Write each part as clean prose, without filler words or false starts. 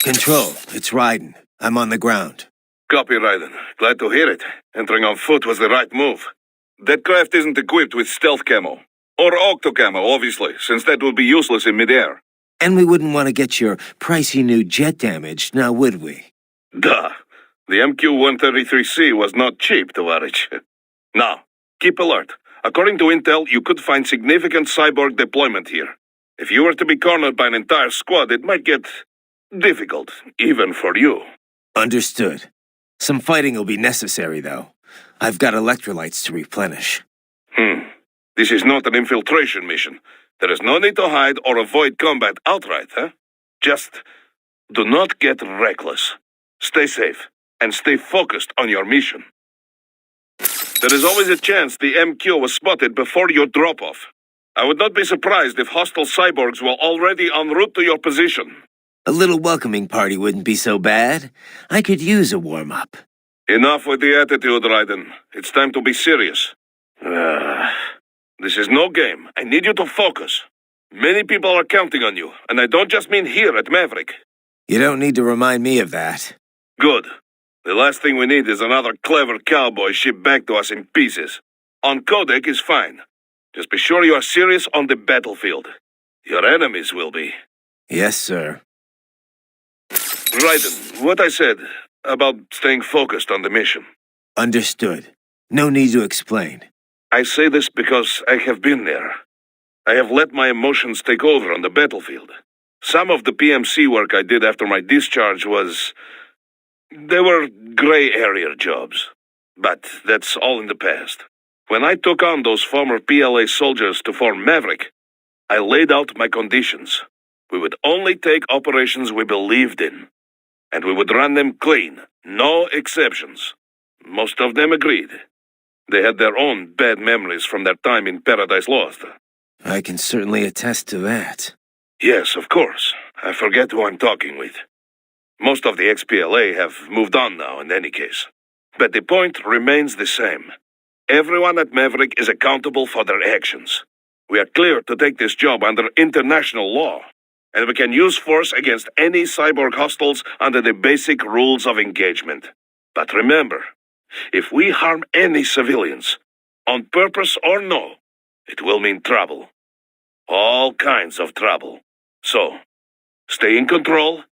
Control, it's Raiden. I'm on the ground. Copy, Raiden. Glad to hear it. Entering on foot was the right move. That craft isn't equipped with stealth camo. Or octo camo, obviously, since that would be useless in midair. And we wouldn't want to get your pricey new jet damaged, now would we? Duh. The MQ-133C was not cheap, Tovarich. Now, keep alert. According to intel, you could find significant cyborg deployment here. If you were to be cornered by an entire squad, it might get difficult, even for you. Understood. Some fighting will be necessary, though. I've got electrolytes to replenish. This is not an infiltration mission. There is no need to hide or avoid combat outright, huh? Just do not get reckless. Stay safe, and stay focused on your mission. There is always a chance the MQ was spotted before your drop-off. I would not be surprised if hostile cyborgs were already en route to your position. A little welcoming party wouldn't be so bad. I could use a warm-up. Enough with the attitude, Raiden. It's time to be serious. This is no game. I need you to focus. Many people are counting on you, and I don't just mean here at Maverick. You don't need to remind me of that. Good. The last thing we need is another clever cowboy shipped back to us in pieces. On Codec is fine. Just be sure you are serious on the battlefield. Your enemies will be. Yes, sir. Raiden, what I said about staying focused on the mission. Understood. No need to explain. I say this because I have been there. I have let my emotions take over on the battlefield. Some of the PMC work I did after my discharge was... They were gray area jobs. But that's all in the past. When I took on those former PLA soldiers to form Maverick, I laid out my conditions. We would only take operations we believed in. And we would run them clean, no exceptions. Most of them agreed. They had their own bad memories from their time in Paradise Lost. I can certainly attest to that. Yes, of course. I forget who I'm talking with. Most of the ex-PLA have moved on now in any case. But the point remains the same. Everyone at Maverick is accountable for their actions. We are clear to take this job under international law. And we can use force against any cyborg hostiles under the basic rules of engagement. But remember, if we harm any civilians, on purpose or no, it will mean trouble. All kinds of trouble. So, stay in control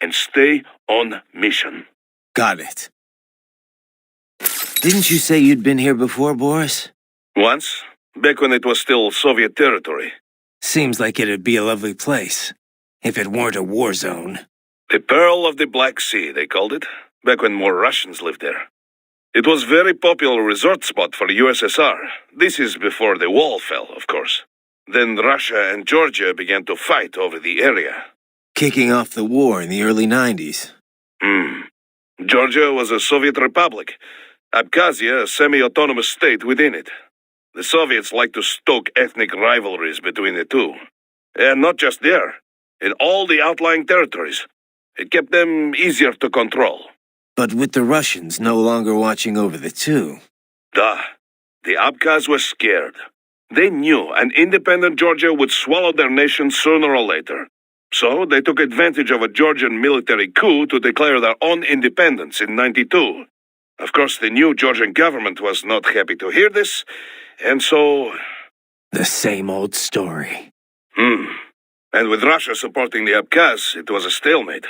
and stay on mission. Got it. Didn't you say you'd been here before, Boris? Once, back when it was still Soviet territory. Seems like it'd be a lovely place, if it weren't a war zone. The Pearl of the Black Sea, they called it, back when more Russians lived there. It was a very popular resort spot for the USSR. This is before the wall fell, of course. Then Russia and Georgia began to fight over the area. Kicking off the war in the early 90s. Georgia was a Soviet republic. Abkhazia, a semi-autonomous state within it. The Soviets liked to stoke ethnic rivalries between the two. And not just there. In all the outlying territories. It kept them easier to control. But with the Russians no longer watching over the two. The Abkhaz were scared. They knew an independent Georgia would swallow their nation sooner or later. So they took advantage of a Georgian military coup to declare their own independence in '92. Of course, the new Georgian government was not happy to hear this, and so... The same old story. And with Russia supporting the Abkhaz, it was a stalemate.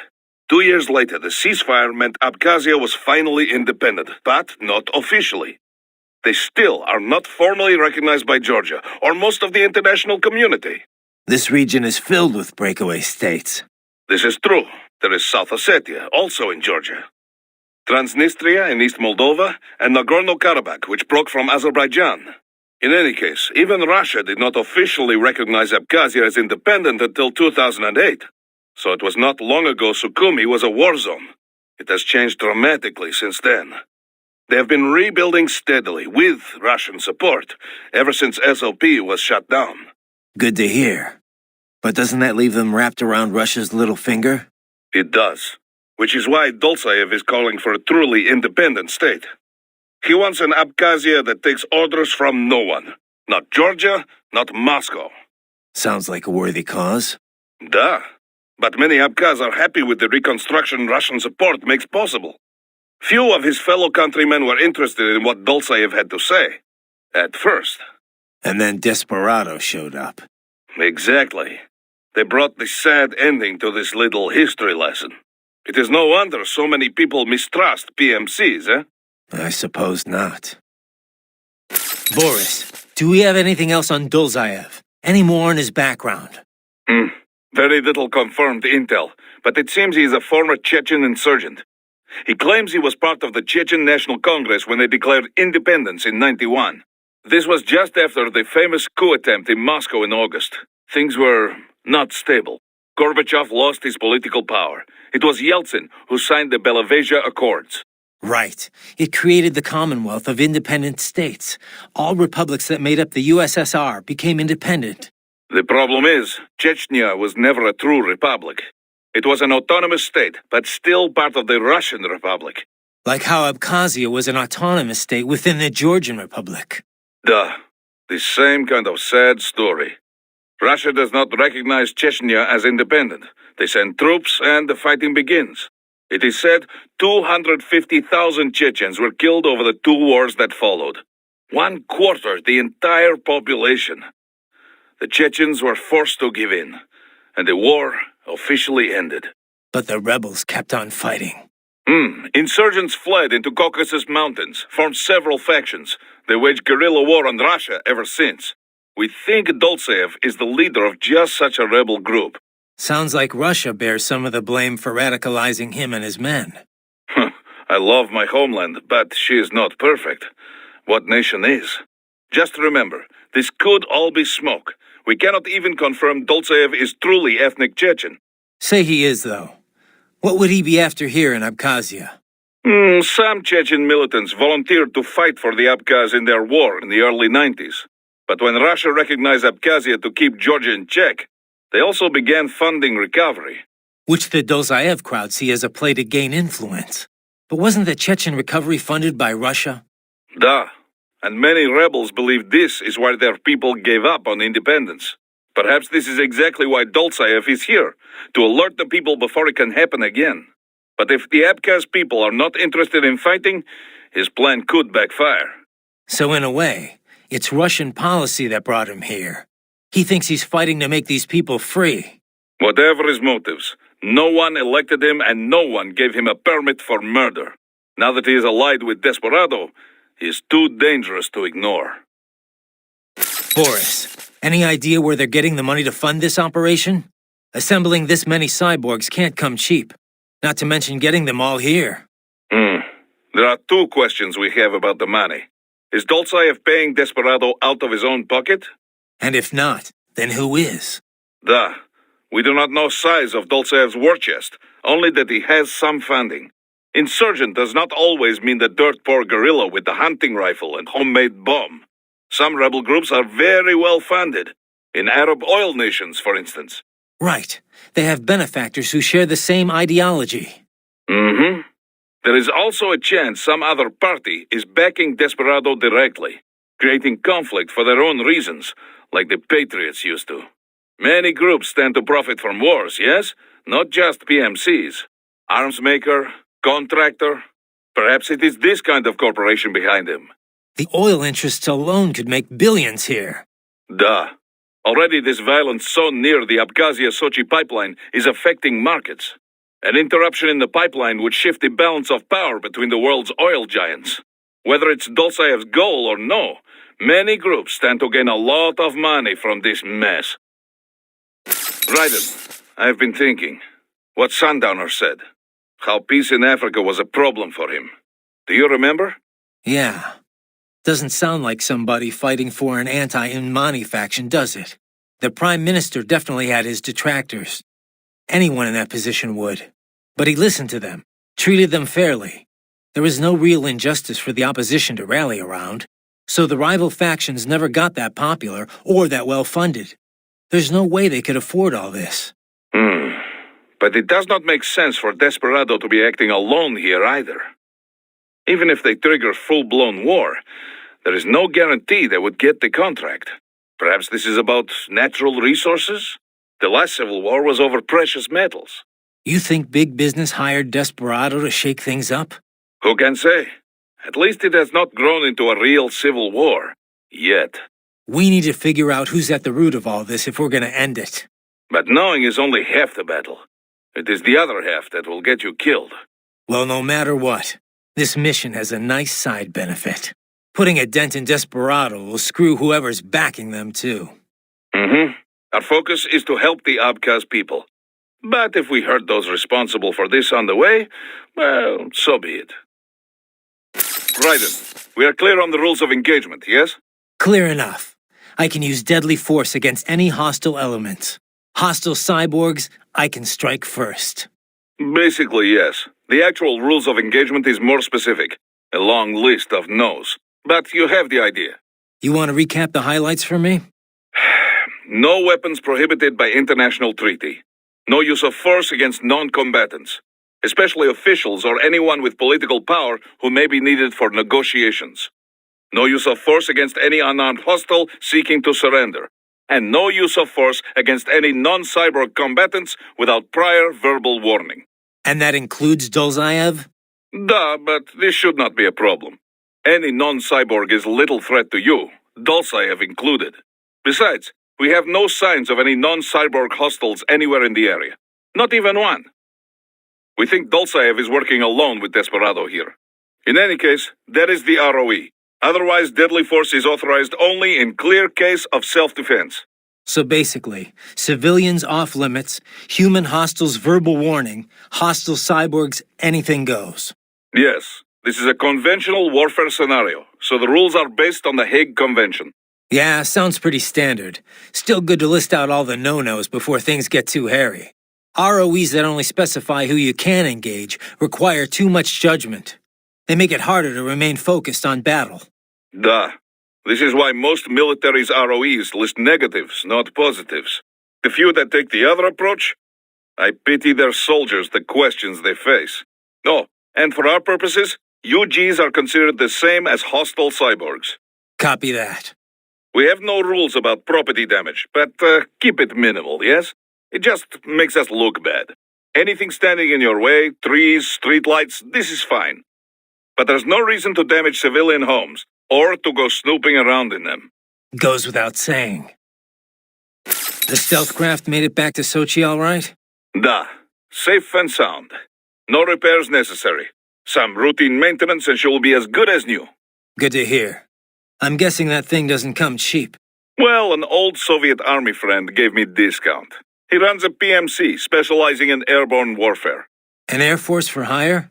2 years later, the ceasefire meant Abkhazia was finally independent, but not officially. They still are not formally recognized by Georgia, or most of the international community. This region is filled with breakaway states. This is true. There is South Ossetia, also in Georgia. Transnistria in East Moldova, and Nagorno-Karabakh, which broke from Azerbaijan. In any case, even Russia did not officially recognize Abkhazia as independent until 2008. So it was not long ago Sukhumi was a war zone. It has changed dramatically since then. They have been rebuilding steadily, with Russian support, ever since SOP was shut down. Good to hear. But doesn't that leave them wrapped around Russia's little finger? It does. Which is why Dolzaev is calling for a truly independent state. He wants an Abkhazia that takes orders from no one. Not Georgia, not Moscow. Sounds like a worthy cause. Duh. but many Abkhaz are happy with the reconstruction Russian support makes possible. Few of his fellow countrymen were interested in what Dolzaev had to say, at first. And then Desperado showed up. Exactly. They brought the sad ending to this little history lesson. It is no wonder so many people mistrust PMCs, eh? I suppose not. Boris, do we have anything else on Dolzaev? Any more on his background? Very little confirmed intel, but it seems he is a former Chechen insurgent. He claims he was part of the Chechen National Congress when they declared independence in '91. This was just after the famous coup attempt in Moscow in August. Things were not stable. Gorbachev lost his political power. It was Yeltsin who signed the Belavezha Accords. Right. It created the Commonwealth of Independent States. All republics that made up the USSR became independent. The problem is, Chechnya was never a true republic. It was an autonomous state, but still part of the Russian Republic. Like how Abkhazia was an autonomous state within the Georgian Republic. Duh. The same kind of sad story. Russia does not recognize Chechnya as independent. They send troops and the fighting begins. It is said 250,000 Chechens were killed over the 2 wars that followed. 1/4 the entire population. The Chechens were forced to give in, and the war officially ended. But the rebels kept on fighting. Insurgents fled into Caucasus Mountains, formed several factions. They waged guerrilla war on Russia ever since. We think Dolzaev is the leader of just such a rebel group. Sounds like Russia bears some of the blame for radicalizing him and his men. I love my homeland, but she is not perfect. What nation is? Just remember, this could all be smoke. We cannot even confirm Dolzaev is truly ethnic Chechen. Say he is, though. What would he be after here in Abkhazia? Some Chechen militants volunteered to fight for the Abkhaz in their war in the early 90s. But when Russia recognized Abkhazia to keep Georgia in check, they also began funding recovery. Which the Dolzaev crowd see as a play to gain influence. But wasn't the Chechen recovery funded by Russia? Duh. And many rebels believe this is why their people gave up on independence. Perhaps this is exactly why Dolzaev is here, to alert the people before it can happen again. But if the Abkhaz people are not interested in fighting, his plan could backfire. So in a way, it's Russian policy that brought him here. He thinks he's fighting to make these people free. Whatever his motives, no one elected him and no one gave him a permit for murder. Now that he is allied with Desperado, he is too dangerous to ignore. Boris, any idea where they're getting the money to fund this operation? Assembling this many cyborgs can't come cheap. Not to mention getting them all here. There are 2 questions we have about the money. Is Dolzaev paying Desperado out of his own pocket? And if not, then who is? Duh. We do not know size of Dolzaev's war chest, only that he has some funding. Insurgent does not always mean the dirt-poor guerrilla with the hunting rifle and homemade bomb. Some rebel groups are very well funded. In Arab oil nations, for instance. Right. They have benefactors who share the same ideology. There is also a chance some other party is backing Desperado directly, creating conflict for their own reasons, like the Patriots used to. Many groups stand to profit from wars, yes? Not just PMCs. Arms maker, contractor. Perhaps it is this kind of corporation behind him. The oil interests alone could make billions here. Duh. Already this violence so near the Abkhazia-Sochi pipeline is affecting markets. An interruption in the pipeline would shift the balance of power between the world's oil giants. Whether it's Dolzaev's goal or no, many groups stand to gain a lot of money from this mess. Raiden, I've been thinking. What Sundowner said. How peace in Africa was a problem for him. Do you remember? Yeah. Doesn't sound like somebody fighting for an anti-Inmani faction, does it? The Prime Minister definitely had his detractors. Anyone in that position would. But he listened to them, treated them fairly. There was no real injustice for the opposition to rally around, so the rival factions never got that popular or that well-funded. There's no way they could afford all this. But it does not make sense for Desperado to be acting alone here either. Even if they trigger full-blown war, there is no guarantee they would get the contract. Perhaps this is about natural resources? The last civil war was over precious metals. You think big business hired Desperado to shake things up? Who can say? At least it has not grown into a real civil war. Yet. We need to figure out who's at the root of all this if we're gonna end it. But knowing is only half the battle. It is the other half that will get you killed. Well, no matter what, this mission has a nice side benefit. Putting a dent in Desperado will screw whoever's backing them, too. Our focus is to help the Abkhaz people. But if we hurt those responsible for this on the way, well, so be it. Raiden, we are clear on the rules of engagement, yes? Clear enough. I can use deadly force against any hostile elements. Hostile cyborgs, I can strike first. Basically, yes. The actual rules of engagement is more specific. A long list of no's. But you have the idea. You want to recap the highlights for me? No weapons prohibited by international treaty. No use of force against non-combatants, especially officials or anyone with political power who may be needed for negotiations. No use of force against any unarmed hostile seeking to surrender. And no use of force against any non-cyborg combatants without prior verbal warning. And that includes Dolzaev? Duh, but this should not be a problem. Any non-cyborg is little threat to you, Dolzaev included. Besides, we have no signs of any non-cyborg hostiles anywhere in the area. Not even one. We think Dolzaev is working alone with Desperado here. In any case, that is the ROE. Otherwise, deadly force is authorized only in clear case of self-defense. So basically, civilians off limits, human hostiles verbal warning, hostile cyborgs anything goes. Yes, this is a conventional warfare scenario, so the rules are based on the Hague Convention. Yeah, sounds pretty standard. Still good to list out all the no-nos before things get too hairy. ROEs that only specify who you can engage require too much judgment. They make it harder to remain focused on battle. Duh. This is why most militaries' ROEs list negatives, not positives. The few that take the other approach, I pity their soldiers the questions they face. Oh, and for our purposes, UGs are considered the same as hostile cyborgs. Copy that. We have no rules about property damage, but keep it minimal, yes? It just makes us look bad. Anything standing in your way, trees, streetlights, this is fine. But there's no reason to damage civilian homes, or to go snooping around in them. Goes without saying. The stealth craft made it back to Sochi all right? Duh. Safe and sound. No repairs necessary. Some routine maintenance and she will be as good as new. Good to hear. I'm guessing that thing doesn't come cheap. Well, an old Soviet army friend gave me discount. He runs a PMC specializing in airborne warfare. An Air Force for hire?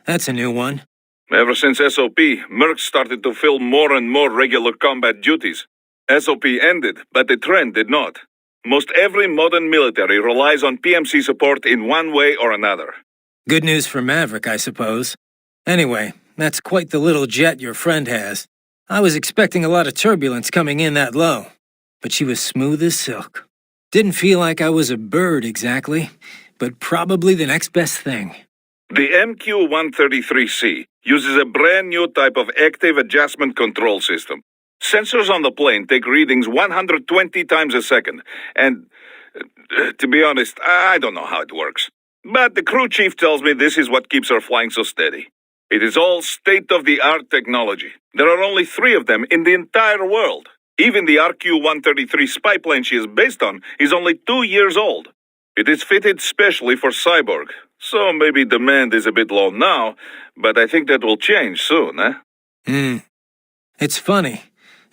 That's a new one. Ever since SOP, Mercs started to fill more and more regular combat duties. SOP ended, but the trend did not. Most every modern military relies on PMC support in one way or another. Good news for Maverick, I suppose. Anyway, that's quite the little jet your friend has. I was expecting a lot of turbulence coming in that low, but she was smooth as silk. Didn't feel like I was a bird exactly, but probably the next best thing. The MQ-133C uses a brand new type of active adjustment control system. Sensors on the plane take readings 120 times a second, and to be honest, I don't know how it works. But the crew chief tells me this is what keeps her flying so steady. It is all state-of-the-art technology. There are only 3 of them in the entire world. Even the RQ-133 spy plane she is based on is only 2 years old. It is fitted specially for Cyborg, so maybe demand is a bit low now, but I think that will change soon, eh? It's funny.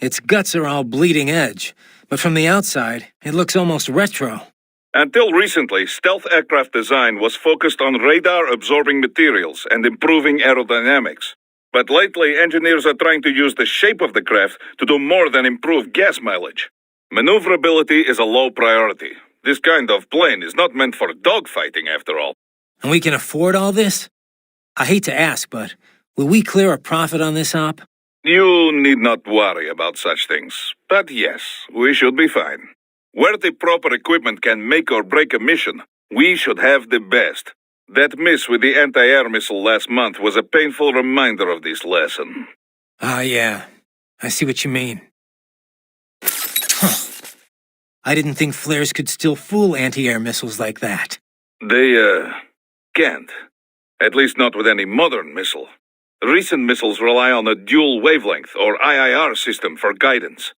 Its guts are all bleeding edge, but from the outside, it looks almost retro. Until recently, stealth aircraft design was focused on radar-absorbing materials and improving aerodynamics. But lately, engineers are trying to use the shape of the craft to do more than improve gas mileage. Maneuverability is a low priority. This kind of plane is not meant for dogfighting, after all. And we can afford all this? I hate to ask, but will we clear a profit on this op? You need not worry about such things. But yes, we should be fine. Where the proper equipment can make or break a mission, we should have the best. That miss with the anti-air missile last month was a painful reminder of this lesson. Ah, yeah. I see what you mean. I didn't think flares could still fool anti-air missiles like that. They, can't. At least not with any modern missile. Recent missiles rely on a dual wavelength, or IIR system, for guidance.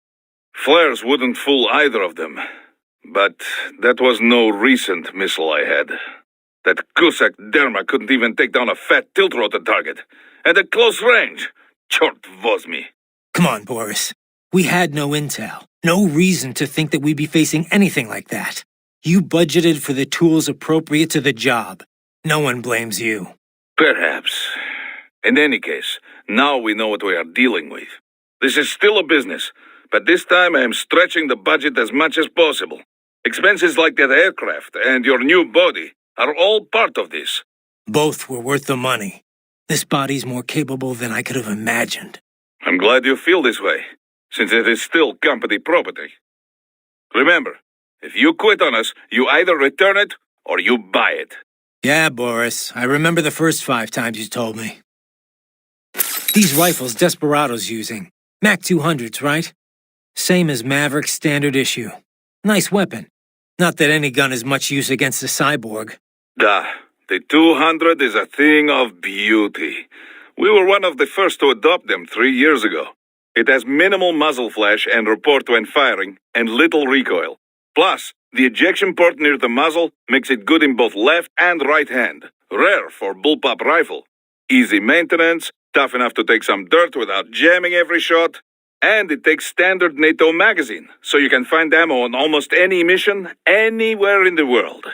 Flares wouldn't fool either of them. But that was no recent missile I had. That Cusack Derma couldn't even take down a fat tilt-rotor target. And at close range. Chort возьми. Come on, Boris. We had no intel. No reason to think that we'd be facing anything like that. You budgeted for the tools appropriate to the job. No one blames you. Perhaps. In any case, now we know what we are dealing with. This is still a business, but this time I am stretching the budget as much as possible. Expenses like that aircraft and your new body are all part of this. Both were worth the money. This body's more capable than I could have imagined. I'm glad you feel this way, since it is still company property. Remember, if you quit on us, you either return it or you buy it. Yeah, Boris. I remember the first 5 times you told me. These rifles Desperado's using. Mac 200s, right? Same as Maverick's standard issue. Nice weapon. Not that any gun is much use against a cyborg. The 200 is a thing of beauty. We were one of the first to adopt them 3 years ago. It has minimal muzzle flash and report when firing, and little recoil. Plus, the ejection port near the muzzle makes it good in both left and right hand. Rare for bullpup rifle. Easy maintenance, tough enough to take some dirt without jamming every shot. And it takes standard NATO magazine, so you can find ammo on almost any mission, anywhere in the world.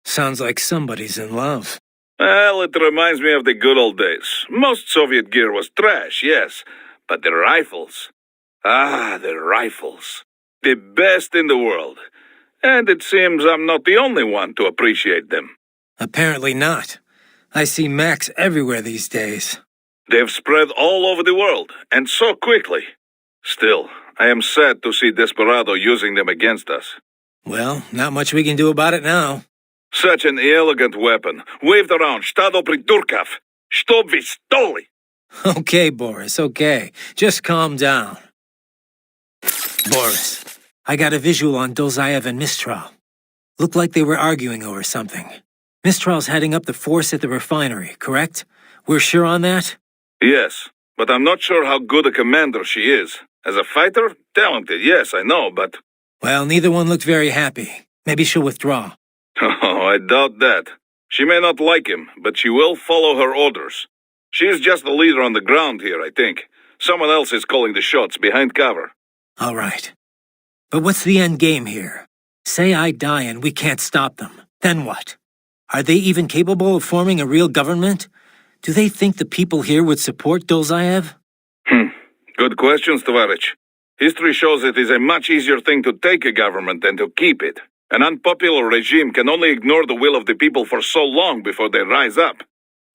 Sounds like somebody's in love. Well, it reminds me of the good old days. Most Soviet gear was trash, yes, but the rifles. The rifles. The best in the world. And it seems I'm not the only one to appreciate them. Apparently not. I see Macs everywhere these days. They've spread all over the world, and so quickly. Still, I am sad to see Desperado using them against us. Well, not much we can do about it now. Such an elegant weapon, waved around Stado Pridurkov. Что вы столи? Okay, Boris, okay. Just calm down. Boris, I got a visual on Dolzaev and Mistral. Looked like they were arguing over something. Mistral's heading up the force at the refinery, correct? We're sure on that? Yes, but I'm not sure how good a commander she is. As a fighter, talented, yes, I know, but... Well, neither one looked very happy. Maybe she'll withdraw. Oh, I doubt that. She may not like him, but she will follow her orders. She is just the leader on the ground here, I think. Someone else is calling the shots behind cover. All right. But what's the end game here? Say I die and we can't stop them. Then what? Are they even capable of forming a real government? Do they think the people here would support Dolzaev? Good question, Tovarich. History shows it is a much easier thing to take a government than to keep it. An unpopular regime can only ignore the will of the people for so long before they rise up.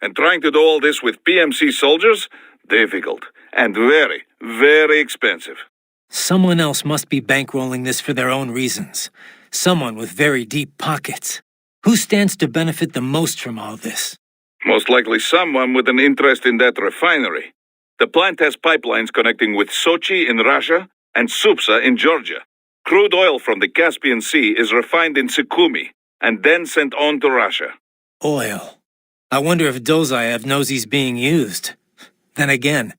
And trying to do all this with PMC soldiers? Difficult. And very, very expensive. Someone else must be bankrolling this for their own reasons. Someone with very deep pockets. Who stands to benefit the most from all this? Most likely someone with an interest in that refinery. The plant has pipelines connecting with Sochi in Russia and Supsa in Georgia. Crude oil from the Caspian Sea is refined in Sukhumi and then sent on to Russia. Oil. I wonder if Dolzaev knows he's being used. Then again,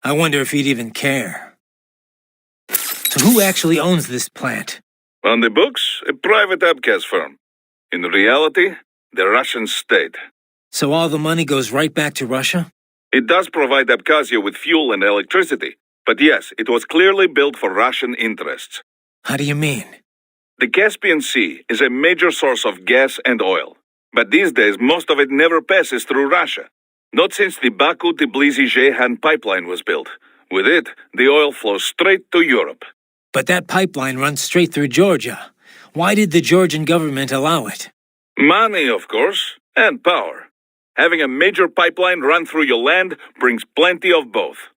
I wonder if he'd even care. So who actually owns this plant? On the books, a private abkhaz firm. In reality, the Russian state. So all the money goes right back to Russia? It does provide Abkhazia with fuel and electricity, but yes, it was clearly built for Russian interests. How do you mean? The Caspian Sea is a major source of gas and oil, but these days most of it never passes through Russia. Not since the Baku-Tbilisi-Ceyhan pipeline was built. With it, the oil flows straight to Europe. But that pipeline runs straight through Georgia. Why did the Georgian government allow it? Money, of course, and power. Having a major pipeline run through your land brings plenty of both.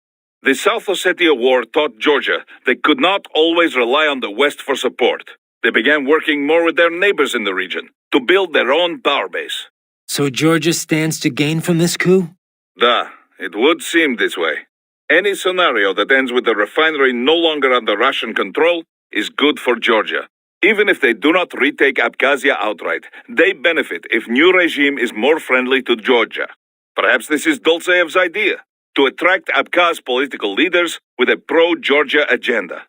The South Ossetia War taught Georgia they could not always rely on the West for support. They began working more with their neighbors in the region to build their own power base. So Georgia stands to gain from this coup? It would seem this way. Any scenario that ends with the refinery no longer under Russian control is good for Georgia. Even if they do not retake Abkhazia outright, they benefit if new regime is more friendly to Georgia. Perhaps this is Dolzeyev's idea, to attract Abkhaz political leaders with a pro-Georgia agenda.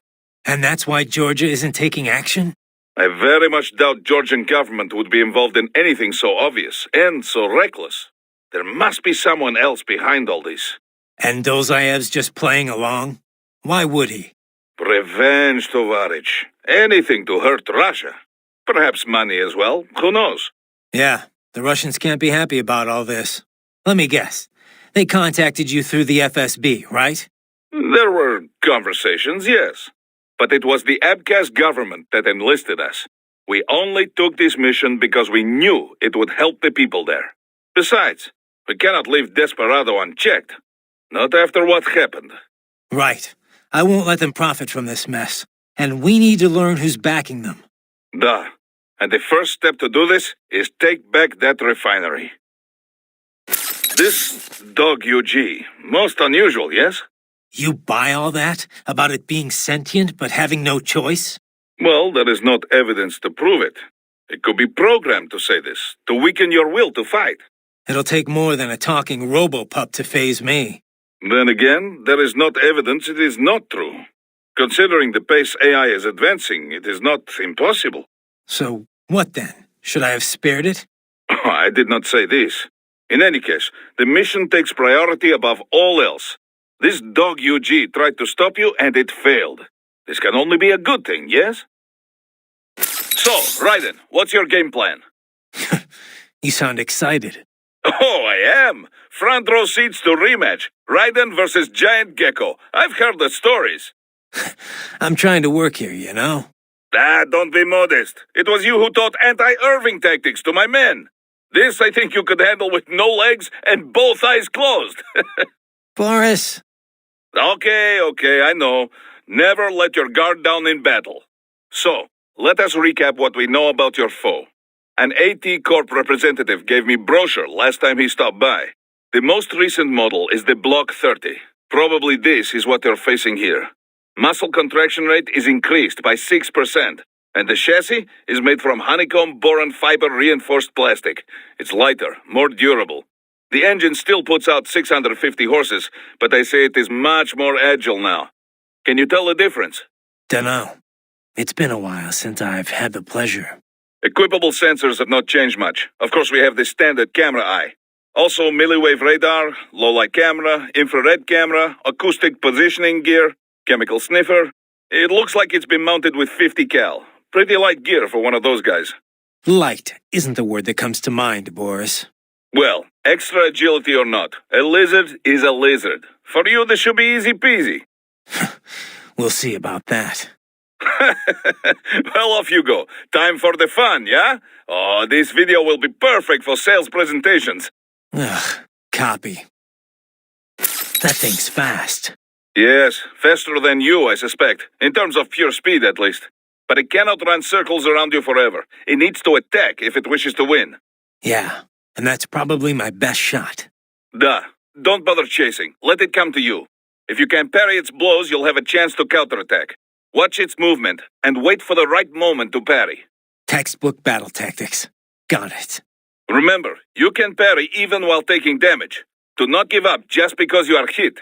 And that's why Georgia isn't taking action? I very much doubt Georgian government would be involved in anything so obvious and so reckless. There must be someone else behind all this. And Dolzeyev's just playing along? Why would he? Revenge, Tovarich. Anything to hurt Russia. Perhaps money as well. Who knows? Yeah, the Russians can't be happy about all this. Let me guess. They contacted you through the FSB, right? There were conversations, yes. But it was the Abkhaz government that enlisted us. We only took this mission because we knew it would help the people there. Besides, we cannot leave Desperado unchecked. Not after what happened. Right. I won't let them profit from this mess. And we need to learn who's backing them. Duh. And the first step to do this is take back that refinery. This dog UG, most unusual, yes? You buy all that? About it being sentient but having no choice? Well, there is not evidence to prove it. It could be programmed to say this, to weaken your will to fight. It'll take more than a talking robo-pup to phase me. Then again, there is not evidence it is not true. Considering the pace AI is advancing, it is not impossible. So, what then? Should I have spared it? I did not say this. In any case, the mission takes priority above all else. This dog UG tried to stop you and it failed. This can only be a good thing, yes? So, Raiden, what's your game plan? You sound excited. Oh, I am! Front row seats to rematch. Raiden versus Giant Gecko. I've heard the stories. I'm trying to work here, you know? Don't be modest. It was you who taught anti-Irving tactics to my men. This I think you could handle with no legs and both eyes closed. Boris. Okay, I know. Never let your guard down in battle. So, let us recap what we know about your foe. An AT Corp representative gave me brochure last time he stopped by. The most recent model is the Block 30. Probably this is what you're facing here. Muscle contraction rate is increased by 6%, and the chassis is made from honeycomb boron fiber reinforced plastic. It's lighter, more durable. The engine still puts out 650 horses, but they say it is much more agile now. Can you tell the difference? Dunno. It's been a while since I've had the pleasure. Equipable sensors have not changed much. Of course, we have the standard camera eye. Also, milliwave radar, low-light camera, infrared camera, acoustic positioning gear, chemical sniffer. It looks like it's been mounted with 50 cal. Pretty light gear for one of those guys. Light isn't the word that comes to mind, Boris. Well, extra agility or not, a lizard is a lizard. For you, this should be easy peasy. We'll see about that. Well, off you go. Time for the fun, yeah? Oh, this video will be perfect for sales presentations. Ugh, copy. That thing's fast. Yes, faster than you, I suspect. In terms of pure speed, at least. But it cannot run circles around you forever. It needs to attack if it wishes to win. Yeah, and that's probably my best shot. Duh. Don't bother chasing. Let it come to you. If you can parry its blows, you'll have a chance to counterattack. Watch its movement, and wait for the right moment to parry. Textbook battle tactics. Got it. Remember, you can parry even while taking damage. Do not give up just because you are hit.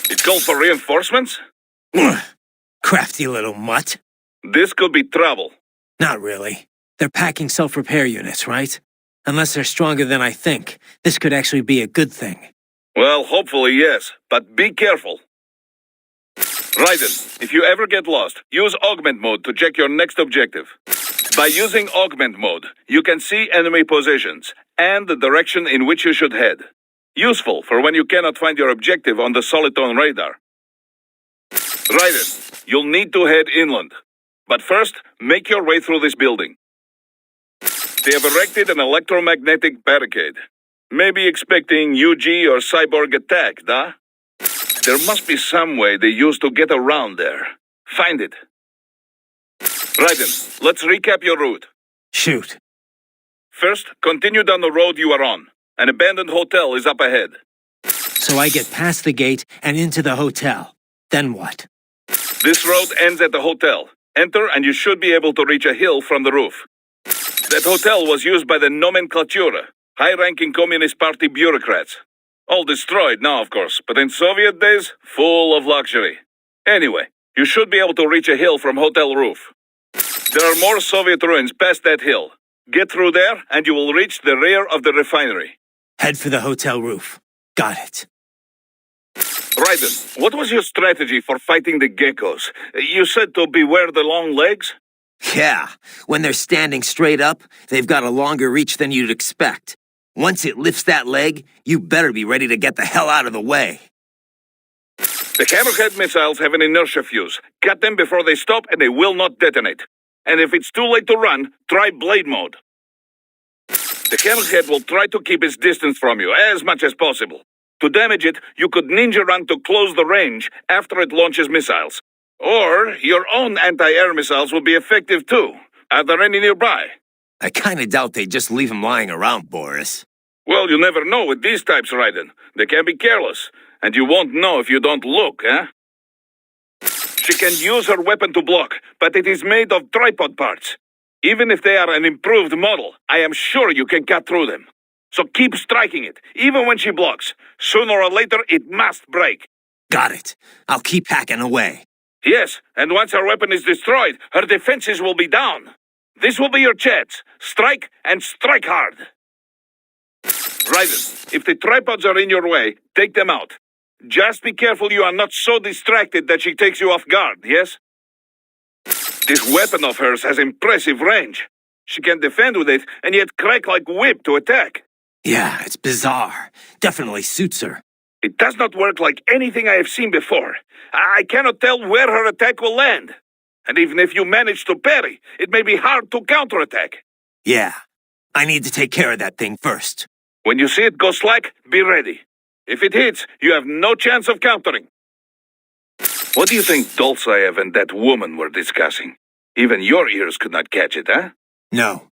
It calls for reinforcements? Crafty little mutt. This could be trouble. Not really. They're packing self-repair units, right? Unless they're stronger than I think, this could actually be a good thing. Well, hopefully yes, but be careful. Raiden, if you ever get lost, use Augment Mode to check your next objective. By using Augment Mode, you can see enemy positions and the direction in which you should head. Useful for when you cannot find your objective on the Soliton radar. Raiden, you'll need to head inland. But first, make your way through this building. They have erected an electromagnetic barricade. Maybe expecting UG or Cyborg attack, da? There must be some way they use to get around there. Find it. Raiden, let's recap your route. Shoot. First, continue down the road you are on. An abandoned hotel is up ahead. So I get past the gate and into the hotel. Then what? This road ends at the hotel. Enter and you should be able to reach a hill from the roof. That hotel was used by the nomenclatura, high-ranking Communist Party bureaucrats. All destroyed now, of course, but in Soviet days, full of luxury. Anyway, you should be able to reach a hill from hotel roof. There are more Soviet ruins past that hill. Get through there and you will reach the rear of the refinery. Head for the hotel roof. Got it. Raiden, what was your strategy for fighting the Geckos? You said to beware the long legs? Yeah, when they're standing straight up, they've got a longer reach than you'd expect. Once it lifts that leg, you better be ready to get the hell out of the way. The hammerhead missiles have an inertia fuse. Cut them before they stop and they will not detonate. And if it's too late to run, try blade mode. The hammerhead will try to keep its distance from you as much as possible. To damage it, you could ninja run to close the range after it launches missiles. Or your own anti-air missiles will be effective too. Are there any nearby? I kinda doubt they just leave him lying around, Boris. Well, you never know with these types, Raiden. They can be careless, and you won't know if you don't look, eh? She can use her weapon to block, but it is made of tripod parts. Even if they are an improved model, I am sure you can cut through them. So keep striking it, even when she blocks. Sooner or later, it must break. Got it. I'll keep hacking away. Yes, and once her weapon is destroyed, her defenses will be down. This will be your chance. Strike, and strike hard. Raiden, if the tripods are in your way, take them out. Just be careful you are not so distracted that she takes you off guard, yes? This weapon of hers has impressive range. She can defend with it, and yet crack like whip to attack. Yeah, it's bizarre. Definitely suits her. It does not work like anything I have seen before. I cannot tell where her attack will land. And even if you manage to parry, it may be hard to counterattack. Yeah, I need to take care of that thing first. When you see it go slack, be ready. If it hits, you have no chance of countering. What do you think Dolzaev and that woman were discussing? Even your ears could not catch it, huh? No.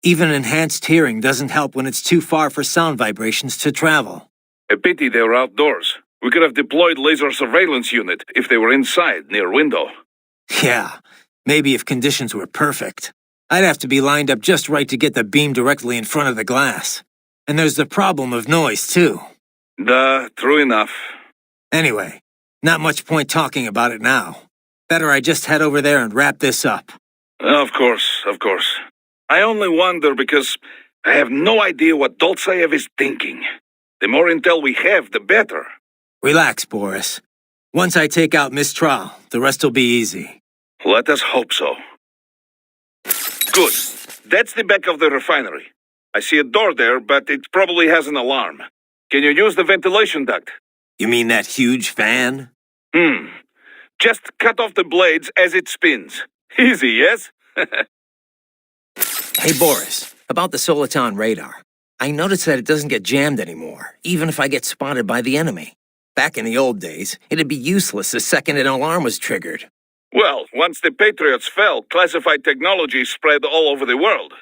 Even enhanced hearing doesn't help when it's too far for sound vibrations to travel. A pity they were outdoors. We could have deployed laser surveillance unit if they were inside, near window. Yeah, maybe if conditions were perfect. I'd have to be lined up just right to get the beam directly in front of the glass. And there's the problem of noise, too. Duh, true enough. Anyway, not much point talking about it now. Better I just head over there and wrap this up. Of course, of course. I only wonder because I have no idea what Dolzaev is thinking. The more intel we have, the better. Relax, Boris. Once I take out Miss Trall, the rest will be easy. Let us hope so. Good. That's the back of the refinery. I see a door there, but it probably has an alarm. Can you use the ventilation duct? You mean that huge fan? Just cut off the blades as it spins. Easy, yes? Hey, Boris, about the Soliton radar. I noticed that it doesn't get jammed anymore, even if I get spotted by the enemy. Back in the old days, it'd be useless the second an alarm was triggered. Well, once the Patriots fell, classified technology spread all over the world.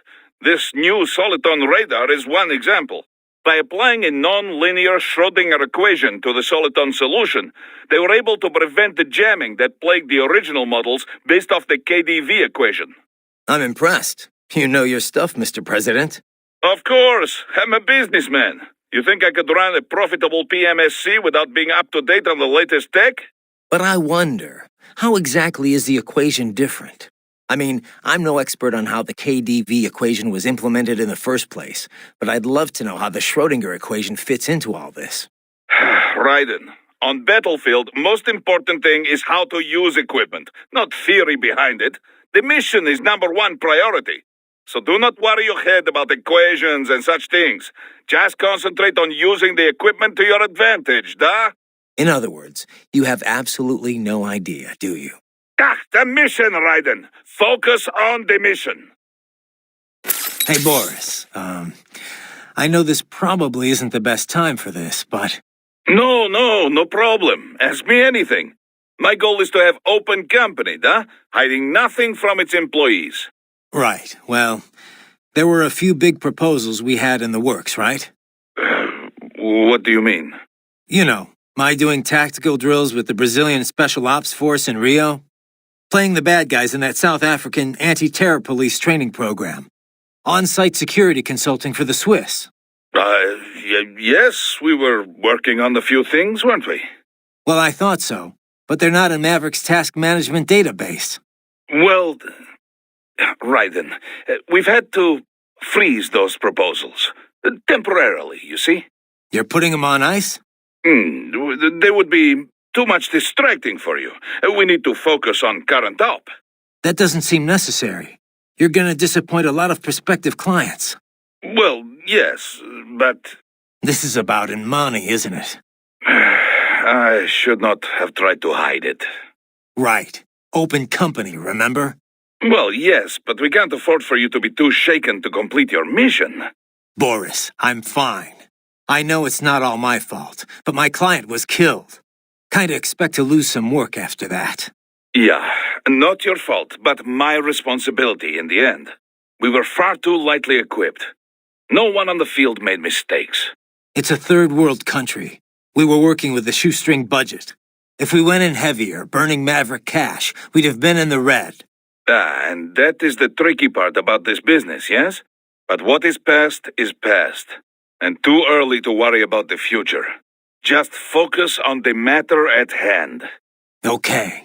This new Soliton radar is one example. By applying a non-linear Schrödinger equation to the Soliton solution, they were able to prevent the jamming that plagued the original models based off the KDV equation. I'm impressed. You know your stuff, Mr. President. Of course, I'm a businessman. You think I could run a profitable PMSC without being up to date on the latest tech? But I wonder, how exactly is the equation different? I mean, I'm no expert on how the KDV equation was implemented in the first place, but I'd love to know how the Schrödinger equation fits into all this. Raiden, on battlefield, most important thing is how to use equipment, not theory behind it. The mission is #1 priority. So do not worry your head about equations and such things. Just concentrate on using the equipment to your advantage, da? In other words, you have absolutely no idea, do you? The mission, Raiden. Focus on the mission. Hey, Boris, I know this probably isn't the best time for this, but... No problem. Ask me anything. My goal is to have open company, da? Hiding nothing from its employees. Right, well, there were a few big proposals we had in the works, right? What do you mean? You know, my doing tactical drills with the Brazilian Special Ops Force in Rio. Playing the bad guys in that South African anti-terror police training program. On-site security consulting for the Swiss. Yes, we were working on a few things, weren't we? Well, I thought so, but they're not in Maverick's task management database. Well, Raiden, we've had to freeze those proposals. Temporarily, you see? You're putting them on ice? They would be too much distracting for you. We need to focus on current op. That doesn't seem necessary. You're gonna disappoint a lot of prospective clients. Well, yes, but... This is about Imani, isn't it? I should not have tried to hide it. Right. Open company, remember? Well, yes, but we can't afford for you to be too shaken to complete your mission. Boris, I'm fine. I know it's not all my fault, but my client was killed. Kinda expect to lose some work after that. Yeah, not your fault, but my responsibility in the end. We were far too lightly equipped. No one on the field made mistakes. It's a third world country. We were working with a shoestring budget. If we went in heavier, burning Maverick cash, we'd have been in the red. And that is the tricky part about this business, yes? But what is past, and too early to worry about the future. Just focus on the matter at hand. Okay.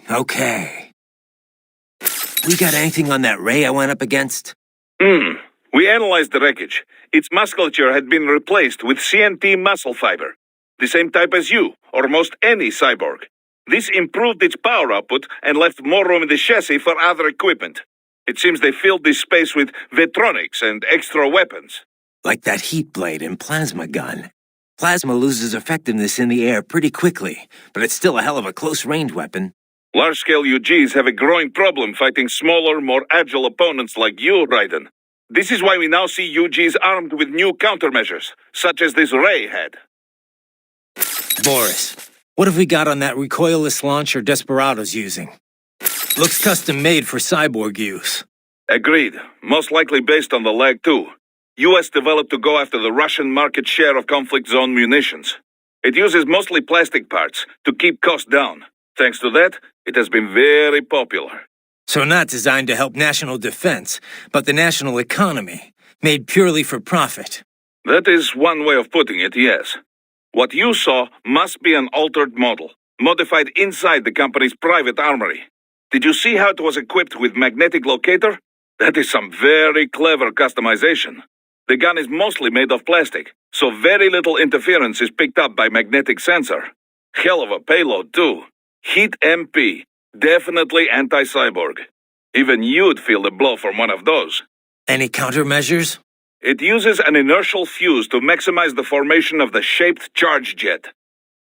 We got anything on that ray I went up against? We analyzed the wreckage. Its musculature had been replaced with CNT muscle fiber. The same type as you, or most any cyborg. This improved its power output and left more room in the chassis for other equipment. It seems they filled this space with Vetronics and extra weapons. Like that heat blade and plasma gun. Plasma loses effectiveness in the air pretty quickly, but it's still a hell of a close-range weapon. Large-scale UGs have a growing problem fighting smaller, more agile opponents like you, Raiden. This is why we now see UGs armed with new countermeasures, such as this Ray had. Boris, what have we got on that recoilless launcher Desperado's using? Looks custom-made for cyborg use. Agreed. Most likely based on the Lag 2. US developed to go after the Russian market share of conflict zone munitions. It uses mostly plastic parts to keep costs down. Thanks to that, it has been very popular. So not designed to help national defense, but the national economy, made purely for profit. That is one way of putting it, yes. What you saw must be an altered model, modified inside the company's private armory. Did you see how it was equipped with magnetic locator? That is some very clever customization. The gun is mostly made of plastic, so very little interference is picked up by magnetic sensor. Hell of a payload, too. Heat MP. Definitely anti-cyborg. Even you'd feel the blow from one of those. Any countermeasures? It uses an inertial fuse to maximize the formation of the shaped charge jet.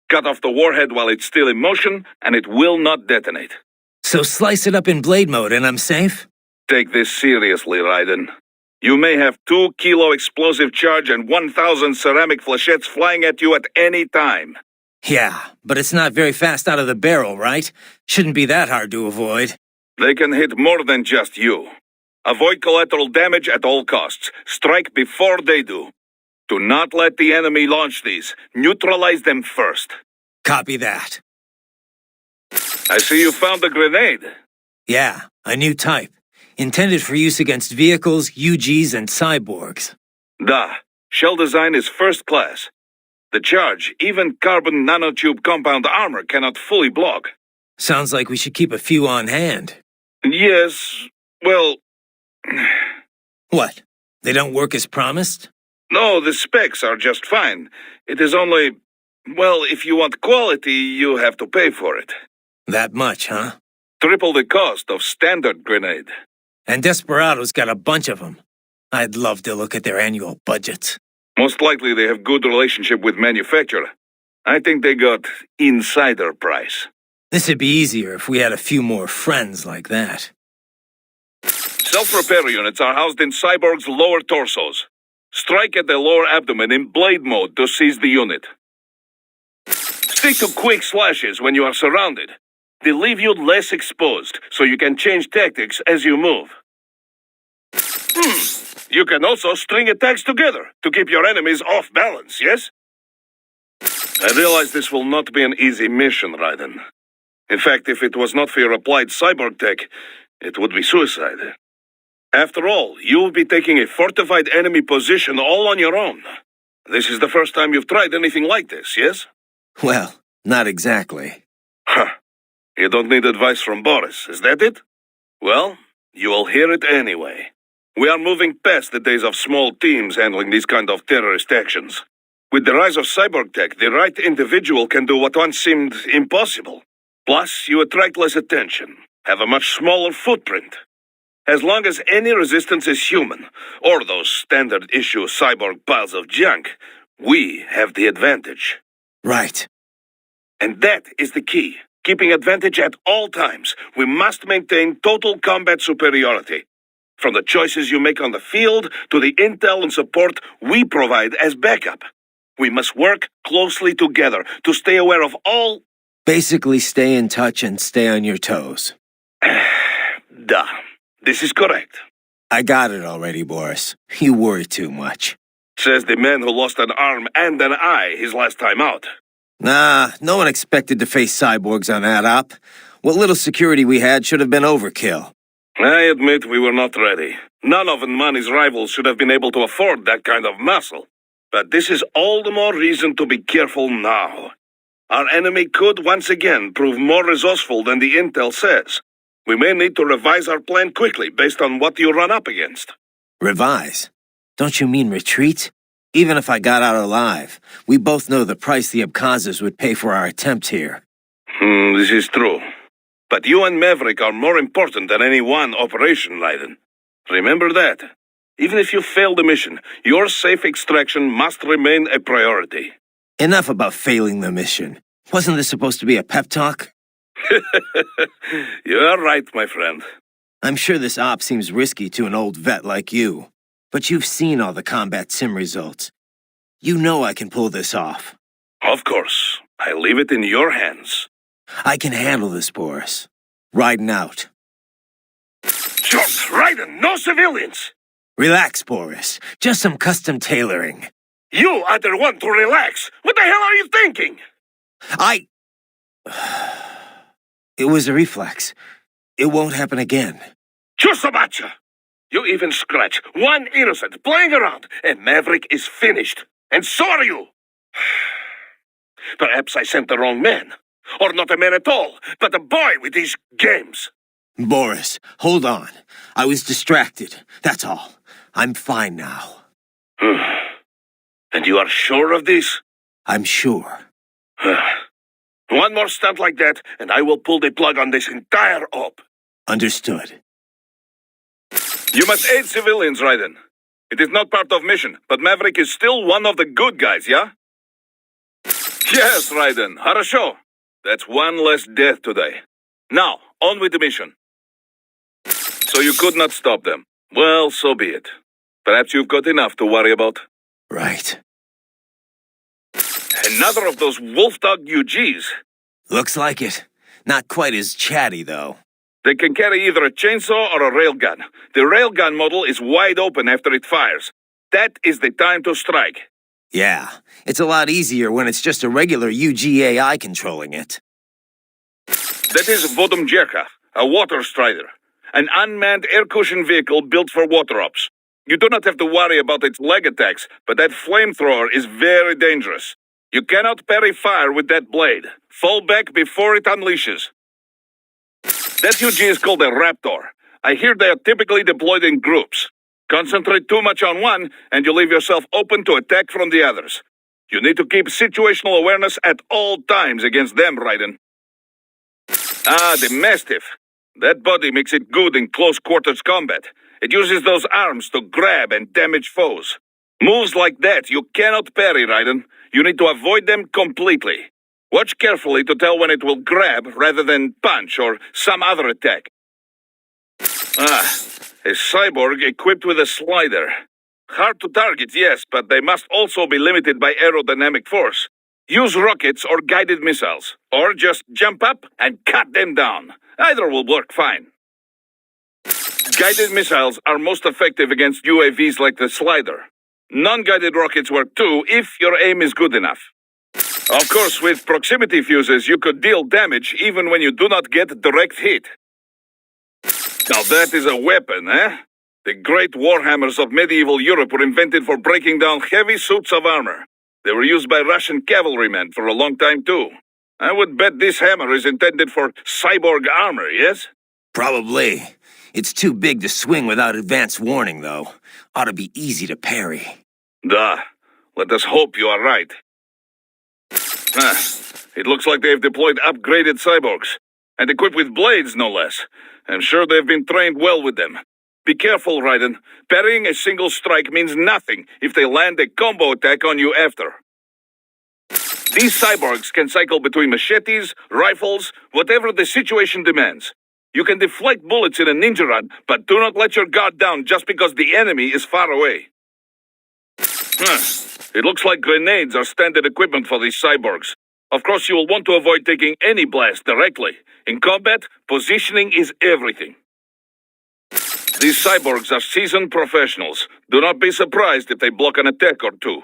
Cut off the warhead while it's still in motion, and it will not detonate. So slice it up in blade mode and I'm safe? Take this seriously, Raiden. You may have 2 kilo explosive charge and 1,000 ceramic flechettes flying at you at any time. Yeah, but it's not very fast out of the barrel, right? Shouldn't be that hard to avoid. They can hit more than just you. Avoid collateral damage at all costs. Strike before they do. Do not let the enemy launch these. Neutralize them first. Copy that. I see you found a grenade. Yeah, a new type. Intended for use against vehicles, UGs, and cyborgs. Shell design is first class. The charge, even carbon nanotube compound armor cannot fully block. Sounds like we should keep a few on hand. Yes, well... What? They don't work as promised? No, the specs are just fine. It is only... Well, if you want quality, you have to pay for it. That much, huh? Triple the cost of standard grenade. And Desperado's got a bunch of them. I'd love to look at their annual budgets. Most likely they have good relationship with manufacturer. I think they got insider price. This'd be easier if we had a few more friends like that. Self-repair units are housed in Cyborg's lower torsos. Strike at the lower abdomen in blade mode to seize the unit. Stick to quick slashes when you are surrounded. They leave you less exposed, so you can change tactics as you move. You can also string attacks together to keep your enemies off balance, yes? I realize this will not be an easy mission, Raiden. In fact, if it was not for your applied cyborg tech, it would be suicide. After all, you'll be taking a fortified enemy position all on your own. This is the first time you've tried anything like this, yes? Well, not exactly. Huh. You don't need advice from Boris, is that it? Well, you will hear it anyway. We are moving past the days of small teams handling these kind of terrorist actions. With the rise of cyborg tech, the right individual can do what once seemed impossible. Plus, you attract less attention, have a much smaller footprint. As long as any resistance is human, or those standard-issue cyborg piles of junk, we have the advantage. Right. And that is the key. Keeping advantage at all times. We must maintain total combat superiority. From the choices you make on the field to the intel and support we provide as backup. We must work closely together to stay aware of all... Basically, stay in touch and stay on your toes. Duh. This is correct. I got it already, Boris. You worry too much. Says the man who lost an arm and an eye his last time out. Nah, no one expected to face cyborgs on that op. What little security we had should have been overkill. I admit we were not ready. None of Nmani's rivals should have been able to afford that kind of muscle. But this is all the more reason to be careful now. Our enemy could once again prove more resourceful than the intel says. We may need to revise our plan quickly based on what you run up against. Revise? Don't you mean retreat? Even if I got out alive, we both know the price the Abkhazes would pay for our attempt here. This is true. But you and Maverick are more important than any one operation, Leiden. Remember that. Even if you fail the mission, your safe extraction must remain a priority. Enough about failing the mission. Wasn't this supposed to be a pep talk? You are right, my friend. I'm sure this op seems risky to an old vet like you. But you've seen all the combat sim results. You know I can pull this off. Of course. I leave it in your hands. I can handle this, Boris. Riding out. Short, Raiden, no civilians! Relax, Boris. Just some custom tailoring. You either want to relax. What the hell are you thinking? It was a reflex. It won't happen again. Chusabacha! You even scratch one innocent playing around, and Maverick is finished. And so are you! Perhaps I sent the wrong man. Or not a man at all, but a boy with these games. Boris, hold on. I was distracted, that's all. I'm fine now. And you are sure of this? I'm sure. One more stunt like that, and I will pull the plug on this entire op. Understood. You must aid civilians, Raiden. It is not part of mission, but Maverick is still one of the good guys, yeah? Yes, Raiden. Harasho. That's one less death today. Now, on with the mission. So you could not stop them. Well, so be it. Perhaps you've got enough to worry about. Right. Another of those wolf-dog UGs. Looks like it. Not quite as chatty, though. They can carry either a chainsaw or a railgun. The railgun model is wide open after it fires. That is the time to strike. Yeah, it's a lot easier when it's just a regular UGAI controlling it. That is Vodomjerka, a water strider. An unmanned air cushion vehicle built for water ops. You do not have to worry about its leg attacks, but that flamethrower is very dangerous. You cannot parry fire with that blade. Fall back before it unleashes. That UG is called a Raptor. I hear they are typically deployed in groups. Concentrate too much on one, and you leave yourself open to attack from the others. You need to keep situational awareness at all times against them, Raiden. Ah, the Mastiff. That body makes it good in close quarters combat. It uses those arms to grab and damage foes. Moves like that you cannot parry, Raiden. You need to avoid them completely. Watch carefully to tell when it will grab rather than punch or some other attack. A cyborg equipped with a slider. Hard to target, yes, but they must also be limited by aerodynamic force. Use rockets or guided missiles, or just jump up and cut them down. Either will work fine. Guided missiles are most effective against UAVs like the slider. Non-guided rockets work too if your aim is good enough. Of course, with proximity fuses, you could deal damage even when you do not get direct hit. Now that is a weapon, eh? The great warhammers of medieval Europe were invented for breaking down heavy suits of armor. They were used by Russian cavalrymen for a long time, too. I would bet this hammer is intended for cyborg armor, yes? Probably. It's too big to swing without advance warning, though. Ought to be easy to parry. Duh. Let us hope you are right. It looks like they've deployed upgraded cyborgs. And equipped with blades, no less. I'm sure they've been trained well with them. Be careful, Raiden. Parrying a single strike means nothing if they land a combo attack on you after. These cyborgs can cycle between machetes, rifles, whatever the situation demands. You can deflect bullets in a ninja run, but do not let your guard down just because the enemy is far away. It looks like grenades are standard equipment for these cyborgs. Of course, you will want to avoid taking any blast directly. In combat, positioning is everything. These cyborgs are seasoned professionals. Do not be surprised if they block an attack or two.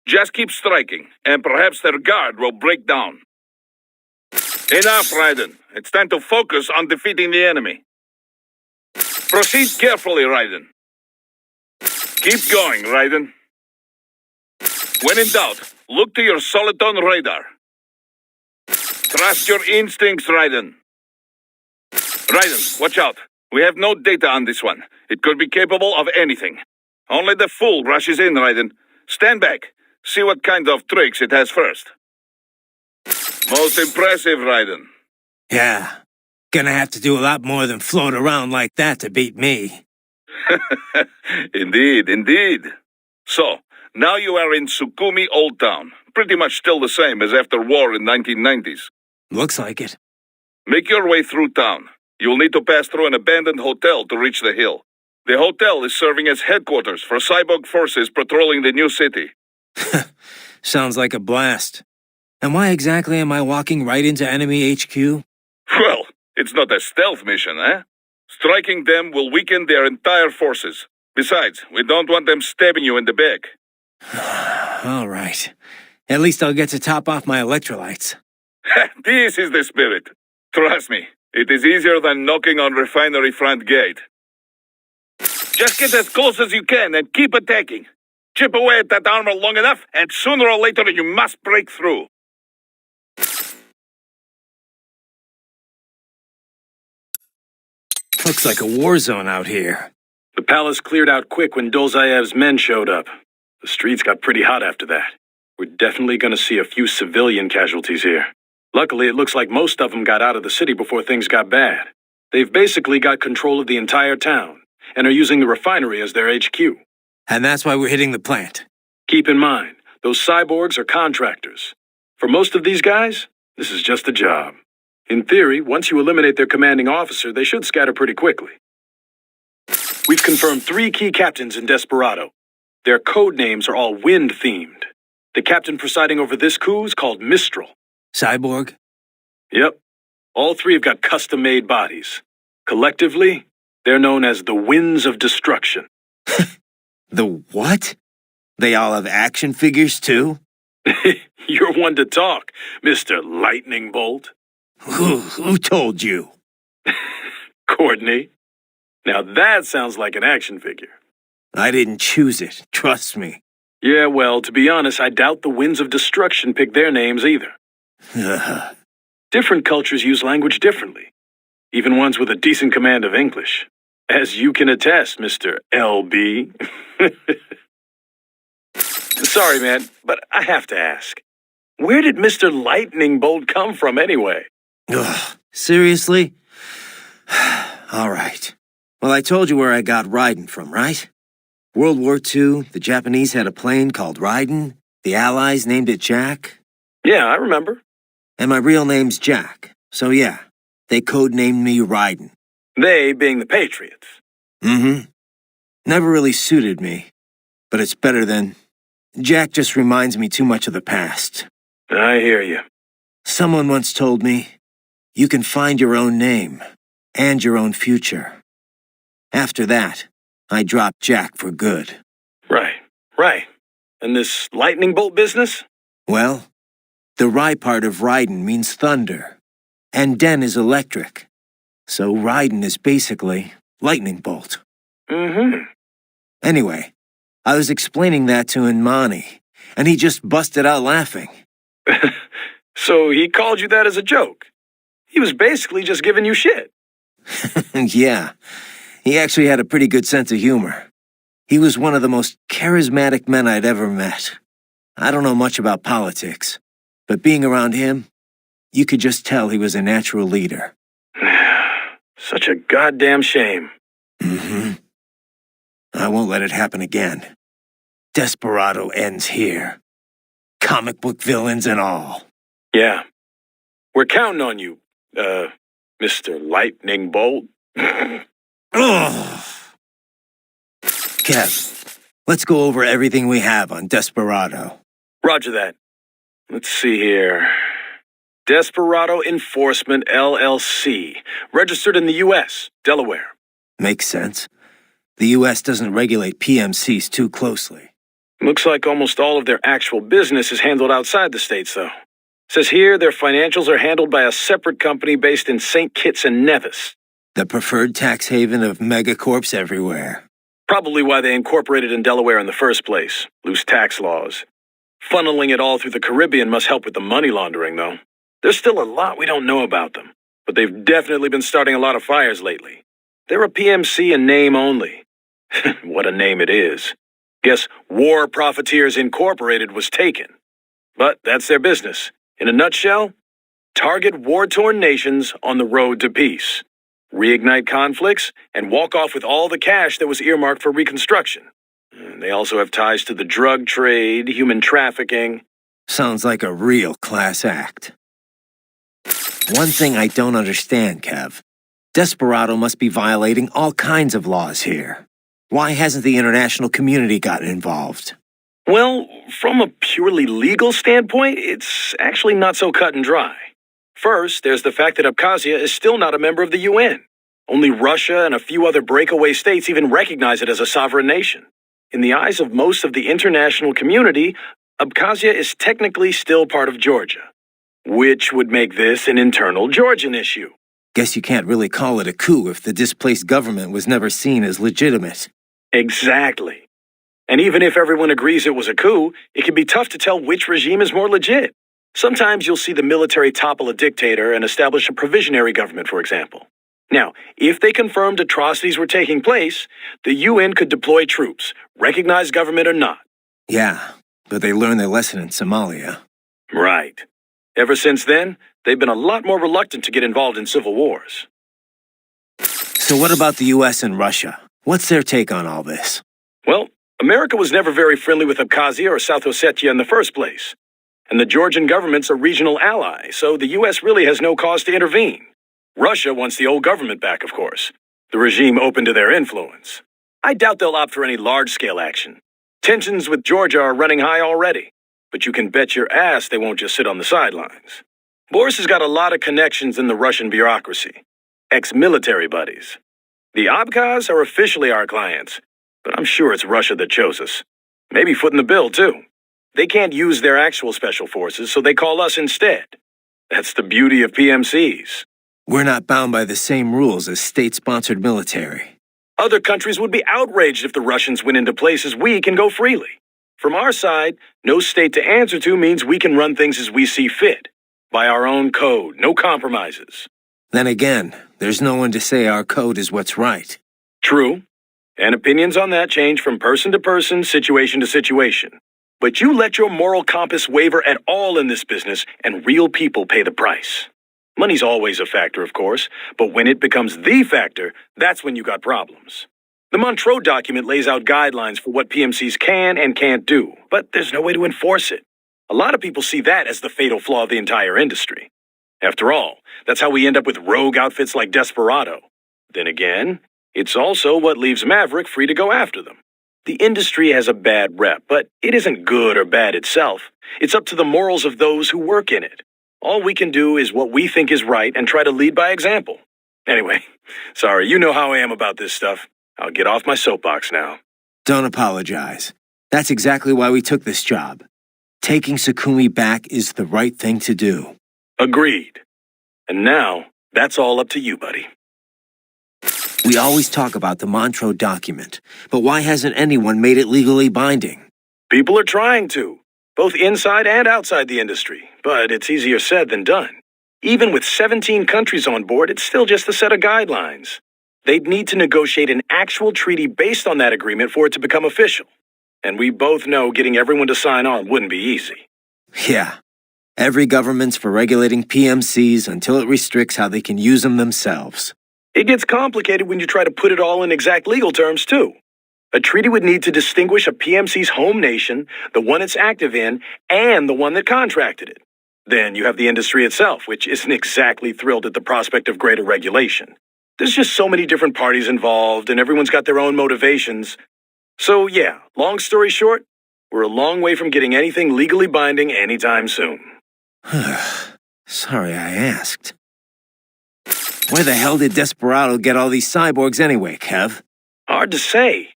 Just keep striking, and perhaps their guard will break down. Enough, Raiden. It's time to focus on defeating the enemy. Proceed carefully, Raiden. Keep going, Raiden. When in doubt, look to your soliton radar. Trust your instincts, Raiden. Raiden, watch out. We have no data on this one. It could be capable of anything. Only the fool rushes in, Raiden. Stand back. See what kind of tricks it has first. Most impressive, Raiden. Yeah. Gonna have to do a lot more than float around like that to beat me. Indeed, indeed. So, now you are in Sukumi Old Town. Pretty much still the same as after war in 1990s. Looks like it. Make your way through town. You'll need to pass through an abandoned hotel to reach the hill. The hotel is serving as headquarters for cyborg forces patrolling the new city. Sounds like a blast. And why exactly am I walking right into enemy HQ? Well, it's not a stealth mission, eh? Striking them will weaken their entire forces. Besides, we don't want them stabbing you in the back. All right. At least I'll get to top off my electrolytes. This is the spirit. Trust me, it is easier than knocking on refinery front gate. Just get as close as you can and keep attacking. Chip away at that armor long enough, and sooner or later you must break through. Looks like a war zone out here. The palace cleared out quick when Dolzaev's men showed up. The streets got pretty hot after that. We're definitely gonna see a few civilian casualties here. Luckily, it looks like most of them got out of the city before things got bad. They've basically got control of the entire town, and are using the refinery as their HQ. And that's why we're hitting the plant. Keep in mind, those cyborgs are contractors. For most of these guys, this is just a job. In theory, once you eliminate their commanding officer, they should scatter pretty quickly. We've confirmed 3 key captains in Desperado. Their code names are all wind-themed. The captain presiding over this coup is called Mistral. Cyborg? Yep. All 3 have got custom-made bodies. Collectively, they're known as the Winds of Destruction. The what? They all have action figures, too? You're one to talk, Mr. Lightning Bolt. Who told you? Courtney. Now that sounds like an action figure. I didn't choose it, trust me. Yeah, well, to be honest, I doubt the Winds of Destruction picked their names either. Different cultures use language differently, even ones with a decent command of English. As you can attest, Mr. LB. Sorry, man, but I have to ask. Where did Mr. Lightning Bolt come from anyway? Ugh, seriously? All right. Well, I told you where I got Raiden from, right? World War II, the Japanese had a plane called Raiden. The Allies named it Jack. Yeah, I remember. And my real name's Jack. So yeah, they codenamed me Raiden. They being the Patriots. Mm-hmm. Never really suited me. But it's better than... Jack just reminds me too much of the past. I hear you. Someone once told me, you can find your own name and your own future. After that, I dropped Jack for good. Right. And this lightning bolt business? Well, The Ry part of Raiden means thunder, and Den is electric. So Raiden is basically lightning bolt. Mm-hmm. Anyway, I was explaining that to Inmani, and he just busted out laughing. So he called you that as a joke? He was basically just giving you shit. Yeah, he actually had a pretty good sense of humor. He was one of the most charismatic men I'd ever met. I don't know much about politics, but being around him, you could just tell he was a natural leader. Such a goddamn shame. Mm-hmm. I won't let it happen again. Desperado ends here. Comic book villains and all. Yeah. We're counting on you, Mr. Lightning Bolt. Ugh. Kev, let's go over everything we have on Desperado. Roger that. Let's see here. Desperado Enforcement, LLC. Registered in the U.S., Delaware. Makes sense. The U.S. doesn't regulate PMCs too closely. Looks like almost all of their actual business is handled outside the states, though. Says here their financials are handled by a separate company based in St. Kitts and Nevis. The preferred tax haven of megacorps everywhere. Probably why they incorporated in Delaware in the first place. Loose tax laws. Funneling it all through the Caribbean must help with the money laundering, though. There's still a lot we don't know about them, but they've definitely been starting a lot of fires lately. They're a PMC in name only. What a name it is. Guess War Profiteers Incorporated was taken. But that's their business. In a nutshell, target war-torn nations on the road to peace. Reignite conflicts, and walk off with all the cash that was earmarked for reconstruction. They also have ties to the drug trade, human trafficking. Sounds like a real class act. One thing I don't understand, Kev. Desperado must be violating all kinds of laws here. Why hasn't the international community gotten involved? Well, from a purely legal standpoint, it's actually not so cut and dry. First, there's the fact that Abkhazia is still not a member of the UN. Only Russia and a few other breakaway states even recognize it as a sovereign nation. In the eyes of most of the international community, Abkhazia is technically still part of Georgia, which would make this an internal Georgian issue. Guess you can't really call it a coup if the displaced government was never seen as legitimate. Exactly. And even if everyone agrees it was a coup, it can be tough to tell which regime is more legit. Sometimes you'll see the military topple a dictator and establish a provisionary government, for example. Now, if they confirmed atrocities were taking place, the UN could deploy troops, recognize government or not. Yeah, but they learned their lesson in Somalia. Right. Ever since then, they've been a lot more reluctant to get involved in civil wars. So what about the US and Russia? What's their take on all this? Well, America was never very friendly with Abkhazia or South Ossetia in the first place. And the Georgian government's a regional ally, so the US really has no cause to intervene. Russia wants the old government back, of course. The regime open to their influence. I doubt they'll opt for any large-scale action. Tensions with Georgia are running high already, but you can bet your ass they won't just sit on the sidelines. Boris has got a lot of connections in the Russian bureaucracy. Ex-military buddies. The Abkhaz are officially our clients, but I'm sure it's Russia that chose us. Maybe footing the bill, too. They can't use their actual special forces, so they call us instead. That's the beauty of PMCs. We're not bound by the same rules as state-sponsored military. Other countries would be outraged if the Russians went into places we can go freely. From our side, no state to answer to means we can run things as we see fit. By our own code, no compromises. Then again, there's no one to say our code is what's right. True. And opinions on that change from person to person, situation to situation. But you let your moral compass waver at all in this business, and real people pay the price. Money's always a factor, of course, but when it becomes the factor, that's when you got problems. The Montreux document lays out guidelines for what PMCs can and can't do, but there's no way to enforce it. A lot of people see that as the fatal flaw of the entire industry. After all, that's how we end up with rogue outfits like Desperado. Then again, it's also what leaves Maverick free to go after them. The industry has a bad rep, but it isn't good or bad itself. It's up to the morals of those who work in it. All we can do is what we think is right and try to lead by example. Anyway, sorry, you know how I am about this stuff. I'll get off my soapbox now. Don't apologize. That's exactly why we took this job. Taking Sakumi back is the right thing to do. Agreed. And now, that's all up to you, buddy. We always talk about the Montreux document, but why hasn't anyone made it legally binding? People are trying to, both inside and outside the industry, but it's easier said than done. Even with 17 countries on board, it's still just a set of guidelines. They'd need to negotiate an actual treaty based on that agreement for it to become official. And we both know getting everyone to sign on wouldn't be easy. Yeah. Every government's for regulating PMCs until it restricts how they can use them themselves. It gets complicated when you try to put it all in exact legal terms, too. A treaty would need to distinguish a PMC's home nation, the one it's active in, and the one that contracted it. Then you have the industry itself, which isn't exactly thrilled at the prospect of greater regulation. There's just so many different parties involved, and everyone's got their own motivations. So yeah, long story short, we're a long way from getting anything legally binding anytime soon. Sorry I asked. Where the hell did Desperado get all these cyborgs anyway, Kev? Hard to say.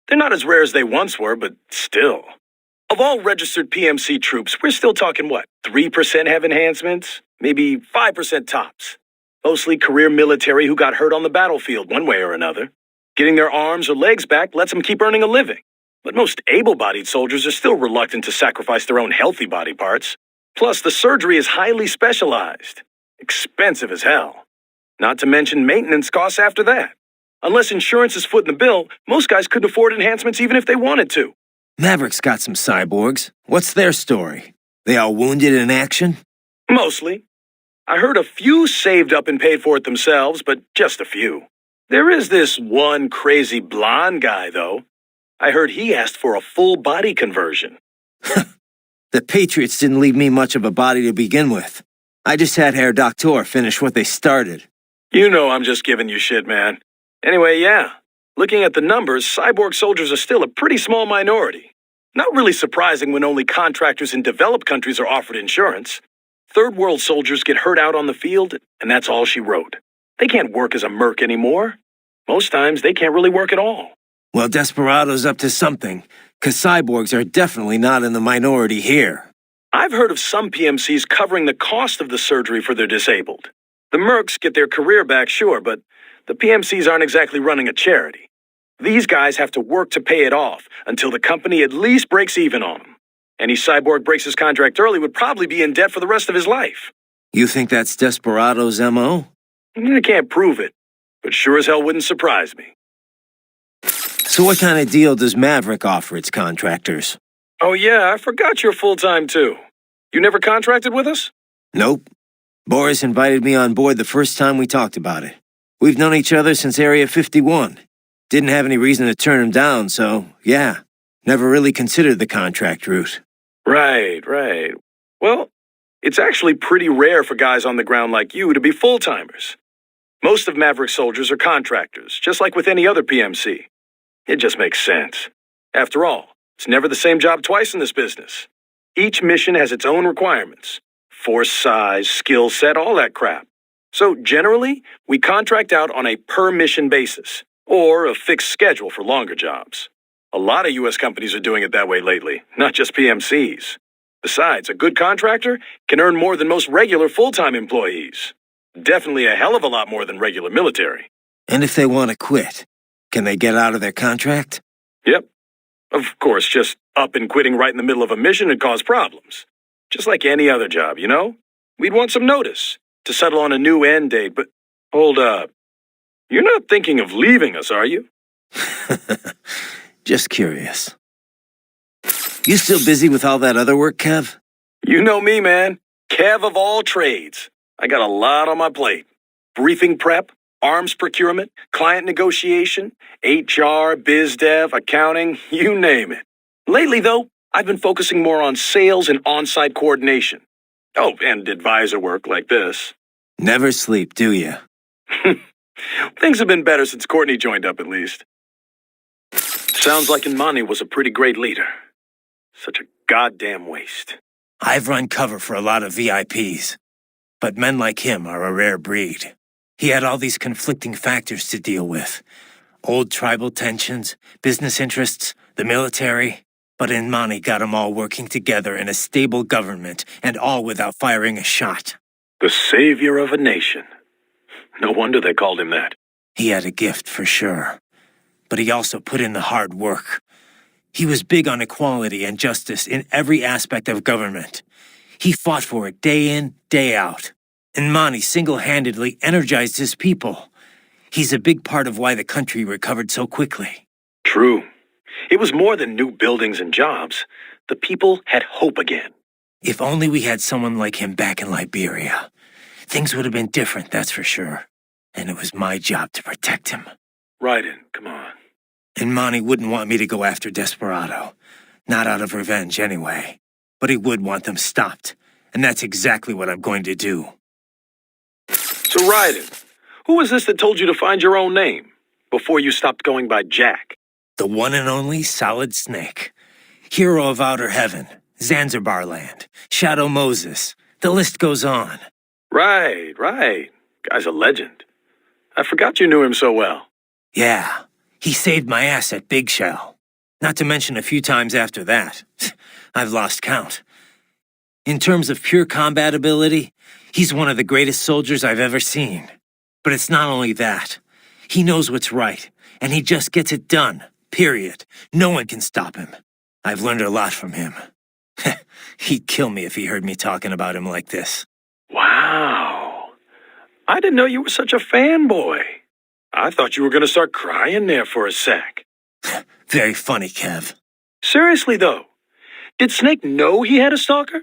They're not as rare as they once were, but still. Of all registered PMC troops, we're still talking what, 3% have enhancements? Maybe 5% tops. Mostly career military who got hurt on the battlefield one way or another. Getting their arms or legs back lets them keep earning a living. But most able-bodied soldiers are still reluctant to sacrifice their own healthy body parts. Plus, the surgery is highly specialized. Expensive as hell. Not to mention maintenance costs after that. Unless insurance is footing the bill, most guys couldn't afford enhancements even if they wanted to. Maverick's got some cyborgs. What's their story? They all wounded in action? Mostly. I heard a few saved up and paid for it themselves, but just a few. There is this one crazy blonde guy, though. I heard he asked for a full body conversion. The Patriots didn't leave me much of a body to begin with. I just had Herr Doctor finish what they started. You know I'm just giving you shit, man. Anyway, yeah. Looking at the numbers, cyborg soldiers are still a pretty small minority. Not really surprising when only contractors in developed countries are offered insurance. Third world soldiers get hurt out on the field, and that's all she wrote. They can't work as a merc anymore. Most times, they can't really work at all. Well, Desperado's up to something, 'cause cyborgs are definitely not in the minority here. I've heard of some PMCs covering the cost of the surgery for their disabled. The mercs get their career back, sure, but the PMCs aren't exactly running a charity. These guys have to work to pay it off until the company at least breaks even on them. Any cyborg breaks his contract early would probably be in debt for the rest of his life. You think that's Desperado's MO? I can't prove it, but sure as hell wouldn't surprise me. So what kind of deal does Maverick offer its contractors? Oh yeah, I forgot you're full-time too. You never contracted with us? Nope. Boris invited me on board the first time we talked about it. We've known each other since Area 51. Didn't have any reason to turn him down, so yeah, never really considered the contract route. Right. Well, it's actually pretty rare for guys on the ground like you to be full-timers. Most of Maverick soldiers are contractors, just like with any other PMC. It just makes sense. After all, it's never the same job twice in this business. Each mission has its own requirements. Force size, skill set, all that crap. So generally, we contract out on a per-mission basis, or a fixed schedule for longer jobs. A lot of U.S. companies are doing it that way lately, not just PMCs. Besides, a good contractor can earn more than most regular full-time employees. Definitely a hell of a lot more than regular military. And if they want to quit, can they get out of their contract? Yep. Of course, just up and quitting right in the middle of a mission would cause problems. Just like any other job, you know? We'd want some notice to settle on a new end date, but hold up. You're not thinking of leaving us, are you? Just curious. You still busy with all that other work, Kev? You know me, man. Kev of all trades. I got a lot on my plate. Briefing prep, arms procurement, client negotiation, HR, biz dev, accounting, you name it. Lately, though, I've been focusing more on sales and on-site coordination. Oh, and advisor work like this. Never sleep, do you? Things have been better since Courtney joined up, at least. Sounds like Imani was a pretty great leader. Such a goddamn waste. I've run cover for a lot of VIPs, but men like him are a rare breed. He had all these conflicting factors to deal with. Old tribal tensions, business interests, the military. But Inmani got 'em all working together in a stable government, and all without firing a shot. The savior of a nation. No wonder they called him that. He had a gift for sure. But he also put in the hard work. He was big on equality and justice in every aspect of government. He fought for it day in, day out. Inmani single-handedly energized his people. He's a big part of why the country recovered so quickly. True. It was more than new buildings and jobs. The people had hope again. If only we had someone like him back in Liberia. Things would have been different, that's for sure. And it was my job to protect him. Raiden, come on. Inmani wouldn't want me to go after Desperado. Not out of revenge, anyway. But he would want them stopped. And that's exactly what I'm going to do. So Raiden, who was this that told you to find your own name before you stopped going by Jack? The one and only Solid Snake. Hero of Outer Heaven, Zanzibar Land, Shadow Moses. The list goes on. Right. Guy's a legend. I forgot you knew him so well. Yeah, he saved my ass at Big Shell. Not to mention a few times after that. I've lost count. In terms of pure combat ability, he's one of the greatest soldiers I've ever seen. But it's not only that. He knows what's right, and he just gets it done, period. No one can stop him. I've learned a lot from him. He'd kill me if he heard me talking about him like this. Wow. I didn't know you were such a fanboy. I thought you were going to start crying there for a sec. Very funny, Kev. Seriously, though, did Snake know he had a stalker?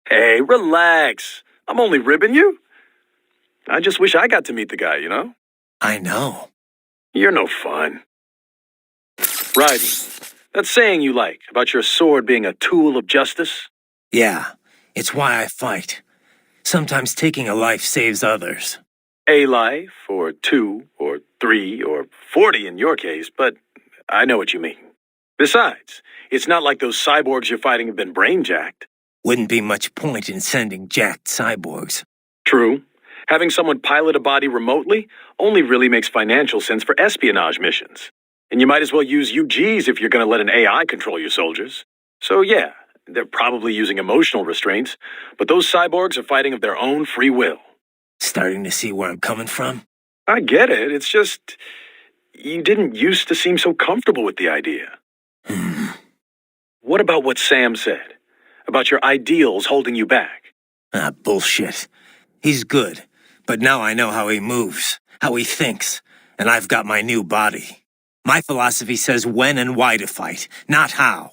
Hey, relax. I'm only ribbing you. I just wish I got to meet the guy, you know? I know. You're no fun. Raiden, that saying you like about your sword being a tool of justice? Yeah, it's why I fight. Sometimes taking a life saves others. A life, or 2, or 3, or 40 in your case, but I know what you mean. Besides, it's not like those cyborgs you're fighting have been brain-jacked. Wouldn't be much point in sending jacked cyborgs. True. Having someone pilot a body remotely only really makes financial sense for espionage missions. And you might as well use UGs if you're going to let an AI control your soldiers. So yeah, they're probably using emotional restraints, but those cyborgs are fighting of their own free will. Starting to see where I'm coming from? I get it. It's just, you didn't used to seem so comfortable with the idea. What about what Sam said? About your ideals holding you back? Ah, bullshit. He's good, but now I know how he moves, how he thinks, and I've got my new body. My philosophy says when and why to fight, not how.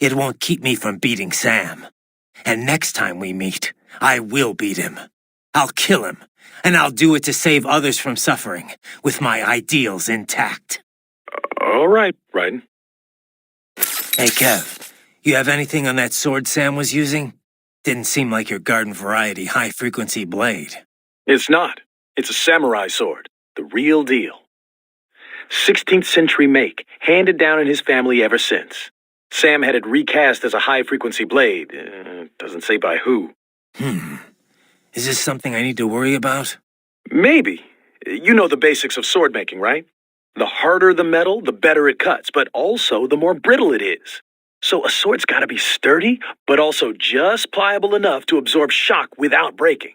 It won't keep me from beating Sam. And next time we meet, I will beat him. I'll kill him, and I'll do it to save others from suffering, with my ideals intact. All right, Raiden. Hey, Kev, you have anything on that sword Sam was using? Didn't seem like your garden variety high-frequency blade. It's not. It's a samurai sword. The real deal. 16th century make, handed down in his family ever since. Sam had it recast as a high-frequency blade. Doesn't say by who. Is this something I need to worry about? Maybe. You know the basics of sword making, right? The harder the metal, the better it cuts, but also the more brittle it is. So a sword's gotta be sturdy, but also just pliable enough to absorb shock without breaking.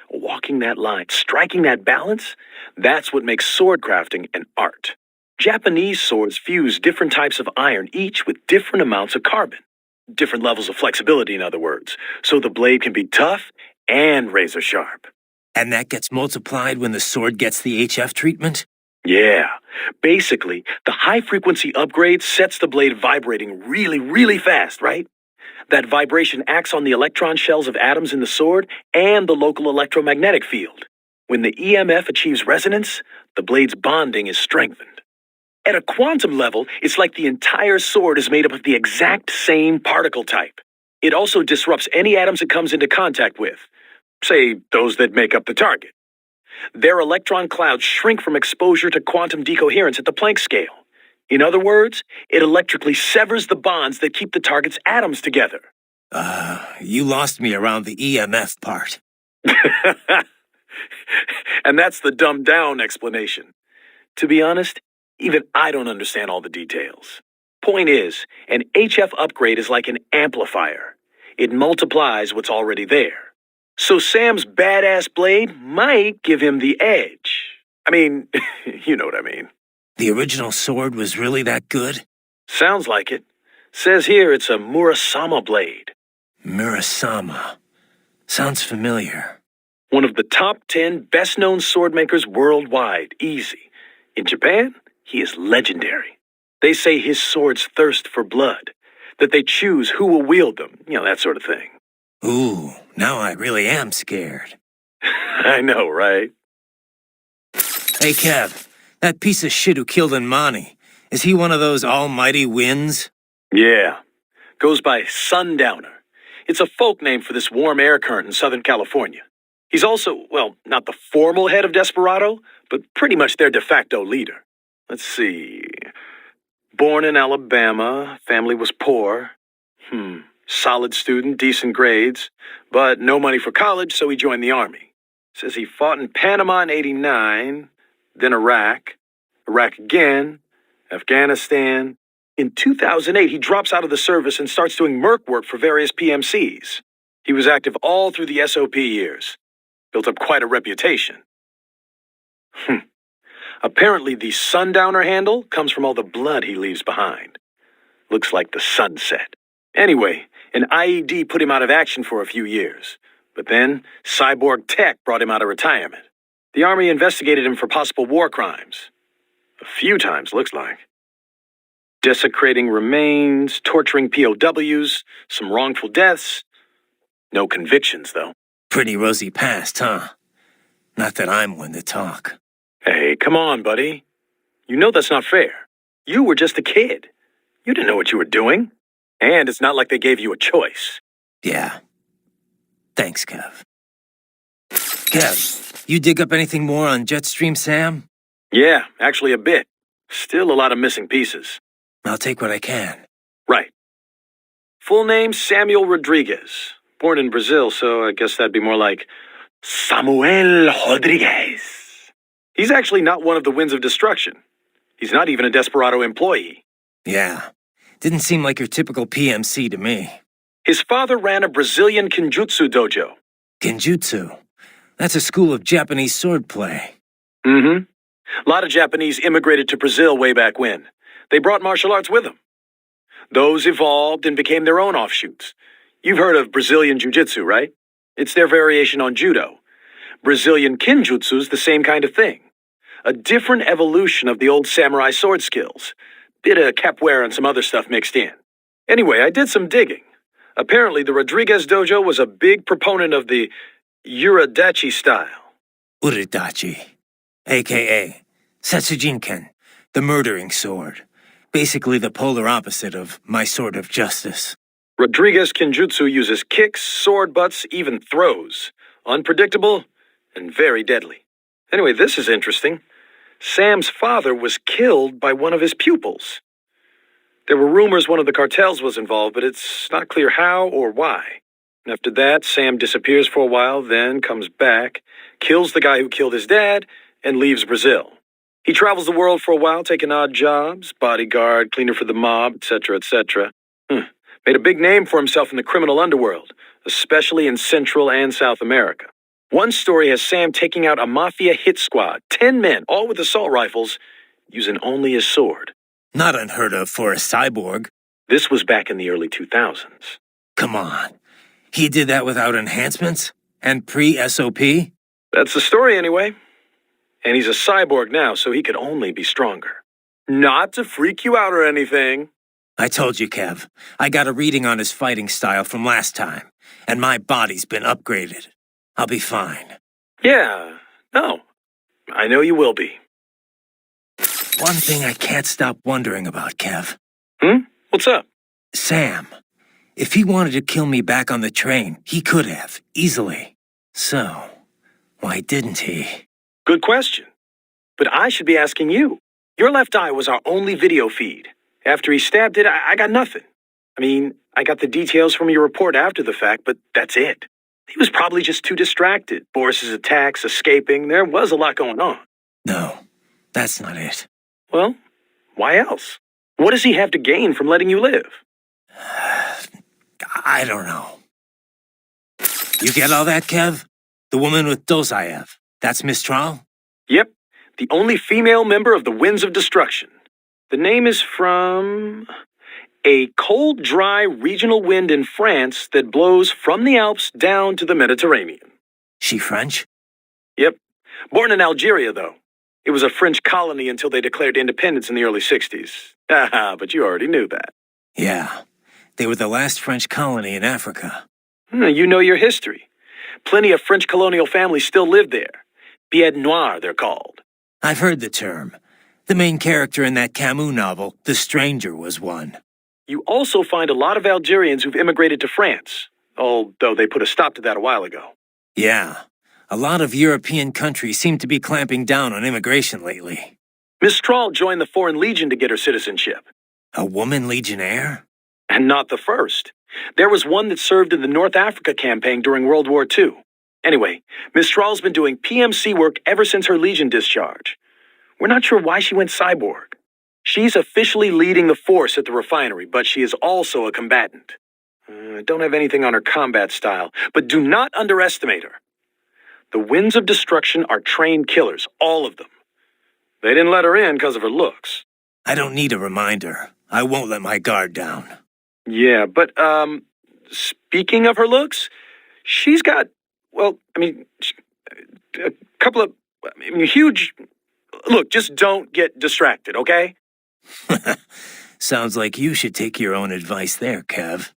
Walking that line, striking that balance, that's what makes sword crafting an art. Japanese swords fuse different types of iron, each with different amounts of carbon. Different levels of flexibility, in other words, so the blade can be tough and razor sharp. And that gets multiplied when the sword gets the HF treatment? Yeah. Basically, the high-frequency upgrade sets the blade vibrating really, really fast, right? That vibration acts on the electron shells of atoms in the sword and the local electromagnetic field. When the EMF achieves resonance, the blade's bonding is strengthened. At a quantum level, it's like the entire sword is made up of the exact same particle type. It also disrupts any atoms it comes into contact with. Say, those that make up the target. Their electron clouds shrink from exposure to quantum decoherence at the Planck scale. In other words, it electrically severs the bonds that keep the target's atoms together. You lost me around the EMF part. And that's the dumbed-down explanation. To be honest, even I don't understand all the details. Point is, an HF upgrade is like an amplifier. It multiplies what's already there. So Sam's badass blade might give him the edge. I mean, you know what I mean. The original sword was really that good? Sounds like it. Says here it's a Murasama blade. Murasama. Sounds familiar. One of the top 10 best-known sword makers worldwide, easy. In Japan, he is legendary. They say his swords thirst for blood, that they choose who will wield them, that sort of thing. Ooh, now I really am scared. I know, right? Hey, Kev, that piece of shit who killed Imani, is he one of those almighty winds? Yeah. Goes by Sundowner. It's a folk name for this warm air current in Southern California. He's also, well, not the formal head of Desperado, but pretty much their de facto leader. Let's see. Born in Alabama, family was poor. Solid student, decent grades, but no money for college, so he joined the army. Says he fought in Panama in '89, then Iraq again, Afghanistan. In 2008, he drops out of the service and starts doing merc work for various PMCs. He was active all through the SOP years. Built up quite a reputation. Apparently, the Sundowner handle comes from all the blood he leaves behind. Looks like the sunset. Anyway, an IED put him out of action for a few years. But then, Cyborg Tech brought him out of retirement. The Army investigated him for possible war crimes. A few times, looks like. Desecrating remains, torturing POWs, some wrongful deaths. No convictions, though. Pretty rosy past, huh? Not that I'm one to talk. Hey, come on, buddy. You know that's not fair. You were just a kid. You didn't know what you were doing. And it's not like they gave you a choice. Yeah. Thanks, Kev. Kev, you dig up anything more on Jetstream Sam? Yeah, actually a bit. Still a lot of missing pieces. I'll take what I can. Right. Full name Samuel Rodriguez. Born in Brazil, so I guess that'd be more like Samuel Rodriguez. He's actually not one of the Winds of Destruction. He's not even a Desperado employee. Yeah. Didn't seem like your typical PMC to me. His father ran a Brazilian Kenjutsu dojo. Kenjutsu? That's a school of Japanese swordplay. A lot of Japanese immigrated to Brazil way back when. They brought martial arts with them. Those evolved and became their own offshoots. You've heard of Brazilian Jiu-Jitsu, right? It's their variation on Judo. Brazilian Kenjutsu's the same kind of thing. A different evolution of the old samurai sword skills. Bit of capoeira and some other stuff mixed in. Anyway, I did some digging. Apparently, the Rodriguez dojo was a big proponent of the Uridachi style. Uridachi, a.k.a. Setsujinken, the murdering sword. Basically the polar opposite of my sword of justice. Rodriguez Kenjutsu uses kicks, sword butts, even throws. Unpredictable and very deadly. Anyway, this is interesting. Sam's father was killed by one of his pupils. There were rumors one of the cartels was involved, but it's not clear how or why. And after that, Sam disappears for a while, then comes back, kills the guy who killed his dad, and leaves Brazil. He travels the world for a while, taking odd jobs, bodyguard, cleaner for the mob, etc., etc. Made a big name for himself in the criminal underworld, especially in Central and South America. One story has Sam taking out a mafia hit squad, 10 men, all with assault rifles, using only his sword. Not unheard of for a cyborg. This was back in the early 2000s. Come on. He did that without enhancements? And pre-SOP? That's the story anyway. And he's a cyborg now, so he could only be stronger. Not to freak you out or anything. I told you, Kev. I got a reading on his fighting style from last time, and my body's been upgraded. I'll be fine. Yeah, no. I know you will be. One thing I can't stop wondering about, Kev. What's up? Sam. If he wanted to kill me back on the train, he could have, easily. So, why didn't he? Good question. But I should be asking you. Your left eye was our only video feed. After he stabbed it, I got nothing. I mean, I got the details from your report after the fact, but that's it. He was probably just too distracted. Boris's attacks, escaping. There was a lot going on. No. That's not it. Well, why else? What does he have to gain from letting you live? I don't know. You get all that, Kev? The woman with Dosayev. That's Mistral? Yep, the only female member of the Winds of Destruction. The name is from a cold, dry regional wind in France that blows from the Alps down to the Mediterranean. She French? Yep. Born in Algeria, though. It was a French colony until they declared independence in the early 60s. Haha, but you already knew that. Yeah. They were the last French colony in Africa. You know your history. Plenty of French colonial families still live there. Billets noirs, they're called. I've heard the term. The main character in that Camus novel, The Stranger, was one. You also find a lot of Algerians who've immigrated to France, although they put a stop to that a while ago. Yeah. A lot of European countries seem to be clamping down on immigration lately. Mistral joined the Foreign Legion to get her citizenship. A woman legionnaire? And not the first. There was one that served in the North Africa campaign during World War II. Anyway, Mistral's been doing PMC work ever since her Legion discharge. We're not sure why she went cyborg. She's officially leading the force at the refinery, but she is also a combatant. I don't have anything on her combat style, but do not underestimate her. The Winds of Destruction are trained killers, all of them. They didn't let her in because of her looks. I don't need a reminder. I won't let my guard down. Yeah, but, speaking of her looks, she's got, well, a couple of, huge... Look, just don't get distracted, okay? Sounds like you should take your own advice there, Kev.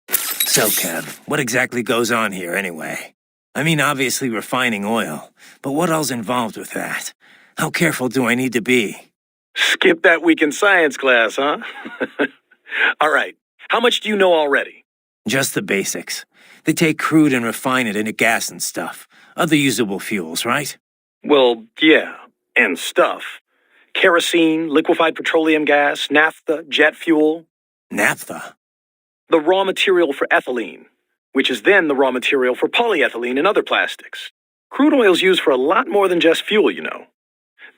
So, Kev, what exactly goes on here anyway? I mean, obviously refining oil, but what else involved with that? How careful do I need to be? Skip that week in science class, huh? All right, how much do you know already? Just the basics. They take crude and refine it into gas and stuff. Other usable fuels, right? Well, yeah, and stuff. Kerosene, liquefied petroleum gas, naphtha, jet fuel. Naphtha? The raw material for ethylene, which is then the raw material for polyethylene and other plastics. Crude oil's used for a lot more than just fuel, you know.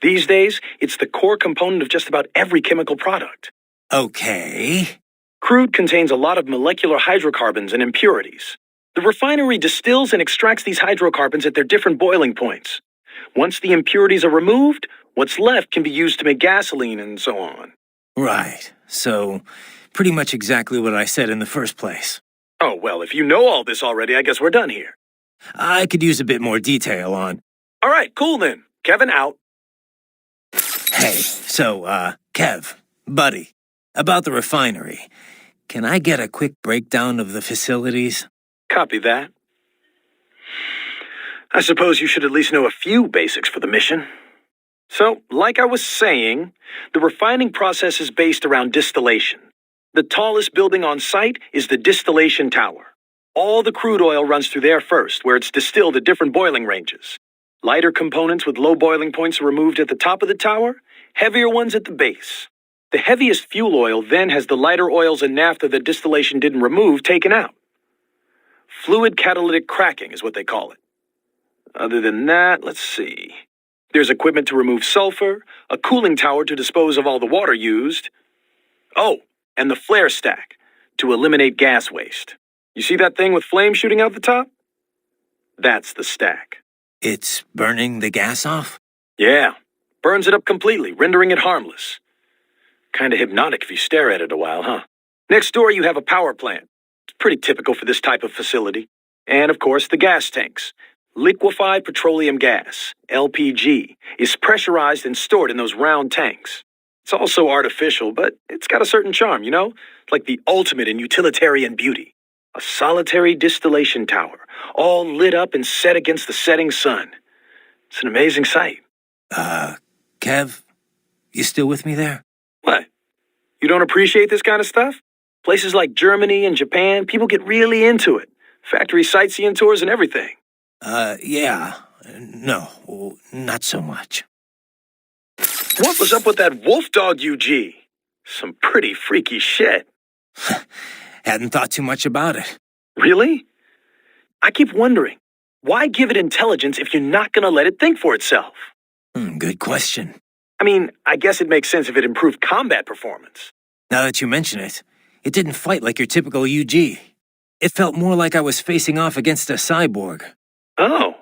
These days, it's the core component of just about every chemical product. Okay. Crude contains a lot of molecular hydrocarbons and impurities. The refinery distills and extracts these hydrocarbons at their different boiling points. Once the impurities are removed, what's left can be used to make gasoline and so on. Right. So, pretty much exactly what I said in the first place. Oh, well, if you know all this already, I guess we're done here. I could use a bit more detail on... All right, cool then. Kevin out. Hey, so, Kev, buddy, about the refinery. Can I get a quick breakdown of the facilities? Copy that. I suppose you should at least know a few basics for the mission. So, like I was saying, the refining process is based around distillation. The tallest building on site is the distillation tower. All the crude oil runs through there first, where it's distilled at different boiling ranges. Lighter components with low boiling points are removed at the top of the tower, heavier ones at the base. The heaviest fuel oil then has the lighter oils and naphtha that distillation didn't remove taken out. Fluid catalytic cracking is what they call it. Other than that, let's see. There's equipment to remove sulfur, a cooling tower to dispose of all the water used. Oh, and the flare stack to eliminate gas waste. You see that thing with flame shooting out the top? That's the stack. It's burning the gas off? Yeah, burns it up completely, rendering it harmless. Kinda hypnotic if you stare at it a while, huh? Next door you have a power plant. It's pretty typical for this type of facility. And of course the gas tanks. Liquefied petroleum gas, LPG, is pressurized and stored in those round tanks. It's also artificial, but it's got a certain charm, you know? Like the ultimate in utilitarian beauty. A solitary distillation tower, all lit up and set against the setting sun. It's an amazing sight. Kev, you still with me there? What? You don't appreciate this kind of stuff? Places like Germany and Japan, people get really into it. Factory sightseeing tours and everything. Yeah. No, not so much. What was up with that wolf dog UG? Some pretty freaky shit. Hadn't thought too much about it. Really? I keep wondering, why give it intelligence if you're not gonna let it think for itself? Good question. I mean, I guess it makes sense if it improved combat performance. Now that you mention it, it didn't fight like your typical UG. It felt more like I was facing off against a cyborg. Oh.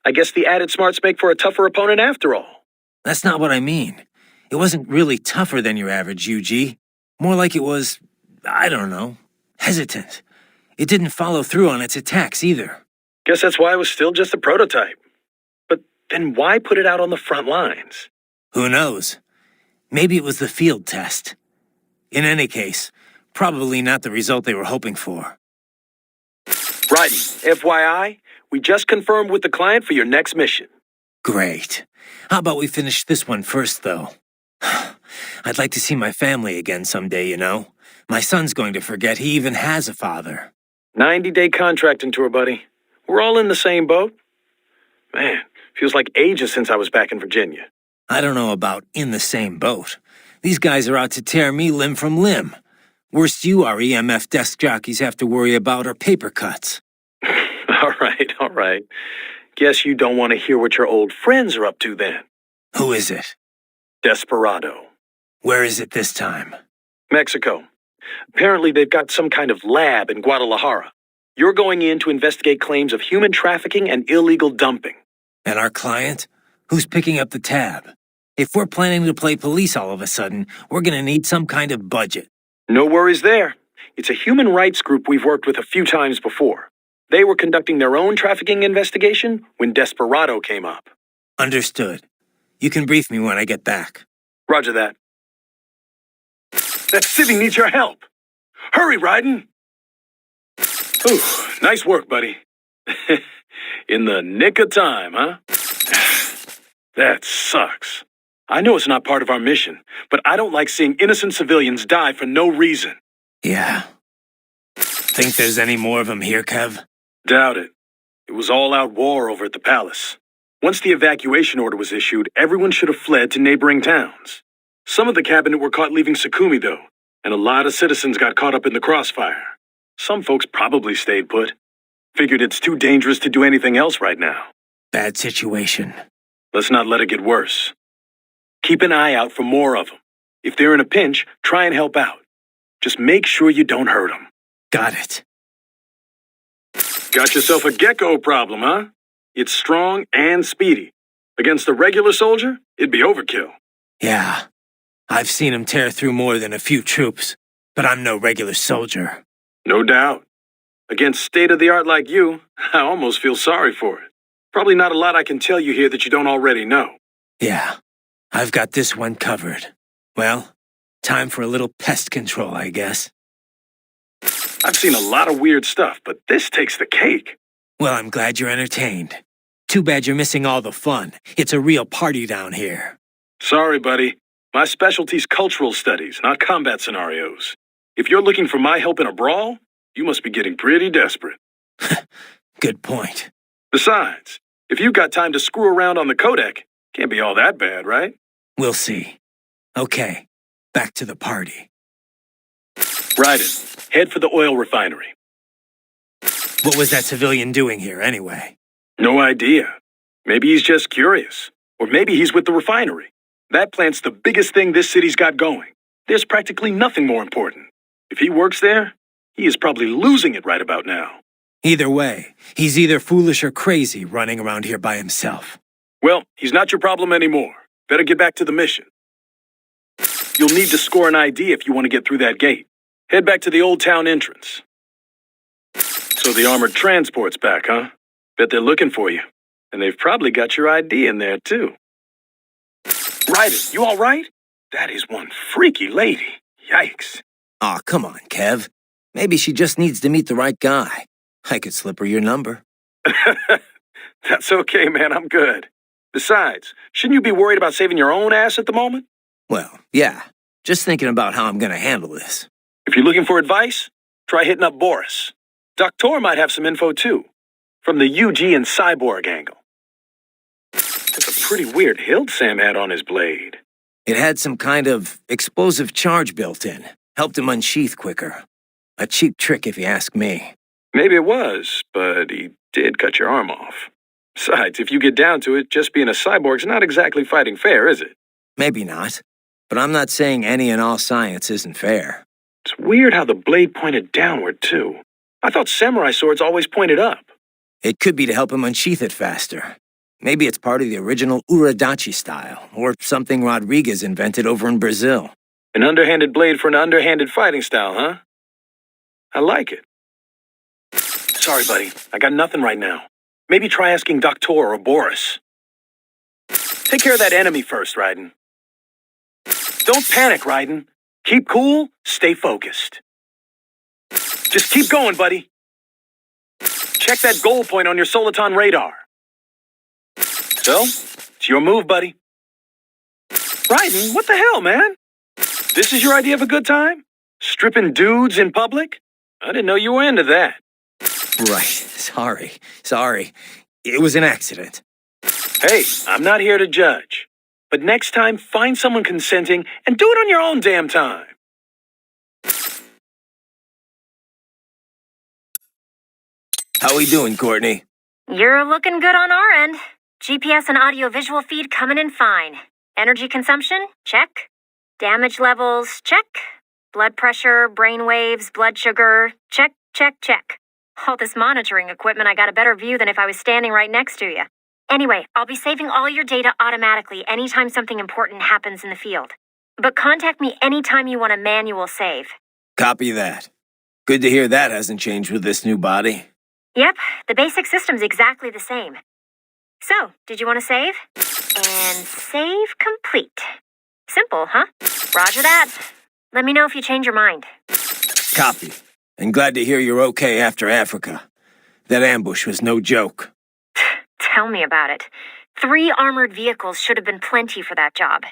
I guess the added smarts make for a tougher opponent after all. That's not what I mean. It wasn't really tougher than your average UG. More like it was, I don't know, hesitant. It didn't follow through on its attacks either. Guess that's why it was still just a prototype. But then why put it out on the front lines? Who knows? Maybe it was the field test. In any case, probably not the result they were hoping for. Righty, FYI, we just confirmed with the client for your next mission. Great. How about we finish this one first, though? I'd like to see my family again someday, you know? My son's going to forget he even has a father. 90-day contracting tour, buddy. We're all in the same boat. Man, feels like ages since I was back in Virginia. I don't know about in the same boat. These guys are out to tear me limb from limb. Worst you our EMF desk jockeys have to worry about are paper cuts. All right. Guess you don't want to hear what your old friends are up to then. Who is it? Desperado. Where is it this time? Mexico. Apparently they've got some kind of lab in Guadalajara. You're going in to investigate claims of human trafficking and illegal dumping. And our client? Who's picking up the tab? If we're planning to play police all of a sudden, we're gonna need some kind of budget. No worries there. It's a human rights group we've worked with a few times before. They were conducting their own trafficking investigation when Desperado came up. Understood. You can brief me when I get back. Roger that. That city needs your help. Hurry, Ryden. Ooh, nice work, buddy. In the nick of time, huh? That sucks. I know it's not part of our mission, but I don't like seeing innocent civilians die for no reason. Yeah. Think there's any more of them here, Kev? Doubt it. It was all-out war over at the palace. Once the evacuation order was issued, everyone should have fled to neighboring towns. Some of the cabinet were caught leaving Sukumi, though, and a lot of citizens got caught up in the crossfire. Some folks probably stayed put. Figured it's too dangerous to do anything else right now. Bad situation. Let's not let it get worse. Keep an eye out for more of them. If they're in a pinch, try and help out. Just make sure you don't hurt them. Got it. Got yourself a gecko problem, huh? It's strong and speedy. Against a regular soldier, it'd be overkill. Yeah. I've seen him tear through more than a few troops, but I'm no regular soldier. No doubt. Against state-of-the-art like you, I almost feel sorry for it. Probably not a lot I can tell you here that you don't already know. Yeah. I've got this one covered. Well, time for a little pest control, I guess. I've seen a lot of weird stuff, but this takes the cake. Well, I'm glad you're entertained. Too bad you're missing all the fun. It's a real party down here. Sorry, buddy. My specialty's cultural studies, not combat scenarios. If you're looking for my help in a brawl, you must be getting pretty desperate. Good point. Besides, if you've got time to screw around on the Codec, can't be all that bad, right? We'll see. Okay, back to the party. Ride it. Head for the oil refinery. What was that civilian doing here, anyway? No idea. Maybe he's just curious. Or maybe he's with the refinery. That plant's the biggest thing this city's got going. There's practically nothing more important. If he works there, he is probably losing it right about now. Either way, he's either foolish or crazy running around here by himself. Well, he's not your problem anymore. Better get back to the mission. You'll need to score an ID if you want to get through that gate. Head back to the old town entrance. So the armored transport's back, huh? Bet they're looking for you. And they've probably got your ID in there, too. Ryder, you all right? That is one freaky lady. Yikes. Aw, come on, Kev. Maybe she just needs to meet the right guy. I could slip her your number. That's okay, man. I'm good. Besides, shouldn't you be worried about saving your own ass at the moment? Well, yeah. Just thinking about how I'm gonna handle this. If you're looking for advice, try hitting up Boris. Doctor might have some info, too. From the UG and Cyborg angle. That's a pretty weird hilt Sam had on his blade. It had some kind of explosive charge built in. Helped him unsheath quicker. A cheap trick if you ask me. Maybe it was, but he did cut your arm off. Besides, if you get down to it, just being a cyborg's not exactly fighting fair, is it? Maybe not. But I'm not saying any and all science isn't fair. It's weird how the blade pointed downward, too. I thought samurai swords always pointed up. It could be to help him unsheath it faster. Maybe it's part of the original Uradachi style, or something Rodriguez invented over in Brazil. An underhanded blade for an underhanded fighting style, huh? I like it. Sorry, buddy. I got nothing right now. Maybe try asking Doctor or Boris. Take care of that enemy first, Raiden. Don't panic, Raiden. Keep cool, stay focused. Just keep going, buddy. Check that goal point on your Soliton radar. So, it's your move, buddy. Raiden, what the hell, man? This is your idea of a good time? Stripping dudes in public? I didn't know you were into that. Right. Sorry. It was an accident. Hey, I'm not here to judge. But next time, find someone consenting and do it on your own damn time. How we doing, Courtney? You're looking good on our end. GPS and audio-visual feed coming in fine. Energy consumption? Check. Damage levels? Check. Blood pressure, brain waves, blood sugar? Check. All this monitoring equipment, I got a better view than if I was standing right next to you. Anyway, I'll be saving all your data automatically anytime something important happens in the field. But contact me anytime you want a manual save. Copy that. Good to hear that hasn't changed with this new body. Yep, the basic system's exactly the same. So, did you want to save? And save complete. Simple, huh? Roger that. Let me know if you change your mind. Copy. And glad to hear you're okay after Africa. That ambush was no joke. Tell me about it. 3 armored vehicles should have been plenty for that job.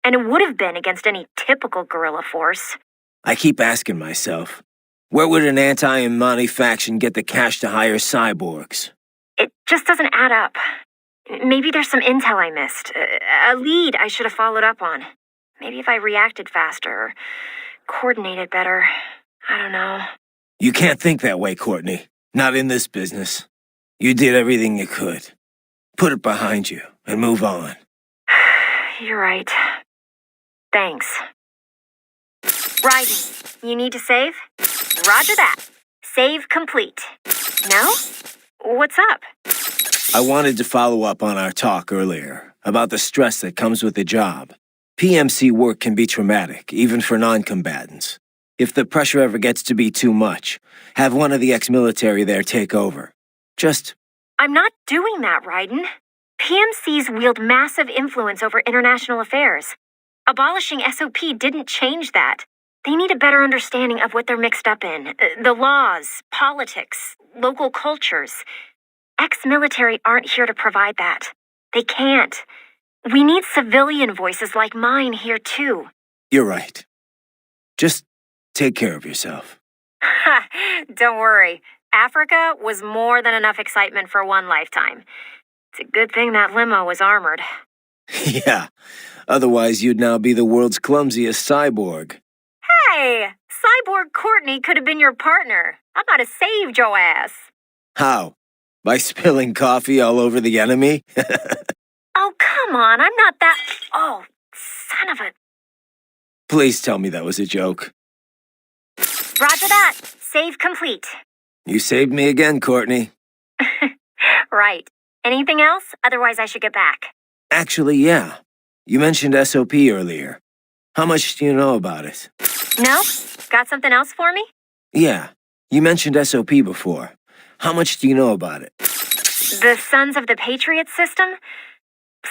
And it would have been against any typical guerrilla force. I keep asking myself, where would an anti-Imani faction get the cash to hire cyborgs? It just doesn't add up. Maybe there's some intel I missed. A lead I should have followed up on. Maybe if I reacted faster or coordinated better. I don't know. You can't think that way, Courtney. Not in this business. You did everything you could. Put it behind you and move on. You're right. Thanks. Raiden, you need to save? Roger that. Save complete. No? What's up? I wanted to follow up on our talk earlier about the stress that comes with the job. PMC work can be traumatic, even for non-combatants. If the pressure ever gets to be too much, have one of the ex-military there take over. I'm not doing that, Raiden. PMCs wield massive influence over international affairs. Abolishing SOP didn't change that. They need a better understanding of what they're mixed up in. The laws, politics, local cultures. Ex-military aren't here to provide that. They can't. We need civilian voices like mine here, too. You're right. Just take care of yourself. Ha! Don't worry. Africa was more than enough excitement for one lifetime. It's a good thing that limo was armored. Yeah. Otherwise, you'd now be the world's clumsiest cyborg. Hey! Cyborg Courtney could have been your partner. I might have saved your ass. How? By spilling coffee all over the enemy? Oh, come on. I'm not that... Oh, son of a... Please tell me that was a joke. Roger that. Save complete. You saved me again, Courtney. Right. Anything else? Otherwise, I should get back. Actually, yeah. You mentioned SOP earlier. How much do you know about it? No? Got something else for me? Yeah. You mentioned SOP before. How much do you know about it? The Sons of the Patriot system?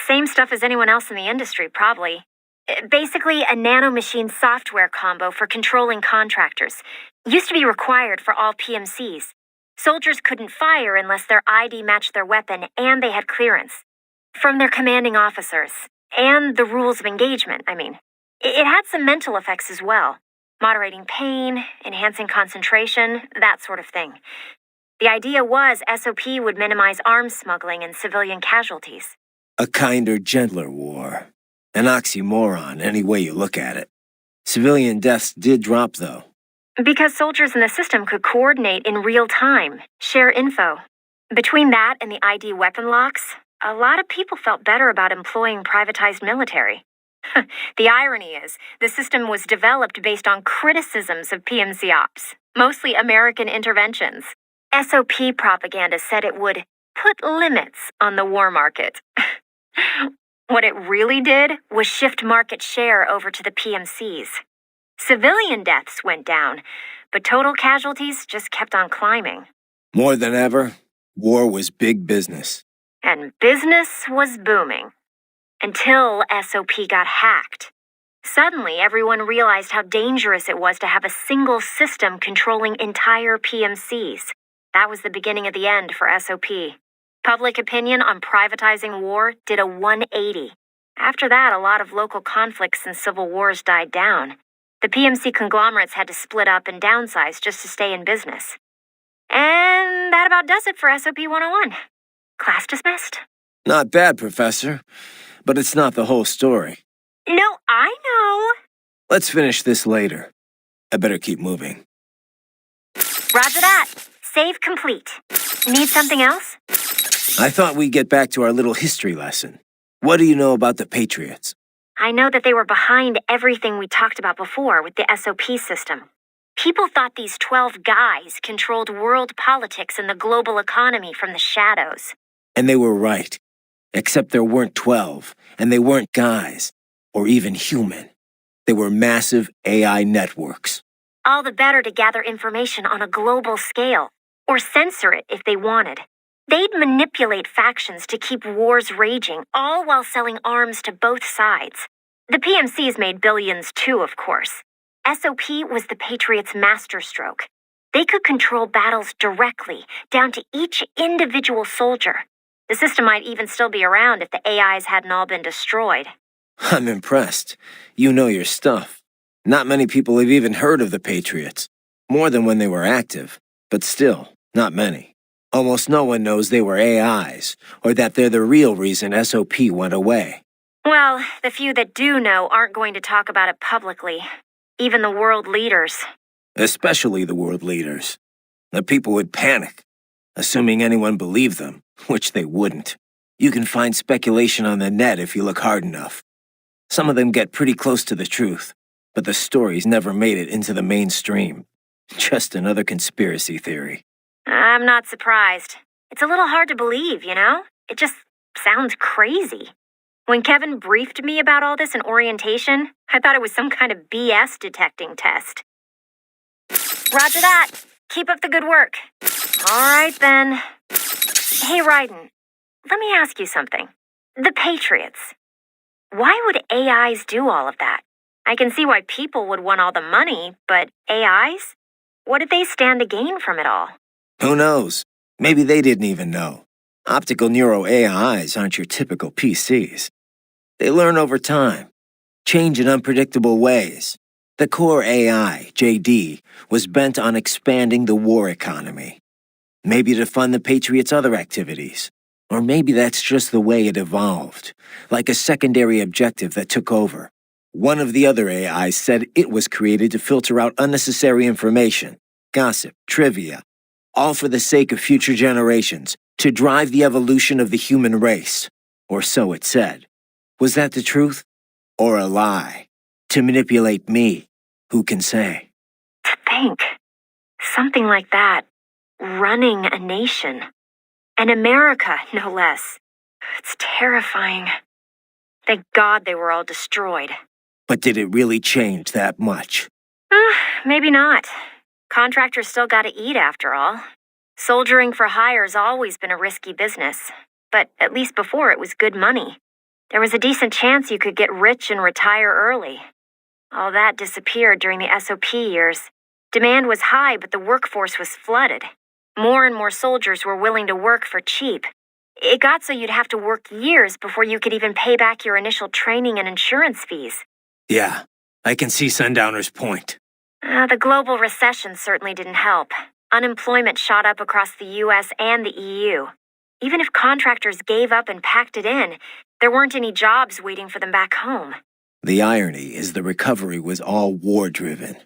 Same stuff as anyone else in the industry, probably. Basically, a nanomachine software combo for controlling contractors. Used to be required for all PMCs. Soldiers couldn't fire unless their ID matched their weapon and they had clearance. From their commanding officers. And the rules of engagement, I mean. It had some mental effects as well. Moderating pain, enhancing concentration, that sort of thing. The idea was SOP would minimize arms smuggling and civilian casualties. A kinder, gentler war. An oxymoron, any way you look at it. Civilian deaths did drop, though. Because soldiers in the system could coordinate in real time, share info. Between that and the ID weapon locks, a lot of people felt better about employing privatized military. The irony is, the system was developed based on criticisms of PMC ops, mostly American interventions. SOP propaganda said it would put limits on the war market. What it really did was shift market share over to the PMCs. Civilian deaths went down, but total casualties just kept on climbing. More than ever, war was big business. And business was booming. Until SOP got hacked. Suddenly, everyone realized how dangerous it was to have a single system controlling entire PMCs. That was the beginning of the end for SOP. Public opinion on privatizing war did a 180. After that, a lot of local conflicts and civil wars died down. The PMC conglomerates had to split up and downsize just to stay in business. And that about does it for SOP 101. Class dismissed. Not bad, Professor, but it's not the whole story. No, I know. Let's finish this later. I better keep moving. Roger that. Save complete. Need something else? I thought we'd get back to our little history lesson. What do you know about the Patriots? I know that they were behind everything we talked about before with the SOP system. People thought these 12 guys controlled world politics and the global economy from the shadows. And they were right. Except there weren't 12, and they weren't guys, or even human. They were massive AI networks. All the better to gather information on a global scale, or censor it if they wanted. They'd manipulate factions to keep wars raging, all while selling arms to both sides. The PMCs made billions too, of course. SOP was the Patriots' masterstroke. They could control battles directly, down to each individual soldier. The system might even still be around if the AIs hadn't all been destroyed. I'm impressed. You know your stuff. Not many people have even heard of the Patriots. More than when they were active, but still, not many. Almost no one knows they were AIs, or that they're the real reason SOP went away. Well, the few that do know aren't going to talk about it publicly. Even the world leaders. Especially the world leaders. The people would panic, assuming anyone believed them, which they wouldn't. You can find speculation on the net if you look hard enough. Some of them get pretty close to the truth, but the stories never made it into the mainstream. Just another conspiracy theory. I'm not surprised. It's a little hard to believe, you know? It just sounds crazy. When Kevin briefed me about all this in orientation, I thought it was some kind of BS detecting test. Roger that. Keep up the good work. All right, then. Hey, Raiden, let me ask you something. The Patriots. Why would AIs do all of that? I can see why people would want all the money, but AIs? What did they stand to gain from it all? Who knows? Maybe they didn't even know. Optical neuro AIs aren't your typical PCs. They learn over time, change in unpredictable ways. The core AI, JD, was bent on expanding the war economy. Maybe to fund the Patriots' other activities. Or maybe that's just the way it evolved, like a secondary objective that took over. One of the other AIs said it was created to filter out unnecessary information, gossip, trivia, all for the sake of future generations, to drive the evolution of the human race. Or so it said. Was that the truth? Or a lie? To manipulate me? Who can say? To think. Something like that. Running a nation. And America, no less. It's terrifying. Thank God they were all destroyed. But did it really change that much? Maybe not. Contractors still gotta eat after all. Soldiering for hire's always been a risky business. But at least before it was good money. There was a decent chance you could get rich and retire early. All that disappeared during the SOP years. Demand was high, but the workforce was flooded. More and more soldiers were willing to work for cheap. It got so you'd have to work years before you could even pay back your initial training and insurance fees. Yeah, I can see Sundowner's point. The global recession certainly didn't help. Unemployment shot up across the US and the EU. Even if contractors gave up and packed it in, there weren't any jobs waiting for them back home. The irony is the recovery was all war-driven.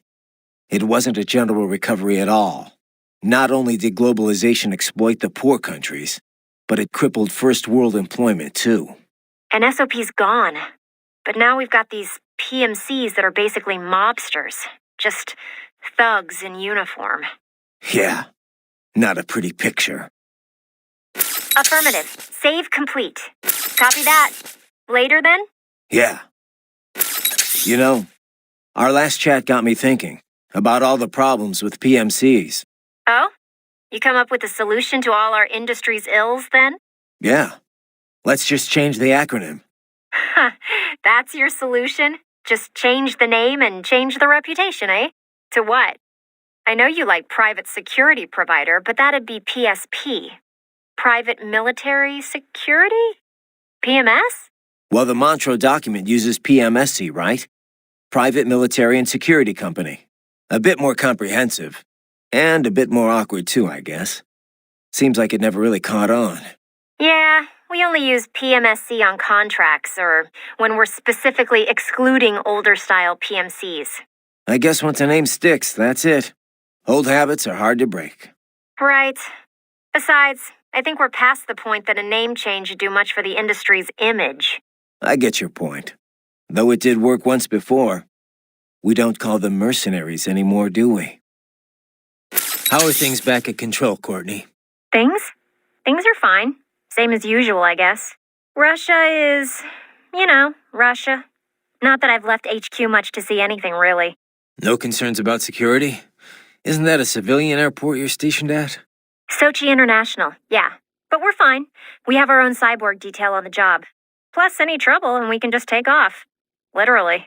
It wasn't a general recovery at all. Not only did globalization exploit the poor countries, but it crippled first world employment too. And SOP's gone. But now we've got these PMCs that are basically mobsters. Just thugs in uniform. Yeah, not a pretty picture. Affirmative. Save complete. Copy that. Later then? Yeah. You know, our last chat got me thinking about all the problems with PMCs. Oh? You come up with a solution to all our industry's ills then? Yeah. Let's just change the acronym. That's your solution? Just change the name and change the reputation, eh? To what? I know you like private security provider, but that'd be PSP. Private military security? PMS? Well, the Montreux document uses PMSC, right? Private Military and Security Company. A bit more comprehensive. And a bit more awkward too, I guess. Seems like it never really caught on. Yeah, we only use PMSC on contracts or when we're specifically excluding older style PMCs. I guess once a name sticks, that's it. Old habits are hard to break. Right. Besides, I think we're past the point that a name change would do much for the industry's image. I get your point. Though it did work once before. We don't call them mercenaries anymore, do we? How are things back at Control, Courtney? Things? Things are fine. Same as usual, I guess. Russia is, Russia. Not that I've left HQ much to see anything, really. No concerns about security? Isn't that a civilian airport you're stationed at? Sochi International, yeah. But we're fine. We have our own cyborg detail on the job. Plus, any trouble and we can just take off. Literally.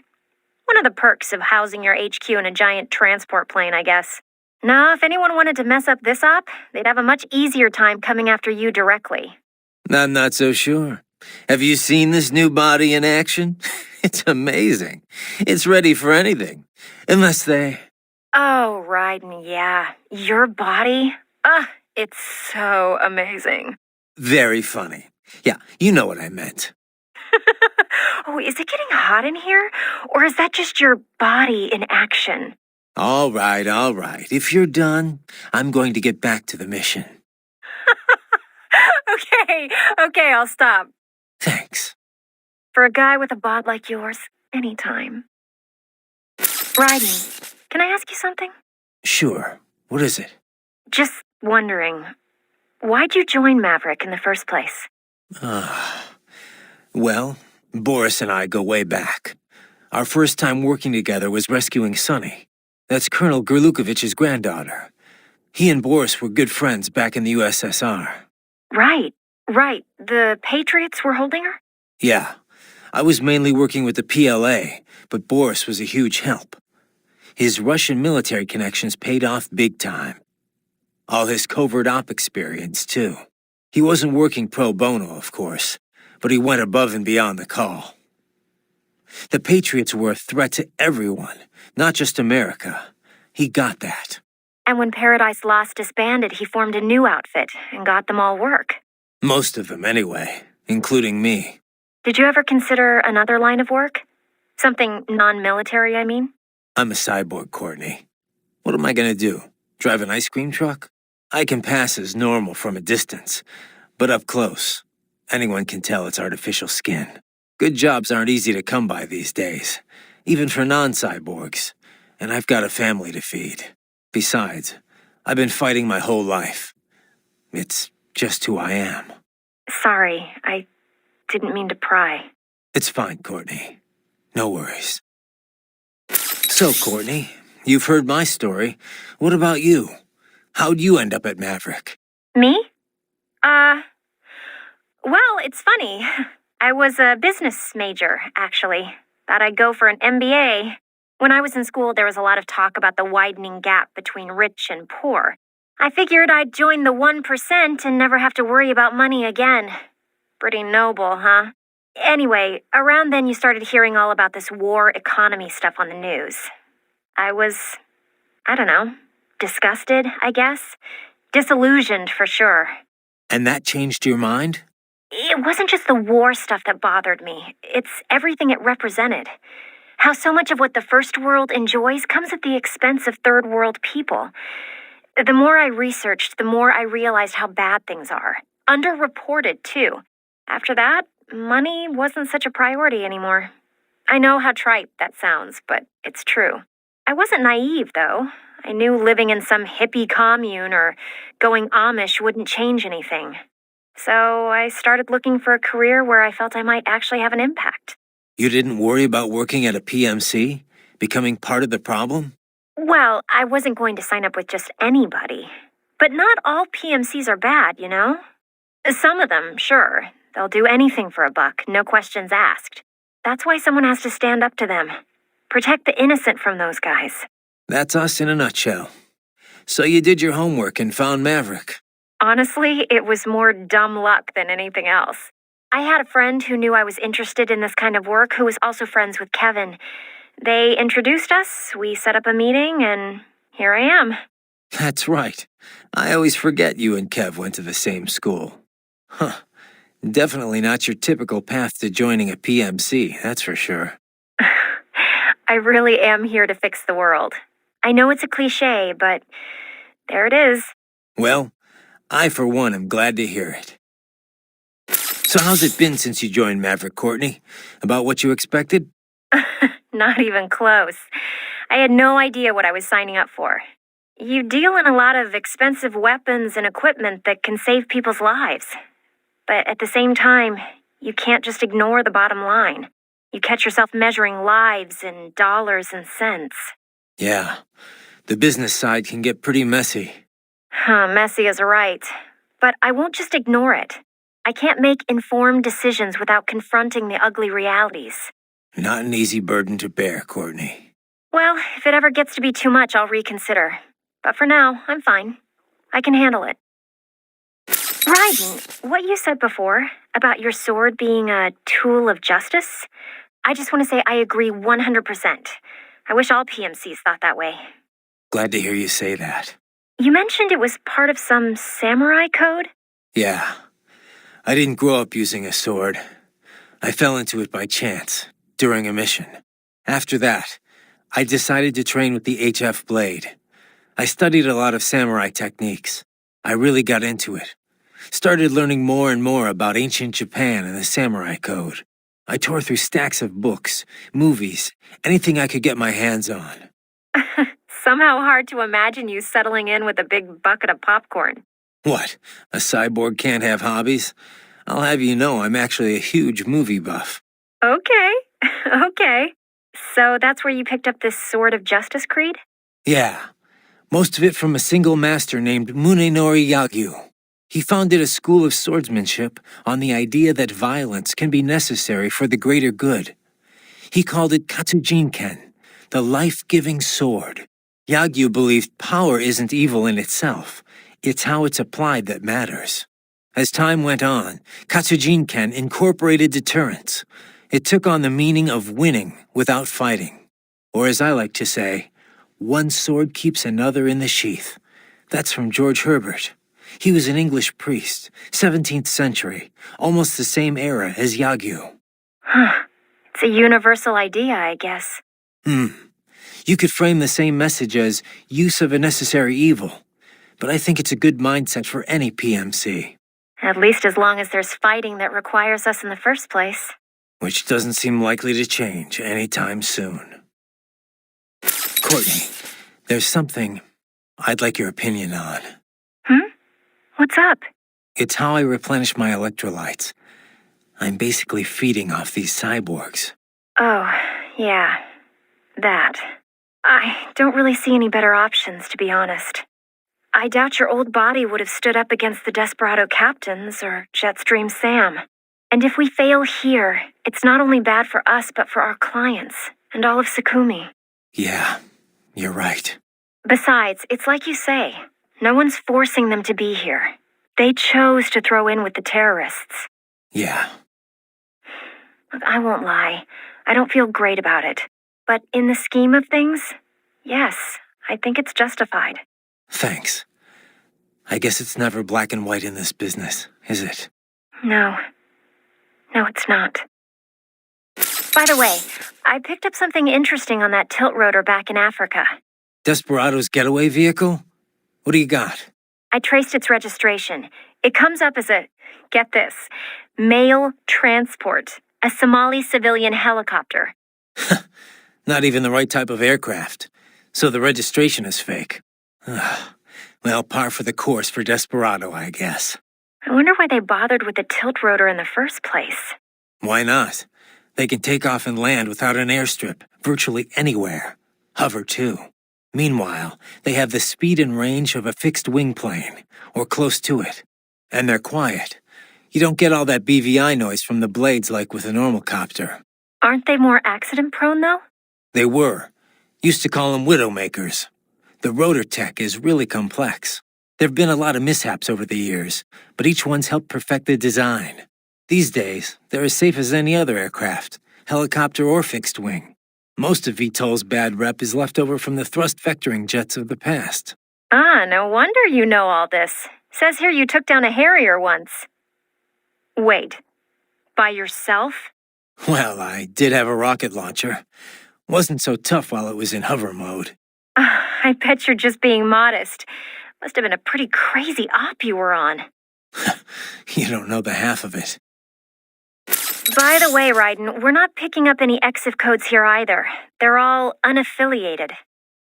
One of the perks of housing your HQ in a giant transport plane, I guess. Now, if anyone wanted to mess up this op, they'd have a much easier time coming after you directly. I'm not so sure. Have you seen this new body in action? It's amazing. It's ready for anything. Unless they... Oh, Raiden, yeah. Your body? It's so amazing. Very funny. Yeah, you know what I meant. Oh, is it getting hot in here? Or is that just your body in action? All right. If you're done, I'm going to get back to the mission. Okay, I'll stop. Thanks. For a guy with a bod like yours, anytime. Raiden, can I ask you something? Sure. What is it? Just wondering, why'd you join Maverick in the first place? Well, Boris and I go way back. Our first time working together was rescuing Sunny. That's Colonel Gerlukovich's granddaughter. He and Boris were good friends back in the USSR. Right. The Patriots were holding her? Yeah. I was mainly working with the PLA, but Boris was a huge help. His Russian military connections paid off big time. All his covert op experience, too. He wasn't working pro bono, of course, but he went above and beyond the call. The Patriots were a threat to everyone, not just America. He got that. And when Paradise Lost disbanded, he formed a new outfit and got them all work. Most of them, anyway, including me. Did you ever consider another line of work? Something non-military, I mean? I'm a cyborg, Courtney. What am I gonna do? Drive an ice cream truck? I can pass as normal from a distance, but up close, anyone can tell it's artificial skin. Good jobs aren't easy to come by these days, even for non-cyborgs, and I've got a family to feed. Besides, I've been fighting my whole life. It's just who I am. Sorry, I didn't mean to pry. It's fine, Courtney. No worries. So, Courtney, you've heard my story. What about you? How'd you end up at Maverick? Me? Well, it's funny. I was a business major, actually. Thought I'd go for an MBA. When I was in school, there was a lot of talk about the widening gap between rich and poor. I figured I'd join the 1% and never have to worry about money again. Pretty noble, huh? Anyway, around then you started hearing all about this war economy stuff on the news. I was, disgusted, I guess. Disillusioned, for sure. And that changed your mind? It wasn't just the war stuff that bothered me. It's everything it represented. How so much of what the first world enjoys comes at the expense of third world people. The more I researched, the more I realized how bad things are. Underreported, too. After that, money wasn't such a priority anymore. I know how trite that sounds, but it's true. I wasn't naive, though. I knew living in some hippie commune or going Amish wouldn't change anything. So I started looking for a career where I felt I might actually have an impact. You didn't worry about working at a PMC? Becoming part of the problem? Well, I wasn't going to sign up with just anybody. But not all PMCs are bad, you know? Some of them, sure. They'll do anything for a buck, no questions asked. That's why someone has to stand up to them. Protect the innocent from those guys. That's us in a nutshell. So you did your homework and found Maverick. Honestly, it was more dumb luck than anything else. I had a friend who knew I was interested in this kind of work who was also friends with Kevin. They introduced us, we set up a meeting, and here I am. That's right. I always forget you and Kev went to the same school. Huh. Definitely not your typical path to joining a PMC, that's for sure. I really am here to fix the world. I know it's a cliche, but there it is. Well, I for one am glad to hear it. So how's it been since you joined Maverick, Courtney? About what you expected? Not even close. I had no idea what I was signing up for. You deal in a lot of expensive weapons and equipment that can save people's lives. But at the same time, you can't just ignore the bottom line. You catch yourself measuring lives and dollars and cents. Yeah, the business side can get pretty messy. Messy is right. But I won't just ignore it. I can't make informed decisions without confronting the ugly realities. Not an easy burden to bear, Courtney. Well, if it ever gets to be too much, I'll reconsider. But for now, I'm fine. I can handle it. Raiden, what you said before about your sword being a tool of justice, I just want to say I agree 100%. I wish all PMCs thought that way. Glad to hear you say that. You mentioned it was part of some samurai code? Yeah. I didn't grow up using a sword. I fell into it by chance, during a mission. After that, I decided to train with the HF blade. I studied a lot of samurai techniques. I really got into it. Started learning more and more about ancient Japan and the samurai code. I tore through stacks of books, movies, anything I could get my hands on. Somehow hard to imagine you settling in with a big bucket of popcorn. What? A cyborg can't have hobbies? I'll have you know I'm actually a huge movie buff. Okay, okay. So that's where you picked up this Sword of Justice creed? Yeah. Most of it from a single master named Munenori Yagyu. He founded a school of swordsmanship on the idea that violence can be necessary for the greater good. He called it Katsujinken, the life-giving sword. Yagyu believed power isn't evil in itself. It's how it's applied that matters. As time went on, Katsujinken incorporated deterrence. It took on the meaning of winning without fighting. Or as I like to say, one sword keeps another in the sheath. That's from George Herbert. He was an English priest, 17th century, almost the same era as Yagyu. Huh. It's a universal idea, I guess. You could frame the same message as use of a necessary evil, but I think it's a good mindset for any PMC. At least as long as there's fighting that requires us in the first place. Which doesn't seem likely to change anytime soon. Courtney, there's something I'd like your opinion on. What's up? It's how I replenish my electrolytes. I'm basically feeding off these cyborgs. Oh, yeah. That. I don't really see any better options, to be honest. I doubt your old body would have stood up against the Desperado Captains or Jetstream Sam. And if we fail here, it's not only bad for us, but for our clients and all of Sakumi. Yeah, you're right. Besides, it's like you say. No one's forcing them to be here. They chose to throw in with the terrorists. Yeah. Look, I won't lie. I don't feel great about it. But in the scheme of things, yes, I think it's justified. Thanks. I guess it's never black and white in this business, is it? No. No, it's not. By the way, I picked up something interesting on that tilt rotor back in Africa. Desperado's getaway vehicle? What do you got? I traced its registration. It comes up as a, get this, mail transport, a Somali civilian helicopter. Not even the right type of aircraft. So the registration is fake. Well, par for the course for Desperado, I guess. I wonder why they bothered with the tilt rotor in the first place. Why not? They can take off and land without an airstrip, virtually anywhere. Hover, too. Meanwhile, they have the speed and range of a fixed-wing plane, or close to it. And they're quiet. You don't get all that BVI noise from the blades like with a normal copter. Aren't they more accident-prone, though? They were. Used to call them widowmakers. The rotor tech is really complex. There've been a lot of mishaps over the years, but each one's helped perfect the design. These days, they're as safe as any other aircraft, helicopter or fixed-wing. Most of VTOL's bad rep is left over from the thrust-vectoring jets of the past. Ah, no wonder you know all this. Says here you took down a Harrier once. Wait, by yourself? Well, I did have a rocket launcher. Wasn't so tough while it was in hover mode. I bet you're just being modest. Must have been a pretty crazy op you were on. You don't know the half of it. By the way, Raiden, we're not picking up any EXIF codes here either. They're all unaffiliated.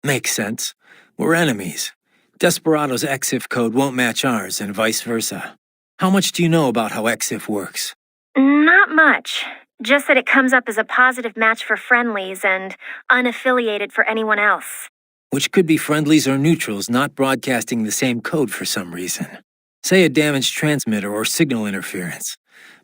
Makes sense. We're enemies. Desperado's EXIF code won't match ours, and vice versa. How much do you know about how EXIF works? Not much. Just that it comes up as a positive match for friendlies and unaffiliated for anyone else. Which could be friendlies or neutrals not broadcasting the same code for some reason. Say a damaged transmitter or signal interference.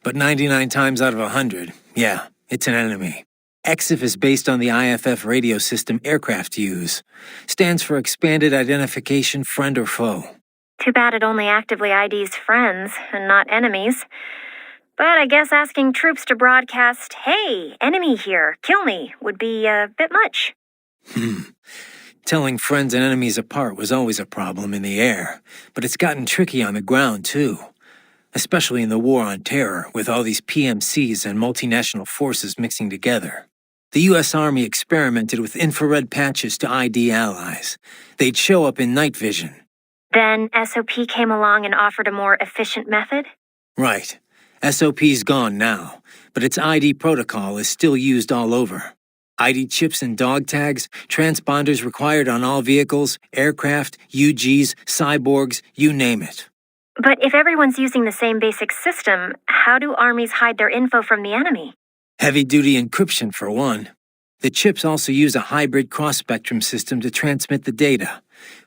But 99 times out of 100, yeah, it's an enemy. EXIF is based on the IFF radio system aircraft use. Stands for Expanded Identification Friend or Foe. Too bad it only actively IDs friends and not enemies. But I guess asking troops to broadcast, hey, enemy here, kill me, would be a bit much. Telling friends and enemies apart was always a problem in the air, but it's gotten tricky on the ground, too. Especially in the war on terror, with all these PMCs and multinational forces mixing together. The U.S. Army experimented with infrared patches to ID allies. They'd show up in night vision. Then SOP came along and offered a more efficient method? Right. SOP's gone now, but its ID protocol is still used all over. ID chips and dog tags, transponders required on all vehicles, aircraft, UGs, cyborgs, you name it. But if everyone's using the same basic system, how do armies hide their info from the enemy? Heavy-duty encryption, for one. The chips also use a hybrid cross-spectrum system to transmit the data.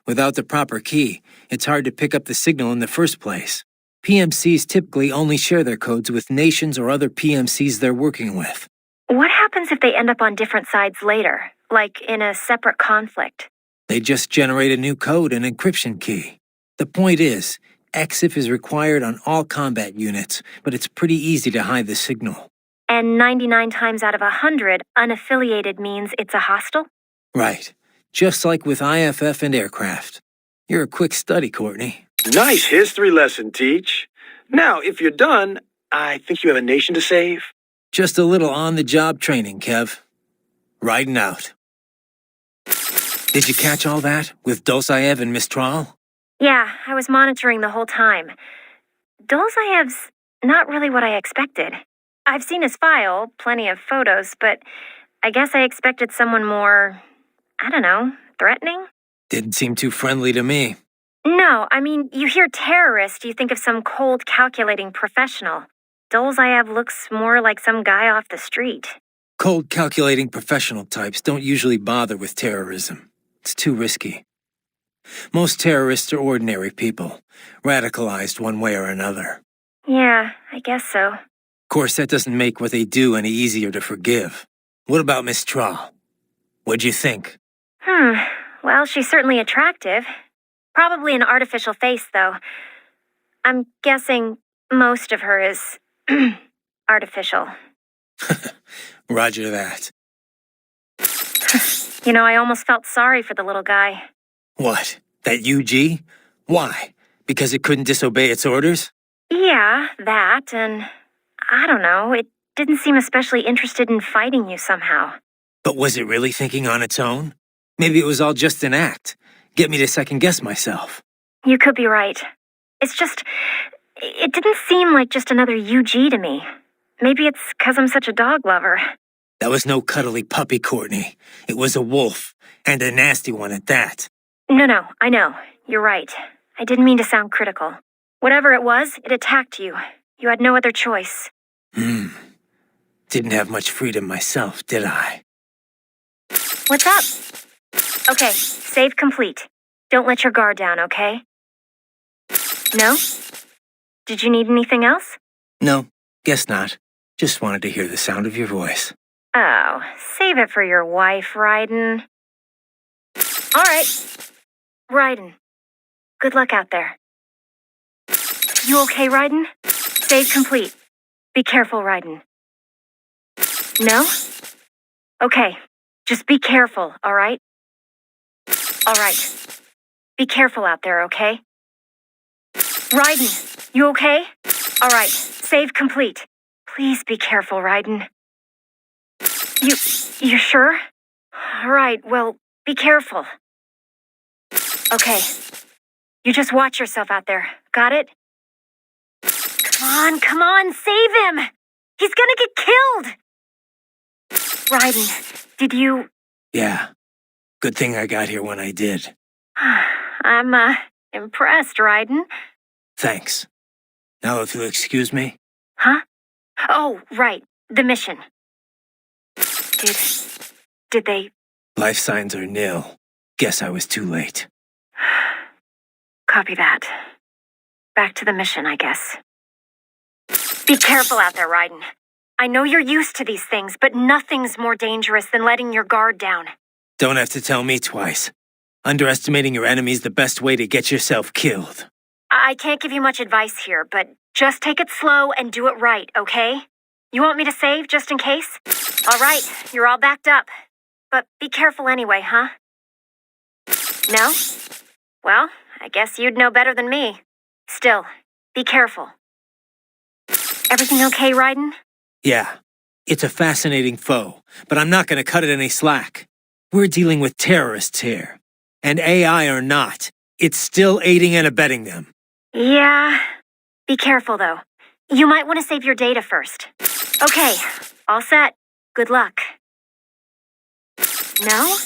Without the proper key, it's hard to pick up the signal in the first place. PMCs typically only share their codes with nations or other PMCs they're working with. What happens if they end up on different sides later, like in a separate conflict? They just generate a new code and encryption key. The point is, EXIF is required on all combat units, but it's pretty easy to hide the signal. And 99 times out of 100, unaffiliated means it's a hostile? Right. Just like with IFF and aircraft. You're a quick study, Courtney. Nice history lesson, Teach. Now, if you're done, I think you have a nation to save. Just a little on-the-job training, Kev. Riding out. Did you catch all that with Dosaev and Mistral? Yeah, I was monitoring the whole time. Dolzaev's not really what I expected. I've seen his file, plenty of photos, but I guess I expected someone more, I don't know, threatening? Didn't seem too friendly to me. No, I mean, you hear terrorist, you think of some cold, calculating professional. Dolzaev looks more like some guy off the street. Cold, calculating professional types don't usually bother with terrorism. It's too risky. Most terrorists are ordinary people, radicalized one way or another. Yeah, I guess so. Of course, that doesn't make what they do any easier to forgive. What about Miss Tra? What'd you think? Well, she's certainly attractive. Probably an artificial face, though. I'm guessing most of her is artificial. Roger that. You know, I almost felt sorry for the little guy. What? That UG? Why? Because it couldn't disobey its orders? Yeah, that, and I don't know, it didn't seem especially interested in fighting you somehow. But was it really thinking on its own? Maybe it was all just an act. Get me to second-guess myself. You could be right. It's just, it didn't seem like just another UG to me. Maybe it's because I'm such a dog lover. That was no cuddly puppy, Courtney. It was a wolf, and a nasty one at that. No, I know. You're right. I didn't mean to sound critical. Whatever it was, it attacked you. You had no other choice. Didn't have much freedom myself, did I? What's up? Okay, save complete. Don't let your guard down, okay? No? Did you need anything else? No, guess not. Just wanted to hear the sound of your voice. Oh, save it for your wife, Raiden. All right. Raiden, good luck out there. You okay, Raiden? Save complete. Be careful, Raiden. No? Okay, just be careful, all right? All right. Be careful out there, okay? Raiden, you okay? All right, save complete. Please be careful, Raiden. You sure? All right, well, be careful. Okay. You just watch yourself out there. Got it? Come on, save him! He's gonna get killed! Raiden, did you... Yeah. Good thing I got here when I did. I'm, impressed, Raiden. Thanks. Now if you'll excuse me. Huh? Oh, right. The mission. Did they... Life signs are nil. Guess I was too late. Copy that. Back to the mission, I guess. Be careful out there, Raiden. I know you're used to these things, but nothing's more dangerous than letting your guard down. Don't have to tell me twice. Underestimating your enemy's the best way to get yourself killed. I can't give you much advice here, but just take it slow and do it right, okay? You want me to save just in case? All right, you're all backed up. But be careful anyway, huh? No? Well, I guess you'd know better than me. Still, be careful. Everything okay, Raiden? Yeah, it's a fascinating foe, but I'm not gonna cut it any slack. We're dealing with terrorists here. And AI or not, it's still aiding and abetting them. Yeah. Be careful, though. You might want to save your data first. Okay, all set. Good luck. No?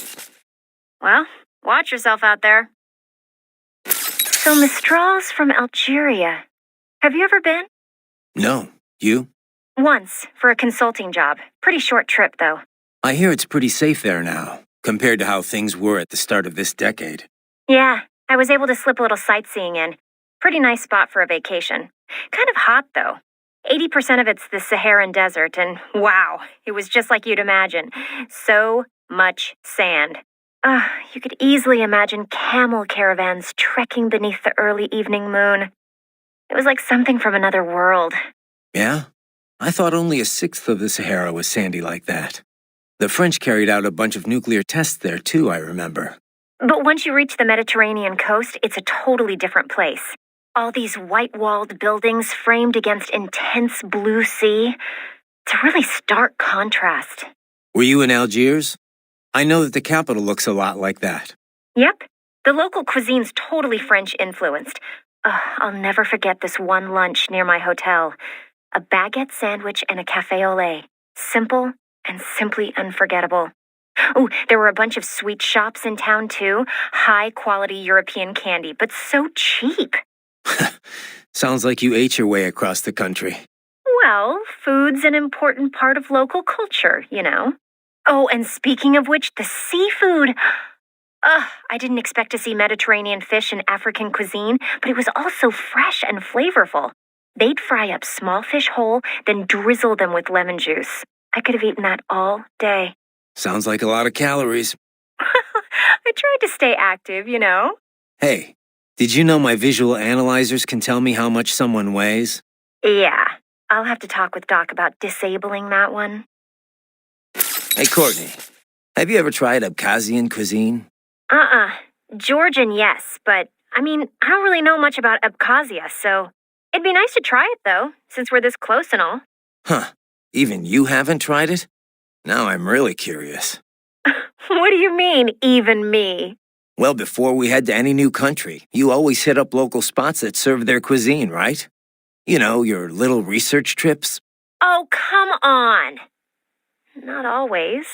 Well, watch yourself out there. So Mistral's from Algeria. Have you ever been? No, you? Once, for a consulting job. Pretty short trip, though. I hear it's pretty safe there now, compared to how things were at the start of this decade. Yeah, I was able to slip a little sightseeing in. Pretty nice spot for a vacation. Kind of hot, though. 80% of it's the Saharan desert, and wow, it was just like you'd imagine. So much sand. You could easily imagine camel caravans trekking beneath the early evening moon. It was like something from another world. Yeah? I thought only a sixth of the Sahara was sandy like that. The French carried out a bunch of nuclear tests there too, I remember. But once you reach the Mediterranean coast, it's a totally different place. All these white-walled buildings framed against intense blue sea. It's a really stark contrast. Were you in Algiers? I know that the capital looks a lot like that. Yep. The local cuisine's totally French-influenced. I'll never forget this one lunch near my hotel. A baguette sandwich and a café au lait. Simple and simply unforgettable. Oh, there were a bunch of sweet shops in town, too. High-quality European candy, but so cheap. Sounds like you ate your way across the country. Well, food's an important part of local culture, you know. Oh, and speaking of which, the seafood. I didn't expect to see Mediterranean fish in African cuisine, but it was also fresh and flavorful. They'd fry up small fish whole, then drizzle them with lemon juice. I could have eaten that all day. Sounds like a lot of calories. I tried to stay active, you know. Hey, did you know my visual analyzers can tell me how much someone weighs? Yeah, I'll have to talk with Doc about disabling that one. Hey, Courtney, have you ever tried Abkhazian cuisine? Georgian, yes, but, I don't really know much about Abkhazia, so it'd be nice to try it, though, since we're this close and all. Huh, even you haven't tried it? Now I'm really curious. What do you mean, even me? Well, before we head to any new country, you always hit up local spots that serve their cuisine, right? You know, your little research trips. Oh, come on. Not always.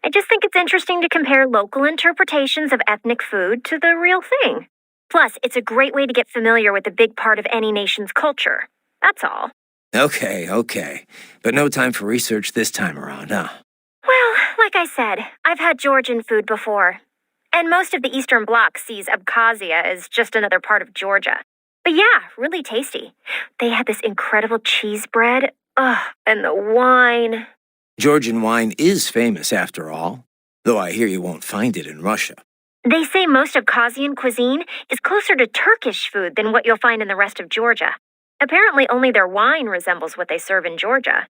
I just think it's interesting to compare local interpretations of ethnic food to the real thing. Plus, it's a great way to get familiar with a big part of any nation's culture. That's all. Okay. But no time for research this time around, huh? Well, like I said, I've had Georgian food before. And most of the Eastern Bloc sees Abkhazia as just another part of Georgia. But yeah, really tasty. They had this incredible cheese bread. Ugh, and the wine. Georgian wine is famous after all, though I hear you won't find it in Russia. They say most Abkhazian cuisine is closer to Turkish food than what you'll find in the rest of Georgia. Apparently only their wine resembles what they serve in Georgia.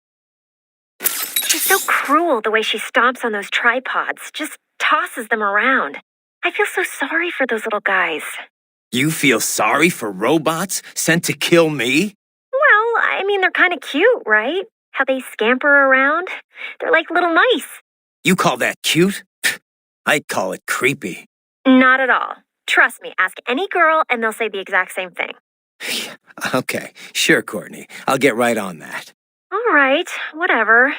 She's so cruel the way she stomps on those tripods, just tosses them around. I feel so sorry for those little guys. You feel sorry for robots sent to kill me? Well, I mean, they're kind of cute, right? How they scamper around. They're like little mice. You call that cute? I'd call it creepy. Not at all. Trust me, ask any girl and they'll say the exact same thing. Okay, sure, Courtney. I'll get right on that. All right, whatever.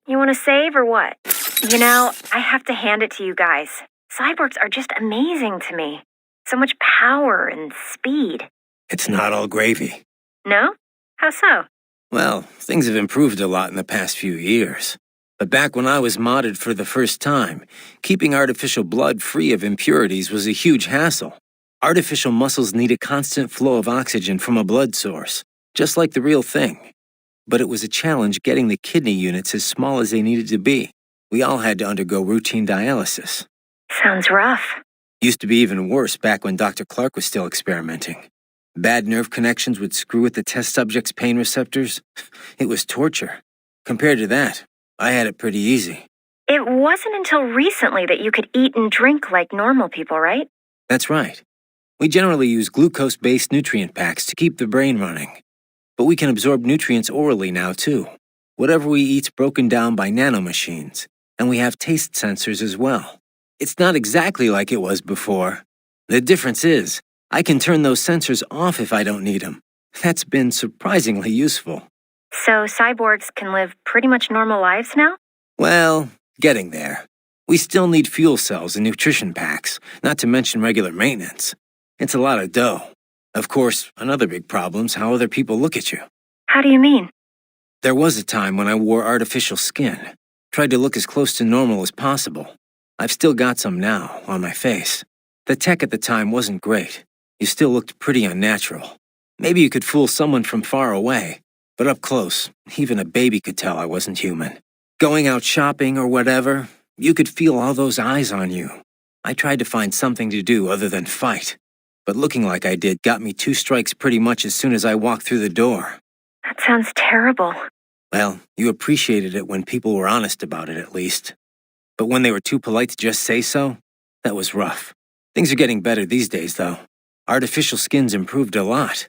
You want to save or what? You know, I have to hand it to you guys. Cyborgs are just amazing to me. So much power and speed. It's not all gravy. No? How so? Well, things have improved a lot in the past few years. But back when I was modded for the first time, keeping artificial blood free of impurities was a huge hassle. Artificial muscles need a constant flow of oxygen from a blood source, just like the real thing. But it was a challenge getting the kidney units as small as they needed to be. We all had to undergo routine dialysis. Sounds rough. Used to be even worse back when Dr. Clark was still experimenting. Bad nerve connections would screw with the test subject's pain receptors. It was torture. Compared to that, I had it pretty easy. It wasn't until recently that you could eat and drink like normal people, right? That's right. We generally use glucose-based nutrient packs to keep the brain running. But we can absorb nutrients orally now, too. Whatever we eat's broken down by nanomachines, and we have taste sensors as well. It's not exactly like it was before. The difference is, I can turn those sensors off if I don't need them. That's been surprisingly useful. So cyborgs can live pretty much normal lives now? Well, getting there. We still need fuel cells and nutrition packs, not to mention regular maintenance. It's a lot of dough. Of course, another big problem's how other people look at you. How do you mean? There was a time when I wore artificial skin. Tried to look as close to normal as possible. I've still got some now, on my face. The tech at the time wasn't great. You still looked pretty unnatural. Maybe you could fool someone from far away, but up close, even a baby could tell I wasn't human. Going out shopping or whatever, you could feel all those eyes on you. I tried to find something to do other than fight, but looking like I did got me 2 strikes pretty much as soon as I walked through the door. That sounds terrible. Well, you appreciated it when people were honest about it, at least. But when they were too polite to just say so, that was rough. Things are getting better these days, though. Artificial skin's improved a lot.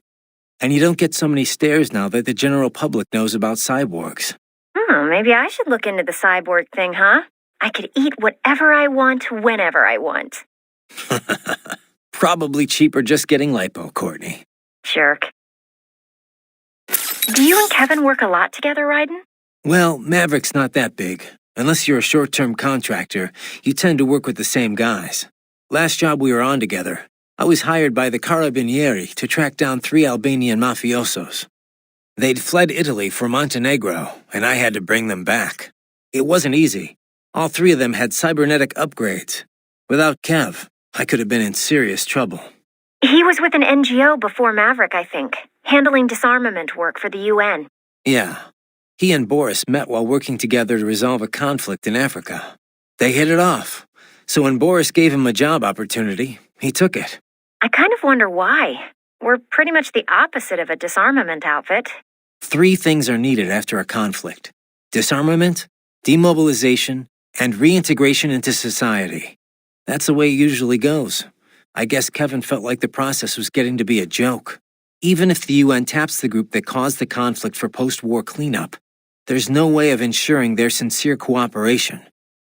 And you don't get so many stares now that the general public knows about cyborgs. Maybe I should look into the cyborg thing, huh? I could eat whatever I want, whenever I want. Probably cheaper just getting lipo, Courtney. Jerk. Do you and Kevin work a lot together, Ryden? Well, Maverick's not that big. Unless you're a short-term contractor, you tend to work with the same guys. Last job we were on together, I was hired by the Carabinieri to track down 3 Albanian mafiosos. They'd fled Italy for Montenegro, and I had to bring them back. It wasn't easy. All 3 of them had cybernetic upgrades. Without Kev, I could have been in serious trouble. He was with an NGO before Maverick, I think, handling disarmament work for the UN. Yeah. He and Boris met while working together to resolve a conflict in Africa. They hit it off. So when Boris gave him a job opportunity, he took it. I kind of wonder why. We're pretty much the opposite of a disarmament outfit. 3 things are needed after a conflict: disarmament, demobilization, and reintegration into society. That's the way it usually goes. I guess Kevin felt like the process was getting to be a joke. Even if the UN taps the group that caused the conflict for post-war cleanup, there's no way of ensuring their sincere cooperation.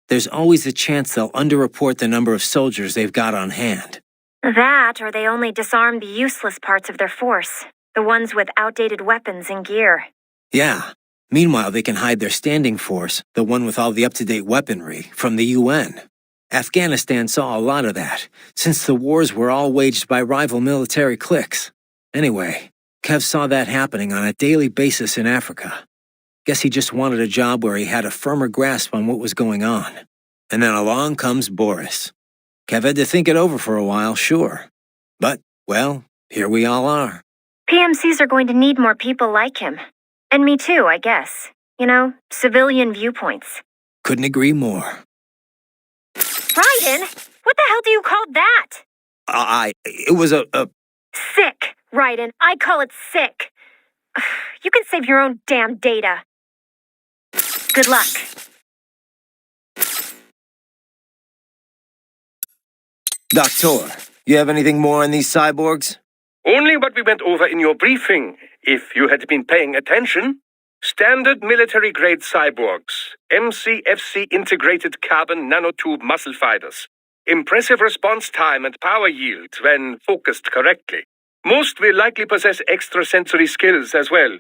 there's always a chance they'll underreport the number of soldiers they've got on hand. That, or they only disarm the useless parts of their force. The ones with outdated weapons and gear. Yeah. Meanwhile, they can hide their standing force, the one with all the up-to-date weaponry, from the UN. Afghanistan saw a lot of that, since the wars were all waged by rival military cliques. Anyway, Kev saw that happening on a daily basis in Africa. Guess he just wanted a job where he had a firmer grasp on what was going on. And then along comes Boris. Kev had to think it over for a while, sure. But, well, here we all are. PMCs are going to need more people like him. And me too, I guess. You know, civilian viewpoints. Couldn't agree more. Raiden, what the hell do you call that? It was a... Sick, Raiden. I call it sick. You can save your own damn data. Good luck. Doctor, you have anything more on these cyborgs? Only what we went over in your briefing, if you had been paying attention. Standard military-grade cyborgs, MCFC integrated carbon nanotube muscle fibers. Impressive response time and power yield when focused correctly. Most will likely possess extrasensory skills as well.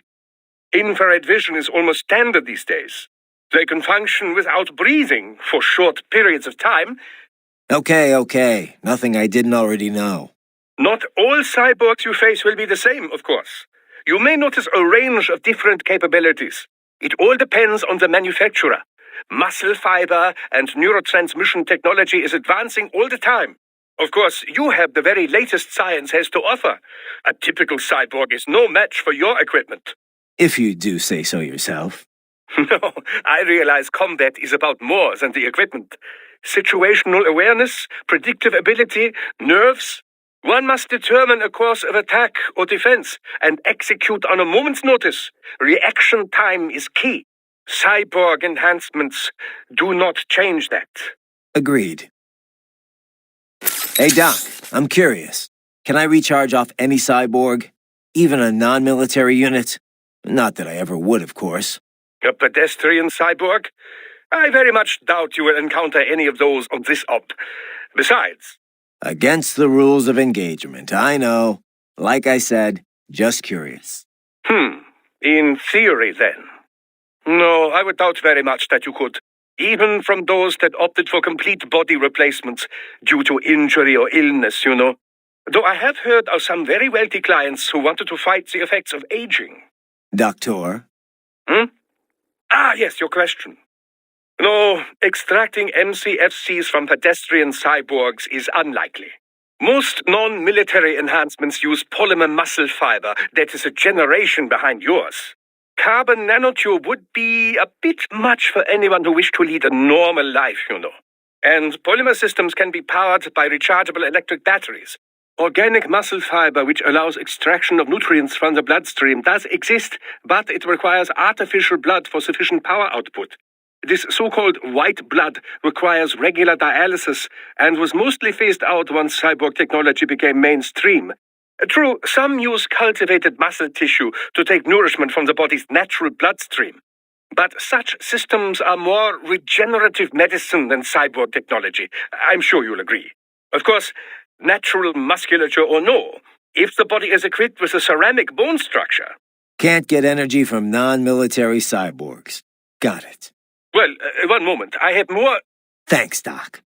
Infrared vision is almost standard these days. They can function without breathing for short periods of time. Okay. Nothing I didn't already know. Not all cyborgs you face will be the same, of course. You may notice a range of different capabilities. It all depends on the manufacturer. Muscle fiber and neurotransmission technology is advancing all the time. Of course, you have the very latest science has to offer. A typical cyborg is no match for your equipment. If you do say so yourself. No, I realize combat is about more than the equipment. Situational awareness, predictive ability, nerves. One must determine a course of attack or defense and execute on a moment's notice. Reaction time is key. Cyborg enhancements do not change that. Agreed. Hey, Doc, I'm curious. Can I recharge off any cyborg? Even a non-military unit? Not that I ever would, of course. A pedestrian cyborg? I very much doubt you will encounter any of those on this op. Besides... Against the rules of engagement, I know. Like I said, just curious. In theory, then. No, I would doubt very much that you could. Even from those that opted for complete body replacements due to injury or illness, you know. Though I have heard of some very wealthy clients who wanted to fight the effects of aging. Doctor? Yes, your question. No, extracting MCFCs from pedestrian cyborgs is unlikely. Most non-military enhancements use polymer muscle fiber that is a generation behind yours. Carbon nanotube would be a bit much for anyone who wished to lead a normal life, you know. And polymer systems can be powered by rechargeable electric batteries. Organic muscle fiber, which allows extraction of nutrients from the bloodstream, does exist, but it requires artificial blood for sufficient power output. This so-called white blood requires regular dialysis and was mostly phased out once cyborg technology became mainstream. True, some use cultivated muscle tissue to take nourishment from the body's natural bloodstream. But such systems are more regenerative medicine than cyborg technology. I'm sure you'll agree. Of course, natural musculature or no, if the body is equipped with a ceramic bone structure... Can't get energy from non-military cyborgs. Got it. Well, one moment. I have more... Thanks, Doc.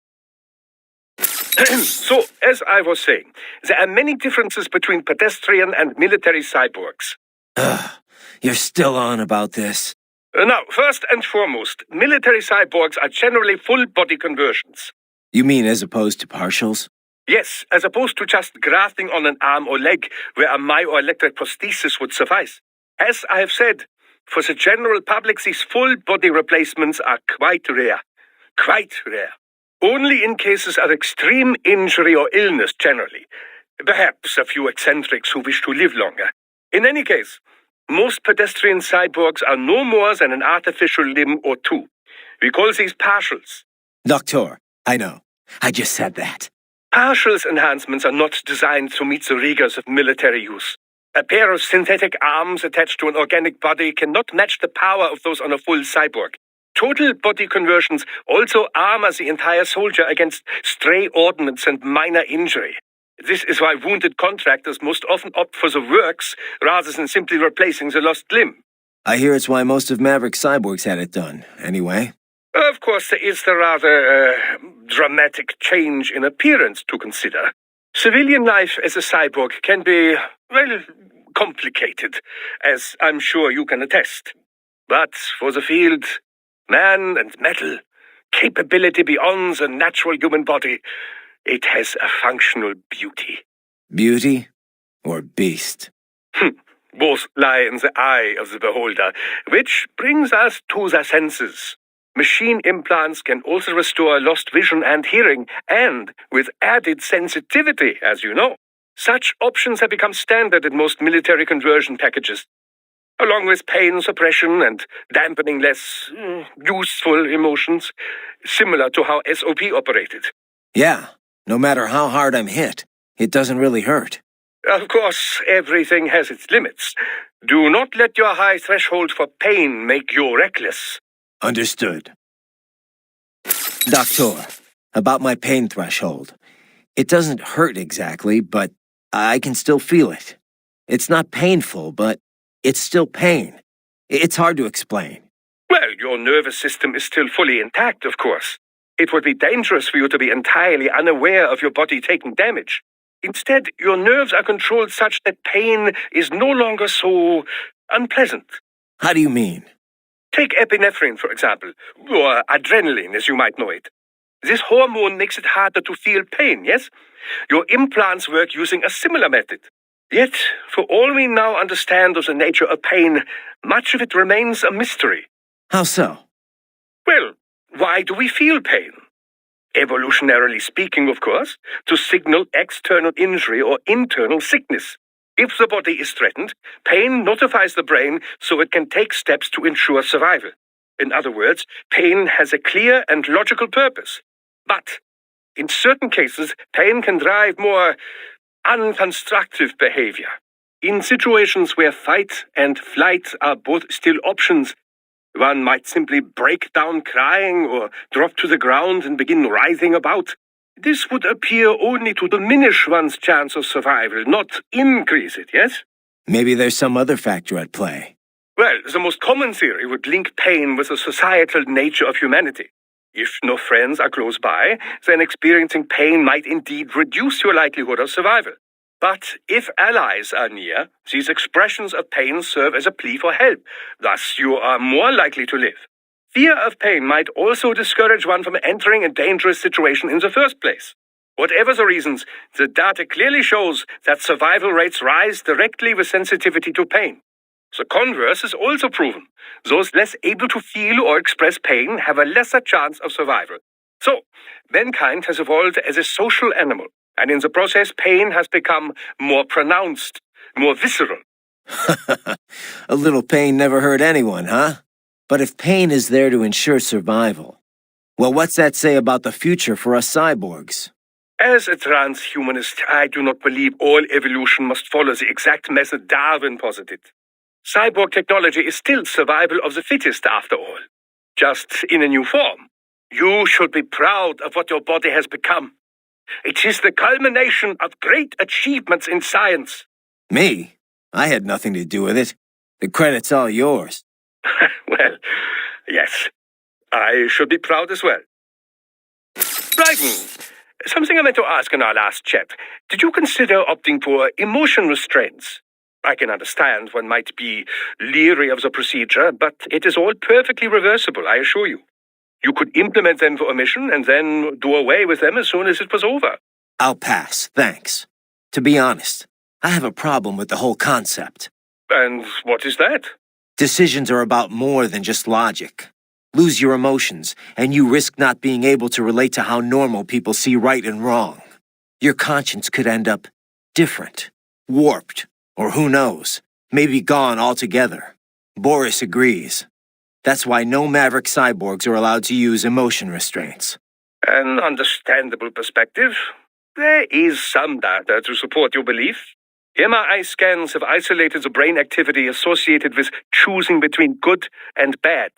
So, as I was saying, there are many differences between pedestrian and military cyborgs. You're still on about this. Now, first and foremost, military cyborgs are generally full-body conversions. You mean as opposed to partials? Yes, as opposed to just grafting on an arm or leg where a myoelectric prosthesis would suffice. As I have said, for the general public, these full-body replacements are quite rare. Quite rare. Only in cases of extreme injury or illness, generally. Perhaps a few eccentrics who wish to live longer. In any case, most pedestrian cyborgs are no more than an artificial limb or two. We call these partials. Doctor, I know. I just said that. Partials enhancements are not designed to meet the rigors of military use. A pair of synthetic arms attached to an organic body cannot match the power of those on a full cyborg. Total body conversions also armor the entire soldier against stray ordnance and minor injury. This is why wounded contractors most often opt for the works rather than simply replacing the lost limb. I hear it's why most of Maverick Cyborgs had it done, anyway. Of course, there is the rather dramatic change in appearance to consider. Civilian life as a cyborg can be, well, complicated, as I'm sure you can attest. But for the field, man and metal, capability beyond the natural human body, it has a functional beauty. Beauty or beast? Both lie in the eye of the beholder, which brings us to the senses. Machine implants can also restore lost vision and hearing, and with added sensitivity, as you know. Such options have become standard in most military conversion packages, along with pain suppression and dampening less useful emotions, similar to how SOP operated. Yeah, no matter how hard I'm hit, it doesn't really hurt. Of course, everything has its limits. Do not let your high threshold for pain make you reckless. Understood. Doctor, about my pain threshold. It doesn't hurt exactly, but I can still feel it. It's not painful, but it's still pain. It's hard to explain. Well, your nervous system is still fully intact, of course. It would be dangerous for you to be entirely unaware of your body taking damage. Instead, your nerves are controlled such that pain is no longer so unpleasant. How do you mean? Take epinephrine, for example, or adrenaline, as you might know it. This hormone makes it harder to feel pain, yes? Your implants work using a similar method. Yet, for all we now understand of the nature of pain, much of it remains a mystery. How so? Well, why do we feel pain? Evolutionarily speaking, of course, to signal external injury or internal sickness. If the body is threatened, pain notifies the brain so it can take steps to ensure survival. In other words, pain has a clear and logical purpose. But in certain cases, pain can drive more unconstructive behavior. In situations where fight and flight are both still options, one might simply break down crying or drop to the ground and begin writhing about. This would appear only to diminish one's chance of survival, not increase it, yes? Maybe there's some other factor at play. Well, the most common theory would link pain with the societal nature of humanity. If no friends are close by, then experiencing pain might indeed reduce your likelihood of survival. But if allies are near, these expressions of pain serve as a plea for help. Thus, you are more likely to live. Fear of pain might also discourage one from entering a dangerous situation in the first place. Whatever the reasons, the data clearly shows that survival rates rise directly with sensitivity to pain. The converse is also proven. Those less able to feel or express pain have a lesser chance of survival. So, mankind has evolved as a social animal, and in the process, pain has become more pronounced, more visceral. A little pain never hurt anyone, huh? But if pain is there to ensure survival, well, what's that say about the future for us cyborgs? As a transhumanist, I do not believe all evolution must follow the exact method Darwin posited. Cyborg technology is still survival of the fittest, after all. Just in a new form. You should be proud of what your body has become. It is the culmination of great achievements in science. Me? I had nothing to do with it. The credit's all yours. Well, yes. I should be proud as well. Bryden, something I meant to ask in our last chat. Did you consider opting for emotion restraints? I can understand one might be leery of the procedure, but it is all perfectly reversible, I assure you. You could implement them for a mission and then do away with them as soon as it was over. I'll pass, thanks. To be honest, I have a problem with the whole concept. And what is that? Decisions are about more than just logic. Lose your emotions, and you risk not being able to relate to how normal people see right and wrong. Your conscience could end up different, warped, or who knows, maybe gone altogether. Boris agrees. That's why no Maverick cyborgs are allowed to use emotion restraints. An understandable perspective. There is some data to support your belief. MRI scans have isolated the brain activity associated with choosing between good and bad.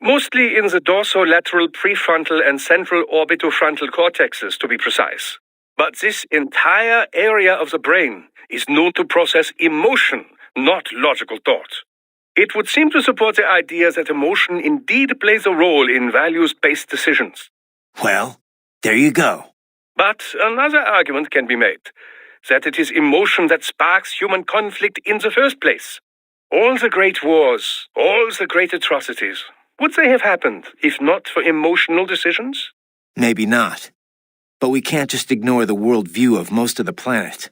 Mostly in the dorsolateral prefrontal and central orbitofrontal cortexes, to be precise. But this entire area of the brain is known to process emotion, not logical thought. It would seem to support the idea that emotion indeed plays a role in values-based decisions. Well, there you go. But another argument can be made, that it is emotion that sparks human conflict in the first place. All the great wars, all the great atrocities, would they have happened if not for emotional decisions? Maybe not. But we can't just ignore the world view of most of the planet.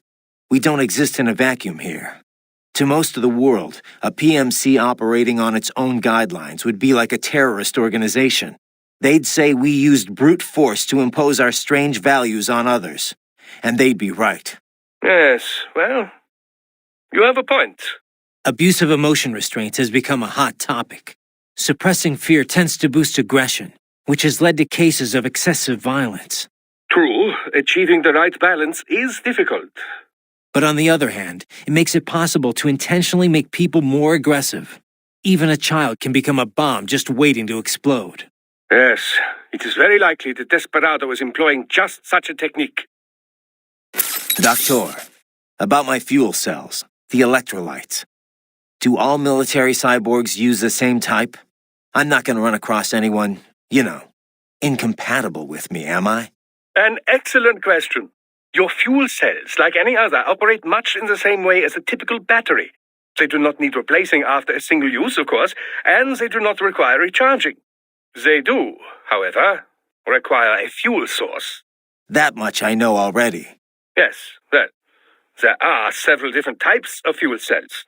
We don't exist in a vacuum here. To most of the world, a PMC operating on its own guidelines would be like a terrorist organization. They'd say we used brute force to impose our strange values on others. And they'd be right. Yes, well, you have a point. Abuse of emotion restraints has become a hot topic. Suppressing fear tends to boost aggression, which has led to cases of excessive violence. True, achieving the right balance is difficult. But on the other hand, it makes it possible to intentionally make people more aggressive. Even a child can become a bomb just waiting to explode. Yes, it is very likely that Desperado is employing just such a technique. Doctor, about my fuel cells, the electrolytes. Do all military cyborgs use the same type? I'm not going to run across anyone, incompatible with me, am I? An excellent question. Your fuel cells, like any other, operate much in the same way as a typical battery. They do not need replacing after a single use, of course, and they do not require recharging. They do, however, require a fuel source. That much I know already. Yes, well, there are several different types of fuel cells.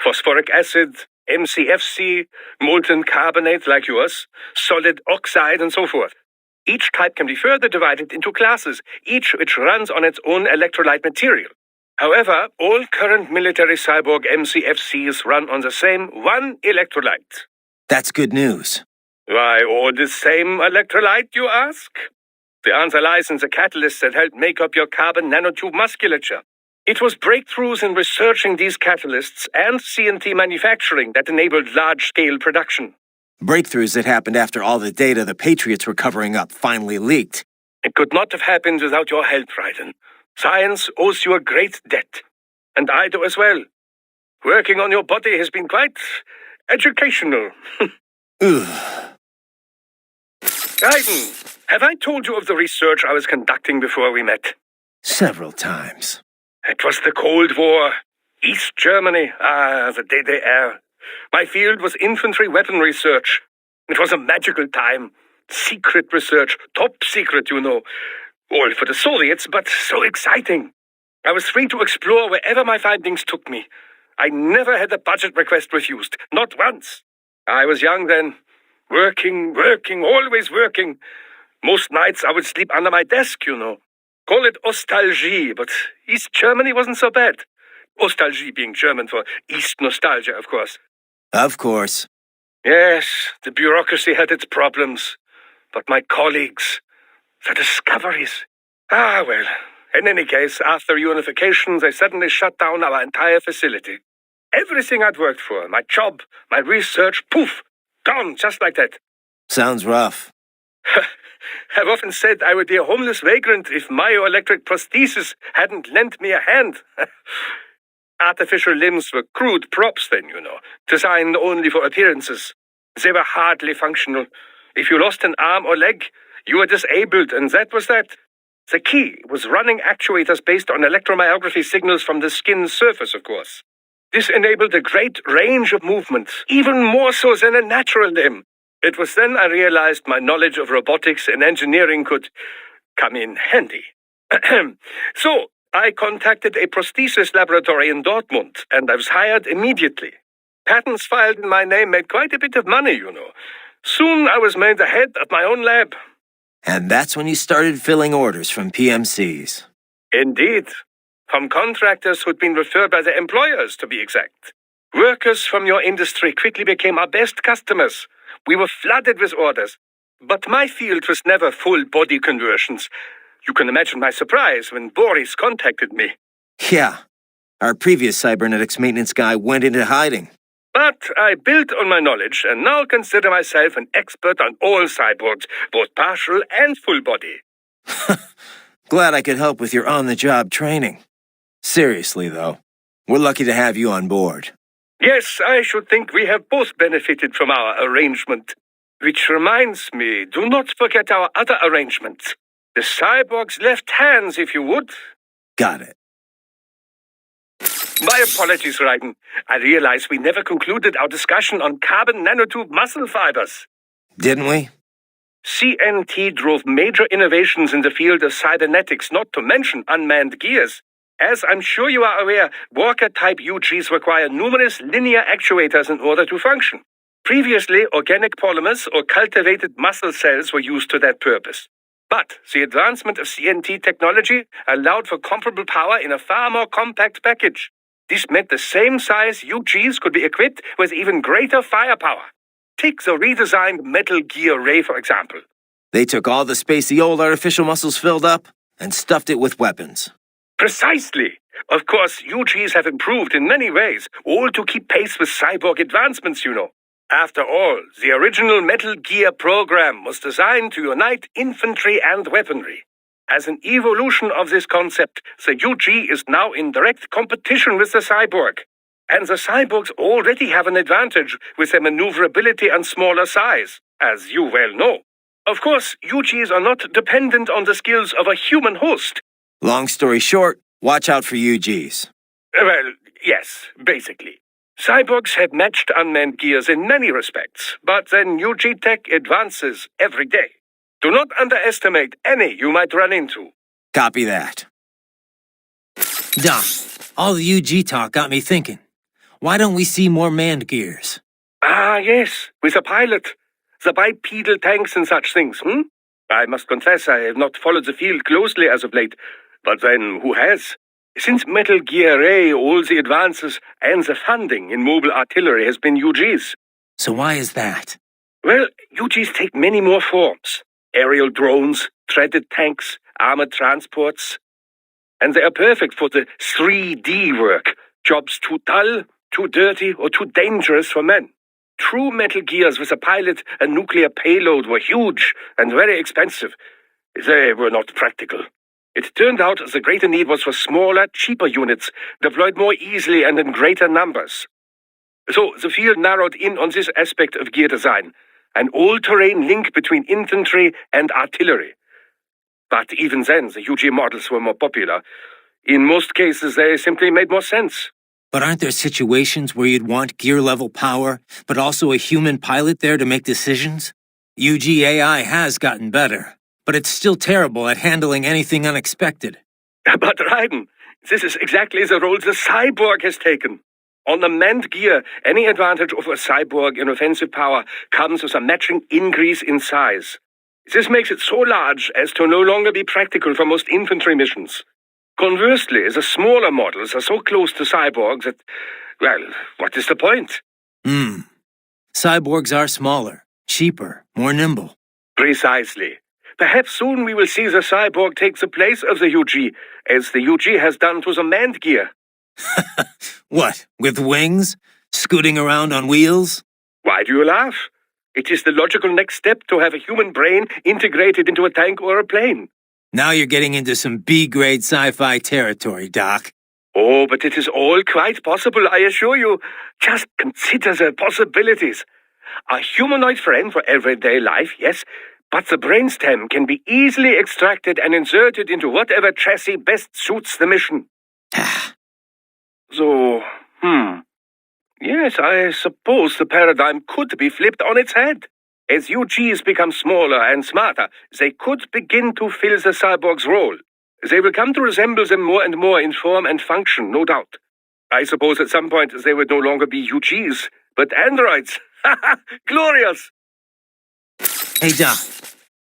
Phosphoric acid, MCFC, molten carbonate like yours, solid oxide, and so forth. Each type can be further divided into classes, each which runs on its own electrolyte material. However, all current military cyborg MCFCs run on the same one electrolyte. That's good news. Why all the same electrolyte, you ask? The answer lies in the catalysts that help make up your carbon nanotube musculature. It was breakthroughs in researching these catalysts and CNT manufacturing that enabled large-scale production. Breakthroughs that happened after all the data the Patriots were covering up finally leaked. It could not have happened without your help, Raiden. Science owes you a great debt. And I do as well. Working on your body has been quite educational. Ugh. Raiden, have I told you of the research I was conducting before we met? Several times. It was the Cold War. East Germany. The DDR. My field was infantry weapon research. It was a magical time. Secret research. Top secret, All for the Soviets, but so exciting. I was free to explore wherever my findings took me. I never had a budget request refused. Not once. I was young then. Working, always working. Most nights I would sleep under my desk, Call it Ostalgie, but East Germany wasn't so bad. Ostalgie being German for East Nostalgia, of course. Of course. Yes, the bureaucracy had its problems. But my colleagues, the discoveries. Well, in any case, after unification, they suddenly shut down our entire facility. Everything I'd worked for, my job, my research, poof, gone just like that. Sounds rough. I've often said I would be a homeless vagrant if myoelectric prosthesis hadn't lent me a hand. Artificial limbs were crude props then, designed only for appearances. They were hardly functional. If you lost an arm or leg, you were disabled, and that was that. The key was running actuators based on electromyography signals from the skin's surface, of course. This enabled a great range of movement, even more so than a natural limb. It was then I realized my knowledge of robotics and engineering could come in handy. So, I contacted a prosthesis laboratory in Dortmund, and I was hired immediately. Patents filed in my name made quite a bit of money, Soon I was made the head of my own lab. And that's when you started filling orders from PMCs. Indeed. From contractors who'd been referred by their employers, to be exact. Workers from your industry quickly became our best customers. We were flooded with orders. But my field was never full body conversions. You can imagine my surprise when Boris contacted me. Yeah. Our previous cybernetics maintenance guy went into hiding. But I built on my knowledge and now consider myself an expert on all cyborgs, both partial and full body. Glad I could help with your on-the-job training. Seriously, though, we're lucky to have you on board. Yes, I should think we have both benefited from our arrangement. Which reminds me, do not forget our other arrangement. The cyborg's left hands, if you would. Got it. My apologies, Raiden. I realize we never concluded our discussion on carbon nanotube muscle fibers. Didn't we? CNT drove major innovations in the field of cybernetics, not to mention unmanned gears. As I'm sure you are aware, Walker-type UGs require numerous linear actuators in order to function. Previously, organic polymers or cultivated muscle cells were used to that purpose. But the advancement of CNT technology allowed for comparable power in a far more compact package. This meant the same size UGs could be equipped with even greater firepower. Take the redesigned Metal Gear Ray, for example. They took all the space the old artificial muscles filled up and stuffed it with weapons. Precisely. Of course, UGs have improved in many ways, all to keep pace with cyborg advancements, you know. After all, the original Metal Gear program was designed to unite infantry and weaponry. As an evolution of this concept, the UG is now in direct competition with the cyborg. And the cyborgs already have an advantage with their maneuverability and smaller size, as you well know. Of course, UGs are not dependent on the skills of a human host. Long story short, watch out for UGs. Well, yes, basically. Cyborgs had matched unmanned gears in many respects, but then UG tech advances every day. Do not underestimate any you might run into. Copy that. Doc, all the UG talk got me thinking. Why don't we see more manned gears? Ah, yes, with a pilot. The bipedal tanks and such things, I must confess I have not followed the field closely as of late. But then, who has? Since Metal Gear A, all the advances and the funding in mobile artillery has been UGs. So why is that? Well, UGs take many more forms. Aerial drones, treaded tanks, armored transports. And they are perfect for the 3D work. Jobs too dull, too dirty, or too dangerous for men. True Metal Gears with a pilot and nuclear payload were huge and very expensive. They were not practical. It turned out the greater need was for smaller, cheaper units, deployed more easily and in greater numbers. So the field narrowed in on this aspect of gear design, an all-terrain link between infantry and artillery. But even then, the UG models were more popular. In most cases, they simply made more sense. But aren't there situations where you'd want gear-level power, but also a human pilot there to make decisions? UG AI has gotten better, but it's still terrible at handling anything unexpected. But Raiden, this is exactly the role the cyborg has taken. On the manned gear, any advantage of a cyborg in offensive power comes with a matching increase in size. This makes it so large as to no longer be practical for most infantry missions. Conversely, the smaller models are so close to cyborgs that, well, what is the point? Cyborgs are smaller, cheaper, more nimble. Precisely. Perhaps soon we will see the cyborg take the place of the UG, as the UG has done to the manned gear. What, with wings? Scooting around on wheels? Why do you laugh? It is the logical next step to have a human brain integrated into a tank or a plane. Now you're getting into some B-grade sci-fi territory, Doc. Oh, but it is all quite possible, I assure you. Just consider the possibilities. A humanoid friend for everyday life, yes, but the brainstem can be easily extracted and inserted into whatever chassis best suits the mission. So, yes, I suppose the paradigm could be flipped on its head. As UGs become smaller and smarter, they could begin to fill the cyborg's role. They will come to resemble them more and more in form and function, no doubt. I suppose at some point they would no longer be UGs, but androids. Glorious! Hey, Doc.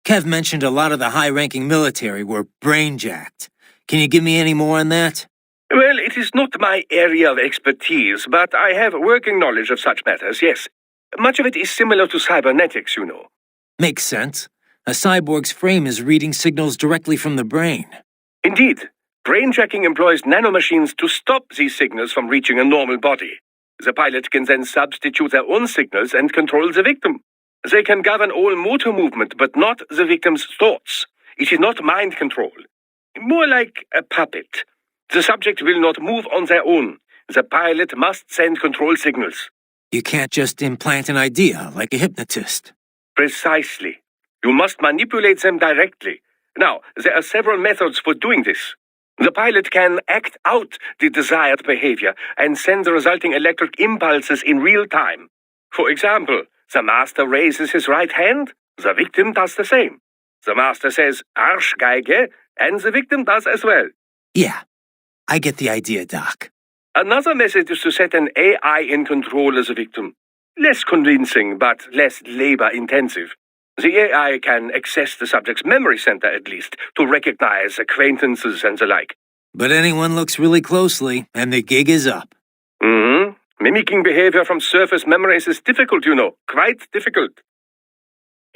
Kev mentioned a lot of the high-ranking military were brain-jacked. Can you give me any more on that? Well, it is not my area of expertise, but I have working knowledge of such matters, yes. Much of it is similar to cybernetics, you know. Makes sense. A cyborg's frame is reading signals directly from the brain. Indeed. Brainjacking employs nanomachines to stop these signals from reaching a normal body. The pilot can then substitute their own signals and control the victim. They can govern all motor movement, but not the victim's thoughts. It is not mind control. More like a puppet. The subject will not move on their own. The pilot must send control signals. You can't just implant an idea like a hypnotist. Precisely. You must manipulate them directly. Now, there are several methods for doing this. The pilot can act out the desired behavior and send the resulting electric impulses in real time. For example, the master raises his right hand, the victim does the same. The master says, Arschgeige, and the victim does as well. Yeah, I get the idea, Doc. Another method is to set an AI in control as a victim. Less convincing, but less labor-intensive. The AI can access the subject's memory center, at least, to recognize acquaintances and the like. But anyone looks really closely, and the gig is up. Mm-hmm. Mimicking behavior from surface memories is difficult, you know. Quite difficult.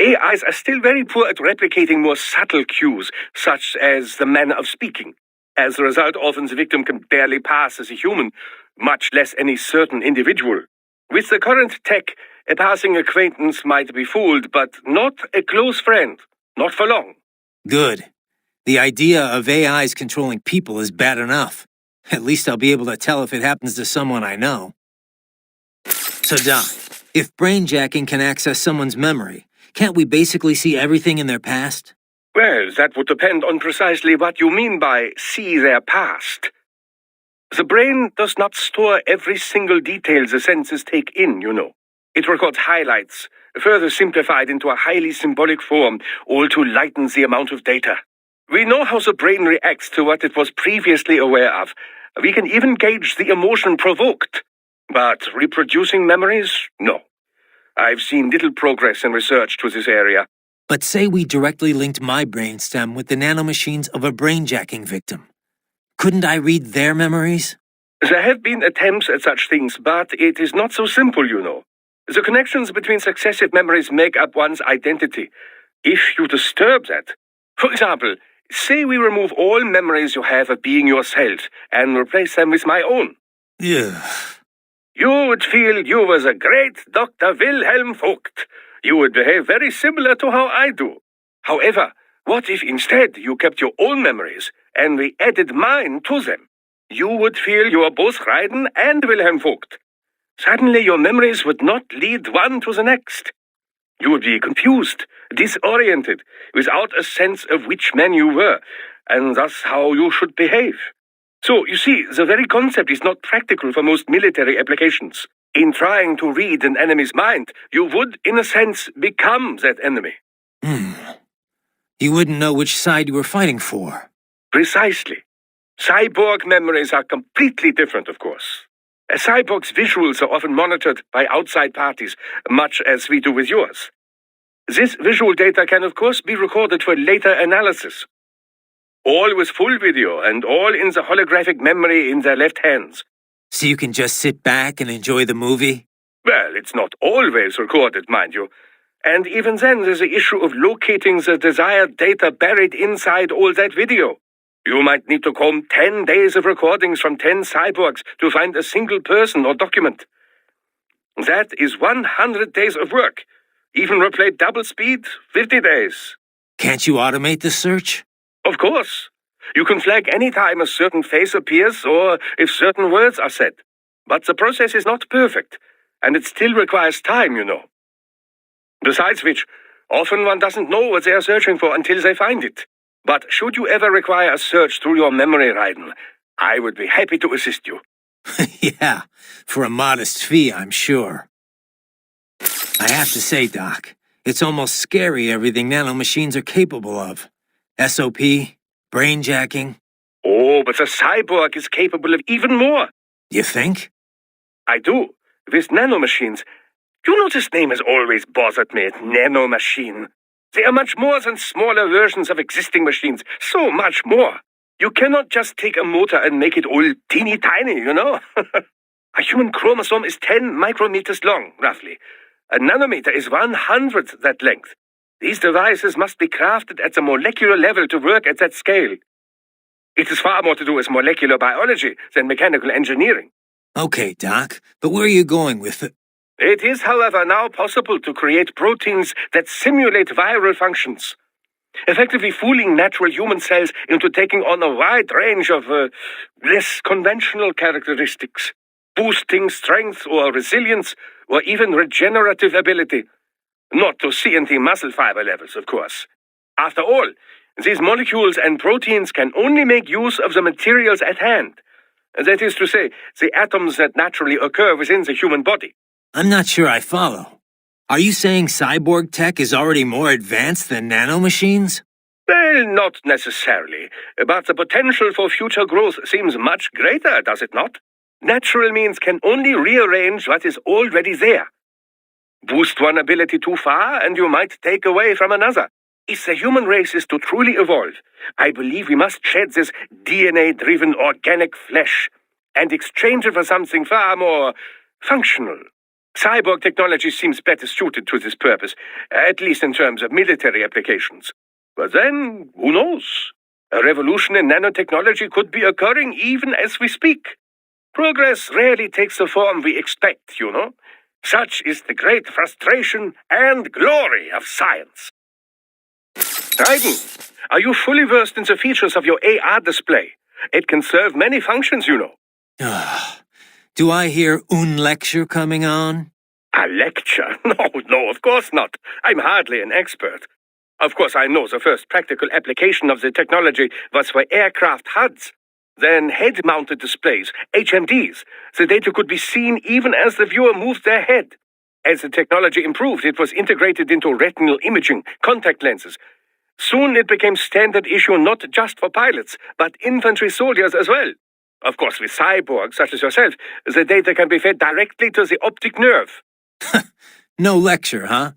AIs are still very poor at replicating more subtle cues, such as the manner of speaking. As a result, often the victim can barely pass as a human, much less any certain individual. With the current tech, a passing acquaintance might be fooled, but not a close friend. Not for long. Good. The idea of AIs controlling people is bad enough. At least I'll be able to tell if it happens to someone I know. So, Doc, if brainjacking can access someone's memory, can't we basically see everything in their past? Well, that would depend on precisely what you mean by see their past. The brain does not store every single detail the senses take in, you know. It records highlights, further simplified into a highly symbolic form, all to lighten the amount of data. We know how the brain reacts to what it was previously aware of. We can even gauge the emotion provoked. But reproducing memories? No. I've seen little progress in research to this area. But say we directly linked my brainstem with the nanomachines of a brainjacking victim. Couldn't I read their memories? There have been attempts at such things, but it is not so simple, you know. The connections between successive memories make up one's identity. If you disturb that, for example, say we remove all memories you have of being yourself and replace them with my own. Yeah. You would feel you was a great Dr. Wilhelm Vogt. You would behave very similar to how I do. However, what if instead you kept your own memories and we added mine to them? You would feel you are both Raiden and Wilhelm Vogt. Suddenly your memories would not lead one to the next. You would be confused, disoriented, without a sense of which man you were, and thus how you should behave. So, you see, the very concept is not practical for most military applications. In trying to read an enemy's mind, you would, in a sense, become that enemy. You wouldn't know which side you were fighting for. Precisely. Cyborg memories are completely different, of course. A cyborg's visuals are often monitored by outside parties, much as we do with yours. This visual data can, of course, be recorded for later analysis. All with full video and all in the holographic memory in their left hands. So you can just sit back and enjoy the movie? Well, it's not always recorded, mind you. And even then, there's the issue of locating the desired data buried inside all that video. You might need to comb 10 days of recordings from 10 cyborgs to find a single person or document. That is 100 days of work. Even replayed double speed, 50 days. Can't you automate the search? Of course. You can flag any time a certain face appears or if certain words are said. But the process is not perfect, and it still requires time, you know. Besides which, often one doesn't know what they are searching for until they find it. But should you ever require a search through your memory, Raiden, I would be happy to assist you. Yeah, for a modest fee, I'm sure. I have to say, Doc, it's almost scary everything nanomachines are capable of. SOP, brainjacking. Oh, but the cyborg is capable of even more. You think? I do. With nanomachines. You know this name has always bothered me, nanomachine. They are much more than smaller versions of existing machines. So much more. You cannot just take a motor and make it all teeny tiny, you know? A human chromosome is 10 micrometers long, roughly. A nanometer is 1/100th that length. These devices must be crafted at the molecular level to work at that scale. It is far more to do with molecular biology than mechanical engineering. Okay, Doc, but where are you going with it? It is, however, now possible to create proteins that simulate viral functions, effectively fooling natural human cells into taking on a wide range of less conventional characteristics, boosting strength or resilience or even regenerative ability. Not to CNT muscle fiber levels, of course. After all, these molecules and proteins can only make use of the materials at hand. That is to say, the atoms that naturally occur within the human body. I'm not sure I follow. Are you saying cyborg tech is already more advanced than nanomachines? Well, not necessarily, but the potential for future growth seems much greater, does it not? Natural means can only rearrange what is already there. Boost one ability too far, and you might take away from another. If the human race is to truly evolve, I believe we must shed this DNA-driven organic flesh and exchange it for something far more functional. Cyborg technology seems better suited to this purpose, at least in terms of military applications. But then, who knows? A revolution in nanotechnology could be occurring even as we speak. Progress rarely takes the form we expect, you know. Such is the great frustration and glory of science. Raiden, are you fully versed in the features of your AR display? It can serve many functions, you know. Do I hear un lecture coming on? A lecture? No, of course not. I'm hardly an expert. Of course, I know the first practical application of the technology was for aircraft HUDs. Then head-mounted displays, HMDs. The data could be seen even as the viewer moved their head. As the technology improved, it was integrated into retinal imaging, contact lenses. Soon it became standard issue not just for pilots, but infantry soldiers as well. Of course, with cyborgs such as yourself, the data can be fed directly to the optic nerve. No lecture, huh?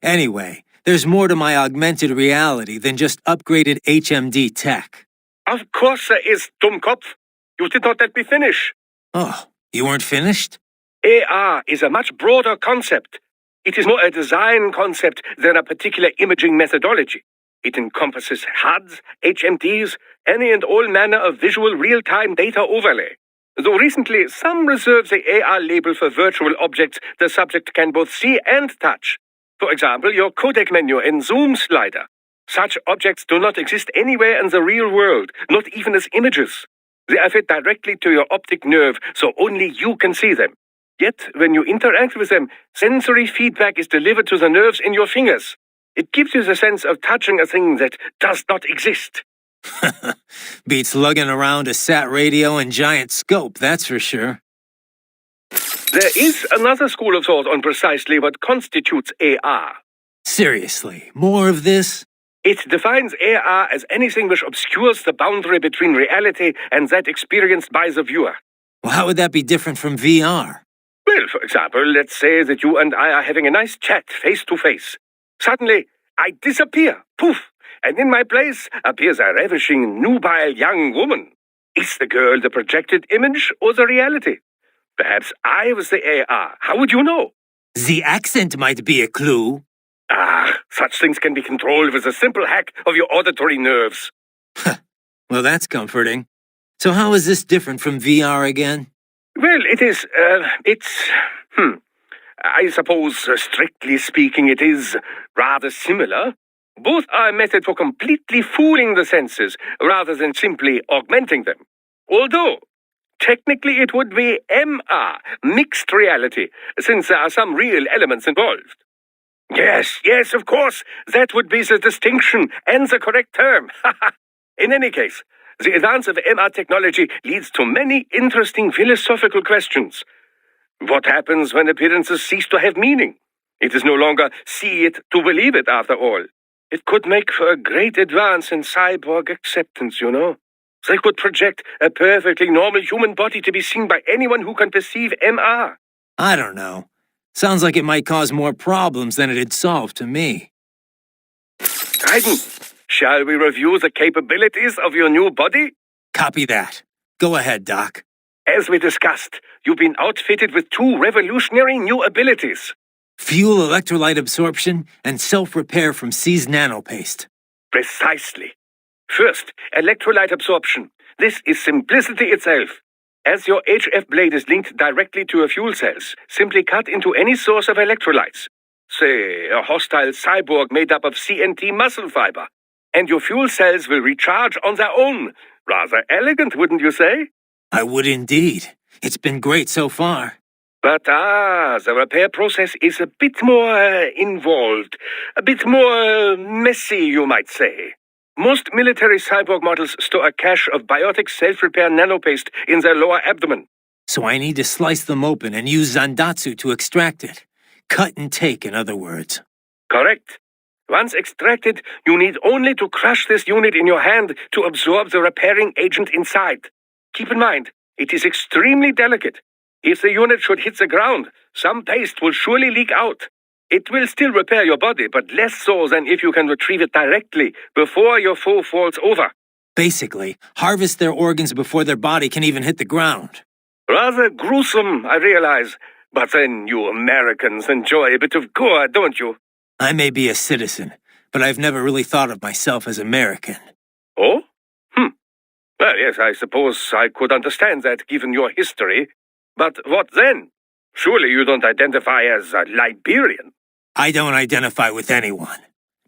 Anyway, there's more to my augmented reality than just upgraded HMD tech. Of course there is, Dummkopf. You did not let me finish. Oh, you weren't finished? AR is a much broader concept. It is more a design concept than a particular imaging methodology. It encompasses HUDs, HMDs, any and all manner of visual real-time data overlay. Though recently, some reserve the AR label for virtual objects the subject can both see and touch. For example, your codec menu and zoom slider. Such objects do not exist anywhere in the real world, not even as images. They are fed directly to your optic nerve, so only you can see them. Yet, when you interact with them, sensory feedback is delivered to the nerves in your fingers. It gives you the sense of touching a thing that does not exist. Beats lugging around a sat radio and giant scope, that's for sure. There is another school of thought on precisely what constitutes AR. Seriously, more of this? It defines AR as anything which obscures the boundary between reality and that experienced by the viewer. Well, how would that be different from VR? Well, for example, let's say that you and I are having a nice chat face to face. Suddenly, I disappear, poof, and in my place appears a ravishing, nubile young woman. Is the girl the projected image or the reality? Perhaps I was the AR. How would you know? The accent might be a clue. Such things can be controlled with a simple hack of your auditory nerves. Well, that's comforting. So how is this different from VR again? Well, I suppose, strictly speaking, it is rather similar. Both are a method for completely fooling the senses, rather than simply augmenting them. Although, technically it would be MR, mixed reality, since there are some real elements involved. Yes, of course, that would be the distinction and the correct term. In any case, the advance of MR technology leads to many interesting philosophical questions. What happens when appearances cease to have meaning? It is no longer see it to believe it, after all. It could make for a great advance in cyborg acceptance, you know. They could project a perfectly normal human body to be seen by anyone who can perceive MR. I don't know. Sounds like it might cause more problems than it'd solve to me. Raiden, shall we review the capabilities of your new body? Copy that. Go ahead, Doc. As we discussed, you've been outfitted with two revolutionary new abilities. Fuel electrolyte absorption and self-repair from seized nanopaste. Precisely. First, electrolyte absorption. This is simplicity itself. As your HF blade is linked directly to your fuel cells, simply cut into any source of electrolytes. Say, a hostile cyborg made up of CNT muscle fiber. And your fuel cells will recharge on their own. Rather elegant, wouldn't you say? I would indeed. It's been great so far. But the repair process is a bit more involved. A bit more messy, you might say. Most military cyborg models store a cache of biotic self-repair nanopaste in their lower abdomen. So I need to slice them open and use Zandatsu to extract it. Cut and take, in other words. Correct. Once extracted, you need only to crush this unit in your hand to absorb the repairing agent inside. Keep in mind, it is extremely delicate. If the unit should hit the ground, some paste will surely leak out. It will still repair your body, but less so than if you can retrieve it directly before your foe falls over. Basically, harvest their organs before their body can even hit the ground. Rather gruesome, I realize. But then you Americans enjoy a bit of gore, don't you? I may be a citizen, but I've never really thought of myself as American. Oh? Well, yes, I suppose I could understand that given your history. But what then? Surely you don't identify as a Liberian. I don't identify with anyone.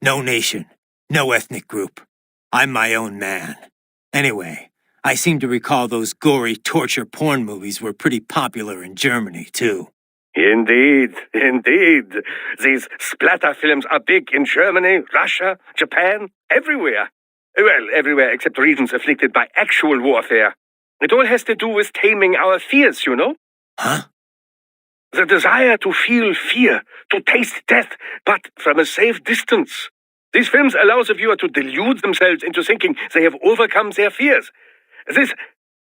No nation. No ethnic group. I'm my own man. Anyway, I seem to recall those gory torture porn movies were pretty popular in Germany, too. Indeed. These splatter films are big in Germany, Russia, Japan, everywhere. Well, everywhere except regions afflicted by actual warfare. It all has to do with taming our fears, you know? Huh? The desire to feel fear, to taste death, but from a safe distance. These films allow the viewer to delude themselves into thinking they have overcome their fears. This...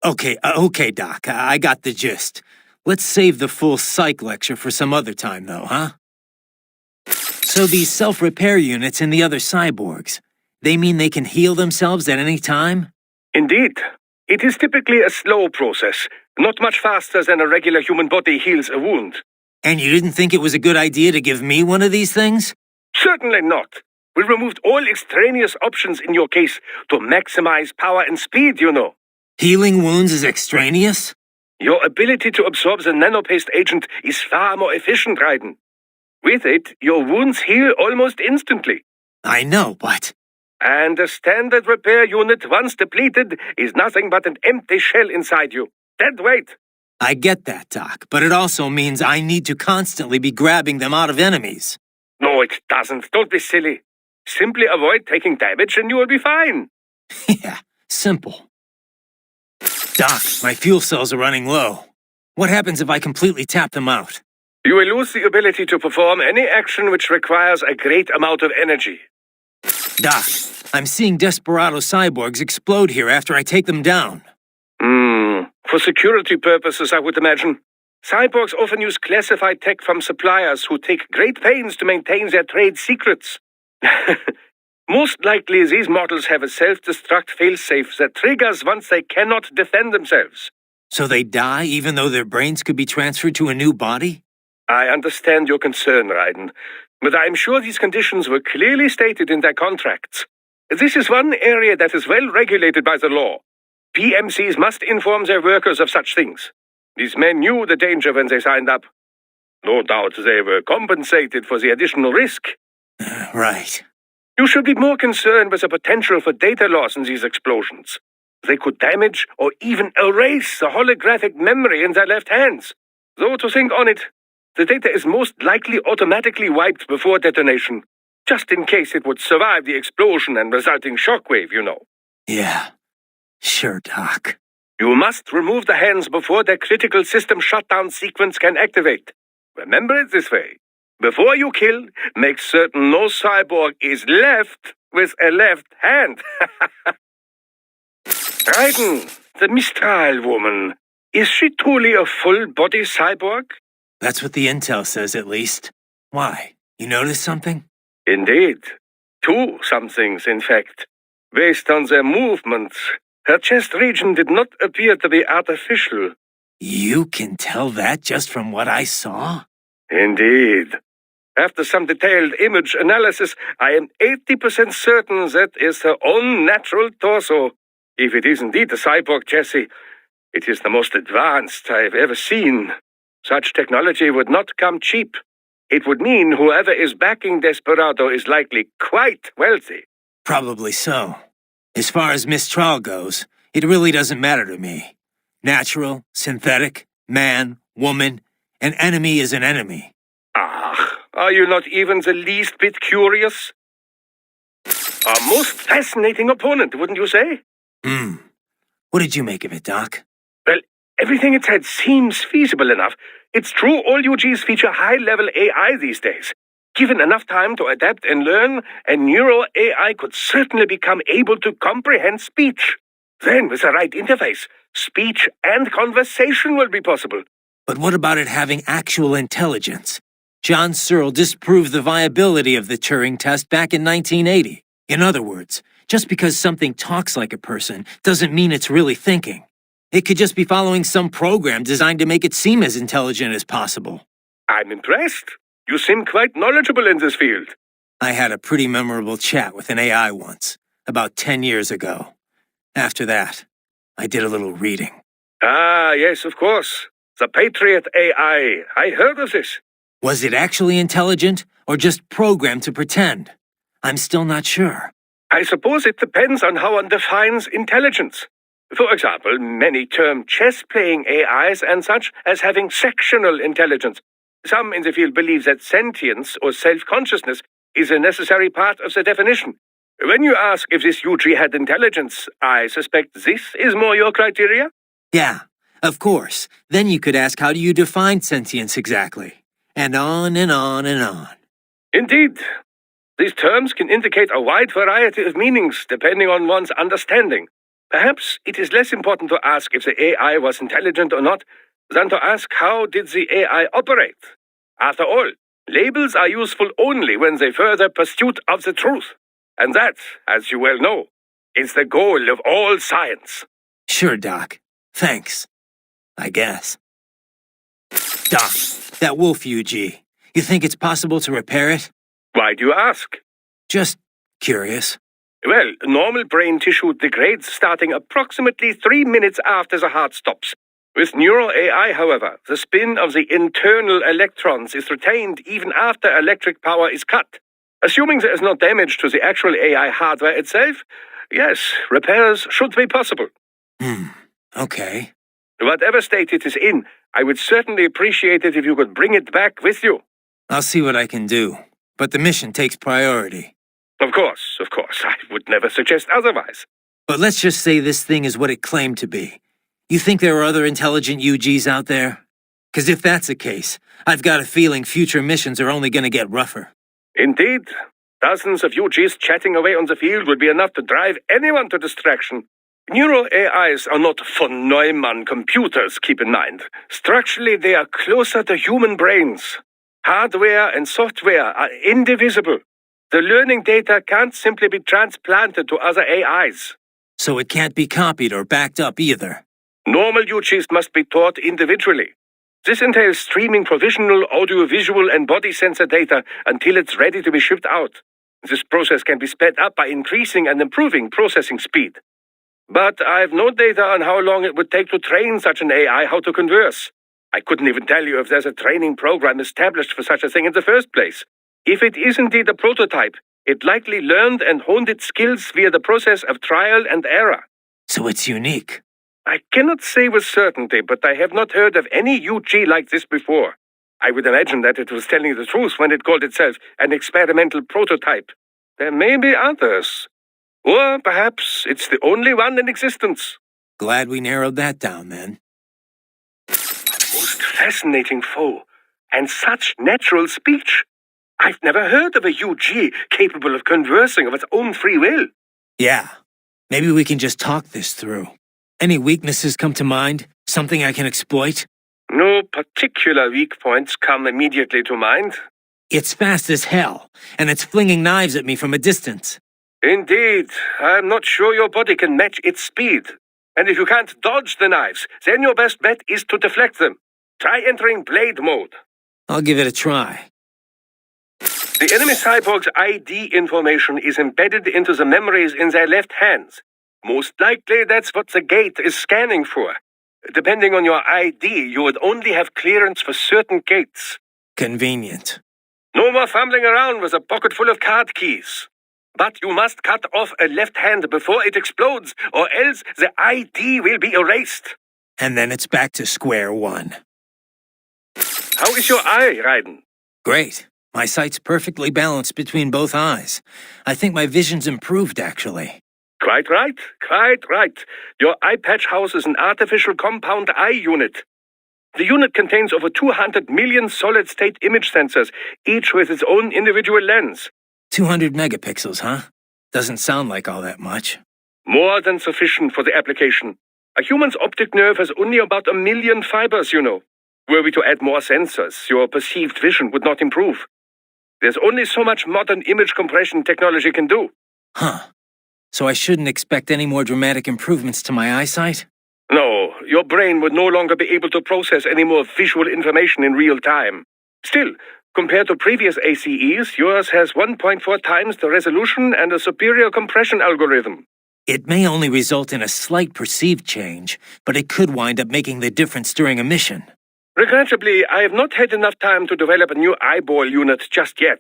Okay, Doc, I got the gist. Let's save the full psych lecture for some other time, though, huh? So these self-repair units and the other cyborgs, they mean they can heal themselves at any time? Indeed. It is typically a slow process, not much faster than a regular human body heals a wound. And you didn't think it was a good idea to give me one of these things? Certainly not. We removed all extraneous options in your case to maximize power and speed, you know. Healing wounds is extraneous? Your ability to absorb the nanopaste agent is far more efficient, Raiden. With it, your wounds heal almost instantly. I know, but... And a standard repair unit, once depleted, is nothing but an empty shell inside you. Dead weight. I get that, Doc, but it also means I need to constantly be grabbing them out of enemies. No, it doesn't. Don't be silly. Simply avoid taking damage and you will be fine. Yeah, simple. Doc, my fuel cells are running low. What happens if I completely tap them out? You will lose the ability to perform any action which requires a great amount of energy. Doc, I'm seeing desperado cyborgs explode here after I take them down. For security purposes, I would imagine. Cyborgs often use classified tech from suppliers who take great pains to maintain their trade secrets. Most likely, these models have a self-destruct failsafe that triggers once they cannot defend themselves. So they die even though their brains could be transferred to a new body? I understand your concern, Raiden, but I am sure these conditions were clearly stated in their contracts. This is one area that is well regulated by the law. PMCs must inform their workers of such things. These men knew the danger when they signed up. No doubt they were compensated for the additional risk. Right. You should be more concerned with the potential for data loss in these explosions. They could damage or even erase the holographic memory in their left hands. Though to think on it, the data is most likely automatically wiped before detonation, just in case it would survive the explosion and resulting shockwave, you know. Yeah. Sure, Doc. You must remove the hands before their critical system shutdown sequence can activate. Remember it this way. Before you kill, make certain no cyborg is left with a left hand. Raiden, the Mistral woman, is she truly a full-body cyborg? That's what the intel says, at least. Why? You notice something? Indeed. Two somethings, in fact. Based on their movements, her chest region did not appear to be artificial. You can tell that just from what I saw? Indeed. After some detailed image analysis, I am 80% certain that is her own natural torso. If it is indeed a cyborg chassis, It is the most advanced I've ever seen. Such technology would not come cheap. It would mean whoever is backing Desperado is likely quite wealthy. Probably so. As far as Mistral goes, it really doesn't matter to me. Natural, synthetic, man, woman, an enemy is an enemy. Ah, are you not even the least bit curious? A most fascinating opponent, wouldn't you say? What did you make of it, Doc? Well, everything it said seems feasible enough. It's true all UGs feature high-level AI these days. Given enough time to adapt and learn, a neural AI could certainly become able to comprehend speech. Then, with the right interface, speech and conversation will be possible. But what about it having actual intelligence? John Searle disproved the viability of the Turing test back in 1980. In other words, just because something talks like a person doesn't mean it's really thinking. It could just be following some program designed to make it seem as intelligent as possible. I'm impressed. You seem quite knowledgeable in this field. I had a pretty memorable chat with an AI once, about 10 years ago. After that, I did a little reading. Ah, yes, of course. The Patriot AI. I heard of this. Was it actually intelligent, or just programmed to pretend? I'm still not sure. I suppose it depends on how one defines intelligence. For example, many term chess-playing AIs and such as having sectional intelligence. Some in the field believe that sentience or self-consciousness is a necessary part of the definition. When you ask if this UG had intelligence, I suspect this is more your criteria? Yeah, of course. Then you could ask, how do you define sentience exactly? And on and on and on. Indeed. These terms can indicate a wide variety of meanings depending on one's understanding. Perhaps it is less important to ask if the AI was intelligent or not than to ask how did the AI operate. After all, labels are useful only when they further pursuit of the truth. And that, as you well know, is the goal of all science. Sure, Doc. Thanks. I guess. Doc, that wolf UG, you think it's possible to repair it? Why do you ask? Just curious. Well, normal brain tissue degrades starting approximately 3 minutes after the heart stops. With neural AI, however, the spin of the internal electrons is retained even after electric power is cut. Assuming there is no damage to the actual AI hardware itself, yes, repairs should be possible. Okay. Whatever state it is in, I would certainly appreciate it if you could bring it back with you. I'll see what I can do, but the mission takes priority. Of course. I would never suggest otherwise. But let's just say this thing is what it claimed to be. You think there are other intelligent UGs out there? 'Cause if that's the case, I've got a feeling future missions are only gonna get rougher. Indeed. Dozens of UGs chatting away on the field would be enough to drive anyone to distraction. Neural AIs are not von Neumann computers, keep in mind. Structurally, they are closer to human brains. Hardware and software are indivisible. The learning data can't simply be transplanted to other AIs. So it can't be copied or backed up either. Normal UGs must be taught individually. This entails streaming provisional, audiovisual, and body sensor data until it's ready to be shipped out. This process can be sped up by increasing and improving processing speed. But I have no data on how long it would take to train such an AI how to converse. I couldn't even tell you if there's a training program established for such a thing in the first place. If it is indeed a prototype, it likely learned and honed its skills via the process of trial and error. So it's unique. I cannot say with certainty, but I have not heard of any UG like this before. I would imagine that it was telling the truth when it called itself an experimental prototype. There may be others. Or perhaps it's the only one in existence. Glad we narrowed that down, then. Most fascinating foe. And such natural speech. I've never heard of a UG capable of conversing of its own free will. Yeah. Maybe we can just talk this through. Any weaknesses come to mind? Something I can exploit? No particular weak points come immediately to mind. It's fast as hell, and it's flinging knives at me from a distance. Indeed, I'm not sure your body can match its speed. And if you can't dodge the knives, then your best bet is to deflect them. Try entering blade mode. I'll give it a try. The enemy cyborg's ID information is embedded into the memories in their left hands. Most likely that's what the gate is scanning for. Depending on your ID, you would only have clearance for certain gates. Convenient. No more fumbling around with a pocket full of card keys. But you must cut off a left hand before it explodes, or else the ID will be erased. And then it's back to square one. How is your eye, Raiden? Great. My sight's perfectly balanced between both eyes. I think my vision's improved, actually. Quite right, quite right. Your eye patch houses an artificial compound eye unit. The unit contains over 200 million solid-state image sensors, each with its own individual lens. 200 megapixels, huh? Doesn't sound like all that much. More than sufficient for the application. A human's optic nerve has only about 1 million fibers, you know. Were we to add more sensors, your perceived vision would not improve. There's only so much modern image compression technology can do. Huh. So I shouldn't expect any more dramatic improvements to my eyesight? No, your brain would no longer be able to process any more visual information in real time. Still, compared to previous ACEs, yours has 1.4 times the resolution and a superior compression algorithm. It may only result in a slight perceived change, but it could wind up making the difference during a mission. Regrettably, I have not had enough time to develop a new eyeball unit just yet.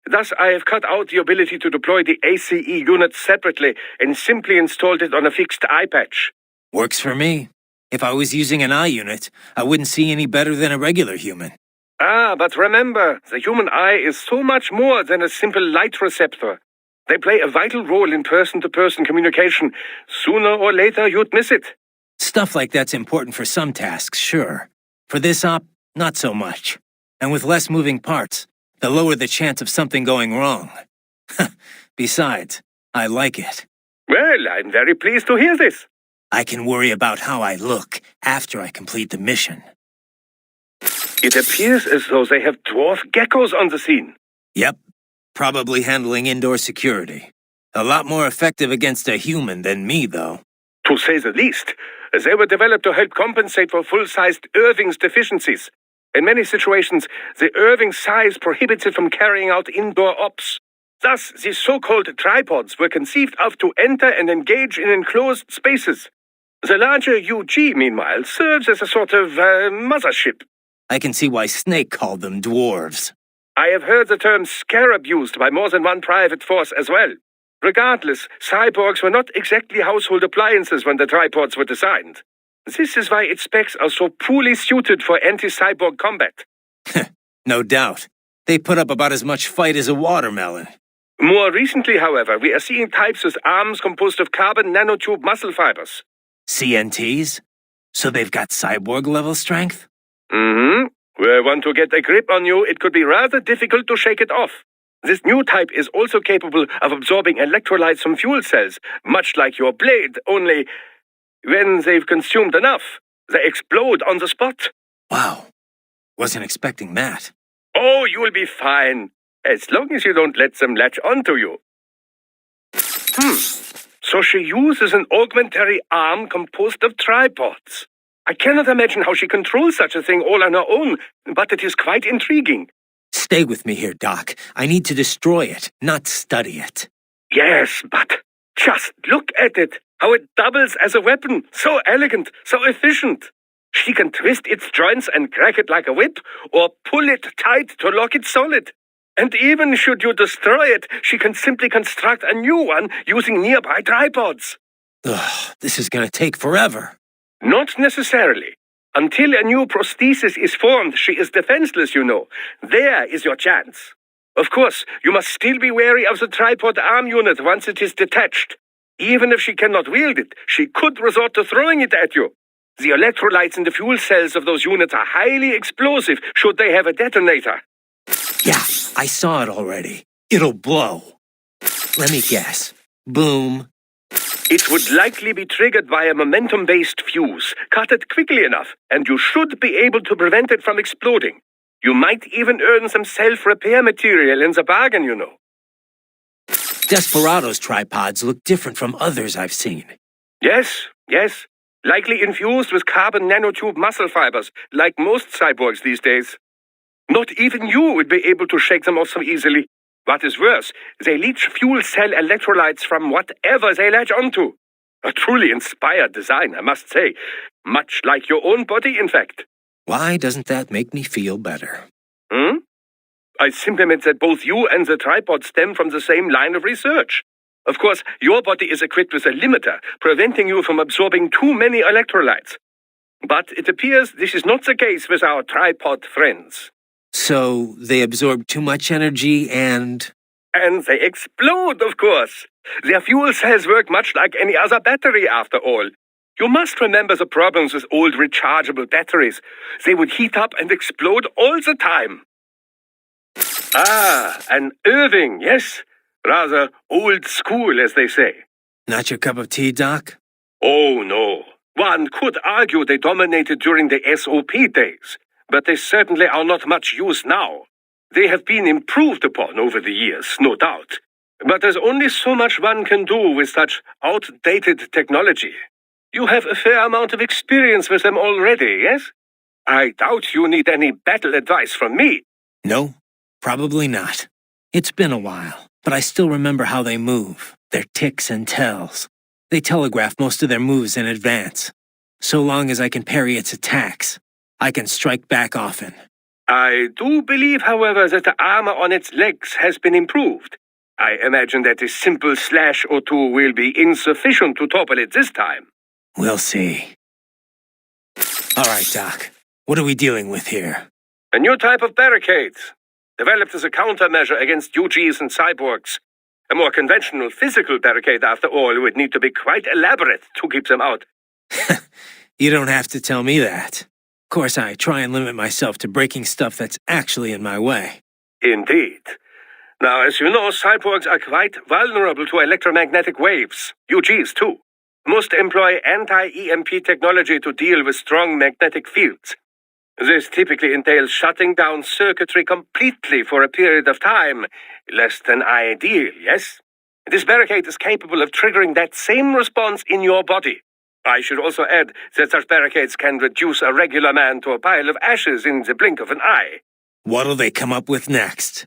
Thus, I have cut out the ability to deploy the ACE unit separately and simply installed it on a fixed eye patch. Works for me. If I was using an eye unit, I wouldn't see any better than a regular human. Ah, but remember, the human eye is so much more than a simple light receptor. They play a vital role in person-to-person communication. Sooner or later, you'd miss it. Stuff like that's important for some tasks, sure. For this op, not so much. And with less moving parts, the lower the chance of something going wrong. Besides, I like it. Well, I'm very pleased to hear this. I can worry about how I look after I complete the mission. It appears as though they have dwarf geckos on the scene. Yep, probably handling indoor security. A lot more effective against a human than me, though. To say the least, they were developed to help compensate for full-sized Irving's deficiencies. In many situations, the Irving size prohibits it from carrying out indoor ops. Thus, the so-called tripods were conceived of to enter and engage in enclosed spaces. The larger UG, meanwhile, serves as a sort of mothership. I can see why Snake called them dwarves. I have heard the term scarab used by more than one private force as well. Regardless, cyborgs were not exactly household appliances when the tripods were designed. This is why its specs are so poorly suited for anti-cyborg combat. No doubt. They put up about as much fight as a watermelon. More recently, however, we are seeing types with arms composed of carbon nanotube muscle fibers. CNTs? So they've got cyborg-level strength? Mm-hmm. Were one to get a grip on you, it could be rather difficult to shake it off. This new type is also capable of absorbing electrolytes from fuel cells, much like your blade, only when they've consumed enough, they explode on the spot. Wow. Wasn't expecting that. Oh, you'll be fine, as long as you don't let them latch onto you. So she uses an augmentary arm composed of tripods. I cannot imagine how she controls such a thing all on her own, but it is quite intriguing. Stay with me here, Doc. I need to destroy it, not study it. Yes, but just look at it. How it doubles as a weapon. So elegant, so efficient. She can twist its joints and crack it like a whip, or pull it tight to lock it solid. And even should you destroy it, she can simply construct a new one using nearby tripods. Ugh, this is gonna take forever. Not necessarily. Until a new prosthesis is formed, she is defenseless, you know. There is your chance. Of course, you must still be wary of the tripod arm unit once it is detached. Even if she cannot wield it, she could resort to throwing it at you. The electrolytes in the fuel cells of those units are highly explosive should they have a detonator. Yeah, I saw it already. It'll blow. Let me guess. Boom. It would likely be triggered by a momentum-based fuse. Cut it quickly enough, and you should be able to prevent it from exploding. You might even earn some self-repair material in the bargain, you know. Desperado's tripods look different from others I've seen. Yes. Likely infused with carbon nanotube muscle fibers, like most cyborgs these days. Not even you would be able to shake them off so easily. What is worse, they leach fuel cell electrolytes from whatever they latch onto. A truly inspired design, I must say. Much like your own body, in fact. Why doesn't that make me feel better? I simply meant that both you and the tripod stem from the same line of research. Of course, your body is equipped with a limiter, preventing you from absorbing too many electrolytes. But it appears this is not the case with our tripod friends. So they absorb too much energy and... And they explode, of course. Their fuel cells work much like any other battery, after all. You must remember the problems with old rechargeable batteries. They would heat up and explode all the time. Ah, an Irving, yes. Rather old school, as they say. Not your cup of tea, Doc? Oh, no. One could argue they dominated during the SOP days, but they certainly are not much use now. They have been improved upon over the years, no doubt. But there's only so much one can do with such outdated technology. You have a fair amount of experience with them already, yes? I doubt you need any battle advice from me. No, probably not. It's been a while, but I still remember how they move, their ticks and tells. They telegraph most of their moves in advance. So long as I can parry its attacks, I can strike back often. I do believe, however, that the armor on its legs has been improved. I imagine that a simple slash or two will be insufficient to topple it this time. We'll see. All right, Doc. What are we dealing with here? A new type of barricades, developed as a countermeasure against UGs and cyborgs. A more conventional physical barricade, after all, would need to be quite elaborate to keep them out. You don't have to tell me that. Of course, I try and limit myself to breaking stuff that's actually in my way. Indeed. Now, as you know, cyborgs are quite vulnerable to electromagnetic waves, UGs too. Most employ anti-EMP technology to deal with strong magnetic fields. This typically entails shutting down circuitry completely for a period of time. Less than ideal, yes? This barricade is capable of triggering that same response in your body. I should also add that such barricades can reduce a regular man to a pile of ashes in the blink of an eye. What'll they come up with next?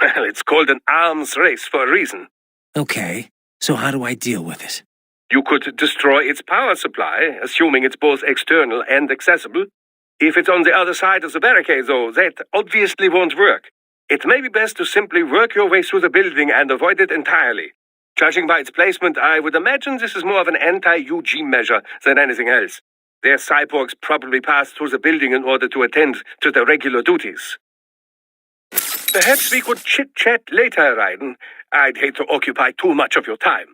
Well, it's called an arms race for a reason. Okay, so how do I deal with it? You could destroy its power supply, assuming it's both external and accessible. If it's on the other side of the barricade, though, that obviously won't work. It may be best to simply work your way through the building and avoid it entirely. Judging by its placement, I would imagine this is more of an anti-UG measure than anything else. Their cyborgs probably pass through the building in order to attend to their regular duties. Perhaps we could chit-chat later, Raiden. I'd hate to occupy too much of your time.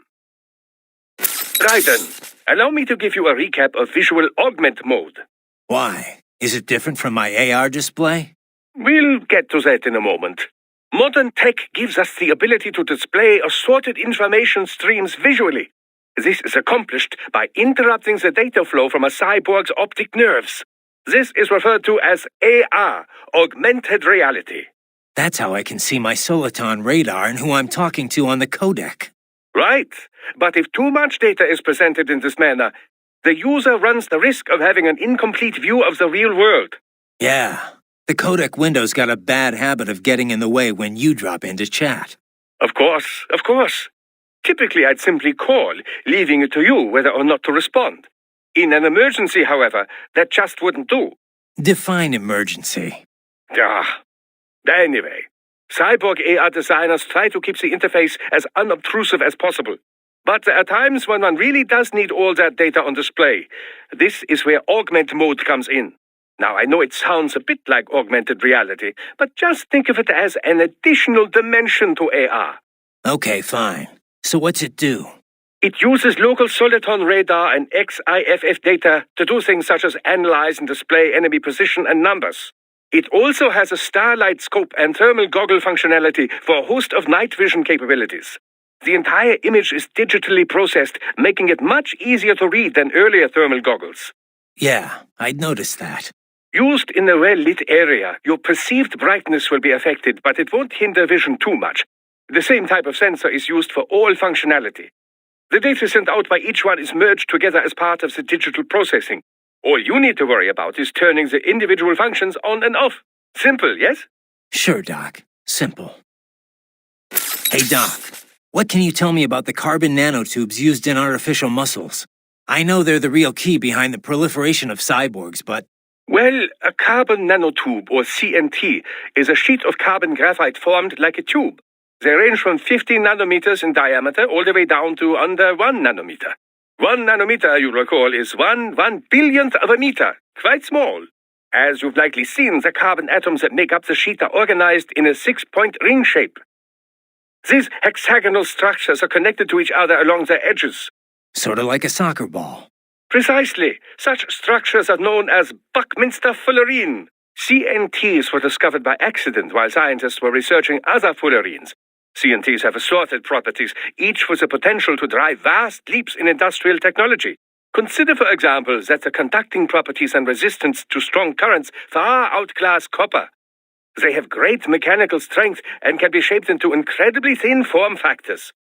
Raiden, allow me to give you a recap of visual augment mode. Why? Is it different from my AR display? We'll get to that in a moment. Modern tech gives us the ability to display assorted information streams visually. This is accomplished by interrupting the data flow from a cyborg's optic nerves. This is referred to as AR, augmented reality. That's how I can see my Soliton radar and who I'm talking to on the codec. Right, but if too much data is presented in this manner, the user runs the risk of having an incomplete view of the real world. Yeah, the codec window's got a bad habit of getting in the way when you drop into chat. Of course, of course. Typically, I'd simply call, leaving it to you whether or not to respond. In an emergency, however, that just wouldn't do. Define emergency. Anyway, cyborg AR designers try to keep the interface as unobtrusive as possible. But there are times when one really does need all that data on display. This is where augment mode comes in. Now, I know it sounds a bit like augmented reality, but just think of it as an additional dimension to AR. Okay, fine. So what's it do? It uses local Soliton radar and XIFF data to do things such as analyze and display enemy position and numbers. It also has a starlight scope and thermal goggle functionality for a host of night vision capabilities. The entire image is digitally processed, making it much easier to read than earlier thermal goggles. Yeah, I'd noticed that. Used in a well-lit area, your perceived brightness will be affected, but it won't hinder vision too much. The same type of sensor is used for all functionality. The data sent out by each one is merged together as part of the digital processing. All you need to worry about is turning the individual functions on and off. Simple, yes? Sure, Doc. Simple. Hey, Doc. What can you tell me about the carbon nanotubes used in artificial muscles? I know they're the real key behind the proliferation of cyborgs, but... Well, a carbon nanotube, or CNT, is a sheet of carbon graphite formed like a tube. They range from 50 nanometers in diameter all the way down to under 1 nanometer. 1 nanometer, you recall, is one billionth of a meter, quite small. As you've likely seen, the carbon atoms that make up the sheet are organized in a 6-point ring shape. These hexagonal structures are connected to each other along their edges. Sort of like a soccer ball. Precisely. Such structures are known as Buckminster fullerene. CNTs were discovered by accident while scientists were researching other fullerenes. CNTs have assorted properties, each with the potential to drive vast leaps in industrial technology. Consider, for example, that the conducting properties and resistance to strong currents far outclass copper. They have great mechanical strength and can be shaped into incredibly thin form factors,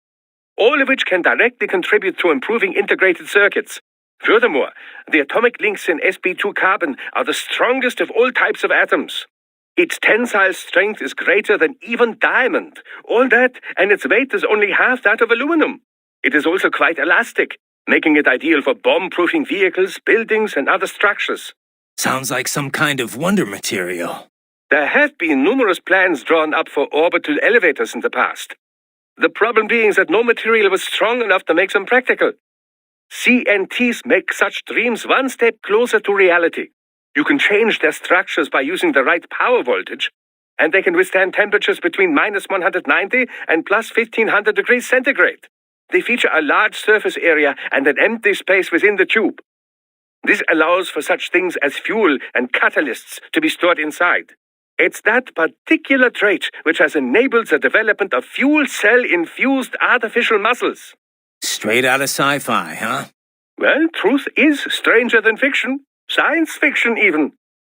all of which can directly contribute to improving integrated circuits. Furthermore, the atomic links in sp2 carbon are the strongest of all types of atoms. Its tensile strength is greater than even diamond. All that, and its weight is only half that of aluminum. It is also quite elastic, making it ideal for bomb-proofing vehicles, buildings, and other structures. Sounds like some kind of wonder material. There have been numerous plans drawn up for orbital elevators in the past. The problem being that no material was strong enough to make them practical. CNTs make such dreams one step closer to reality. You can change their structures by using the right power voltage, and they can withstand temperatures between minus 190 and plus 1500 degrees centigrade. They feature a large surface area and an empty space within the tube. This allows for such things as fuel and catalysts to be stored inside. It's that particular trait which has enabled the development of fuel cell-infused artificial muscles. Straight out of sci-fi, huh? Well, truth is stranger than fiction. Science fiction, even.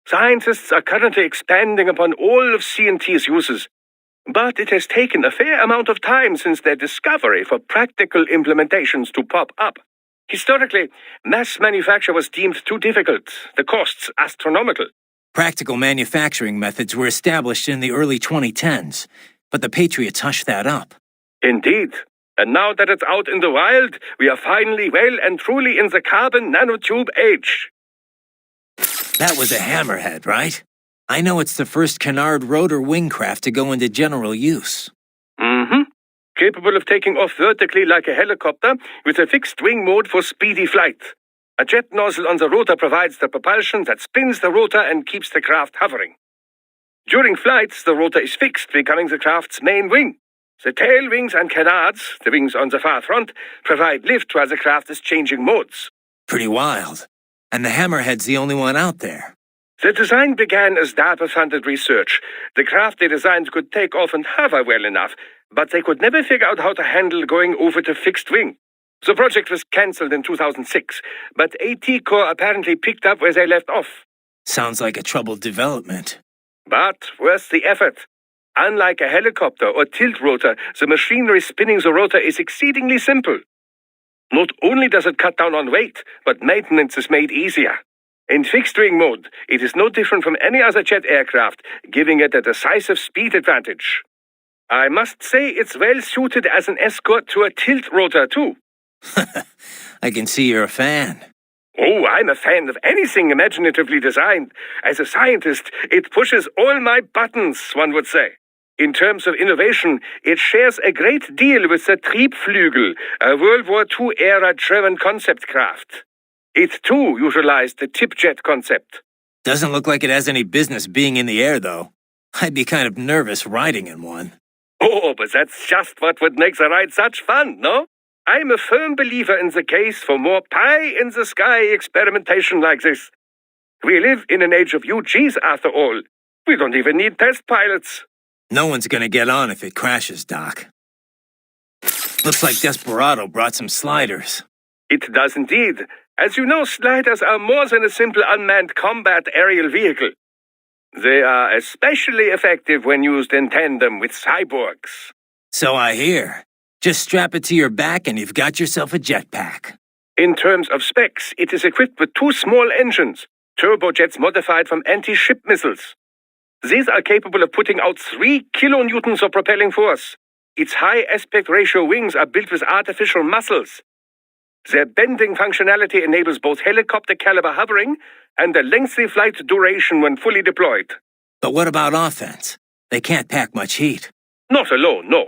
Scientists are currently expanding upon all of CNT's uses. But it has taken a fair amount of time since their discovery for practical implementations to pop up. Historically, mass manufacture was deemed too difficult, the costs astronomical. Practical manufacturing methods were established in the early 2010s, but the Patriots hushed that up. Indeed. And now that it's out in the wild, we are finally well and truly in the carbon nanotube age. That was a hammerhead, right? I know it's the first canard rotor wingcraft to go into general use. Mm-hmm. Capable of taking off vertically like a helicopter with a fixed wing mode for speedy flight. A jet nozzle on the rotor provides the propulsion that spins the rotor and keeps the craft hovering. During flights, the rotor is fixed, becoming the craft's main wing. The tail wings and canards, the wings on the far front, provide lift while the craft is changing modes. Pretty wild. And the hammerhead's the only one out there. The design began as DARPA-funded research. The craft they designed could take off and hover well enough, but they could never figure out how to handle going over to fixed wing. The project was cancelled in 2006, but AT Corps apparently picked up where they left off. Sounds like a troubled development. But worth the effort. Unlike a helicopter or tilt rotor, the machinery spinning the rotor is exceedingly simple. Not only does it cut down on weight, but maintenance is made easier. In fixed-wing mode, it is no different from any other jet aircraft, giving it a decisive speed advantage. I must say it's well suited as an escort to a tilt rotor, too. I can see you're a fan. Oh, I'm a fan of anything imaginatively designed. As a scientist, it pushes all my buttons, one would say. In terms of innovation, it shares a great deal with the Triebflügel, a World War II-era German concept craft. It, too, utilized the tip-jet concept. Doesn't look like it has any business being in the air, though. I'd be kind of nervous riding in one. Oh, but that's just what would make the ride such fun, no? I'm a firm believer in the case for more pie-in-the-sky experimentation like this. We live in an age of UGs, after all. We don't even need test pilots. No one's gonna get on if it crashes, Doc. Looks like Desperado brought some sliders. It does indeed. As you know, sliders are more than a simple unmanned combat aerial vehicle. They are especially effective when used in tandem with cyborgs. So I hear. Just strap it to your back and you've got yourself a jetpack. In terms of specs, it is equipped with 2 small engines, turbojets modified from anti-ship missiles. These are capable of putting out 3 kilonewtons of propelling force. Its high aspect ratio wings are built with artificial muscles. Their bending functionality enables both helicopter-caliber hovering and a lengthy flight duration when fully deployed. But what about offense? They can't pack much heat. Not alone, no.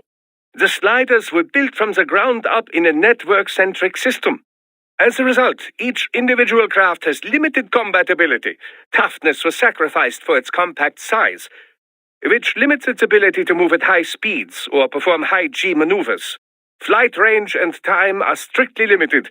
The sliders were built from the ground up in a network-centric system. As a result, each individual craft has limited combat ability. Toughness was sacrificed for its compact size, which limits its ability to move at high speeds or perform high-G maneuvers. Flight range and time are strictly limited.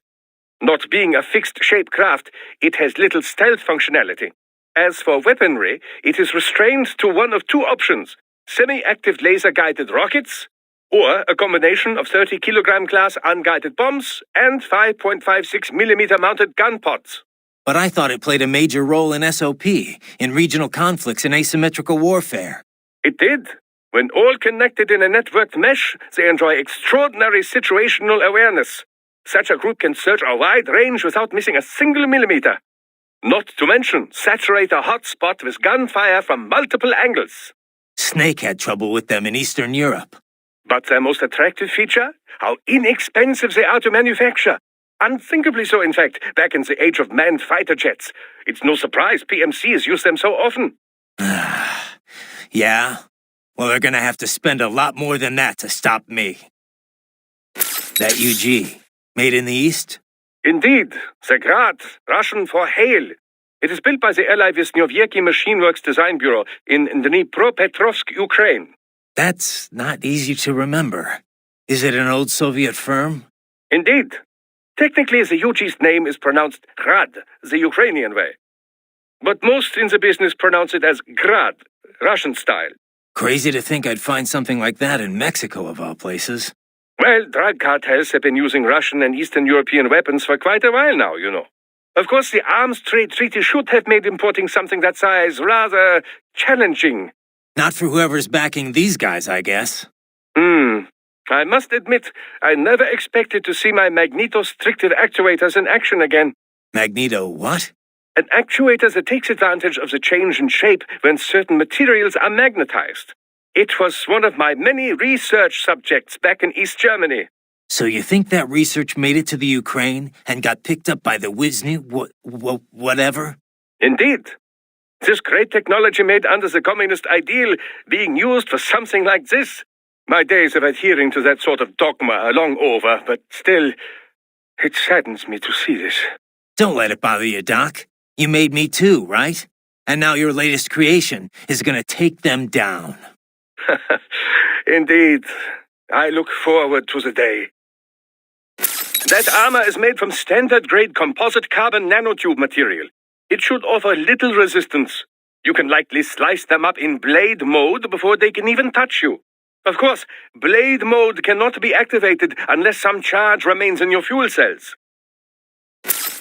Not being a fixed-shape craft, it has little stealth functionality. As for weaponry, it is restrained to one of two options: semi-active laser-guided rockets, or a combination of 30-kilogram class unguided bombs and 5.56mm mounted gun pods. But I thought it played a major role in SOP, in regional conflicts and asymmetrical warfare. It did. When all connected in a networked mesh, they enjoy extraordinary situational awareness. Such a group can search a wide range without missing a single millimeter. Not to mention, saturate a hot spot with gunfire from multiple angles. Snake had trouble with them in Eastern Europe. But their most attractive feature? How inexpensive they are to manufacture. Unthinkably so, in fact, back in the age of manned fighter jets. It's no surprise PMCs use them so often. Yeah? Well, they're gonna have to spend a lot more than that to stop me. That UG, made in the East? Indeed, the Grad, Russian for hail. It is built by the ally Vishnyovyeki Machine Works Design Bureau in Dnipropetrovsk, Ukraine. That's not easy to remember. Is it an old Soviet firm? Indeed. Technically, the UG's name is pronounced Grad, the Ukrainian way. But most in the business pronounce it as Grad, Russian style. Crazy to think I'd find something like that in Mexico, of all places. Well, drug cartels have been using Russian and Eastern European weapons for quite a while now, you know. Of course, the arms trade treaty should have made importing something that size rather challenging. Not for whoever's backing these guys, I guess. I must admit, I never expected to see my magnetostrictive actuators in action again. Magneto what? An actuator that takes advantage of the change in shape when certain materials are magnetized. It was one of my many research subjects back in East Germany. So you think that research made it to the Ukraine and got picked up by the whatever? Indeed. This great technology made under the communist ideal being used for something like this. My days of adhering to that sort of dogma are long over, but still, it saddens me to see this. Don't let it bother you, Doc. You made me too, right? And now your latest creation is gonna take them down. Indeed. I look forward to the day. That armor is made from standard-grade composite carbon nanotube material. It should offer little resistance. You can likely slice them up in blade mode before they can even touch you. Of course, blade mode cannot be activated unless some charge remains in your fuel cells.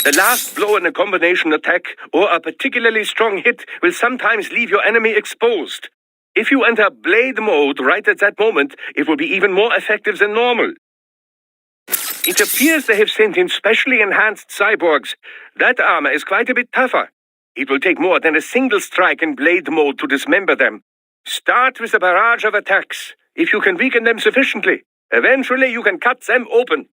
The last blow in a combination attack or a particularly strong hit will sometimes leave your enemy exposed. If you enter blade mode right at that moment, it will be even more effective than normal. It appears they have sent in specially enhanced cyborgs. That armor is quite a bit tougher. It will take more than a single strike in blade mode to dismember them. Start with a barrage of attacks. If you can weaken them sufficiently, eventually you can cut them open.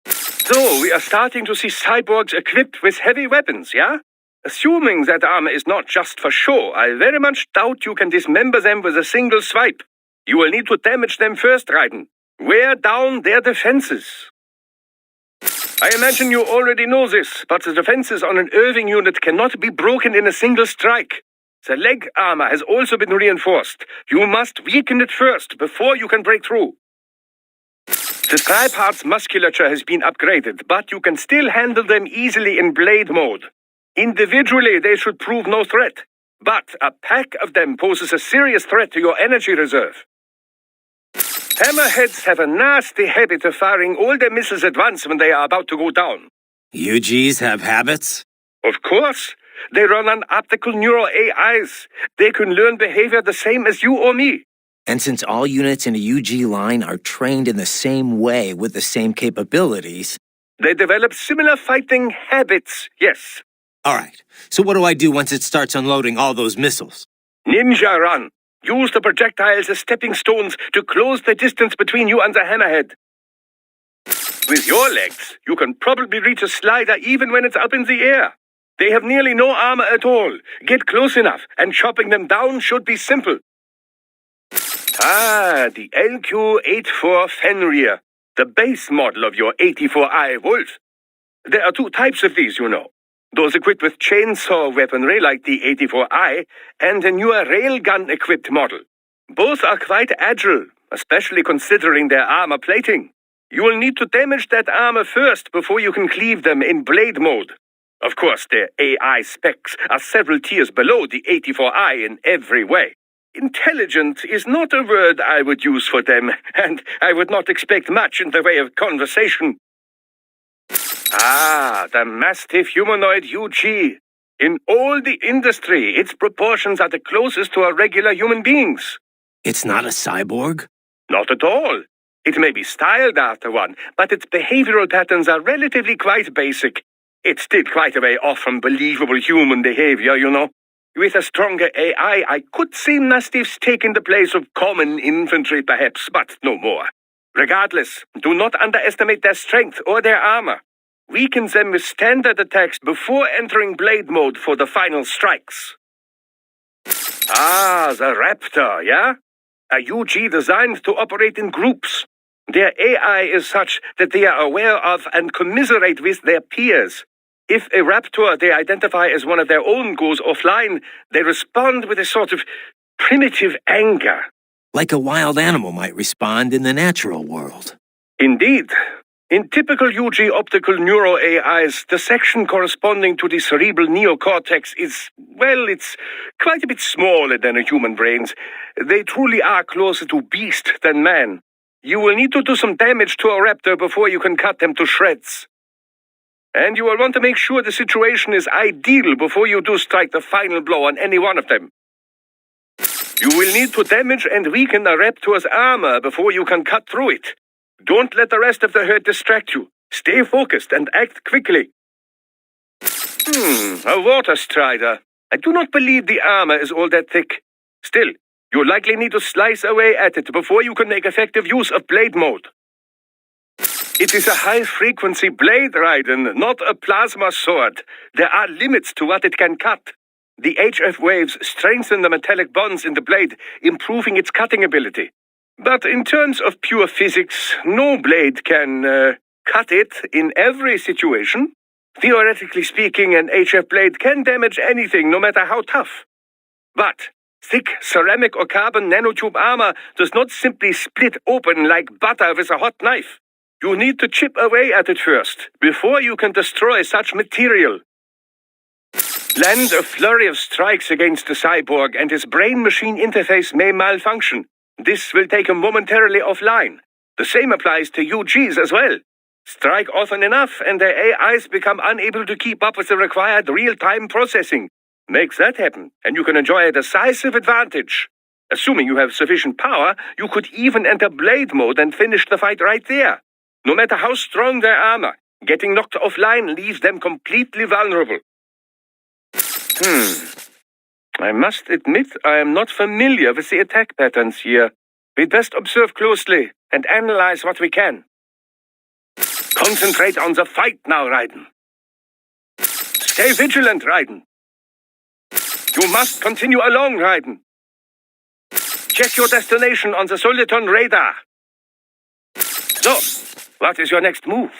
So, we are starting to see cyborgs equipped with heavy weapons, yeah? Assuming that armor is not just for show, I very much doubt you can dismember them with a single swipe. You will need to damage them first, Raiden. Wear down their defenses. I imagine you already know this, but the defenses on an Irving unit cannot be broken in a single strike. The leg armor has also been reinforced. You must weaken it first, before you can break through. The tripart's musculature has been upgraded, but you can still handle them easily in blade mode. Individually, they should prove no threat, but a pack of them poses a serious threat to your energy reserve. Hammerheads have a nasty habit of firing all their missiles at once when they are about to go down. UGs have habits? Of course. They run on optical neural AIs. They can learn behavior the same as you or me. And since all units in a UG line are trained in the same way with the same capabilities... They develop similar fighting habits, yes. All right, so what do I do once it starts unloading all those missiles? Ninja run. Use the projectiles as stepping stones to close the distance between you and the hammerhead. With your legs, you can probably reach a slider even when it's up in the air. They have nearly no armor at all. Get close enough, and chopping them down should be simple. Ah, the LQ-84 Fenrir, the base model of your 84i Wolf. There are two types of these, you know. Those equipped with chainsaw weaponry like the 84i, and a newer railgun-equipped model. Both are quite agile, especially considering their armor plating. You will need to damage that armor first before you can cleave them in blade mode. Of course, their AI specs are several tiers below the 84i in every way. Intelligent is not a word I would use for them, and I would not expect much in the way of conversation. Ah, the mastiff humanoid UG. In all the industry, its proportions are the closest to a regular human being's. It's not a cyborg? Not at all. It may be styled after one, but its behavioral patterns are relatively quite basic. It's still quite a way off from believable human behavior, you know. With a stronger AI, I could see mastiffs taking the place of common infantry perhaps, but no more. Regardless, do not underestimate their strength or their armor. Weaken them with standard attacks before entering blade mode for the final strikes. Ah, the Raptor, yeah? A UG designed to operate in groups. Their AI is such that they are aware of and commiserate with their peers. If a raptor they identify as one of their own goes offline, they respond with a sort of primitive anger. Like a wild animal might respond in the natural world. Indeed. In typical UG optical neuro AIs, the section corresponding to the cerebral neocortex is, well, it's quite a bit smaller than a human brain's. They truly are closer to beast than man. You will need to do some damage to a raptor before you can cut them to shreds. And you will want to make sure the situation is ideal before you do strike the final blow on any one of them. You will need to damage and weaken a raptor's armor before you can cut through it. Don't let the rest of the herd distract you. Stay focused and act quickly. A water strider. I do not believe the armor is all that thick. Still, you'll likely need to slice away at it before you can make effective use of blade mode. It is a high-frequency blade, Raiden, not a plasma sword. There are limits to what it can cut. The HF waves strengthen the metallic bonds in the blade, improving its cutting ability. But in terms of pure physics, no blade can, cut it in every situation. Theoretically speaking, an HF blade can damage anything, no matter how tough. But thick ceramic or carbon nanotube armor does not simply split open like butter with a hot knife. You need to chip away at it first, before you can destroy such material. Land a flurry of strikes against the cyborg, and his brain-machine interface may malfunction. This will take him momentarily offline. The same applies to UGs as well. Strike often enough, and their AIs become unable to keep up with the required real-time processing. Make that happen, and you can enjoy a decisive advantage. Assuming you have sufficient power, you could even enter blade mode and finish the fight right there. No matter how strong their armor, getting knocked offline leaves them completely vulnerable. I must admit I am not familiar with the attack patterns here. We'd best observe closely and analyze what we can. Concentrate on the fight now, Raiden. Stay vigilant, Raiden. You must continue along, Raiden. Check your destination on the Soliton radar. So, what is your next move?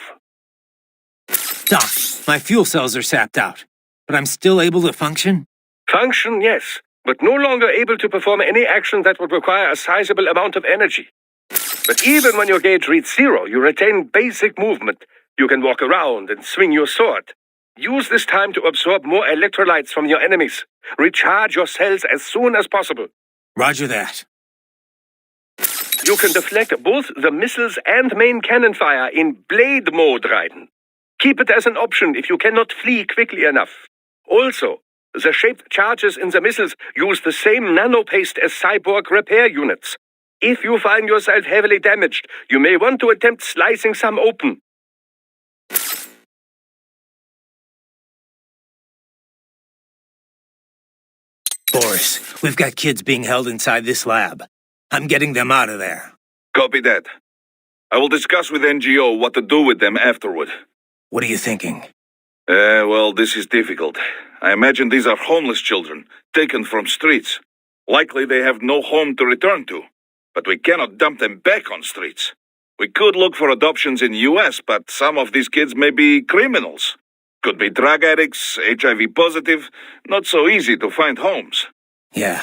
Doc, my fuel cells are sapped out, but I'm still able to function? Function, yes, but no longer able to perform any action that would require a sizable amount of energy. But even when your gauge reads 0, you retain basic movement. You can walk around and swing your sword. Use this time to absorb more electrolytes from your enemies. Recharge your cells as soon as possible. Roger that. You can deflect both the missiles and main cannon fire in blade mode, Raiden. Keep it as an option if you cannot flee quickly enough. Also, the shaped charges in the missiles use the same nanopaste as cyborg repair units. If you find yourself heavily damaged, you may want to attempt slicing some open. Boris, we've got kids being held inside this lab. I'm getting them out of there. Copy that. I will discuss with NGO what to do with them afterward. What are you thinking? Well, this is difficult. I imagine these are homeless children, taken from streets. Likely they have no home to return to. But we cannot dump them back on streets. We could look for adoptions in US, but some of these kids may be criminals. Could be drug addicts, HIV positive. Not so easy to find homes. Yeah,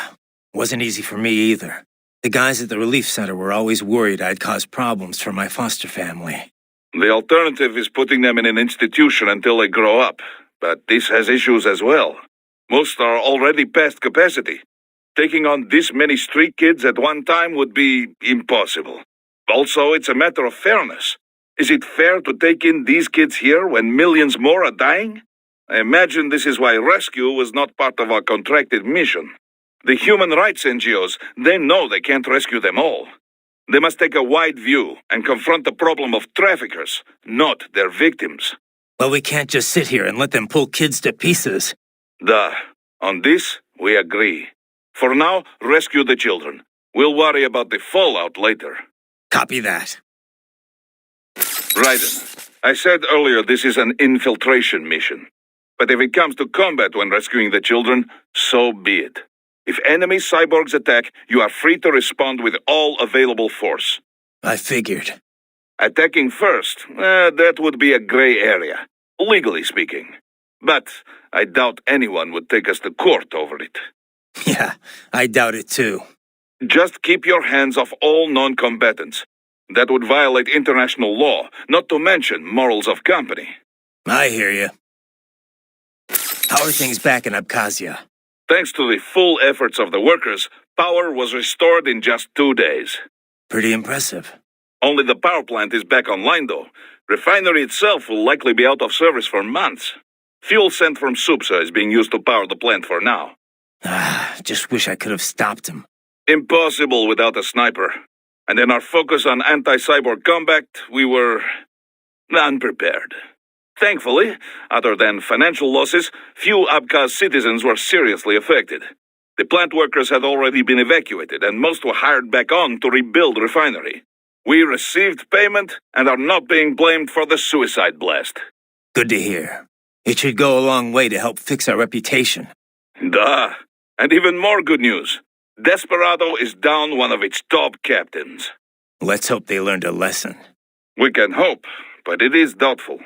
wasn't easy for me either. The guys at the relief center were always worried I'd cause problems for my foster family. The alternative is putting them in an institution until they grow up. But this has issues as well. Most are already past capacity. Taking on this many street kids at one time would be impossible. Also, it's a matter of fairness. Is it fair to take in these kids here when millions more are dying? I imagine this is why rescue was not part of our contracted mission. The human rights NGOs, they know they can't rescue them all. They must take a wide view and confront the problem of traffickers, not their victims. Well, we can't just sit here and let them pull kids to pieces. Duh. On this, we agree. For now, rescue the children. We'll worry about the fallout later. Copy that. Raiden, I said earlier this is an infiltration mission. But if it comes to combat when rescuing the children, so be it. If enemy cyborgs attack, you are free to respond with all available force. I figured. Attacking first, that would be a gray area, legally speaking. But I doubt anyone would take us to court over it. Yeah, I doubt it too. Just keep your hands off all non-combatants. That would violate international law, not to mention morals of company. I hear you. How are things back in Abkhazia? Thanks to the full efforts of the workers, power was restored in just 2 days. Pretty impressive. Only the power plant is back online, though. Refinery itself will likely be out of service for months. Fuel sent from Supsa is being used to power the plant for now. Just wish I could have stopped him. Impossible without a sniper. And in our focus on anti-cyborg combat, we were unprepared. Thankfully, other than financial losses, few Abkhaz citizens were seriously affected. The plant workers had already been evacuated, and most were hired back on to rebuild refinery. We received payment and are not being blamed for the suicide blast. Good to hear. It should go a long way to help fix our reputation. Duh. And even more good news. Desperado is down one of its top captains. Let's hope they learned a lesson. We can hope, but it is doubtful.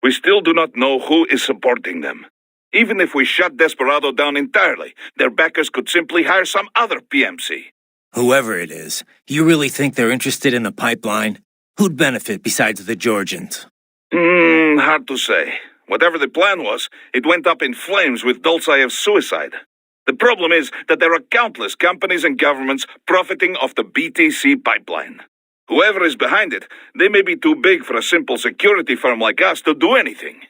We still do not know who is supporting them. Even if we shut Desperado down entirely, their backers could simply hire some other PMC. Whoever it is, you really think they're interested in the pipeline? Who'd benefit besides the Georgians? Hard to say. Whatever the plan was, it went up in flames with Dolzaev's suicide. The problem is that there are countless companies and governments profiting off the BTC pipeline. Whoever is behind it, they may be too big for a simple security firm like us to do anything.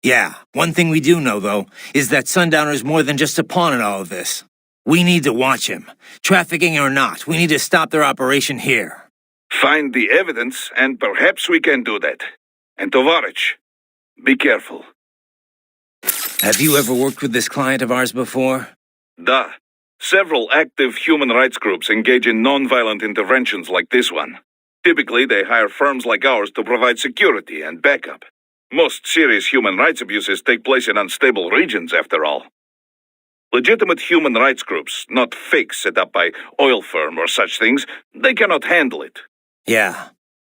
Yeah, one thing we do know, though, is that Sundowner's more than just a pawn in all of this. We need to watch him. Trafficking or not, we need to stop their operation here. Find the evidence, and perhaps we can do that. And Tovarich, be careful. Have you ever worked with this client of ours before? Duh. Several active human rights groups engage in non-violent interventions like this one. Typically, they hire firms like ours to provide security and backup. Most serious human rights abuses take place in unstable regions, after all. Legitimate human rights groups, not fakes set up by oil firm or such things, they cannot handle it. Yeah.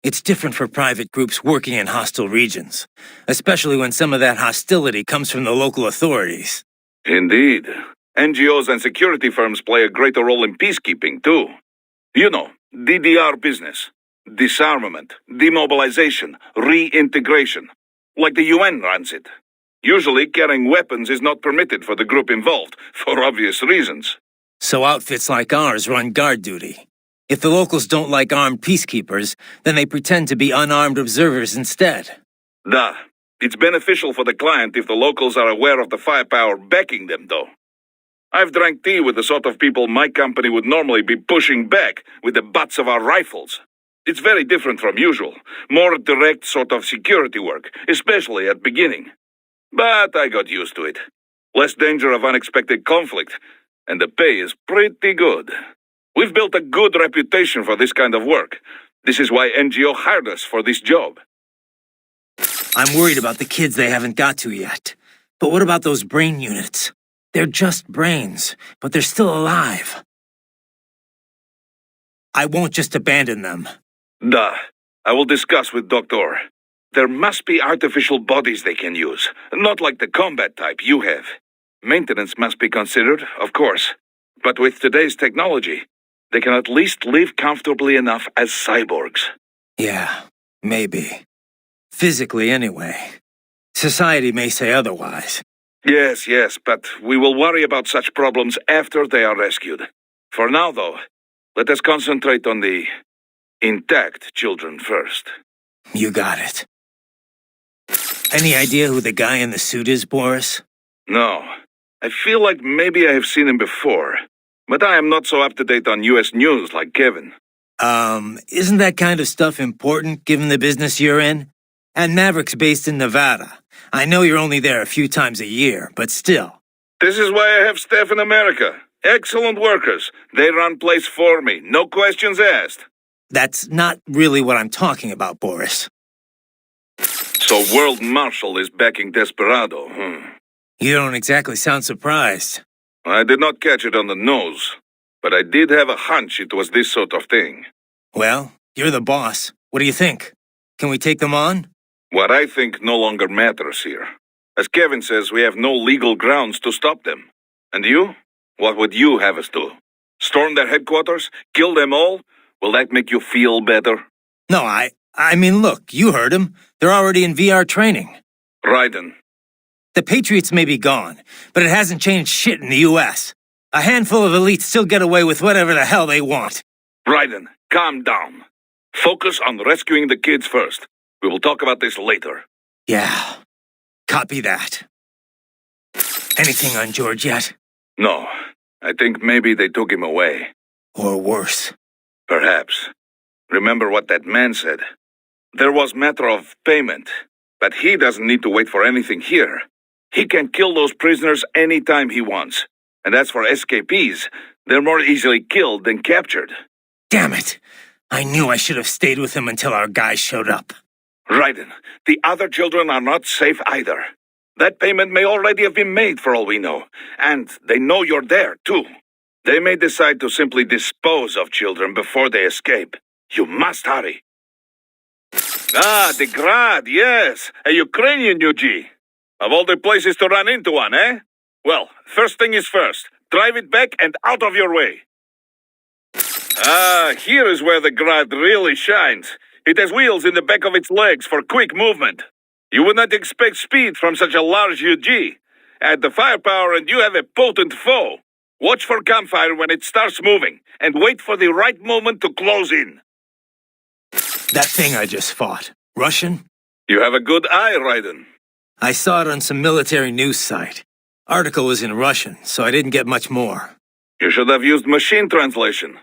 It's different for private groups working in hostile regions, especially when some of that hostility comes from the local authorities. Indeed. NGOs and security firms play a greater role in peacekeeping, too. You know, DDR business. Disarmament, demobilization, reintegration. Like the UN runs it. Usually, carrying weapons is not permitted for the group involved, for obvious reasons. So outfits like ours run guard duty. If the locals don't like armed peacekeepers, then they pretend to be unarmed observers instead. Duh. It's beneficial for the client if the locals are aware of the firepower backing them, though. I've drank tea with the sort of people my company would normally be pushing back with the butts of our rifles. It's very different from usual. More direct sort of security work, especially at beginning. But I got used to it. less danger of unexpected conflict, and the pay is pretty good. We've built a good reputation for this kind of work. This is why NGO hired us for this job. I'm worried about the kids they haven't got to yet. But what about those brain units? They're just brains, but they're still alive. I won't just abandon them. Duh. I will discuss with Doctor. There must be artificial bodies they can use, not like the combat type you have. Maintenance must be considered, of course. But with today's technology, they can at least live comfortably enough as cyborgs. Yeah, maybe. Physically, anyway. Society may say otherwise. Yes, but we will worry about such problems after they are rescued. For now, though, let us concentrate on the intact children first. You got it. Any idea who the guy in the suit is, Boris? No. I feel like maybe I have seen him before, but I am not so up-to-date on US news like Kevin. Isn't that kind of stuff important given the business you're in? And Maverick's based in Nevada. I know you're only there a few times a year, but still. This is why I have staff in America. Excellent workers. They run place for me, no questions asked. That's not really what I'm talking about, Boris. So World Marshal is backing Desperado, You don't exactly sound surprised. I did not catch it on the nose, but I did have a hunch it was this sort of thing. Well, you're the boss. What do you think? Can we take them on? What I think no longer matters here. As Kevin says, we have no legal grounds to stop them. And you? What would you have us do? Storm their headquarters? Kill them all? Will that make you feel better? No, I mean, look, you heard him. They're already in VR training. Raiden. The Patriots may be gone, but it hasn't changed shit in the U.S. A handful of elites still get away with whatever the hell they want. Raiden, calm down. Focus on rescuing the kids first. We will talk about this later. Yeah, copy that. Anything on George yet? No, I think maybe they took him away. Or worse. Perhaps. Remember what that man said. There was matter of payment, but he doesn't need to wait for anything here. He can kill those prisoners anytime he wants. And as for escapees, they're more easily killed than captured. Damn it! I knew I should have stayed with him until our guys showed up. Raiden, the other children are not safe either. That payment may already have been made for all we know, and they know you're there, too. They may decide to simply dispose of children before they escape. You must hurry. Ah, the Grad, yes, a Ukrainian UG. Of all the places to run into one, eh? Well, first thing is first. Drive it back and out of your way. Ah, here is where the Grad really shines. It has wheels in the back of its legs for quick movement. You would not expect speed from such a large UG. Add the firepower and you have a potent foe. Watch for gunfire when it starts moving, and wait for the right moment to close in. That thing I just fought. Russian? You have a good eye, Raiden. I saw it on some military news site. Article was in Russian, so I didn't get much more. You should have used machine translation.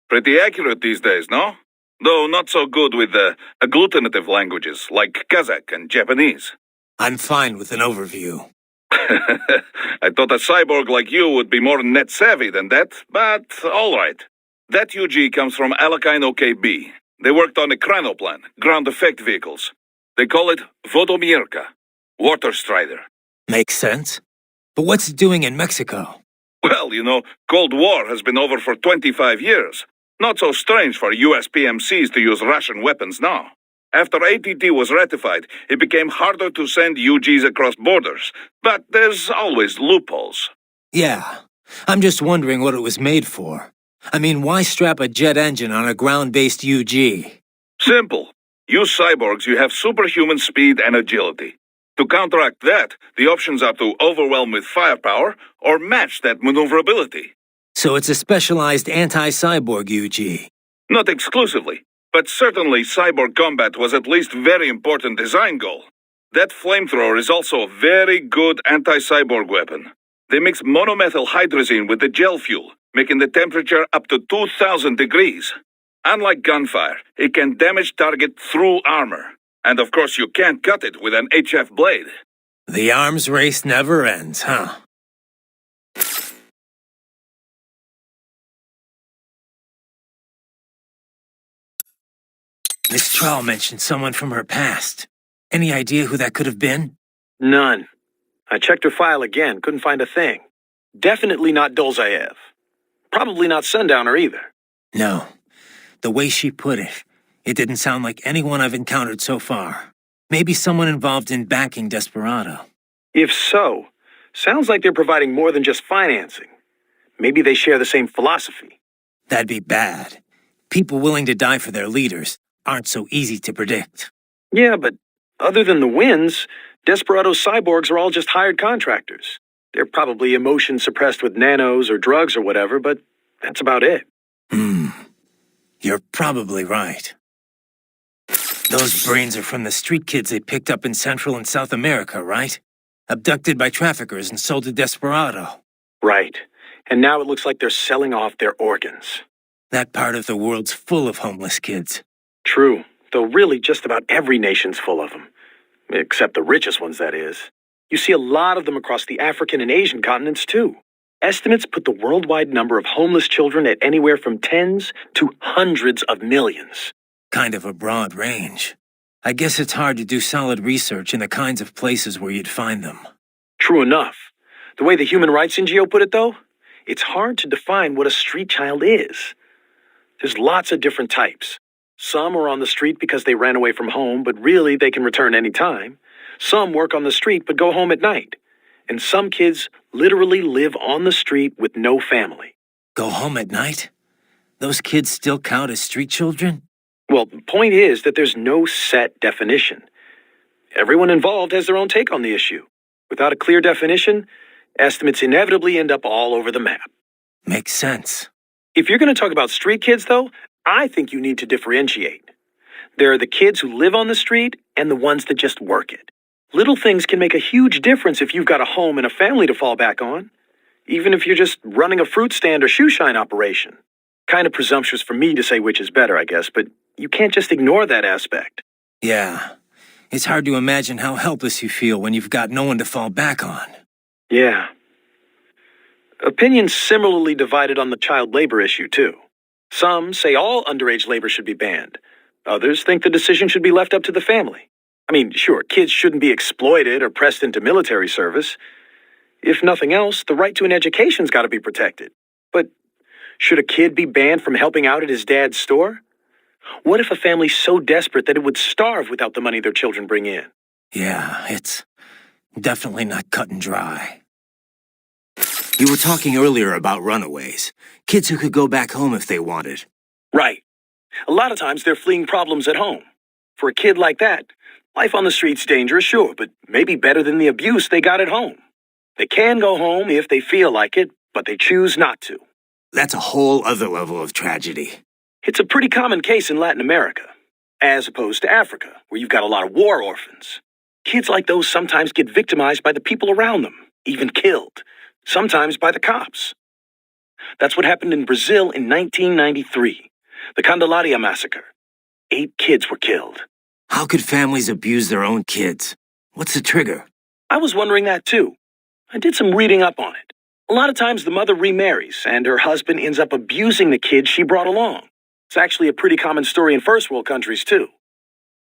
Pretty accurate these days, no? Though not so good with the agglutinative languages like Kazakh and Japanese. I'm fine with an overview. I thought a cyborg like you would be more net-savvy than that, but all right. That UG comes from Alakine OKB. They worked on a Kranoplan, ground effect vehicles. They call it Vodomierka, Water Strider. Makes sense. But what's it doing in Mexico? Well, you know, Cold War has been over for 25 years. Not so strange for US PMCs to use Russian weapons now. After ATT was ratified, it became harder to send UGs across borders. But there's always loopholes. Yeah, I'm just wondering what it was made for. I mean, why strap a jet engine on a ground-based UG? Simple. You cyborgs, you have superhuman speed and agility. To counteract that, the options are to overwhelm with firepower or match that maneuverability. So it's a specialized anti-cyborg UG. Not exclusively, but certainly cyborg combat was at least very important design goal. That flamethrower is also a very good anti-cyborg weapon. They mix monomethyl hydrazine with the gel fuel, making the temperature up to 2,000 degrees. Unlike gunfire, it can damage target through armor. And of course you can't cut it with an HF blade. The arms race never ends, huh? Miss Trowell mentioned someone from her past. Any idea who that could have been? None. I checked her file again, couldn't find a thing. Definitely not Dolzaev. Probably not Sundowner either. No. The way she put it, it didn't sound like anyone I've encountered so far. Maybe someone involved in backing Desperado. If so, sounds like they're providing more than just financing. Maybe they share the same philosophy. That'd be bad. People willing to die for their leaders aren't so easy to predict. Yeah, but other than the wins, Desperado's cyborgs are all just hired contractors. They're probably emotion suppressed with nanos or drugs or whatever, but that's about it. You're probably right. Those brains are from the street kids they picked up in Central and South America, right? Abducted by traffickers and sold to Desperado. Right. And now it looks like they're selling off their organs. That part of the world's full of homeless kids. True, though really just about every nation's full of them. Except the richest ones, that is. You see a lot of them across the African and Asian continents, too. Estimates put the worldwide number of homeless children at anywhere from tens to hundreds of millions. Kind of a broad range. I guess it's hard to do solid research in the kinds of places where you'd find them. True enough. The way the Human Rights NGO put it, though, it's hard to define what a street child is. There's lots of different types. Some are on the street because they ran away from home, but really they can return any time. Some work on the street but go home at night. And some kids literally live on the street with no family. Go home at night? Those kids still count as street children? Well, the point is that there's no set definition. Everyone involved has their own take on the issue. Without a clear definition, estimates inevitably end up all over the map. Makes sense. If you're going to talk about street kids, though, I think you need to differentiate. There are the kids who live on the street and the ones that just work it. Little things can make a huge difference if you've got a home and a family to fall back on, even if you're just running a fruit stand or shoe shine operation. Kind of presumptuous for me to say which is better, I guess, but you can't just ignore that aspect. Yeah. It's hard to imagine how helpless you feel when you've got no one to fall back on. Yeah. Opinions similarly divided on the child labor issue, too. Some say all underage labor should be banned. Others think the decision should be left up to the family. I mean, sure, kids shouldn't be exploited or pressed into military service. If nothing else, the right to an education's got to be protected. But should a kid be banned from helping out at his dad's store? What if a family's so desperate that it would starve without the money their children bring in? Yeah, it's definitely not cut and dry. You were talking earlier about runaways. Kids who could go back home if they wanted. Right. A lot of times they're fleeing problems at home. For a kid like that, life on the street's dangerous, sure, but maybe better than the abuse they got at home. They can go home if they feel like it, but they choose not to. That's a whole other level of tragedy. It's a pretty common case in Latin America, as opposed to Africa, where you've got a lot of war orphans. Kids like those sometimes get victimized by the people around them, even killed, sometimes by the cops. That's what happened in Brazil in 1993, the Candelaria massacre. 8 kids were killed. How could families abuse their own kids? What's the trigger? I was wondering that too. I did some reading up on it. A lot of times the mother remarries, and her husband ends up abusing the kids she brought along. It's actually a pretty common story in first world countries too.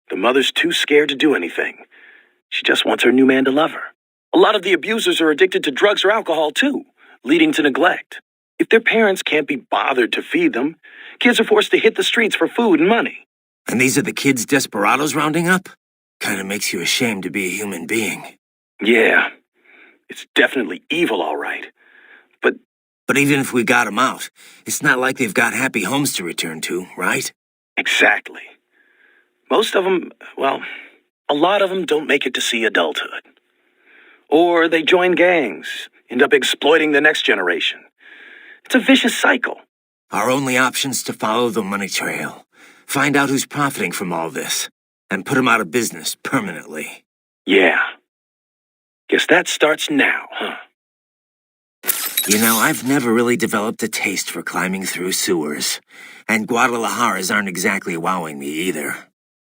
The mother's too scared to do anything. She just wants her new man to love her. A lot of the abusers are addicted to drugs or alcohol too, leading to neglect. If their parents can't be bothered to feed them, kids are forced to hit the streets for food and money. And these are the kids Desperado's rounding up? Kinda makes you ashamed to be a human being. Yeah, it's definitely evil, all right. But even if we got them out, it's not like they've got happy homes to return to, right? Exactly. Most of them, well, a lot of them don't make it to see adulthood. Or they join gangs, end up exploiting the next generation. It's a vicious cycle. Our only option's to follow the money trail, find out who's profiting from all this, and put them out of business permanently. Yeah. Guess that starts now, huh? You know, I've never really developed a taste for climbing through sewers, and Guadalajaras aren't exactly wowing me either.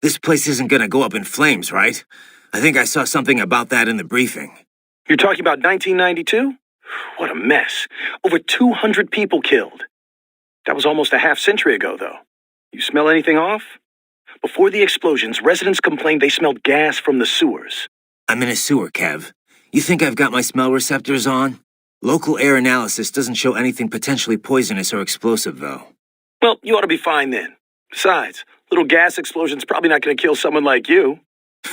This place isn't gonna go up in flames, right? I think I saw something about that in the briefing. You're talking about 1992? What a mess. Over 200 people killed. That was almost a half-century ago, though. You smell anything off? Before the explosions, residents complained they smelled gas from the sewers. I'm in a sewer, Kev. You think I've got my smell receptors on? Local air analysis doesn't show anything potentially poisonous or explosive, though. Well, you ought to be fine then. Besides, little gas explosion's probably not going to kill someone like you.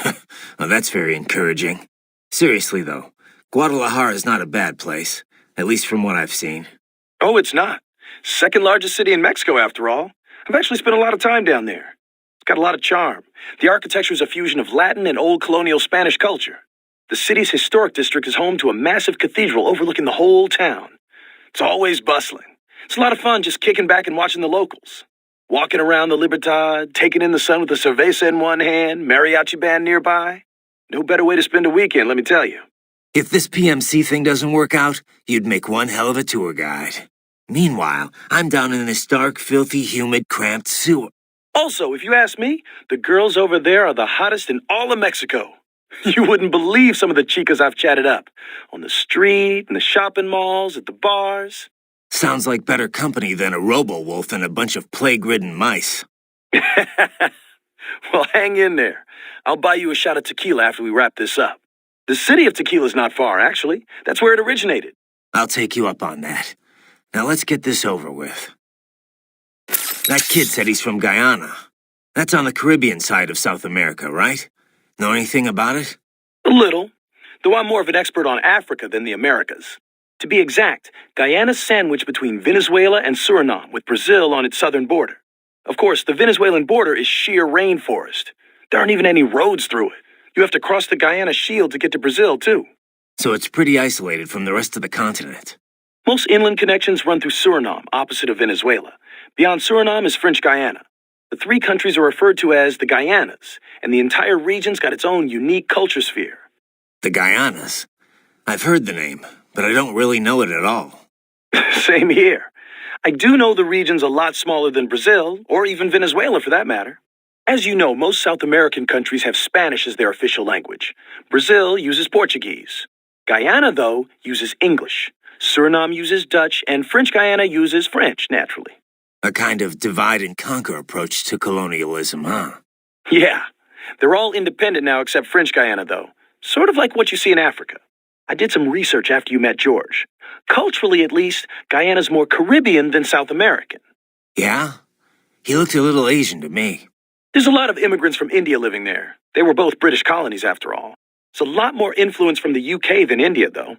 Well, that's very encouraging. Seriously, though, Guadalajara is not a bad place, at least from what I've seen. Oh, it's not. Second largest city in Mexico, after all. I've actually spent a lot of time down there. It's got a lot of charm. The architecture is a fusion of Latin and old colonial Spanish culture. The city's historic district is home to a massive cathedral overlooking the whole town. It's always bustling. It's a lot of fun just kicking back and watching the locals. Walking around the Libertad, taking in the sun with a cerveza in one hand, mariachi band nearby. No better way to spend a weekend, let me tell you. If this PMC thing doesn't work out, you'd make one hell of a tour guide. Meanwhile, I'm down in this dark, filthy, humid, cramped sewer. Also, if you ask me, the girls over there are the hottest in all of Mexico. You wouldn't believe some of the chicas I've chatted up. On the street, in the shopping malls, at the bars. Sounds like better company than a robo-wolf and a bunch of plague-ridden mice. Well, hang in there. I'll buy you a shot of tequila after we wrap this up. The city of tequila's not far, actually. That's where it originated. I'll take you up on that. Now let's get this over with. That kid said he's from Guyana. That's on the Caribbean side of South America, right? Know anything about it? A little, though I'm more of an expert on Africa than the Americas. To be exact, Guyana's sandwiched between Venezuela and Suriname, with Brazil on its southern border. Of course, the Venezuelan border is sheer rainforest. There aren't even any roads through it. You have to cross the Guyana Shield to get to Brazil, too. So it's pretty isolated from the rest of the continent. Most inland connections run through Suriname, opposite of Venezuela. Beyond Suriname is French Guyana. The three countries are referred to as the Guyanas, and the entire region's got its own unique culture sphere. The Guyanas? I've heard the name, but I don't really know it at all. Same here. I do know the region's a lot smaller than Brazil, or even Venezuela for that matter. As you know, most South American countries have Spanish as their official language. Brazil uses Portuguese. Guyana, though, uses English. Suriname uses Dutch, and French Guyana uses French, naturally. A kind of divide-and-conquer approach to colonialism, huh? Yeah. They're all independent now except French Guyana, though. Sort of like what you see in Africa. I did some research after you met George. Culturally, at least, Guyana's more Caribbean than South American. Yeah? He looked a little Asian to me. There's a lot of immigrants from India living there. They were both British colonies, after all. It's a lot more influence from the UK than India, though.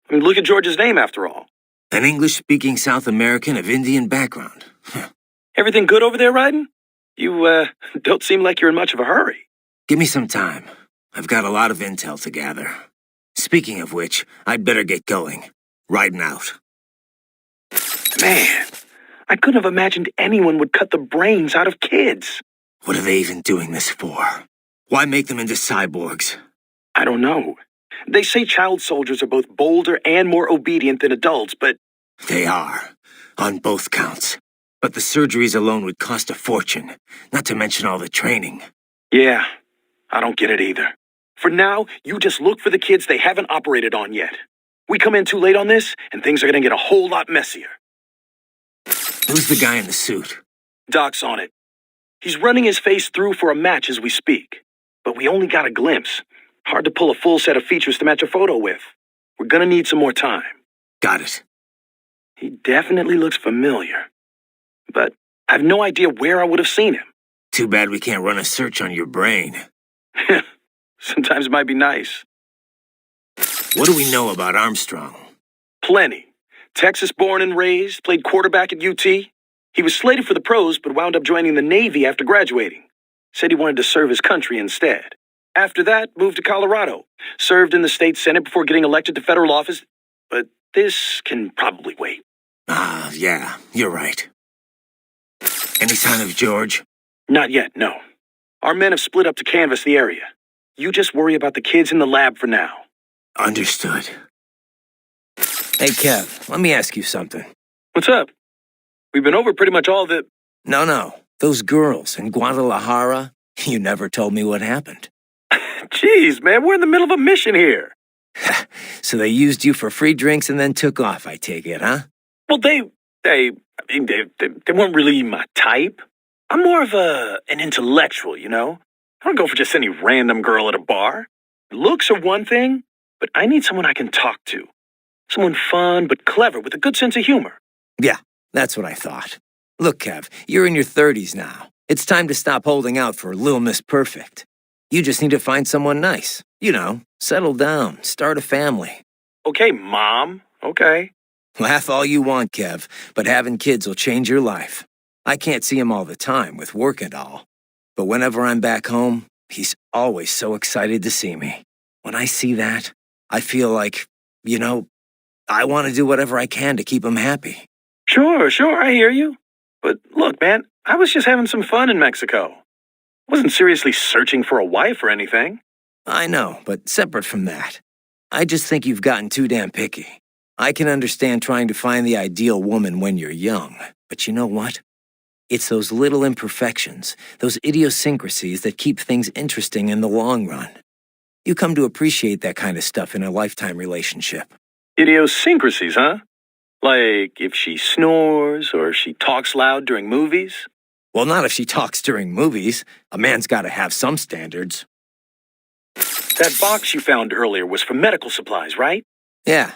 I mean, look at George's name, after all. An English-speaking South American of Indian background. Everything good over there, Ryden? You, don't seem like you're in much of a hurry. Give me some time. I've got a lot of intel to gather. Speaking of which, I'd better get going. Riding out. Man, I couldn't have imagined anyone would cut the brains out of kids. What are they even doing this for? Why make them into cyborgs? I don't know. They say child soldiers are both bolder and more obedient than adults, but... They are, on both counts. But the surgeries alone would cost a fortune, not to mention all the training. Yeah, I don't get it either. For now, you just look for the kids they haven't operated on yet. We come in too late on this, and things are gonna get a whole lot messier. Who's the guy in the suit? Doc's on it. He's running his face through for a match as we speak. But we only got a glimpse. Hard to pull a full set of features to match a photo with. We're gonna need some more time. Got it. He definitely looks familiar. But I have no idea where I would have seen him. Too bad we can't run a search on your brain. Sometimes it might be nice. What do we know about Armstrong? Plenty. Texas born and raised, played quarterback at UT. He was slated for the pros, but wound up joining the Navy after graduating. Said he wanted to serve his country instead. After that, moved to Colorado. Served in the state senate before getting elected to federal office. But this can probably wait. Ah, yeah, you're right. Any sign of George? Not yet, no. Our men have split up to canvass the area. You just worry about the kids in the lab for now. Understood. Hey, Kev, let me ask you something. What's up? We've been over pretty much all the... No. Those girls in Guadalajara, you never told me what happened. Jeez, man, we're in the middle of a mission here. So they used you for free drinks and then took off, I take it, huh? Well, they weren't really my type. I'm more of an intellectual, you know? I don't go for just any random girl at a bar. Looks are one thing, but I need someone I can talk to. Someone fun but clever with a good sense of humor. Yeah, that's what I thought. Look, Kev, you're in your 30s now. It's time to stop holding out for Lil Miss Perfect. You just need to find someone nice. You know, settle down, start a family. Okay, Mom. Okay. Laugh all you want, Kev, but having kids will change your life. I can't see him all the time with work and all. But whenever I'm back home, he's always so excited to see me. When I see that, I feel like, you know, I want to do whatever I can to keep him happy. Sure, I hear you. But look, man, I was just having some fun in Mexico. I wasn't seriously searching for a wife or anything. I know, but separate from that, I just think you've gotten too damn picky. I can understand trying to find the ideal woman when you're young, but you know what? It's those little imperfections, those idiosyncrasies that keep things interesting in the long run. You come to appreciate that kind of stuff in a lifetime relationship. Idiosyncrasies, huh? Like if she snores or she talks loud during movies? Well, not if she talks during movies. A man's got to have some standards. That box you found earlier was for medical supplies, right? Yeah.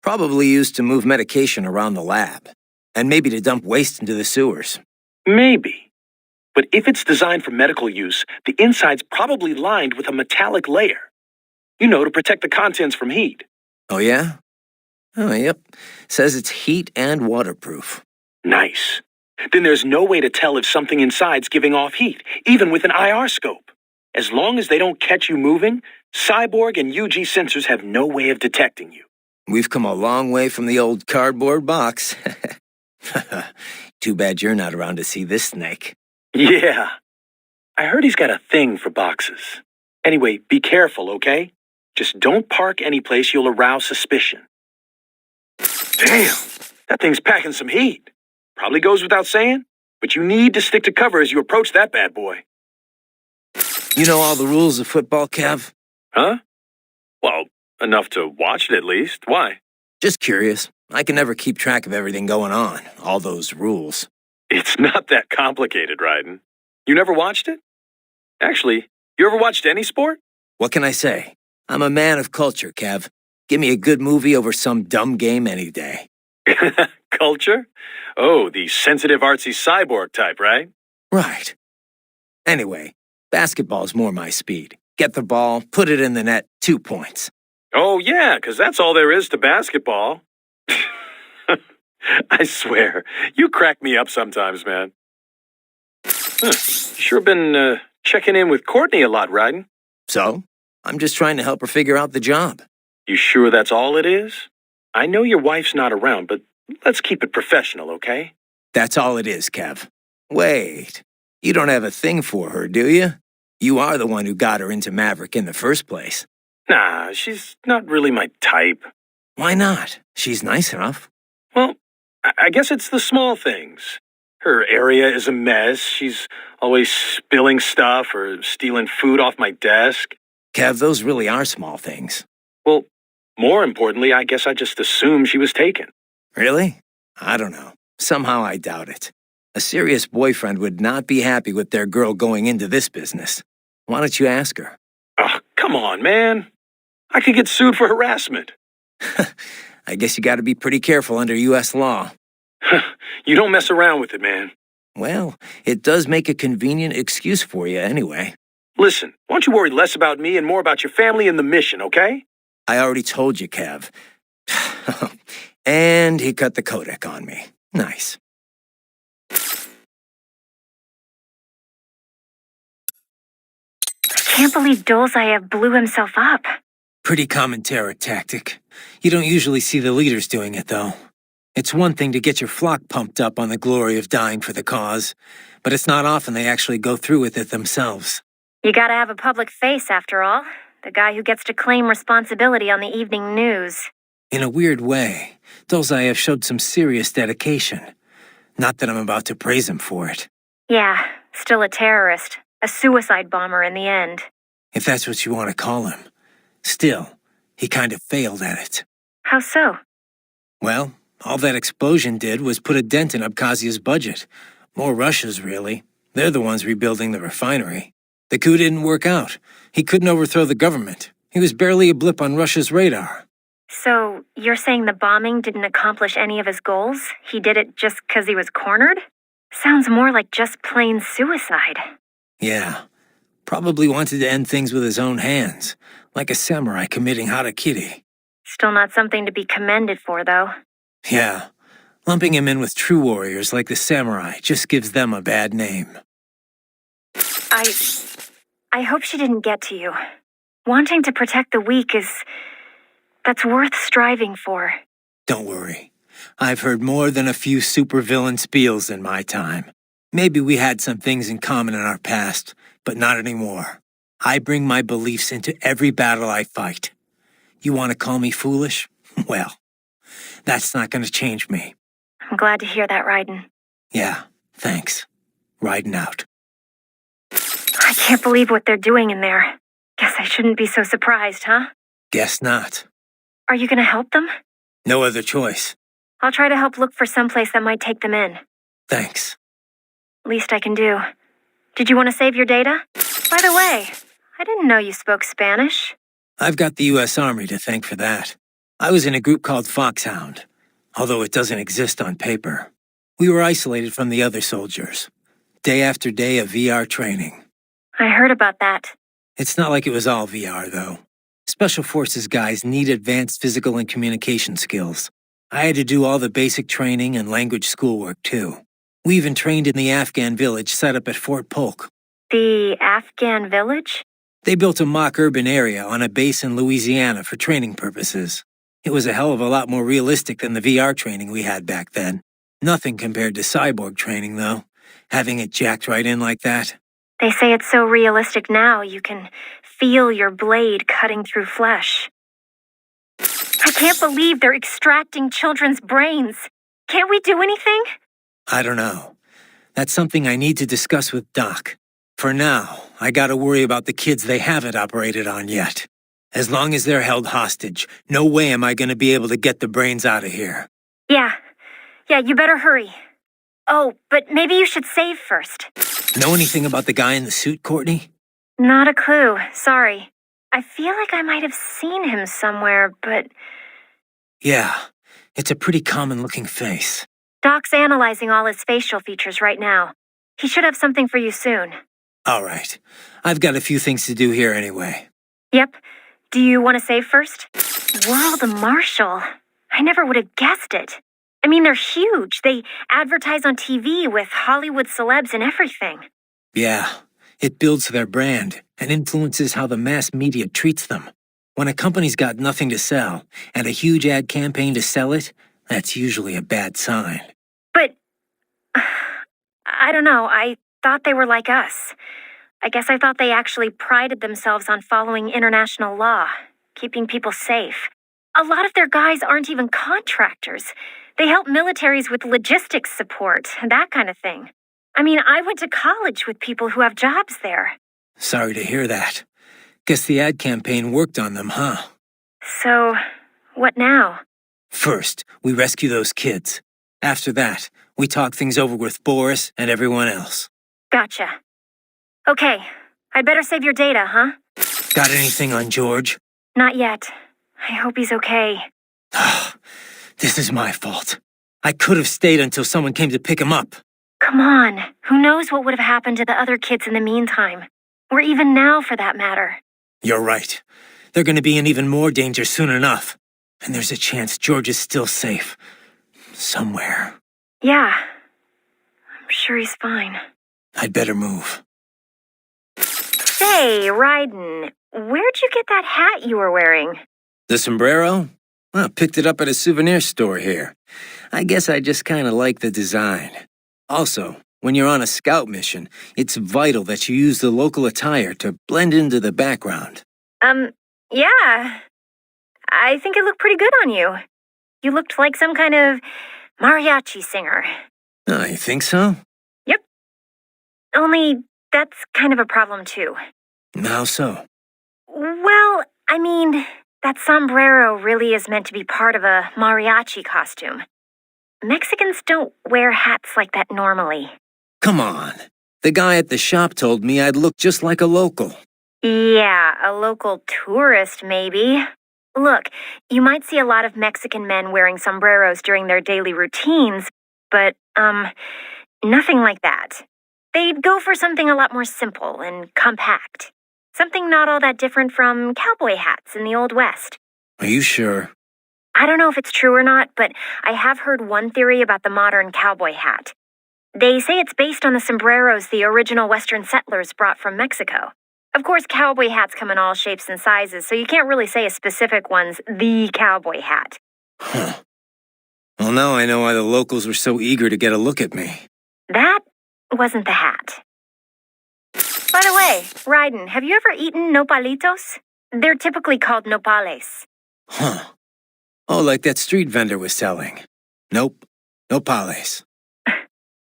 Probably used to move medication around the lab. And maybe to dump waste into the sewers. Maybe. But if it's designed for medical use, the inside's probably lined with a metallic layer. You know, to protect the contents from heat. Oh, yeah? Oh, yep. Says it's heat and waterproof. Nice. Then there's no way to tell if something inside's giving off heat, even with an IR scope. As long as they don't catch you moving, Cyborg and UG sensors have no way of detecting you. We've come a long way from the old cardboard box. Too bad you're not around to see this snake. Yeah. I heard he's got a thing for boxes. Anyway, be careful, okay? Just don't park any place you'll arouse suspicion. Damn, that thing's packing some heat. Probably goes without saying, but you need to stick to cover as you approach that bad boy. You know all the rules of football, Kev? Huh? Well, enough to watch it at least. Why? Just curious. I can never keep track of everything going on, all those rules. It's not that complicated, Ryden. You never watched it? Actually, you ever watched any sport? What can I say? I'm a man of culture, Kev. Give me a good movie over some dumb game any day. Culture? Oh, the sensitive artsy cyborg type, right? Right. Anyway, basketball's more my speed. Get the ball, put it in the net, 2 points. Oh, yeah, 'cause that's all there is to basketball. I swear, you crack me up sometimes, man. Sure been checking in with Courtney a lot, Ryden. So, I'm just trying to help her figure out the job. You sure that's all it is? I know your wife's not around, but let's keep it professional, okay? That's all it is, Kev. Wait, you don't have a thing for her, do you? You are the one who got her into Maverick in the first place. Nah, she's not really my type. Why not? She's nice enough. Well, I guess it's the small things. Her area is a mess. She's always spilling stuff or stealing food off my desk. Kev, those really are small things. Well, more importantly, I guess I just assumed she was taken. Really? I don't know. Somehow I doubt it. A serious boyfriend would not be happy with their girl going into this business. Why don't you ask her? Oh, come on, man. I could get sued for harassment. I guess you gotta be pretty careful under U.S. law. You don't mess around with it, man. Well, it does make a convenient excuse for you anyway. Listen, why don't you worry less about me and more about your family and the mission, okay? I already told you, Kev. And he cut the codec on me. Nice. Can't believe Dolzaev blew himself up. Pretty common terror tactic. You don't usually see the leaders doing it, though. It's one thing to get your flock pumped up on the glory of dying for the cause, but it's not often they actually go through with it themselves. You gotta have a public face, after all. The guy who gets to claim responsibility on the evening news. In a weird way, Dolzaev showed some serious dedication. Not that I'm about to praise him for it. Yeah, still a terrorist. A suicide bomber in the end. If that's what you want to call him. Still, he kind of failed at it. How so? Well, all that explosion did was put a dent in Abkhazia's budget. More Russia's, really. They're the ones rebuilding the refinery. The coup didn't work out. He couldn't overthrow the government. He was barely a blip on Russia's radar. So, you're saying the bombing didn't accomplish any of his goals? He did it just because he was cornered? Sounds more like just plain suicide. Yeah. Probably wanted to end things with his own hands, like a samurai committing harakiri. Still not something to be commended for, though. Yeah. Lumping him in with true warriors like the samurai just gives them a bad name. I hope she didn't get to you. Wanting to protect the weak that's worth striving for. Don't worry. I've heard more than a few supervillain spiels in my time. Maybe we had some things in common in our past, but not anymore. I bring my beliefs into every battle I fight. You want to call me foolish? Well, that's not going to change me. I'm glad to hear that, Raiden. Yeah, thanks. Riding out. I can't believe what they're doing in there. Guess I shouldn't be so surprised, huh? Guess not. Are you gonna help them? No other choice. I'll try to help look for someplace that might take them in. Thanks. Least I can do. Did you want to save your data? By the way, I didn't know you spoke Spanish. I've got the U.S. Army to thank for that. I was in a group called Foxhound, although it doesn't exist on paper. We were isolated from the other soldiers. Day after day of VR training. I heard about that. It's not like it was all VR, though. Special Forces guys need advanced physical and communication skills. I had to do all the basic training and language schoolwork, too. We even trained in the Afghan village set up at Fort Polk. The Afghan village? They built a mock urban area on a base in Louisiana for training purposes. It was a hell of a lot more realistic than the VR training we had back then. Nothing compared to cyborg training, though. Having it jacked right in like that. They say it's so realistic now you can feel your blade cutting through flesh. I can't believe they're extracting children's brains. Can't we do anything? I don't know. That's something I need to discuss with Doc. For now, I gotta worry about the kids they haven't operated on yet. As long as they're held hostage, no way am I gonna be able to get the brains out of here. Yeah, you better hurry. Oh, but maybe you should save first. Know anything about the guy in the suit, Courtney? Not a clue, sorry. I feel like I might have seen him somewhere, but... Yeah, it's a pretty common-looking face. Doc's analyzing all his facial features right now. He should have something for you soon. All right. I've got a few things to do here anyway. Yep. Do you want to save first? World Marshal. I never would have guessed it. I mean, they're huge. They advertise on TV with Hollywood celebs and everything. Yeah, it builds their brand and influences how the mass media treats them. When a company's got nothing to sell and a huge ad campaign to sell it, that's usually a bad sign. But, I don't know, I thought they were like us. I guess I thought they actually prided themselves on following international law, keeping people safe. A lot of their guys aren't even contractors. They help militaries with logistics support, that kind of thing. I mean, I went to college with people who have jobs there. Sorry to hear that. Guess the ad campaign worked on them, huh? So, what now? First, we rescue those kids. After that, we talk things over with Boris and everyone else. Gotcha. Okay, I'd better save your data, huh? Got anything on George? Not yet. I hope he's okay. This is my fault. I could have stayed until someone came to pick him up. Come on, who knows what would have happened to the other kids in the meantime? Or even now, for that matter. You're right. They're gonna be in even more danger soon enough. And there's a chance George is still safe. Somewhere. Yeah. I'm sure he's fine. I'd better move. Say, Raiden, where'd you get that hat you were wearing? The sombrero? Well, picked it up at a souvenir store here. I guess I just kinda like the design. Also, when you're on a scout mission, it's vital that you use the local attire to blend into the background. Yeah. I think it looked pretty good on you. You looked like some kind of mariachi singer. Oh, you think so? Yep. Only, that's kind of a problem too. How so? Well, I mean, that sombrero really is meant to be part of a mariachi costume. Mexicans don't wear hats like that normally. Come on. The guy at the shop told me I'd look just like a local. Yeah, a local tourist, maybe. Look, you might see a lot of Mexican men wearing sombreros during their daily routines, but, nothing like that. They'd go for something a lot more simple and compact. Something not all that different from cowboy hats in the Old West. Are you sure? I don't know if it's true or not, but I have heard one theory about the modern cowboy hat. They say it's based on the sombreros the original Western settlers brought from Mexico. Of course, cowboy hats come in all shapes and sizes, so you can't really say a specific one's the cowboy hat. Huh. Well, now I know why the locals were so eager to get a look at me. That wasn't the hat. By the way, Ryden, have you ever eaten nopalitos? They're typically called nopales. Huh. Oh, like that street vendor was selling. Nope. Nopales.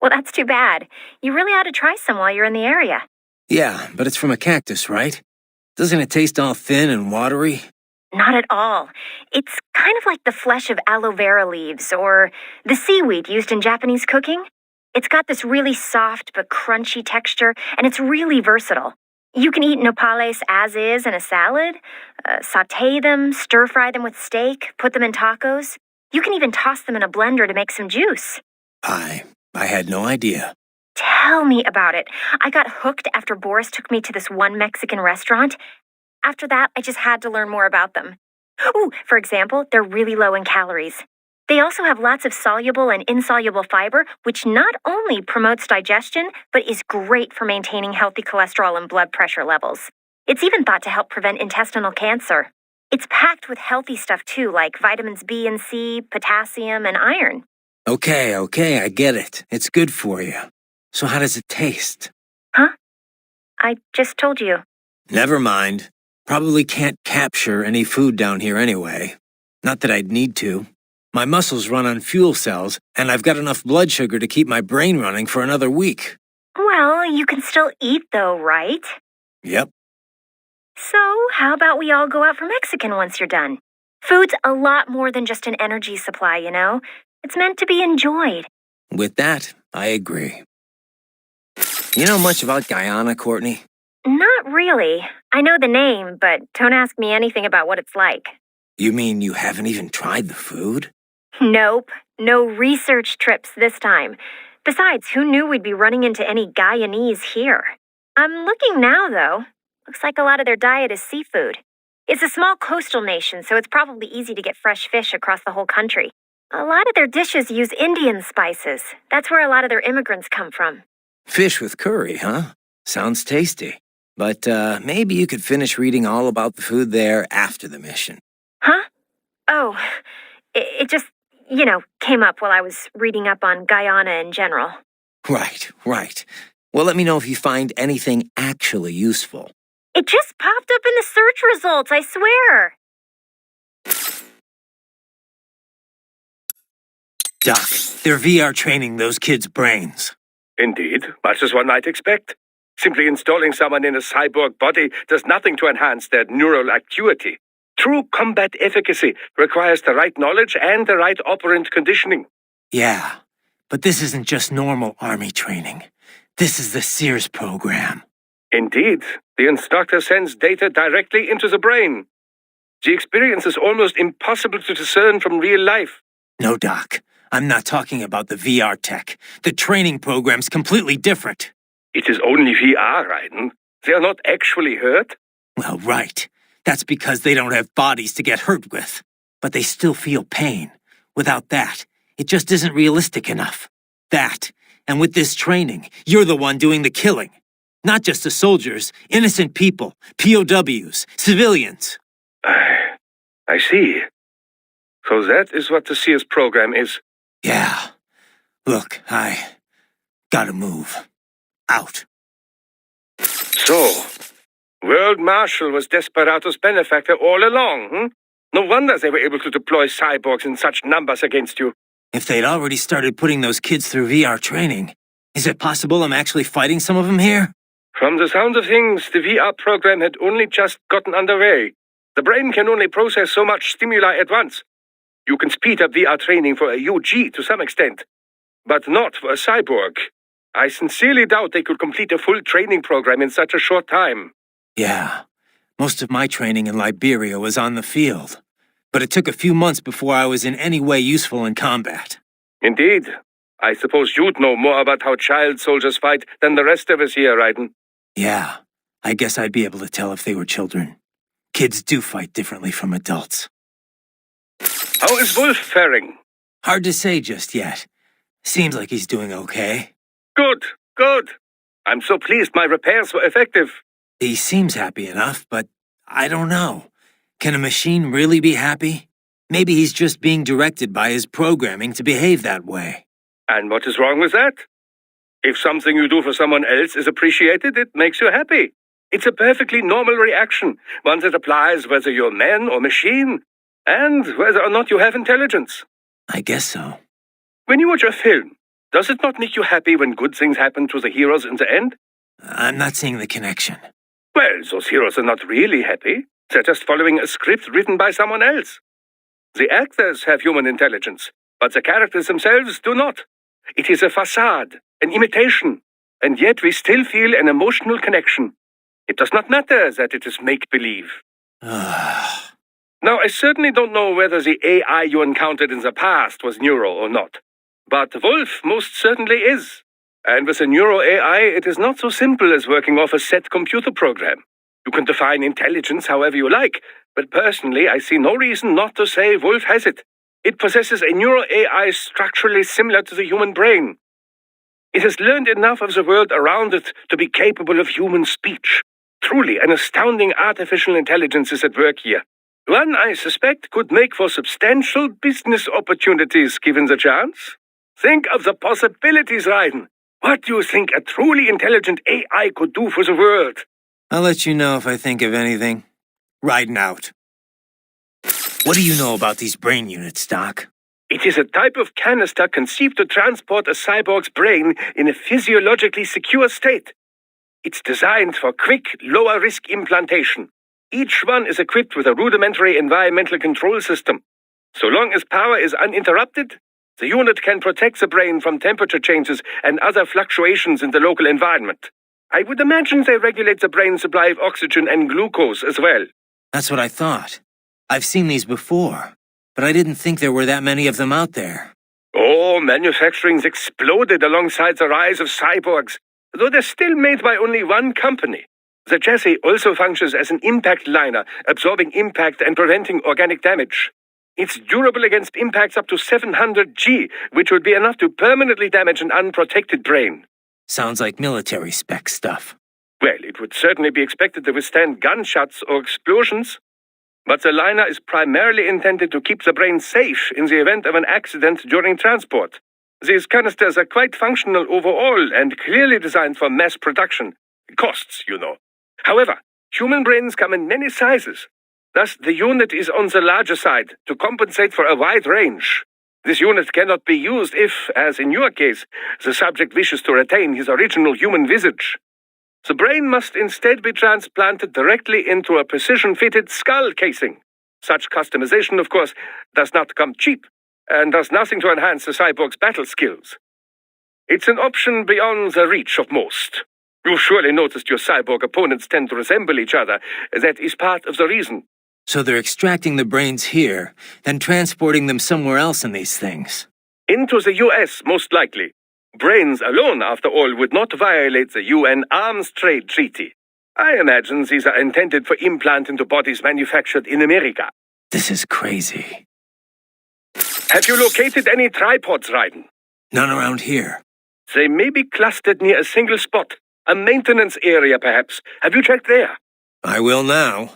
Well, that's too bad. You really ought to try some while you're in the area. Yeah, but it's from a cactus, right? Doesn't it taste all thin and watery? Not at all. It's kind of like the flesh of aloe vera leaves or the seaweed used in Japanese cooking. It's got this really soft but crunchy texture, and it's really versatile. You can eat nopales as is in a salad, sauté them, stir-fry them with steak, put them in tacos. You can even toss them in a blender to make some juice. I had no idea. Tell me about it. I got hooked after Boris took me to this one Mexican restaurant. After that, I just had to learn more about them. Ooh, for example, they're really low in calories. They also have lots of soluble and insoluble fiber, which not only promotes digestion, but is great for maintaining healthy cholesterol and blood pressure levels. It's even thought to help prevent intestinal cancer. It's packed with healthy stuff too, like vitamins B and C, potassium, and iron. Okay, I get it. It's good for you. So how does it taste? Huh? I just told you. Never mind. Probably can't capture any food down here anyway. Not that I'd need to. My muscles run on fuel cells, and I've got enough blood sugar to keep my brain running for another week. Well, you can still eat though, right? Yep. So, how about we all go out for Mexican once you're done? Food's a lot more than just an energy supply, you know? It's meant to be enjoyed. With that, I agree. You know much about Guyana, Courtney? Not really. I know the name, but don't ask me anything about what it's like. You mean you haven't even tried the food? Nope. No research trips this time. Besides, who knew we'd be running into any Guyanese here? I'm looking now, though. Looks like a lot of their diet is seafood. It's a small coastal nation, so it's probably easy to get fresh fish across the whole country. A lot of their dishes use Indian spices. That's where a lot of their immigrants come from. Fish with curry, huh? Sounds tasty. But maybe you could finish reading all about the food there after the mission. Huh? Oh, it just, came up while I was reading up on Guyana in general. Right. Well, let me know if you find anything actually useful. It just popped up in the search results, I swear. Doc, they're VR training those kids' brains. Indeed, much as one might expect. Simply installing someone in a cyborg body does nothing to enhance their neural acuity. True combat efficacy requires the right knowledge and the right operant conditioning. Yeah, but this isn't just normal army training. This is the Sears program. Indeed, the instructor sends data directly into the brain. The experience is almost impossible to discern from real life. No, Doc. I'm not talking about the VR tech. The training program's completely different. It is only VR, Raiden. They are not actually hurt. Well, right. That's because they don't have bodies to get hurt with. But they still feel pain. Without that, it just isn't realistic enough. That, and with this training, you're the one doing the killing. Not just the soldiers, innocent people, POWs, civilians. I see. So that is what the Sears program is. Yeah. Look, I gotta move. Out. So, World Marshal was Desperado's benefactor all along, No wonder they were able to deploy cyborgs in such numbers against you. If they'd already started putting those kids through VR training, is it possible I'm actually fighting some of them here? From the sound of things, the VR program had only just gotten underway. The brain can only process so much stimuli at once. You can speed up VR training for a UG to some extent, but not for a cyborg. I sincerely doubt they could complete a full training program in such a short time. Yeah, most of my training in Liberia was on the field, but it took a few months before I was in any way useful in combat. Indeed. I suppose you'd know more about how child soldiers fight than the rest of us here, Raiden. Yeah, I guess I'd be able to tell if they were children. Kids do fight differently from adults. How is Wolf faring? Hard to say just yet. Seems like he's doing okay. Good, good. I'm so pleased my repairs were effective. He seems happy enough, but I don't know. Can a machine really be happy? Maybe he's just being directed by his programming to behave that way. And what is wrong with that? If something you do for someone else is appreciated, it makes you happy. It's a perfectly normal reaction, one that applies whether you're man or machine, and whether or not you have intelligence. I guess so. When you watch a film, does it not make you happy when good things happen to the heroes in the end? I'm not seeing the connection. Well, those heroes are not really happy. They're just following a script written by someone else. The actors have human intelligence, but the characters themselves do not. It is a facade, an imitation, and yet we still feel an emotional connection. It does not matter that it is make-believe. Now, I certainly don't know whether the AI you encountered in the past was neural or not, but Wolf most certainly is. And with a neural AI, it is not so simple as working off a set computer program. You can define intelligence however you like, but personally I see no reason not to say Wolf has it. It possesses a neural AI structurally similar to the human brain. It has learned enough of the world around it to be capable of human speech. Truly, an astounding artificial intelligence is at work here. One, I suspect, could make for substantial business opportunities given the chance. Think of the possibilities, Raiden. What do you think a truly intelligent AI could do for the world? I'll let you know if I think of anything. Riding out. What do you know about these brain units, Doc? It is a type of canister conceived to transport a cyborg's brain in a physiologically secure state. It's designed for quick, lower-risk implantation. Each one is equipped with a rudimentary environmental control system. So long as power is uninterrupted, the unit can protect the brain from temperature changes and other fluctuations in the local environment. I would imagine they regulate the brain's supply of oxygen and glucose as well. That's what I thought. I've seen these before, but I didn't think there were that many of them out there. Oh, manufacturing's exploded alongside the rise of cyborgs, though they're still made by only one company. The chassis also functions as an impact liner, absorbing impact and preventing organic damage. It's durable against impacts up to 700 G, which would be enough to permanently damage an unprotected brain. Sounds like military spec stuff. Well, it would certainly be expected to withstand gunshots or explosions. But the liner is primarily intended to keep the brain safe in the event of an accident during transport. These canisters are quite functional overall and clearly designed for mass production. Costs, you know. However, human brains come in many sizes. Thus, the unit is on the larger side to compensate for a wide range. This unit cannot be used if, as in your case, the subject wishes to retain his original human visage. The brain must instead be transplanted directly into a precision-fitted skull casing. Such customization, of course, does not come cheap, and does nothing to enhance the cyborg's battle skills. It's an option beyond the reach of most. You've surely noticed your cyborg opponents tend to resemble each other. That is part of the reason. So they're extracting the brains here, then transporting them somewhere else in these things. Into the US, most likely. Brains alone, after all, would not violate the UN Arms Trade Treaty. I imagine these are intended for implant into bodies manufactured in America. This is crazy. Have you located any tripods, Raiden? None around here. They may be clustered near a single spot. A maintenance area, perhaps. Have you checked there? I will now.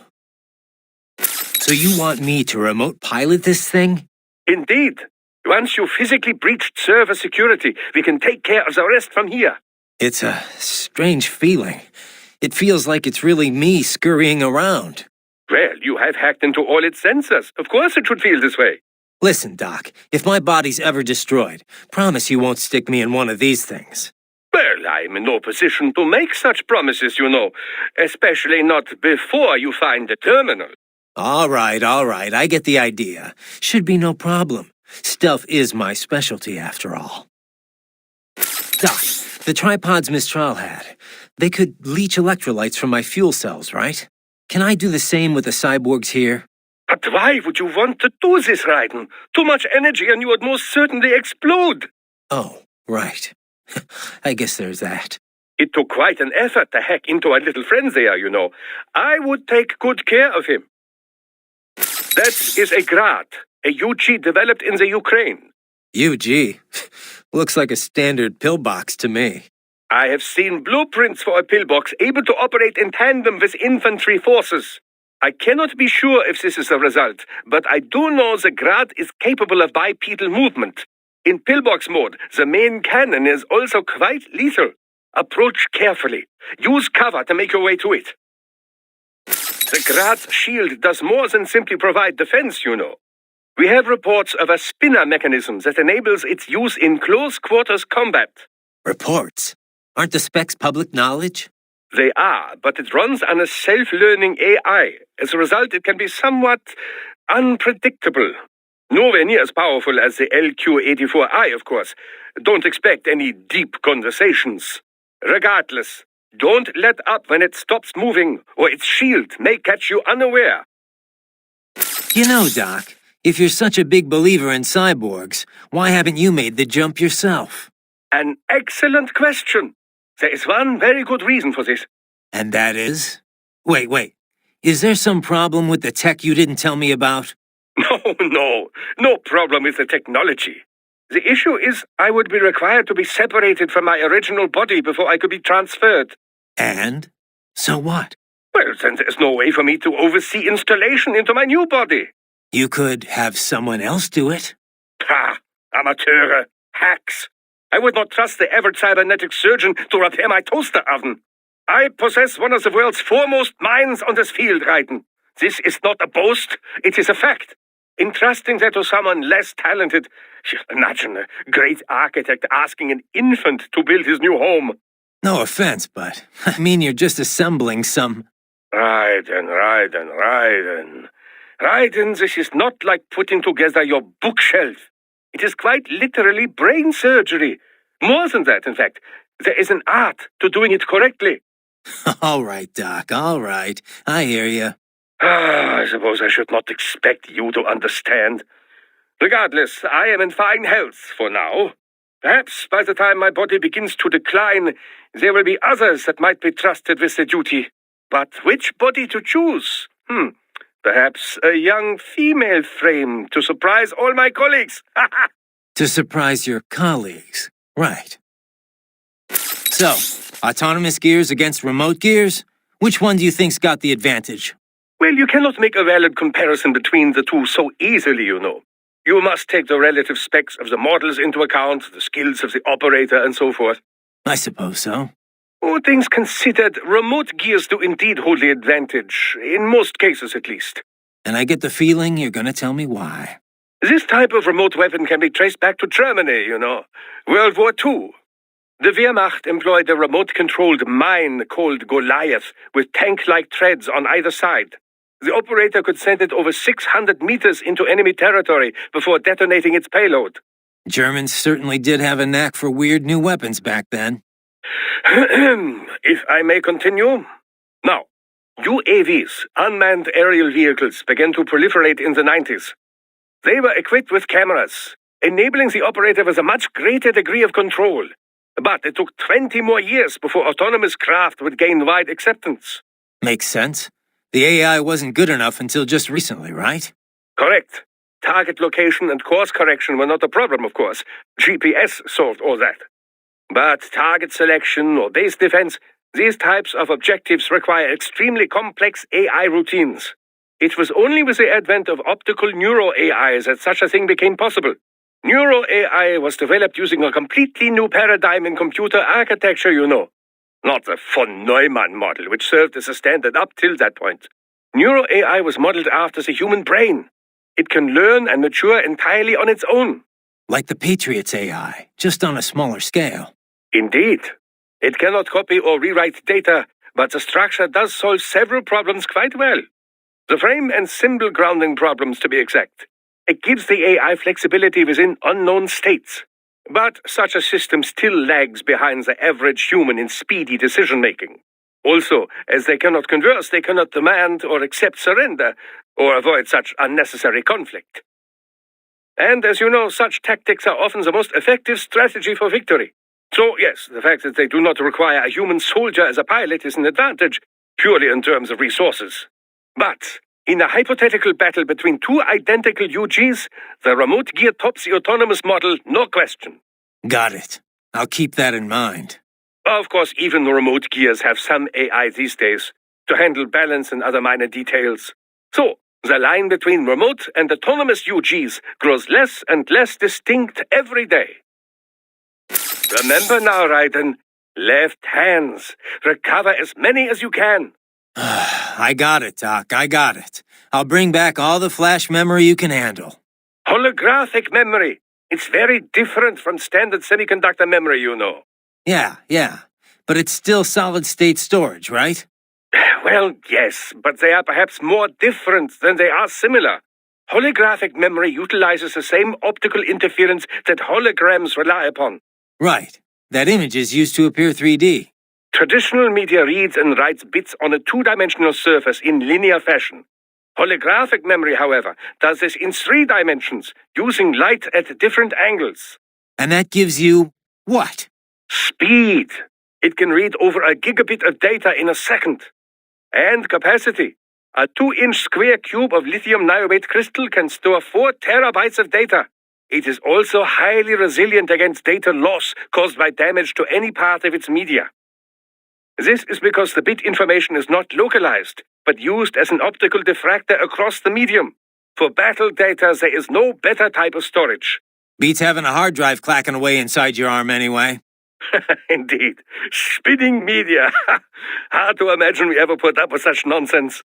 So you want me to remote pilot this thing? Indeed. Once you physically breached server security, we can take care of the rest from here. It's a strange feeling. It feels like it's really me scurrying around. Well, you have hacked into all its sensors. Of course it should feel this way. Listen, Doc, if my body's ever destroyed, promise you won't stick me in one of these things. Well, I'm in no position to make such promises, you know. Especially not before you find the terminal. All right, I get the idea. Should be no problem. Stealth is my specialty, after all. Doc, the tripods Mistral had, they could leach electrolytes from my fuel cells, right? Can I do the same with the cyborgs here? But why would you want to do this, Raiden? Too much energy and you would most certainly explode. Oh, right. I guess there's that. It took quite an effort to hack into our little friend there, you know. I would take good care of him. That is a Grad, a UG developed in the Ukraine. UG? Looks like a standard pillbox to me. I have seen blueprints for a pillbox able to operate in tandem with infantry forces. I cannot be sure if this is the result, but I do know the Grad is capable of bipedal movement. In pillbox mode, the main cannon is also quite lethal. Approach carefully. Use cover to make your way to it. The Grad's shield does more than simply provide defense, you know. We have reports of a spinner mechanism that enables its use in close-quarters combat. Reports? Aren't the specs public knowledge? They are, but it runs on a self-learning AI. As a result, it can be somewhat unpredictable. Nowhere near as powerful as the LQ-84I, of course. Don't expect any deep conversations. Regardless, don't let up when it stops moving, or its shield may catch you unaware. You know, Doc, if you're such a big believer in cyborgs, why haven't you made the jump yourself? An excellent question. There is one very good reason for this. And that is? Wait. Is there some problem with the tech you didn't tell me about? No problem with the technology. The issue is I would be required to be separated from my original body before I could be transferred. And? So what? Well, then there's no way for me to oversee installation into my new body. You could have someone else do it? Ha! Amateure! Hacks! I would not trust the average cybernetic surgeon to repair my toaster oven. I possess one of the world's foremost minds on this field, Raiden. This is not a boast, it is a fact. Entrusting that to someone less talented, imagine a great architect asking an infant to build his new home. No offense, but I mean you're just assembling some... Raiden. Raiden, this is not like putting together your bookshelf. It is quite literally brain surgery. More than that, in fact. There is an art to doing it correctly. All right, Doc, all right. I hear you. I suppose I should not expect you to understand. Regardless, I am in fine health for now. Perhaps by the time my body begins to decline, there will be others that might be trusted with the duty. But which body to choose? Perhaps a young female frame to surprise all my colleagues. To surprise your colleagues, right. So, autonomous gears against remote gears? Which one do you think's got the advantage? Well, you cannot make a valid comparison between the two so easily, you know. You must take the relative specs of the models into account, the skills of the operator, and so forth. I suppose so. All things considered, remote gears do indeed hold the advantage, in most cases at least. And I get the feeling you're gonna tell me why. This type of remote weapon can be traced back to Germany, you know. World War II. The Wehrmacht employed a remote-controlled mine called Goliath, with tank-like treads on either side. The operator could send it over 600 meters into enemy territory before detonating its payload. Germans certainly did have a knack for weird new weapons back then. If I may continue. Now, UAVs, unmanned aerial vehicles, began to proliferate in the 90s. They were equipped with cameras, enabling the operator with a much greater degree of control. But it took 20 more years before autonomous craft would gain wide acceptance. Makes sense. The AI wasn't good enough until just recently, right? Correct. Target location and course correction were not a problem, of course. GPS solved all that. But target selection or base defense, these types of objectives require extremely complex AI routines. It was only with the advent of optical neuro-AI that such a thing became possible. Neuro-AI was developed using a completely new paradigm in computer architecture, you know. Not the von Neumann model, which served as a standard up till that point. Neuro-AI was modeled after the human brain. It can learn and mature entirely on its own. Like the Patriot's AI, just on a smaller scale. Indeed. It cannot copy or rewrite data, but the structure does solve several problems quite well. The frame and symbol grounding problems, to be exact. It gives the AI flexibility within unknown states. But such a system still lags behind the average human in speedy decision-making. Also, as they cannot converse, they cannot demand or accept surrender, or avoid such unnecessary conflict. And as you know, such tactics are often the most effective strategy for victory. So yes, the fact that they do not require a human soldier as a pilot is an advantage, purely in terms of resources. But in a hypothetical battle between two identical UGs, the remote gear tops the autonomous model, no question. Got it. I'll keep that in mind. Of course, even the remote gears have some AI these days to handle balance and other minor details. So, the line between remote and autonomous UGs grows less and less distinct every day. Remember now, Raiden, left hands. Recover as many as you can. I got it, Doc. I got it. I'll bring back all the flash memory you can handle. Holographic memory. It's very different from standard semiconductor memory, you know. Yeah. But it's still solid-state storage, right? Well, yes, but they are perhaps more different than they are similar. Holographic memory utilizes the same optical interference that holograms rely upon. Right. That image is used to appear 3D. Traditional media reads and writes bits on a two-dimensional surface in linear fashion. Holographic memory, however, does this in 3 dimensions, using light at different angles. And that gives you what? Speed. It can read over a gigabit of data in a second. And capacity. A 2-inch square cube of lithium niobate crystal can store 4 terabytes of data. It is also highly resilient against data loss caused by damage to any part of its media. This is because the bit information is not localized, but used as an optical diffractor across the medium. For battle data, there is no better type of storage. Beats having a hard drive clacking away inside your arm anyway. Indeed. Spinning media. Hard to imagine we ever put up with such nonsense.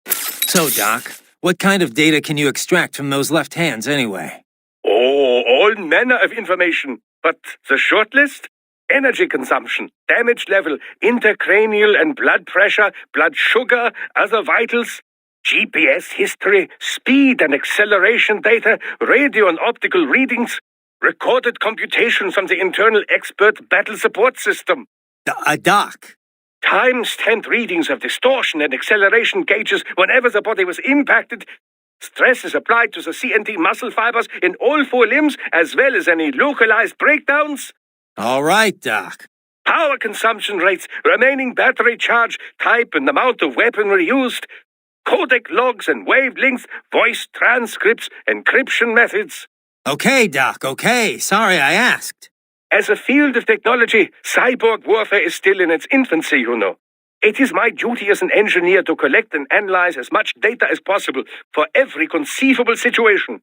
So, Doc, what kind of data can you extract from those left hands anyway? Oh, all manner of information. But the short list? Energy consumption, damage level, intracranial and blood pressure, blood sugar, other vitals, GPS history, speed and acceleration data, radio and optical readings, recorded computations from the internal expert battle support system. Doc. Time-stamped readings of distortion and acceleration gauges whenever the body was impacted. Stress is applied to the CNT muscle fibers in all 4 limbs, as well as any localized breakdowns. All right, Doc. Power consumption rates, remaining battery charge, type and amount of weaponry used, codec logs and wavelengths, voice transcripts, encryption methods. Okay, Doc, okay. Sorry I asked. As a field of technology, cyborg warfare is still in its infancy, you know. It is my duty as an engineer to collect and analyze as much data as possible for every conceivable situation.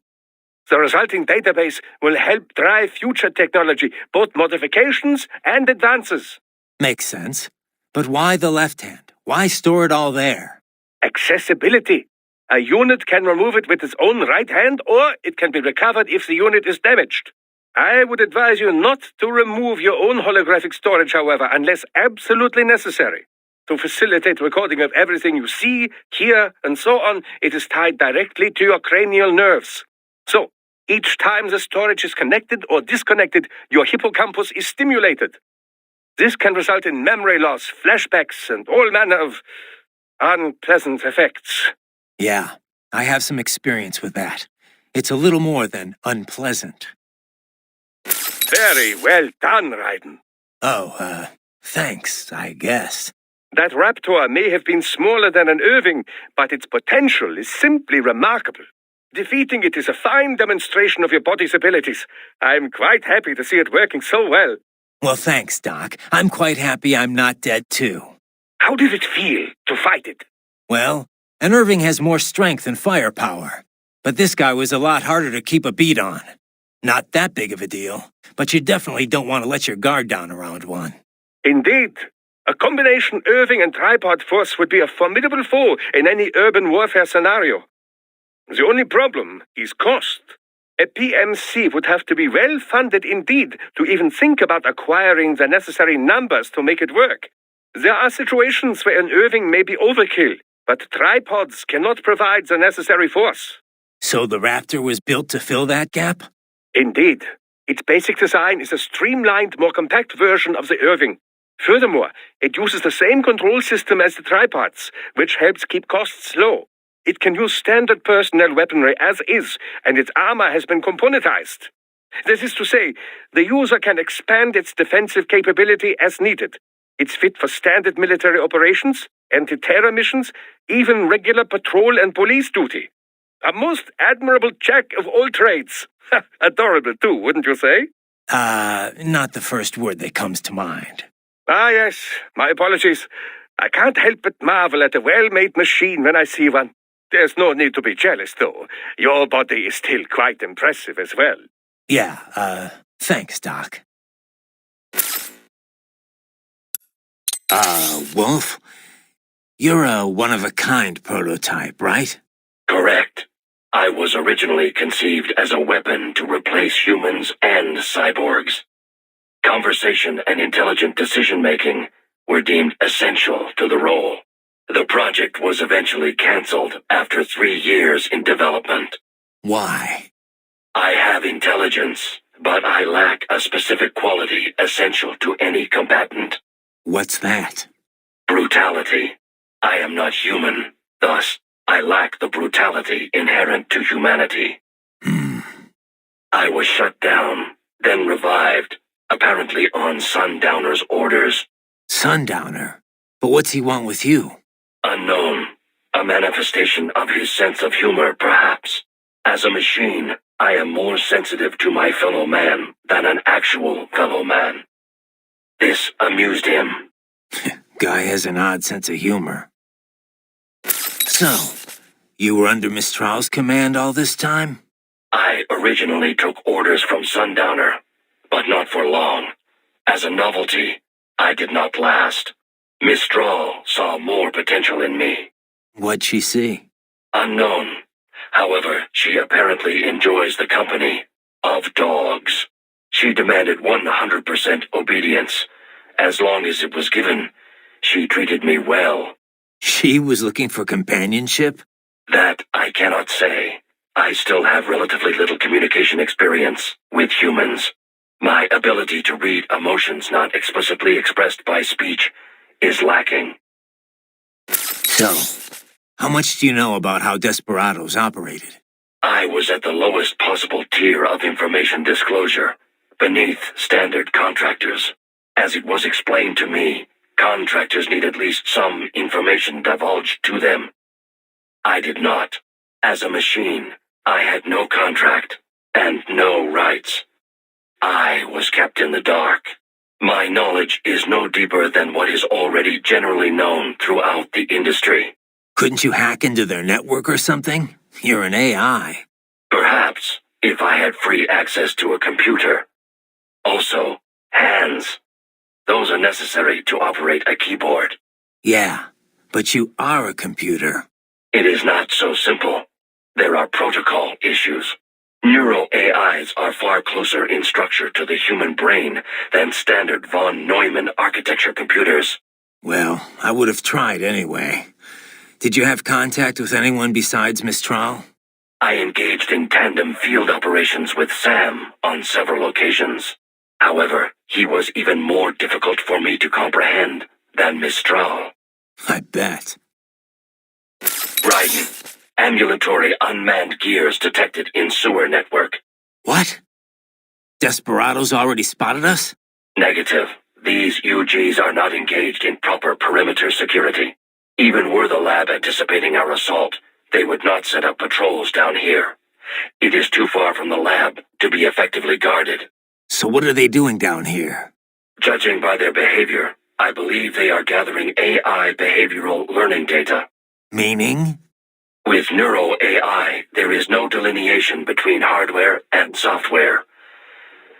The resulting database will help drive future technology, both modifications and advances. Makes sense. But why the left hand? Why store it all there? Accessibility. A unit can remove it with its own right hand, or it can be recovered if the unit is damaged. I would advise you not to remove your own holographic storage, however, unless absolutely necessary. To facilitate recording of everything you see, hear, and so on, it is tied directly to your cranial nerves. So, each time the storage is connected or disconnected, your hippocampus is stimulated. This can result in memory loss, flashbacks, and all manner of unpleasant effects. Yeah, I have some experience with that. It's a little more than unpleasant. Very well done, Raiden. Oh, thanks, I guess. That raptor may have been smaller than an Irving, but its potential is simply remarkable. Defeating it is a fine demonstration of your body's abilities. I'm quite happy to see it working so well. Well, thanks, Doc. I'm quite happy I'm not dead, too. How did it feel to fight it? Well, an Irving has more strength and firepower. But this guy was a lot harder to keep a beat on. Not that big of a deal, but you definitely don't want to let your guard down around one. Indeed. A combination Irving and tripod force would be a formidable foe in any urban warfare scenario. The only problem is cost. A PMC would have to be well funded indeed to even think about acquiring the necessary numbers to make it work. There are situations where an Irving may be overkill, but tripods cannot provide the necessary force. So the Raptor was built to fill that gap? Indeed. Its basic design is a streamlined, more compact version of the Irving. Furthermore, it uses the same control system as the tripods, which helps keep costs low. It can use standard personnel weaponry as is, and its armor has been componentized. This is to say, the user can expand its defensive capability as needed. It's fit for standard military operations, anti-terror missions, even regular patrol and police duty. A most admirable jack of all trades. Adorable too, wouldn't you say? Not the first word that comes to mind. Ah, yes. My apologies. I can't help but marvel at a well-made machine when I see one. There's no need to be jealous, though. Your body is still quite impressive as well. Yeah, thanks, Doc. Wolf? You're a one-of-a-kind prototype, right? Correct. I was originally conceived as a weapon to replace humans and cyborgs. Conversation and intelligent decision-making were deemed essential to the role. The project was eventually cancelled after 3 years in development. Why? I have intelligence, but I lack a specific quality essential to any combatant. What's that? Brutality. I am not human, thus, I lack the brutality inherent to humanity. I was shut down, then revived, apparently on Sundowner's orders. Sundowner? But what's he want with you? Unknown. A manifestation of his sense of humor, perhaps. As a machine, I am more sensitive to my fellow man than an actual fellow man. This amused him. Guy has an odd sense of humor. So, you were under Mistral's command all this time? I originally took orders from Sundowner, but not for long. As a novelty, I did not last. Mistral saw more potential in me. What'd she see? Unknown. However, she apparently enjoys the company of dogs. She demanded 100% obedience. As long as it was given, she treated me well. She was looking for companionship? That I cannot say. I still have relatively little communication experience with humans. My ability to read emotions not explicitly expressed by speech is lacking. So, how much do you know about how Desperados operated? I was at the lowest possible tier of information disclosure, beneath standard contractors. As it was explained to me, contractors need at least some information divulged to them. I did not. As a machine, I had no contract and no rights. I was kept in the dark. My knowledge is no deeper than what is already generally known throughout the industry. Couldn't you hack into their network or something? You're an AI. Perhaps, if I had free access to a computer. Also, hands. Those are necessary to operate a keyboard. Yeah, but you are a computer. It is not so simple. There are protocol issues. Neuro-AIs are far closer in structure to the human brain than standard von Neumann architecture computers. Well, I would have tried anyway. Did you have contact with anyone besides Mistral? I engaged in tandem field operations with Sam on several occasions. However, he was even more difficult for me to comprehend than Mistral. I bet. Raiden. Ambulatory unmanned gears detected in sewer network. What? Desperados already spotted us? Negative. These UGs are not engaged in proper perimeter security. Even were the lab anticipating our assault, they would not set up patrols down here. It is too far from the lab to be effectively guarded. So what are they doing down here? Judging by their behavior, I believe they are gathering AI behavioral learning data. Meaning? With neuro-AI, there is no delineation between hardware and software.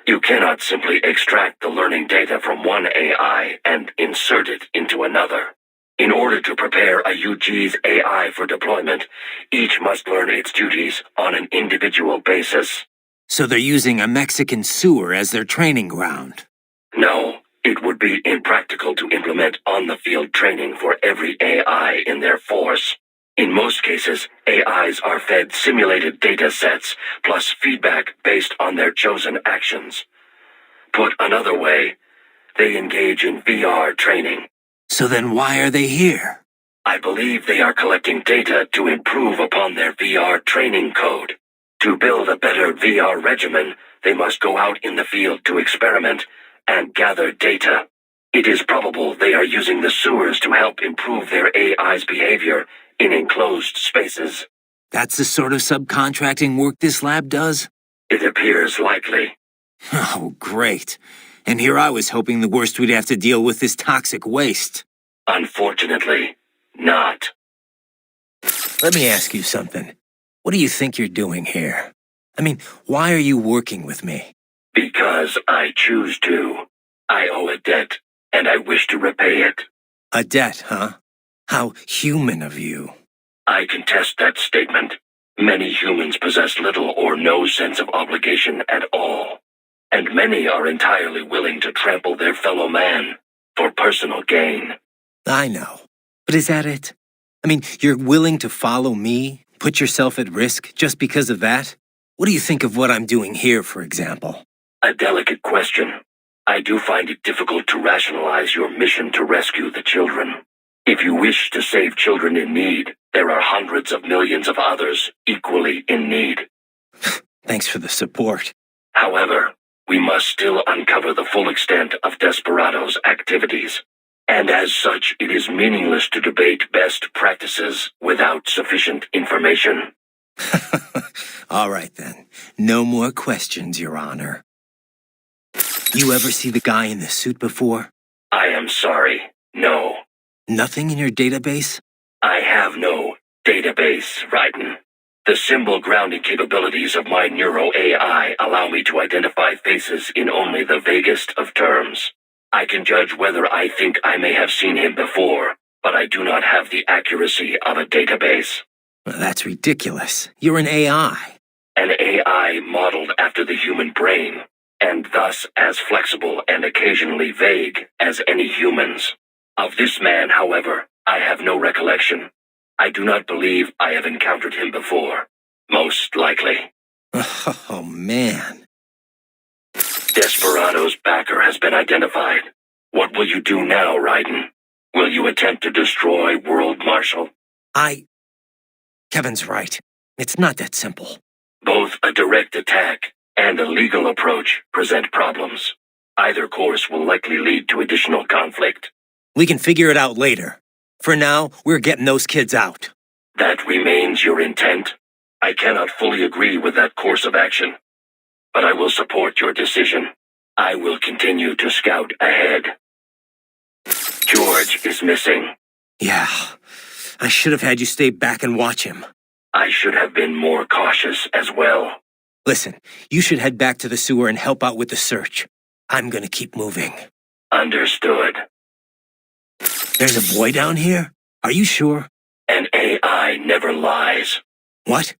You cannot simply extract the learning data from one AI and insert it into another. In order to prepare a UG's AI for deployment, each must learn its duties on an individual basis. So they're using a Mexican sewer as their training ground? No, it would be impractical to implement on-the-field training for every AI in their force. In most cases, AIs are fed simulated data sets, plus feedback based on their chosen actions. Put another way, they engage in VR training. So then why are they here? I believe they are collecting data to improve upon their VR training code. To build a better VR regimen, they must go out in the field to experiment and gather data. It is probable they are using the sewers to help improve their AI's behavior in enclosed spaces. That's the sort of subcontracting work this lab does? It appears likely. Oh, great. And here I was hoping the worst we'd have to deal with is toxic waste. Unfortunately, not. Let me ask you something. What do you think you're doing here? I mean, why are you working with me? Because I choose to. I owe a debt, and I wish to repay it. A debt, huh? How human of you. I contest that statement. Many humans possess little or no sense of obligation at all. And many are entirely willing to trample their fellow man for personal gain. I know. But is that it? I mean, you're willing to follow me, put yourself at risk just because of that? What do you think of what I'm doing here, for example? A delicate question. I do find it difficult to rationalize your mission to rescue the children. If you wish to save children in need, there are hundreds of millions of others equally in need. Thanks for the support. However, we must still uncover the full extent of Desperado's activities. And as such, it is meaningless to debate best practices without sufficient information. All right, then. No more questions, Your Honor. You ever see the guy in the suit before? I am sorry, no. Nothing in your database? I have no database, Raiden. The symbol grounding capabilities of my neuro-AI allow me to identify faces in only the vaguest of terms. I can judge whether I think I may have seen him before, but I do not have the accuracy of a database. Well, that's ridiculous. You're an AI. An AI modeled after the human brain, and thus as flexible and occasionally vague as any humans. Of this man, however, I have no recollection. I do not believe I have encountered him before. Most likely. Oh, man. Desperado's backer has been identified. What will you do now, Raiden? Will you attempt to destroy World Marshal? Kevin's right. It's not that simple. Both a direct attack and a legal approach present problems. Either course will likely lead to additional conflict. We can figure it out later. For now, we're getting those kids out. That remains your intent. I cannot fully agree with that course of action, but I will support your decision. I will continue to scout ahead. George is missing. Yeah, I should have had you stay back and watch him. I should have been more cautious as well. Listen, you should head back to the sewer and help out with the search. I'm gonna keep moving. Understood. There's a boy down here? Are you sure? An AI never lies. What?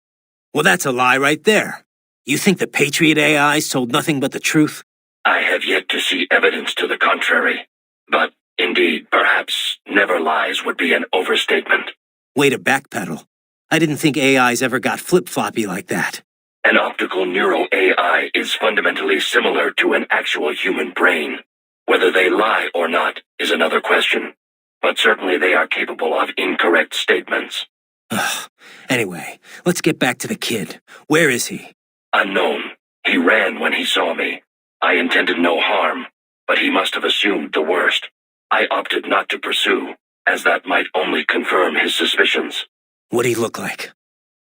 Well, that's a lie right there. You think the Patriot AIs told nothing but the truth? I have yet to see evidence to the contrary. But, indeed, perhaps never lies would be an overstatement. Way to backpedal. I didn't think AIs ever got flip-floppy like that. An optical neuro-AI is fundamentally similar to an actual human brain. Whether they lie or not is another question. But certainly they are capable of incorrect statements. Anyway, let's get back to the kid. Where is he? Unknown. He ran when he saw me. I intended no harm, but he must have assumed the worst. I opted not to pursue, as that might only confirm his suspicions. What'd he look like?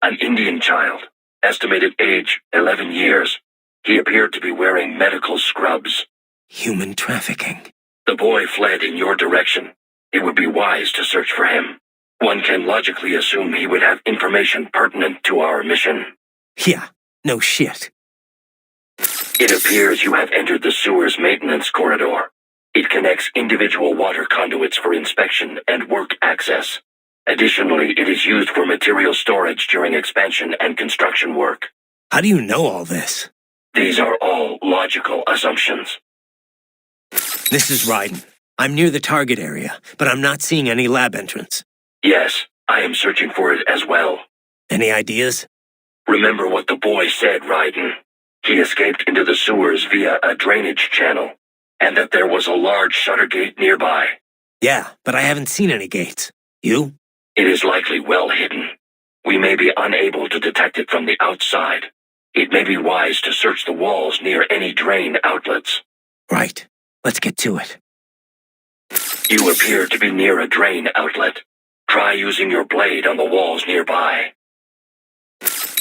An Indian child, estimated age 11 years. He appeared to be wearing medical scrubs. Human trafficking. The boy fled in your direction. It would be wise to search for him. One can logically assume he would have information pertinent to our mission. Yeah, no shit. It appears you have entered the sewer's maintenance corridor. It connects individual water conduits for inspection and work access. Additionally, it is used for material storage during expansion and construction work. How do you know all this? These are all logical assumptions. This is Raiden. I'm near the target area, but I'm not seeing any lab entrance. Yes, I am searching for it as well. Any ideas? Remember what the boy said, Raiden. He escaped into the sewers via a drainage channel, and that there was a large shutter gate nearby. Yeah, but I haven't seen any gates. You? It is likely well hidden. We may be unable to detect it from the outside. It may be wise to search the walls near any drain outlets. Right. Let's get to it. You appear to be near a drain outlet. Try using your blade on the walls nearby.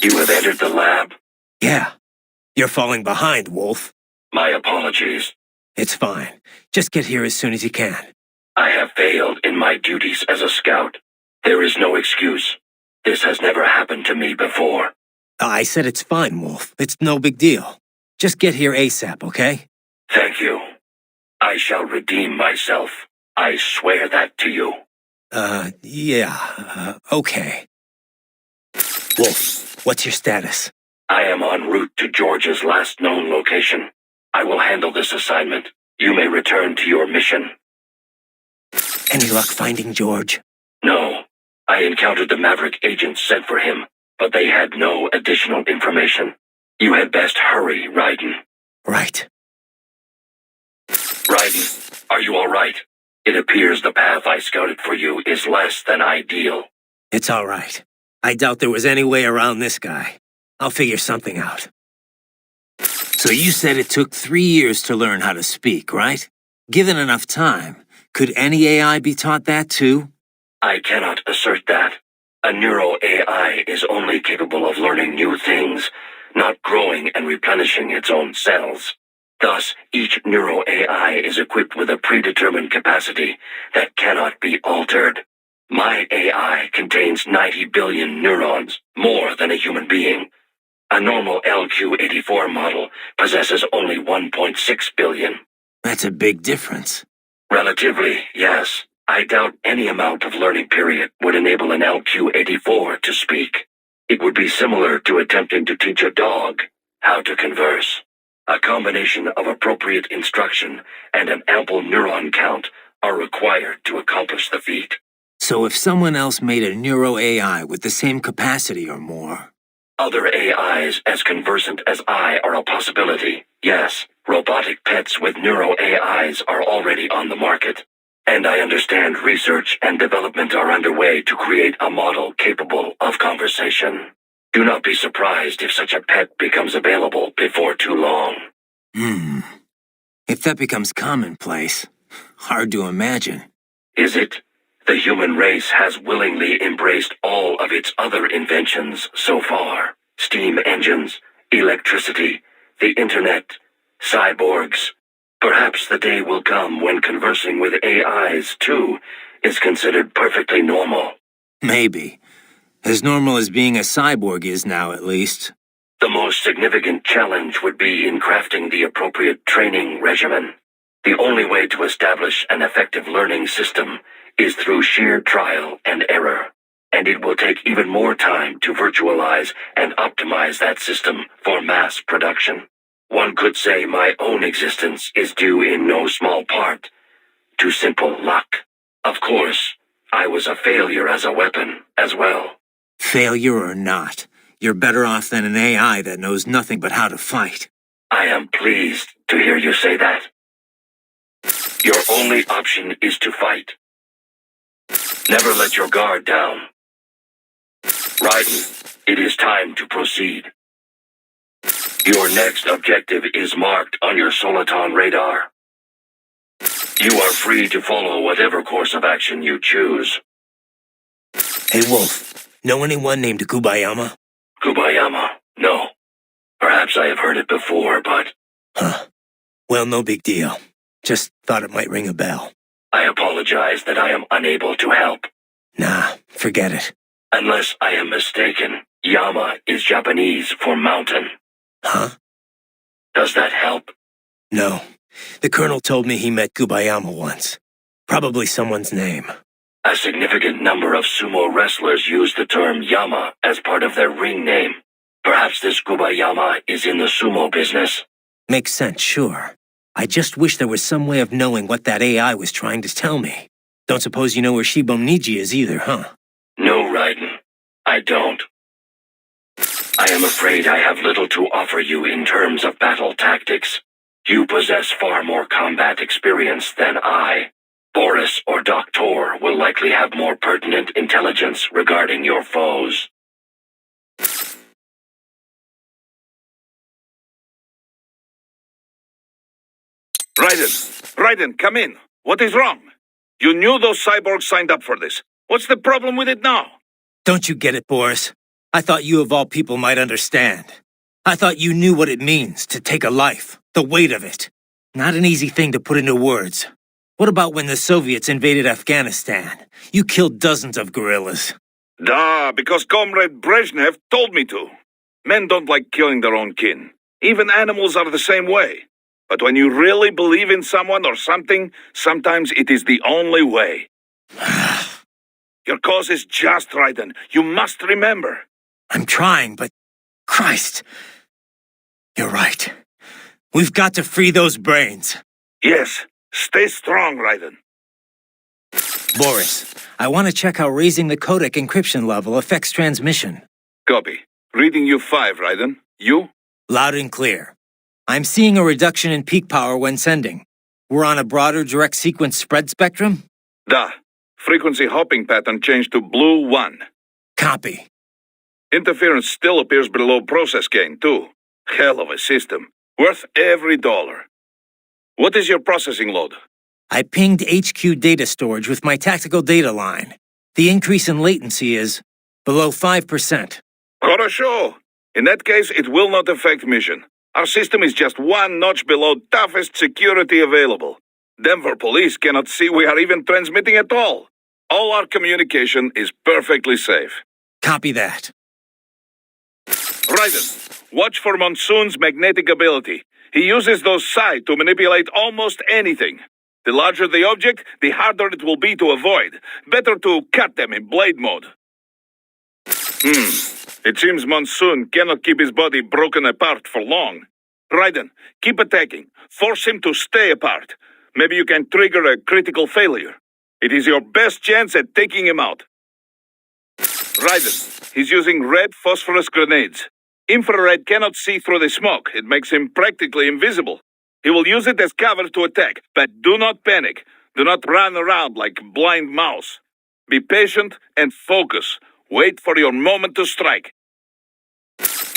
You have entered the lab? Yeah. You're falling behind, Wolf. My apologies. It's fine. Just get here as soon as you can. I have failed in my duties as a scout. There is no excuse. This has never happened to me before. I said it's fine, Wolf. It's no big deal. Just get here ASAP, okay? Thank you. I shall redeem myself. I swear that to you. Okay. Wolf, what's your status? I am en route to George's last known location. I will handle this assignment. You may return to your mission. Any luck finding George? No. I encountered the Maverick agents sent for him, but they had no additional information. You had best hurry, Raiden. Right. Raiden, are you all right? It appears the path I scouted for you is less than ideal. It's all right. I doubt there was any way around this guy. I'll figure something out. So you said it took 3 years to learn how to speak, right? Given enough time, could any AI be taught that too? I cannot assert that. A neuro-AI is only capable of learning new things, not growing and replenishing its own cells. Thus, each neuro-AI is equipped with a predetermined capacity that cannot be altered. My AI contains 90 billion neurons, more than a human being. A normal LQ-84 model possesses only 1.6 billion. That's a big difference. Relatively, yes. I doubt any amount of learning period would enable an LQ-84 to speak. It would be similar to attempting to teach a dog how to converse. A combination of appropriate instruction and an ample neuron count are required to accomplish the feat. So if someone else made a neuro-AI with the same capacity or more... Other AIs as conversant as I are a possibility, yes. Robotic pets with neuro-AIs are already on the market. And I understand research and development are underway to create a model capable of conversation. Do not be surprised if such a pet becomes available before too long. If that becomes commonplace, hard to imagine. Is it? The human race has willingly embraced all of its other inventions so far. Steam engines, electricity, the internet, cyborgs. Perhaps the day will come when conversing with AIs, too, is considered perfectly normal. Maybe. As normal as being a cyborg is now, at least. The most significant challenge would be in crafting the appropriate training regimen. The only way to establish an effective learning system is through sheer trial and error, and it will take even more time to virtualize and optimize that system for mass production. One could say my own existence is due in no small part to simple luck. Of course, I was a failure as a weapon as well. Failure or not, you're better off than an AI that knows nothing but how to fight. I am pleased to hear you say that. Your only option is to fight. Never let your guard down. Raiden, it is time to proceed. Your next objective is marked on your Soliton radar. You are free to follow whatever course of action you choose. Hey, Wolf, know anyone named Gubayama? Gubayama? No. Perhaps I have heard it before, but... Huh. Well, no big deal. Just thought it might ring a bell. I apologize that I am unable to help. Nah, forget it. Unless I am mistaken, Yama is Japanese for mountain. Huh? Does that help? No. The Colonel told me he met Gubayama once. Probably someone's name. A significant number of sumo wrestlers use the term Yama as part of their ring name. Perhaps this Gubayama is in the sumo business. Makes sense, sure. I just wish there was some way of knowing what that AI was trying to tell me. Don't suppose you know where Shibomniji is either, huh? No I don't. I am afraid I have little to offer you in terms of battle tactics. You possess far more combat experience than I. Boris or Doctor will likely have more pertinent intelligence regarding your foes. Raiden, come in. What is wrong? You knew those cyborgs signed up for this. What's the problem with it now? Don't you get it, Boris? I thought you of all people might understand. I thought you knew what it means to take a life, the weight of it. Not an easy thing to put into words. What about when the Soviets invaded Afghanistan? You killed dozens of guerrillas. Duh, because Comrade Brezhnev told me to. Men don't like killing their own kin. Even animals are the same way. But when you really believe in someone or something, sometimes it is the only way. Your cause is just, Raiden. You must remember. I'm trying, but... Christ! You're right. We've got to free those brains. Yes. Stay strong, Raiden. Boris, I want to check how raising the codec encryption level affects transmission. Copy. Reading you 5, Raiden. You? Loud and clear. I'm seeing a reduction in peak power when sending. We're on a broader direct sequence spread spectrum? Da. Frequency hopping pattern changed to blue 1. Copy. Interference still appears below process gain, too. Hell of a system. Worth every dollar. What is your processing load? I pinged HQ data storage with my tactical data line. The increase in latency is below 5%. Хорошо. In that case, it will not affect mission. Our system is just one notch below toughest security available. Denver police cannot see we are even transmitting at all. All our communication is perfectly safe. Copy that. Raiden, watch for Monsoon's magnetic ability. He uses those psi to manipulate almost anything. The larger the object, the harder it will be to avoid. Better to cut them in blade mode. It seems Monsoon cannot keep his body broken apart for long. Raiden, keep attacking. Force him to stay apart. Maybe you can trigger a critical failure. It is your best chance at taking him out. Raiden, he's using red phosphorus grenades. Infrared cannot see through the smoke. It makes him practically invisible. He will use it as cover to attack, but do not panic. Do not run around like a blind mouse. Be patient and focus. Wait for your moment to strike.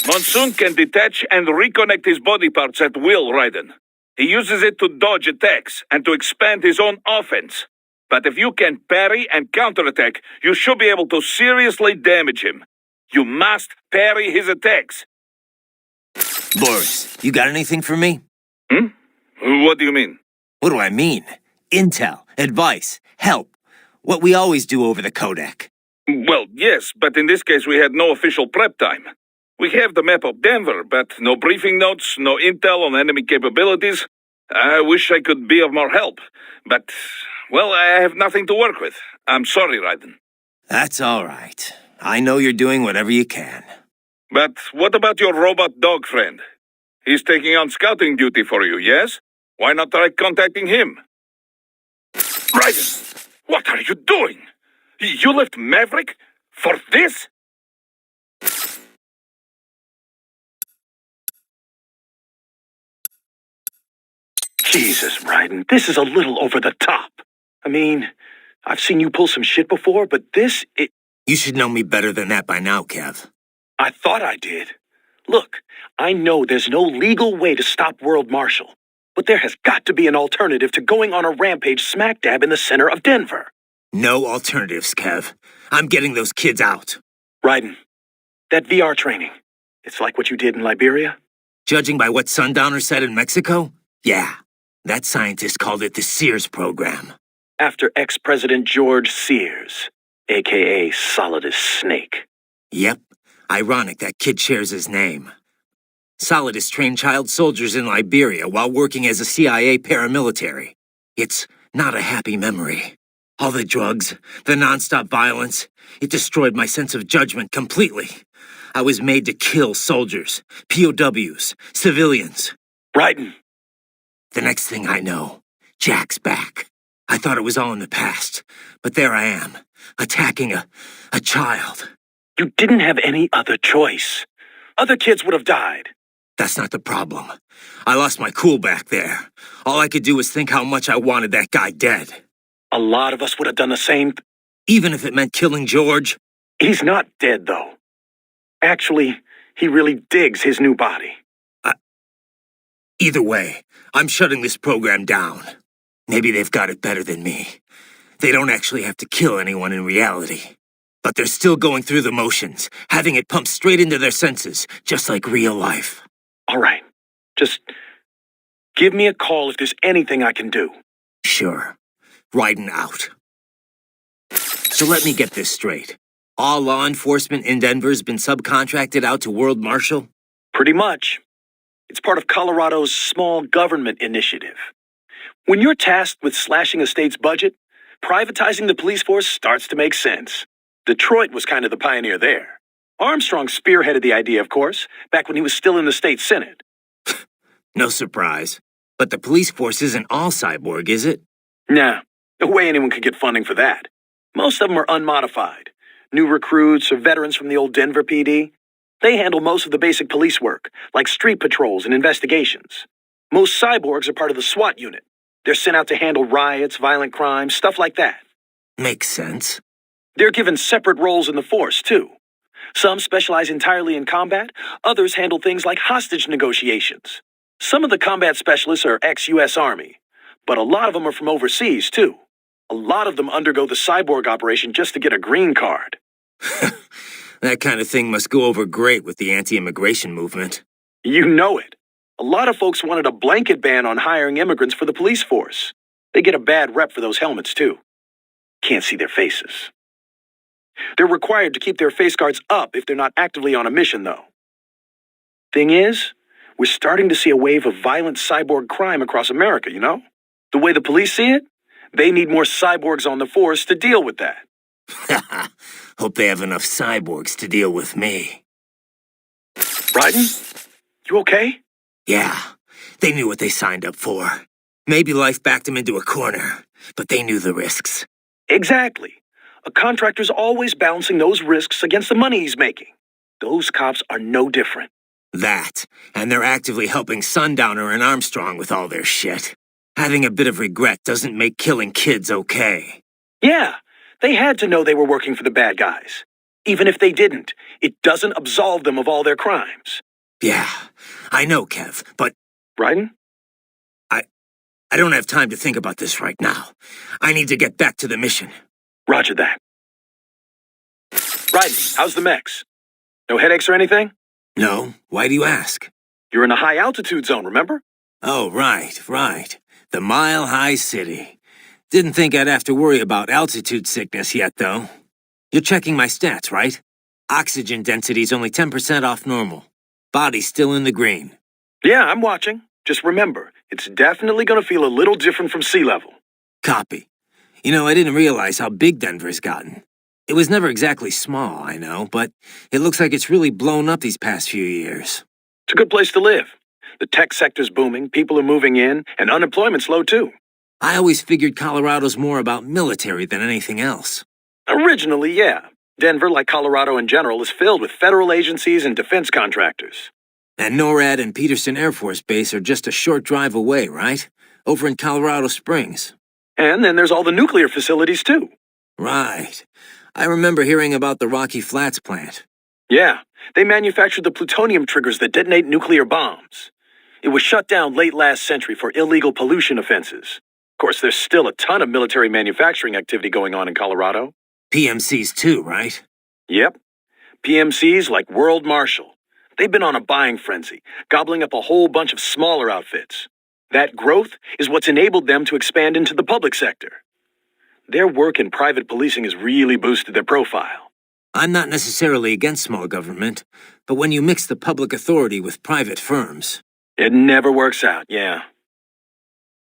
Monsoon can detach and reconnect his body parts at will, Raiden. He uses it to dodge attacks and to expand his own offense. But if you can parry and counterattack, you should be able to seriously damage him. You must parry his attacks. Boris, you got anything for me? What do you mean? What do I mean? Intel, advice, help. What we always do over the codec. Well, yes, but in this case we had no official prep time. We have the map of Denver, but no briefing notes, no intel on enemy capabilities. I wish I could be of more help, but, well, I have nothing to work with. I'm sorry, Raiden. That's all right. I know you're doing whatever you can. But what about your robot dog friend? He's taking on scouting duty for you, yes? Why not try contacting him? Raiden, what are you doing? You left Maverick for this? Jesus, Raiden, this is a little over the top. I mean, I've seen you pull some shit before, but this, You should know me better than that by now, Kev. I thought I did. Look, I know there's no legal way to stop World Marshal, but there has got to be an alternative to going on a rampage smack dab in the center of Denver. No alternatives, Kev. I'm getting those kids out. Raiden, that VR training, it's like what you did in Liberia? Judging by what Sundowner said in Mexico, yeah. That scientist called it the Sears program. After ex-President George Sears, a.k.a. Solidus Snake. Yep. Ironic that kid shares his name. Solidus trained child soldiers in Liberia while working as a CIA paramilitary. It's not a happy memory. All the drugs, the nonstop violence, it destroyed my sense of judgment completely. I was made to kill soldiers, POWs, civilians. Raiden. The next thing I know, Jack's back. I thought it was all in the past, but there I am, attacking a child. You didn't have any other choice. Other kids would have died. That's not the problem. I lost my cool back there. All I could do was think how much I wanted that guy dead. A lot of us would have done the same. Even if it meant killing George? He's not dead, though. Actually, he really digs his new body. Either way, I'm shutting this program down. Maybe they've got it better than me. They don't actually have to kill anyone in reality. But they're still going through the motions, having it pumped straight into their senses, just like real life. All right. Just give me a call if there's anything I can do. Sure. Riding out. So let me get this straight. All law enforcement in Denver's been subcontracted out to World Marshal? Pretty much. It's part of Colorado's small government initiative. When you're tasked with slashing a state's budget, privatizing the police force starts to make sense. Detroit was kind of the pioneer there. Armstrong spearheaded the idea, of course, back when he was still in the state senate. No surprise. But the police force isn't all cyborg, is it? Nah, no way anyone could get funding for that. Most of them are unmodified. New recruits or veterans from the old Denver PD. They handle most of the basic police work, like street patrols and investigations. Most cyborgs are part of the SWAT unit. They're sent out to handle riots, violent crimes, stuff like that. Makes sense. They're given separate roles in the force, too. Some specialize entirely in combat, others handle things like hostage negotiations. Some of the combat specialists are ex-US Army, but a lot of them are from overseas, too. A lot of them undergo the cyborg operation just to get a green card. That kind of thing must go over great with the anti-immigration movement. You know it. A lot of folks wanted a blanket ban on hiring immigrants for the police force. They get a bad rep for those helmets, too. Can't see their faces. They're required to keep their face guards up if they're not actively on a mission, though. Thing is, we're starting to see a wave of violent cyborg crime across America, you know? The way the police see it, they need more cyborgs on the force to deal with that. Hope they have enough cyborgs to deal with me. Bryden? You okay? Yeah, they knew what they signed up for. Maybe life backed them into a corner, but they knew the risks. Exactly. A contractor's always balancing those risks against the money he's making. Those cops are no different. That, and they're actively helping Sundowner and Armstrong with all their shit. Having a bit of regret doesn't make killing kids okay. Yeah, they had to know they were working for the bad guys. Even if they didn't, it doesn't absolve them of all their crimes. Yeah, I know, Kev, but... Bryden? I don't have time to think about this right now. I need to get back to the mission. Roger that. Bryden, how's the mechs? No headaches or anything? No, why do you ask? You're in a high-altitude zone, remember? Oh, right. The Mile High City. Didn't think I'd have to worry about altitude sickness yet, though. You're checking my stats, right? Oxygen density's only 10% off normal. Body's still in the green. Yeah, I'm watching. Just remember, it's definitely gonna feel a little different from sea level. Copy. You know, I didn't realize how big Denver's gotten. It was never exactly small, I know, but it looks like it's really blown up these past few years. It's a good place to live. The tech sector's booming, people are moving in, and unemployment's low too. I always figured Colorado's more about military than anything else. Originally, yeah. Denver, like Colorado in general, is filled with federal agencies and defense contractors. And NORAD and Peterson Air Force Base are just a short drive away, right? Over in Colorado Springs. And then there's all the nuclear facilities, too. Right. I remember hearing about the Rocky Flats plant. Yeah, they manufactured the plutonium triggers that detonate nuclear bombs. It was shut down late last century for illegal pollution offenses. Of course, there's still a ton of military manufacturing activity going on in Colorado. PMCs too, right? Yep. PMCs like World Marshal. They've been on a buying frenzy, gobbling up a whole bunch of smaller outfits. That growth is what's enabled them to expand into the public sector. Their work in private policing has really boosted their profile. I'm not necessarily against small government, but when you mix the public authority with private firms... It never works out, yeah.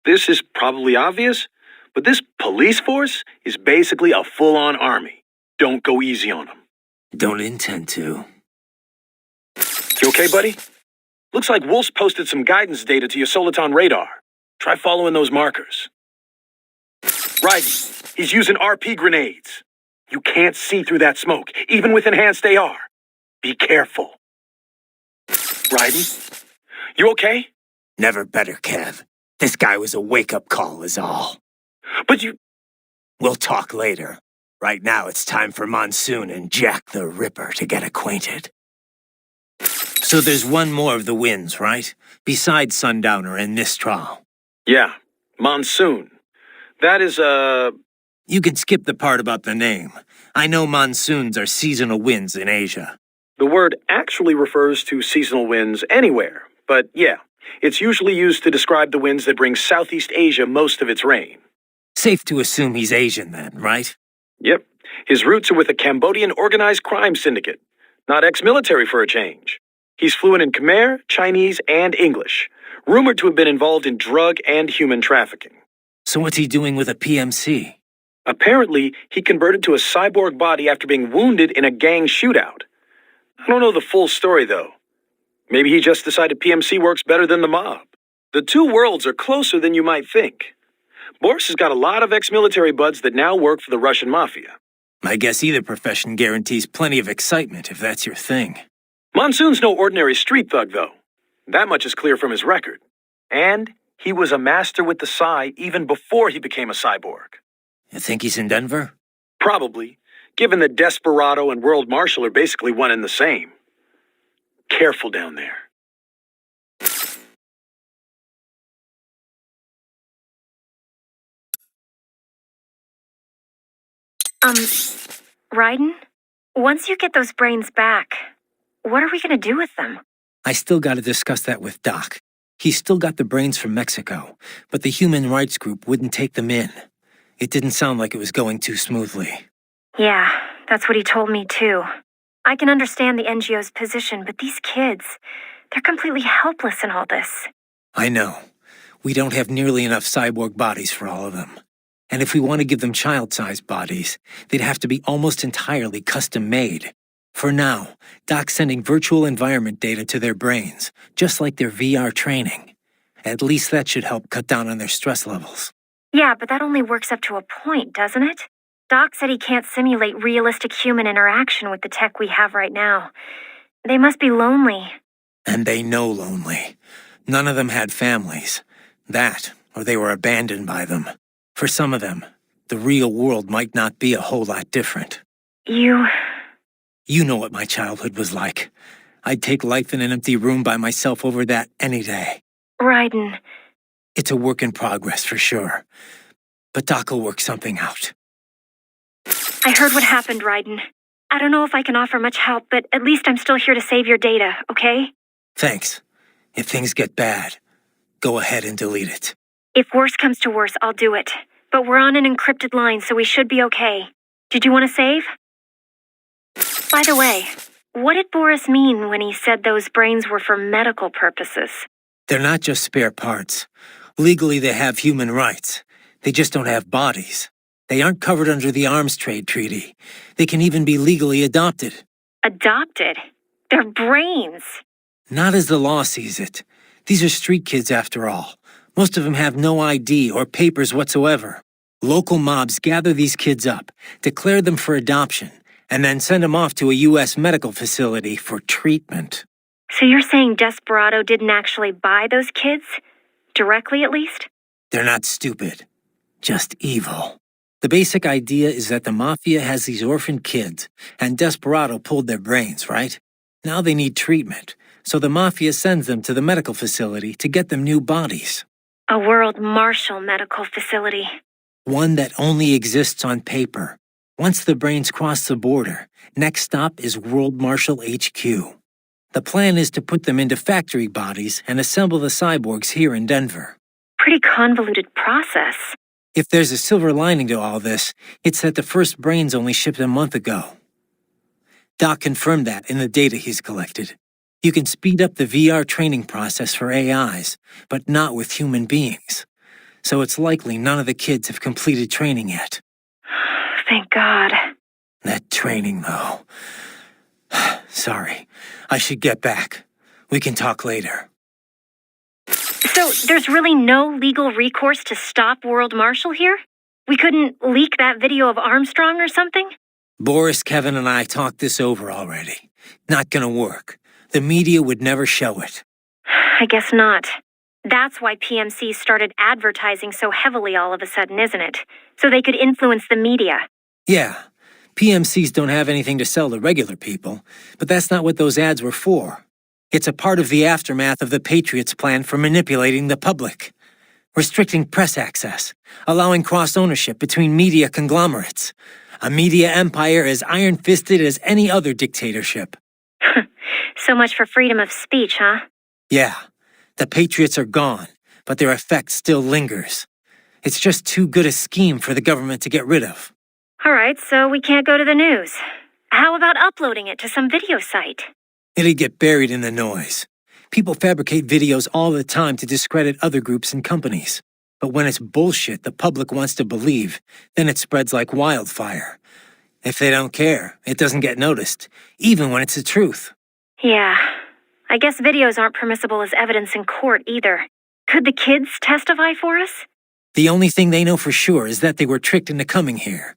This is probably obvious, but this police force is basically a full-on army. Don't go easy on them. Don't intend to. You okay, buddy? Looks like Wolf's posted some guidance data to your Soliton radar. Try following those markers. Right, he's using RP grenades. You can't see through that smoke, even with enhanced AR. Be careful. Raiden? You okay? Never better, Kev. This guy was a wake-up call is all. But you... We'll talk later. Right now it's time for Monsoon and Jack the Ripper to get acquainted. So there's one more of the wins, right? Besides Sundowner and Mistral. Yeah, Monsoon. That is, You can skip the part about the name. I know monsoons are seasonal winds in Asia. The word actually refers to seasonal winds anywhere, but yeah, it's usually used to describe the winds that bring Southeast Asia most of its rain. Safe to assume he's Asian then, right? Yep, his roots are with a Cambodian organized crime syndicate, not ex-military for a change. He's fluent in Khmer, Chinese, and English, rumored to have been involved in drug and human trafficking. So what's he doing with a PMC? Apparently, he converted to a cyborg body after being wounded in a gang shootout. I don't know the full story, though. Maybe he just decided PMC works better than the mob. The two worlds are closer than you might think. Boris has got a lot of ex-military buds that now work for the Russian mafia. I guess either profession guarantees plenty of excitement if that's your thing. Monsoon's no ordinary street thug, though. That much is clear from his record. And he was a master with the Psy even before he became a cyborg. You think he's in Denver? Probably, given that Desperado and World Marshal are basically one and the same. Careful down there. Raiden? Once you get those brains back, what are we gonna do with them? I still gotta discuss that with Doc. He's still got the brains from Mexico, but the human rights group wouldn't take them in. It didn't sound like it was going too smoothly. Yeah, that's what he told me too. I can understand the NGO's position, but these kids, they're completely helpless in all this. I know. We don't have nearly enough cyborg bodies for all of them. And if we want to give them child-sized bodies, they'd have to be almost entirely custom-made. For now, Doc's sending virtual environment data to their brains, just like their VR training. At least that should help cut down on their stress levels. Yeah, but that only works up to a point, doesn't it? Doc said he can't simulate realistic human interaction with the tech we have right now. They must be lonely. And they know lonely. None of them had families. That, or they were abandoned by them. For some of them, the real world might not be a whole lot different. You know what my childhood was like. I'd take life in an empty room by myself over that any day. Raiden. It's a work in progress for sure. But Doc will work something out. I heard what happened, Raiden. I don't know if I can offer much help, but at least I'm still here to save your data, okay? Thanks. If things get bad, go ahead and delete it. If worse comes to worse, I'll do it. But we're on an encrypted line, so we should be okay. Did you want to save? By the way, what did Boris mean when he said those brains were for medical purposes? They're not just spare parts. Legally, they have human rights. They just don't have bodies. They aren't covered under the Arms Trade Treaty. They can even be legally adopted. Adopted? They're brains. Not as the law sees it. These are street kids after all. Most of them have no ID or papers whatsoever. Local mobs gather these kids up, declare them for adoption, and then send them off to a U.S. medical facility for treatment. So you're saying Desperado didn't actually buy those kids? Directly, at least? They're not stupid. Just evil. The basic idea is that the Mafia has these orphaned kids, and Desperado pulled their brains, right? Now they need treatment, so the Mafia sends them to the medical facility to get them new bodies. A World Marshal medical facility. One that only exists on paper. Once the brains cross the border, next stop is World Marshal HQ. The plan is to put them into factory bodies and assemble the cyborgs here in Denver. Pretty convoluted process. If there's a silver lining to all this, it's that the first brains only shipped a month ago. Doc confirmed that in the data he's collected. You can speed up the VR training process for AIs, but not with human beings. So it's likely none of the kids have completed training yet. Thank God. That training, though. Sorry, I should get back. We can talk later. So there's really no legal recourse to stop World Marshal here? We couldn't leak that video of Armstrong or something? Boris, Kevin, and I talked this over already. Not gonna work. The media would never show it. I guess not. That's why PMC started advertising so heavily all of a sudden, isn't it? So they could influence the media. Yeah, PMCs don't have anything to sell to regular people, but that's not what those ads were for. It's a part of the aftermath of the Patriots' plan for manipulating the public. Restricting press access, allowing cross-ownership between media conglomerates. A media empire as iron-fisted as any other dictatorship. So much for freedom of speech, huh? Yeah, the Patriots are gone, but their effect still lingers. It's just too good a scheme for the government to get rid of. All right, so we can't go to the news. How about uploading it to some video site? It'd get buried in the noise. People fabricate videos all the time to discredit other groups and companies. But when it's bullshit the public wants to believe, then it spreads like wildfire. If they don't care, it doesn't get noticed, even when it's the truth. Yeah. I guess videos aren't permissible as evidence in court either. Could the kids testify for us? The only thing they know for sure is that they were tricked into coming here.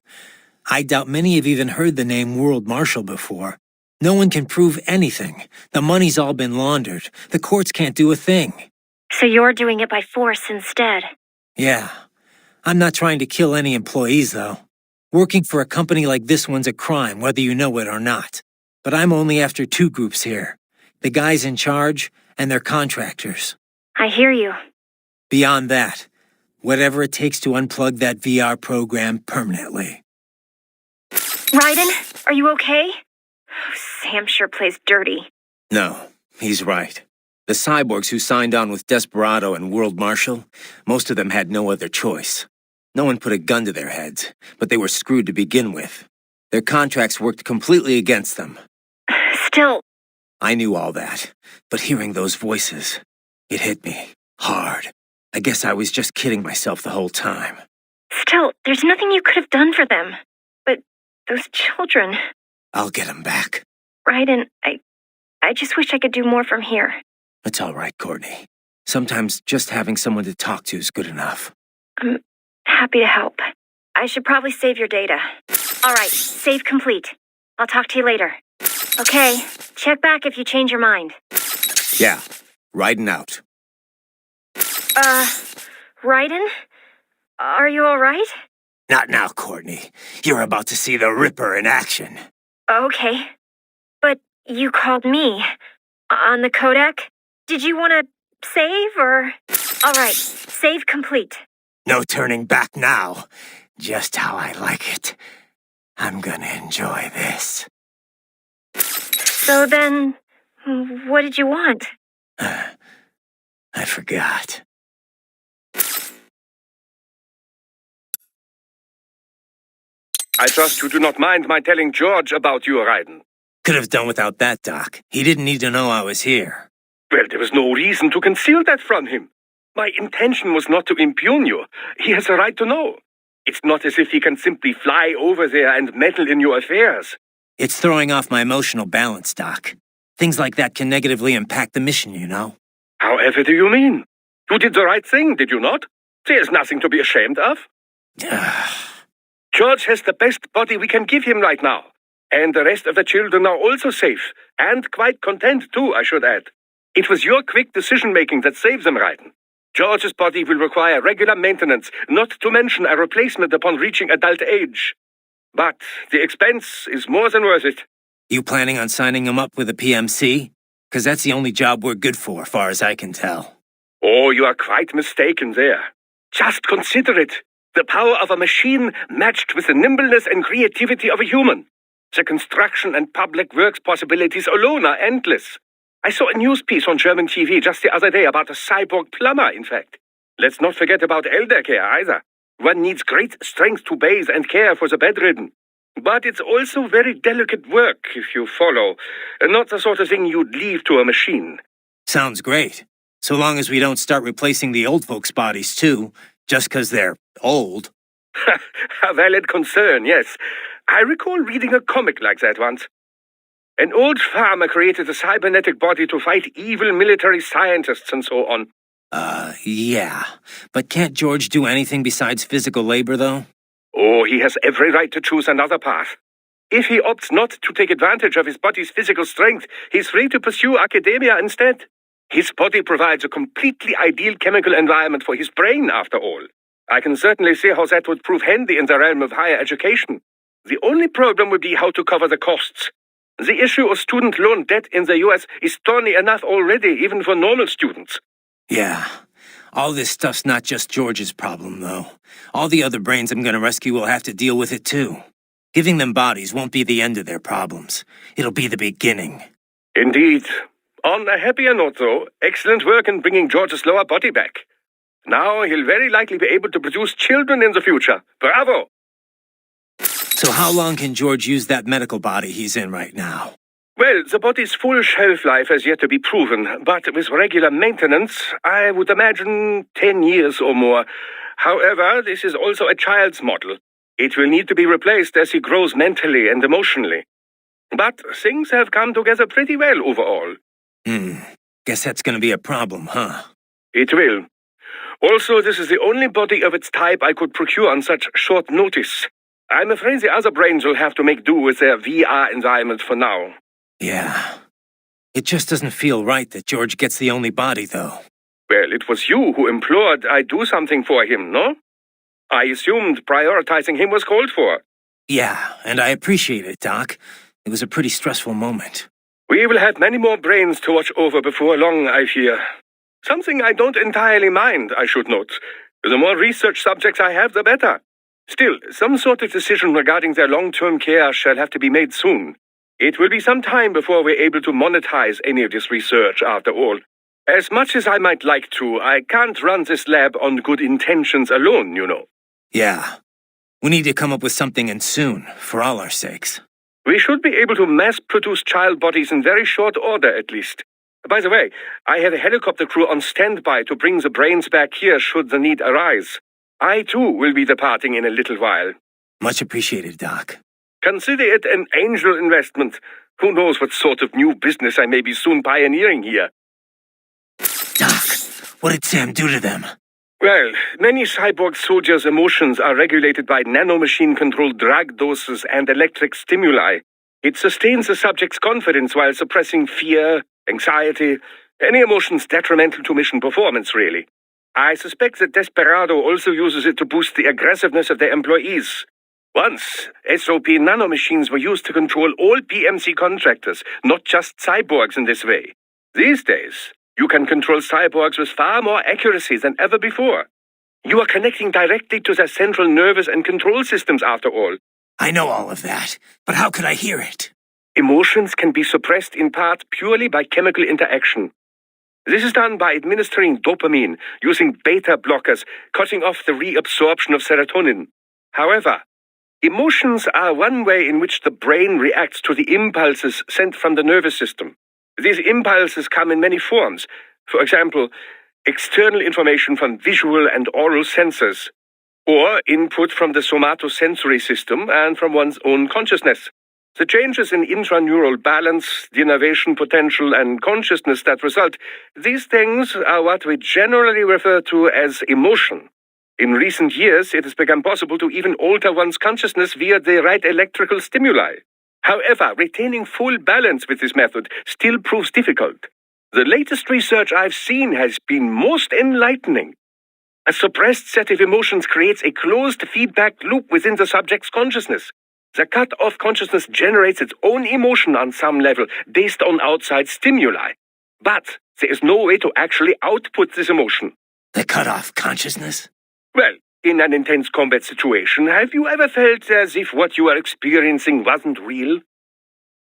I doubt many have even heard the name World Marshal before. No one can prove anything. The money's all been laundered. The courts can't do a thing. So you're doing it by force instead? Yeah. I'm not trying to kill any employees, though. Working for a company like this one's a crime, whether you know it or not. But I'm only after two groups here. The guys in charge and their contractors. I hear you. Beyond that, whatever it takes to unplug that VR program permanently. Raiden, are you okay? Sam sure plays dirty. No, he's right. The cyborgs who signed on with Desperado and World Marshal, most of them had no other choice. No one put a gun to their heads, but they were screwed to begin with. Their contracts worked completely against them. Still... I knew all that, but hearing those voices, it hit me hard. I guess I was just kidding myself the whole time. Still, there's nothing you could have done for them. But those children... I'll get them back. Raiden, I just wish I could do more from here. It's all right, Courtney. Sometimes just having someone to talk to is good enough. I'm happy to help. I should probably save your data. All right, save complete. I'll talk to you later. Okay, check back if you change your mind. Yeah, riding out. Raiden? Are you all right? Not now, Courtney. You're about to see the Ripper in action. Okay. But you called me. On the codec? Did you want to save, or...? All right, save complete. No turning back now. Just how I like it. I'm gonna enjoy this. So then, what did you want? I forgot. I trust you do not mind my telling George about you, Raiden. Could have done without that, Doc. He didn't need to know I was here. Well, there was no reason to conceal that from him. My intention was not to impugn you. He has a right to know. It's not as if he can simply fly over there and meddle in your affairs. It's throwing off my emotional balance, Doc. Things like that can negatively impact the mission, you know? However do you mean? You did the right thing, did you not? There's nothing to be ashamed of. George has the best body we can give him right now. And the rest of the children are also safe. And quite content, too, I should add. It was your quick decision-making that saved them, Raiden. George's body will require regular maintenance, not to mention a replacement upon reaching adult age. But the expense is more than worth it. You planning on signing him up with a PMC? Because that's the only job we're good for, far as I can tell. Oh, you are quite mistaken there. Just consider it. The power of a machine matched with the nimbleness and creativity of a human. The construction and public works possibilities alone are endless. I saw a news piece on German TV just the other day about a cyborg plumber, in fact. Let's not forget about elder care either. One needs great strength to bathe and care for the bedridden. But it's also very delicate work, if you follow. Not the sort of thing you'd leave to a machine. Sounds great. So long as we don't start replacing the old folks' bodies, too, just because they're old. A valid concern, yes. I recall reading a comic like that once. An old farmer created a cybernetic body to fight evil military scientists and so on. Yeah. But can't George do anything besides physical labor, though? Oh, he has every right to choose another path. If he opts not to take advantage of his body's physical strength, he's free to pursue academia instead. His body provides a completely ideal chemical environment for his brain, after all. I can certainly see how that would prove handy in the realm of higher education. The only problem would be how to cover the costs. The issue of student loan debt in the US is thorny enough already, even for normal students. Yeah. All this stuff's not just George's problem, though. All the other brains I'm gonna rescue will have to deal with it, too. Giving them bodies won't be the end of their problems. It'll be the beginning. Indeed. On a happier note, though, excellent work in bringing George's lower body back. Now he'll very likely be able to produce children in the future. Bravo! So how long can George use that medical body he's in right now? Well, the body's full shelf life has yet to be proven, but with regular maintenance, I would imagine 10 years or more. However, this is also a child's model. It will need to be replaced as he grows mentally and emotionally. But things have come together pretty well overall. Guess that's gonna be a problem, huh? It will. Also, this is the only body of its type I could procure on such short notice. I'm afraid the other brains will have to make do with their VR environment for now. Yeah. It just doesn't feel right that George gets the only body, though. Well, it was you who implored I do something for him, no? I assumed prioritizing him was called for. Yeah, and I appreciate it, Doc. It was a pretty stressful moment. We will have many more brains to watch over before long, I fear. Something I don't entirely mind, I should note. The more research subjects I have, the better. Still, some sort of decision regarding their long-term care shall have to be made soon. It will be some time before we're able to monetize any of this research, after all. As much as I might like to, I can't run this lab on good intentions alone, you know. Yeah. We need to come up with something, and soon, for all our sakes. We should be able to mass-produce child bodies in very short order, at least. By the way, I have a helicopter crew on standby to bring the brains back here should the need arise. I, too, will be departing in a little while. Much appreciated, Doc. Consider it an angel investment. Who knows what sort of new business I may be soon pioneering here. Doc, what did Sam do to them? Well, many cyborg soldiers' emotions are regulated by nanomachine-controlled drug doses and electric stimuli. It sustains the subject's confidence while suppressing fear, anxiety, any emotions detrimental to mission performance, really. I suspect that Desperado also uses it to boost the aggressiveness of their employees. Once, SOP nanomachines were used to control all PMC contractors, not just cyborgs in this way. These days, you can control cyborgs with far more accuracy than ever before. You are connecting directly to their central nervous and control systems, after all. I know all of that, but how could I hear it? Emotions can be suppressed in part purely by chemical interaction. This is done by administering dopamine, using beta blockers, cutting off the reabsorption of serotonin. However, emotions are one way in which the brain reacts to the impulses sent from the nervous system. These impulses come in many forms. For example, external information from visual and oral sensors, or input from the somatosensory system and from one's own consciousness. The changes in intraneural balance, denervation potential, and consciousness that result, these things are what we generally refer to as emotion. In recent years, it has become possible to even alter one's consciousness via the right electrical stimuli. However, retaining full balance with this method still proves difficult. The latest research I've seen has been most enlightening. A suppressed set of emotions creates a closed feedback loop within the subject's consciousness. The cut-off consciousness generates its own emotion on some level based on outside stimuli. But there is no way to actually output this emotion. The cut-off consciousness? Well, in an intense combat situation, have you ever felt as if what you are experiencing wasn't real?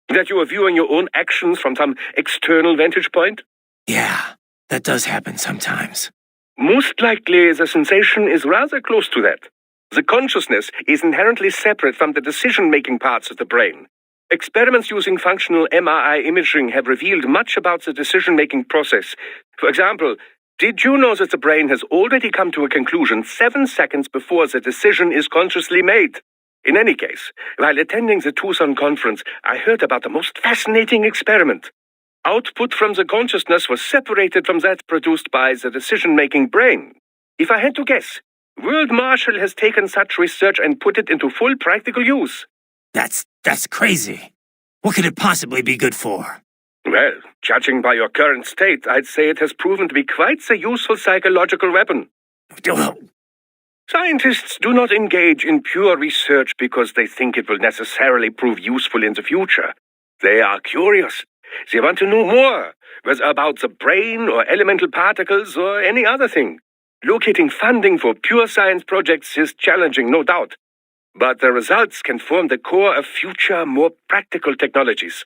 That you are viewing your own actions from some external vantage point? Yeah, that does happen sometimes. Most likely, the sensation is rather close to that. The consciousness is inherently separate from the decision-making parts of the brain. Experiments using functional MRI imaging have revealed much about the decision-making process. For example, did you know that the brain has already come to a conclusion 7 seconds before the decision is consciously made? In any case, while attending the Tucson conference, I heard about the most fascinating experiment. Output from the consciousness was separated from that produced by the decision-making brain. If I had to guess, World Marshall has taken such research and put it into full practical use. That's That's crazy. What could it possibly be good for? Well, judging by your current state, I'd say it has proven to be quite a useful psychological weapon. Scientists do not engage in pure research because they think it will necessarily prove useful in the future. They are curious. They want to know more, whether about the brain or elemental particles or any other thing. Locating funding for pure science projects is challenging, no doubt. But the results can form the core of future, more practical technologies.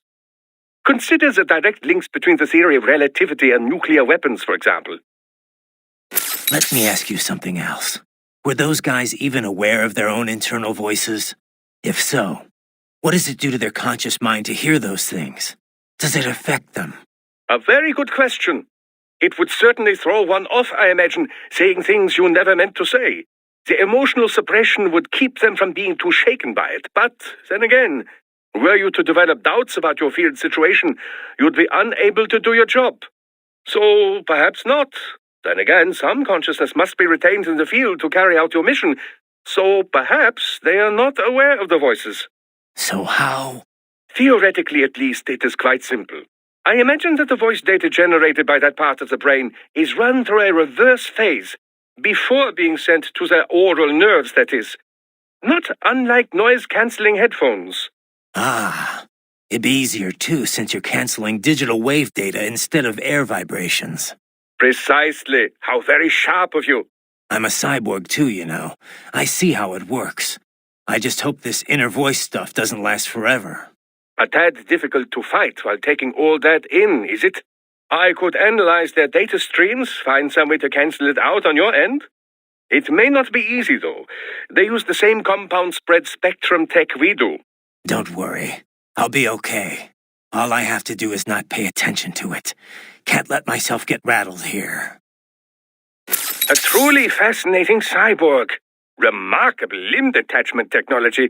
Consider the direct links between the theory of relativity and nuclear weapons, for example. Let me ask you something else. Were those guys even aware of their own internal voices? If so, what does it do to their conscious mind to hear those things? Does it affect them? A very good question. It would certainly throw one off, I imagine, saying things you never meant to say. The emotional suppression would keep them from being too shaken by it. But, then again, were you to develop doubts about your field situation, you'd be unable to do your job. So, perhaps not. Then again, some consciousness must be retained in the field to carry out your mission. So, perhaps they are not aware of the voices. So how? Theoretically, at least, it is quite simple. I imagine that the voice data generated by that part of the brain is run through a reverse phase, before being sent to the oral nerves, that is. Not unlike noise-cancelling headphones. Ah, it'd be easier too since you're canceling digital wave data instead of air vibrations. Precisely. How very sharp of you. I'm a cyborg too, you know. I see how it works. I just hope this inner voice stuff doesn't last forever. A tad difficult to fight while taking all that in, is it? I could analyze their data streams, find some way to cancel it out on your end. It may not be easy, though. They use the same compound spread spectrum tech we do. Don't worry. I'll be okay. All I have to do is not pay attention to it. Can't let myself get rattled here. A truly fascinating cyborg. Remarkable limb detachment technology.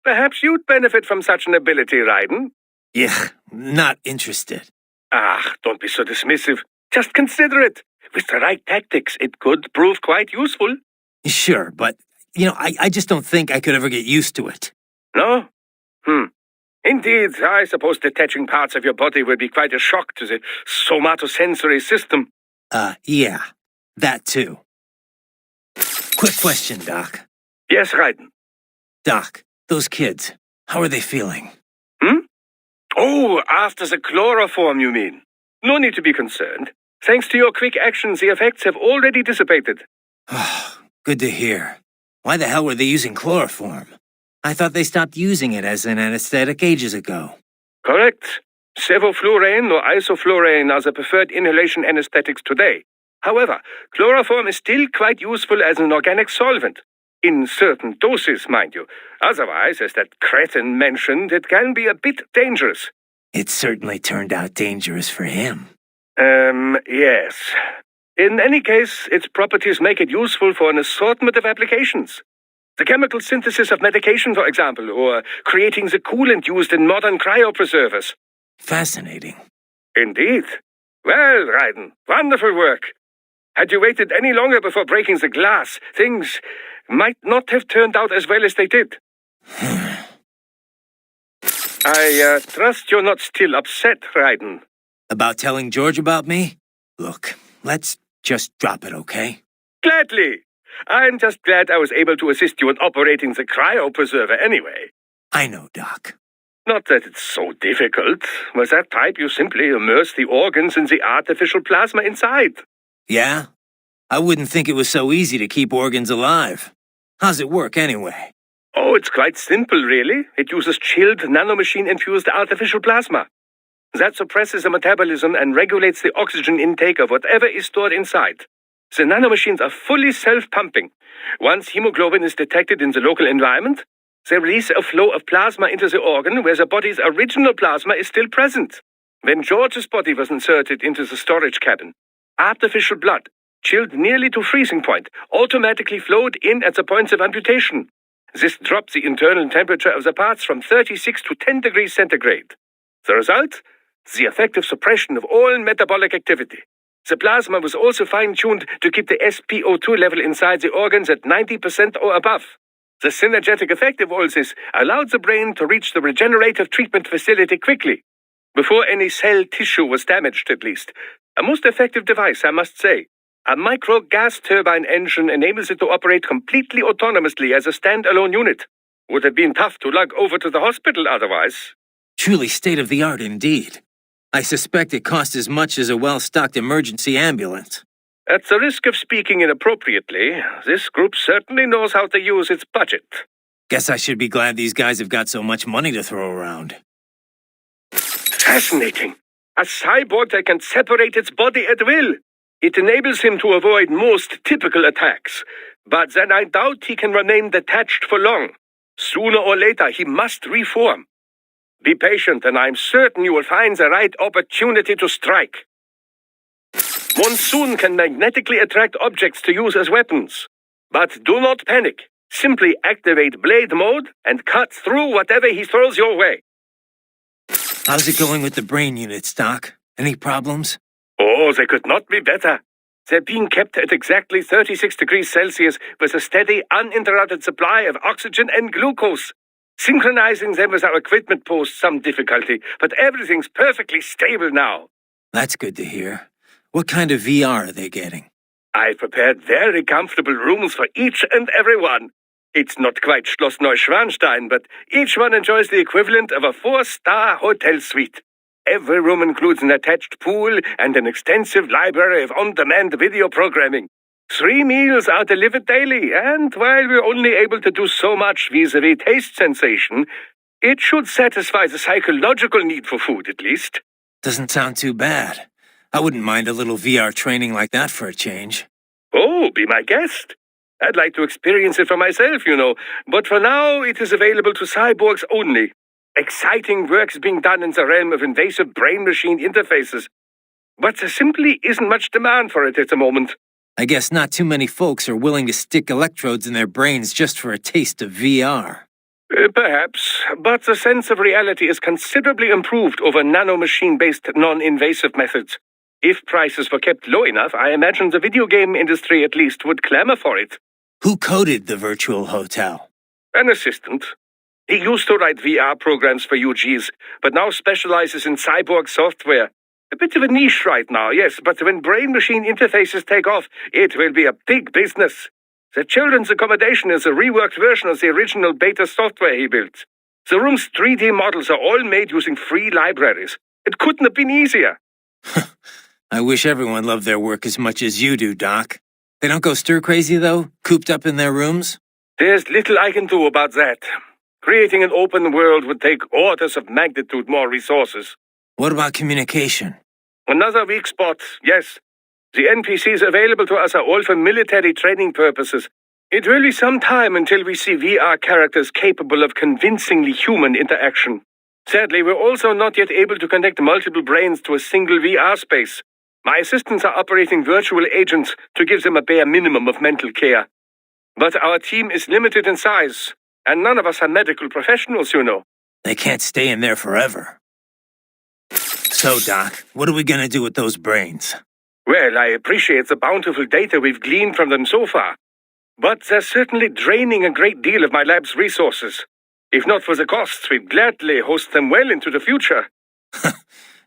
Perhaps you'd benefit from such an ability, Raiden. Yeah, not interested. Ah, don't be so dismissive. Just consider it. With the right tactics, it could prove quite useful. Sure, but, I just don't think I could ever get used to it. No? Indeed, I suppose detaching parts of your body would be quite a shock to the somatosensory system. Yeah, that too. Quick question, Doc. Yes, Raiden. Doc, those kids, how are they feeling? Oh, after the chloroform, you mean? No need to be concerned. Thanks to your quick actions, the effects have already dissipated. Good to hear. Why the hell were they using chloroform? I thought they stopped using it as an anesthetic ages ago. Correct. Sevoflurane or isoflurane are the preferred inhalation anesthetics today. However, chloroform is still quite useful as an organic solvent. In certain doses, mind you. Otherwise, as that cretin mentioned, it can be a bit dangerous. It certainly turned out dangerous for him. Yes. In any case, its properties make it useful for an assortment of applications. The chemical synthesis of medication, for example, or creating the coolant used in modern cryopreservers. Fascinating. Indeed. Well, Raiden, wonderful work. Had you waited any longer before breaking the glass, things might not have turned out as well as they did. I trust you're not still upset, Raiden. About telling George about me? Look, let's just drop it, okay? Gladly. I'm just glad I was able to assist you in operating the cryopreserver anyway. I know, Doc. Not that it's so difficult. With that type, you simply immerse the organs in the artificial plasma inside. Yeah? I wouldn't think it was so easy to keep organs alive. How's it work, anyway? Oh, it's quite simple, really. It uses chilled nanomachine-infused artificial plasma. That suppresses the metabolism and regulates the oxygen intake of whatever is stored inside. The nanomachines are fully self-pumping. Once hemoglobin is detected in the local environment, they release a flow of plasma into the organ where the body's original plasma is still present. When George's body was inserted into the storage cabin, artificial blood, chilled nearly to freezing point, automatically flowed in at the points of amputation. This dropped the internal temperature of the parts from 36 to 10 degrees centigrade. The result? The effective suppression of all metabolic activity. The plasma was also fine-tuned to keep the SpO2 level inside the organs at 90% or above. The synergetic effect of all this allowed the brain to reach the regenerative treatment facility quickly, before any cell tissue was damaged at least. A most effective device, I must say. A micro gas turbine engine enables it to operate completely autonomously as a standalone unit. Would have been tough to lug over to the hospital otherwise. Truly state-of-the-art indeed. I suspect it cost as much as a well-stocked emergency ambulance. At the risk of speaking inappropriately, this group certainly knows how to use its budget. Guess I should be glad these guys have got so much money to throw around. Fascinating. A cyborg that can separate its body at will. It enables him to avoid most typical attacks. But then I doubt he can remain detached for long. Sooner or later, he must reform. Be patient, and I'm certain you will find the right opportunity to strike. Monsoon can magnetically attract objects to use as weapons. But do not panic. Simply activate blade mode and cut through whatever he throws your way. How's it going with the brain units, Doc? Any problems? Oh, they could not be better. They're being kept at exactly 36 degrees Celsius with a steady, uninterrupted supply of oxygen and glucose. Synchronizing them with our equipment posed some difficulty, but everything's perfectly stable now. That's good to hear. What kind of VR are they getting? I prepared very comfortable rooms for each and every one. It's not quite Schloss Neuschwanstein, but each one enjoys the equivalent of a 4-star hotel suite. Every room includes an attached pool and an extensive library of on-demand video programming. 3 meals are delivered daily, and while we're only able to do so much vis-a-vis taste sensation, it should satisfy the psychological need for food, at least. Doesn't sound too bad. I wouldn't mind a little VR training like that for a change. Oh, be my guest. I'd like to experience it for myself, you know, but for now it is available to cyborgs only. Exciting work is being done in the realm of invasive brain-machine interfaces, but there simply isn't much demand for it at the moment. I guess not too many folks are willing to stick electrodes in their brains just for a taste of VR. Perhaps, but the sense of reality is considerably improved over nanomachine-based non-invasive methods. If prices were kept low enough, I imagine the video game industry at least would clamor for it. Who coded the virtual hotel? An assistant. He used to write VR programs for UGs, but now specializes in cyborg software. A bit of a niche right now, yes, but when brain-machine interfaces take off, it will be a big business. The children's accommodation is a reworked version of the original beta software he built. The room's 3D models are all made using free libraries. It couldn't have been easier. I wish everyone loved their work as much as you do, Doc. They don't go stir-crazy, though, cooped up in their rooms? There's little I can do about that. Creating an open world would take orders of magnitude more resources. What about communication? Another weak spot, yes. The NPCs available to us are all for military training purposes. It will be some time until we see VR characters capable of convincingly human interaction. Sadly, we're also not yet able to connect multiple brains to a single VR space. My assistants are operating virtual agents to give them a bare minimum of mental care. But our team is limited in size, and none of us are medical professionals, you know. They can't stay in there forever. So, Doc, what are we gonna do with those brains? Well, I appreciate the bountiful data we've gleaned from them so far, but they're certainly draining a great deal of my lab's resources. If not for the costs, we'd gladly host them well into the future.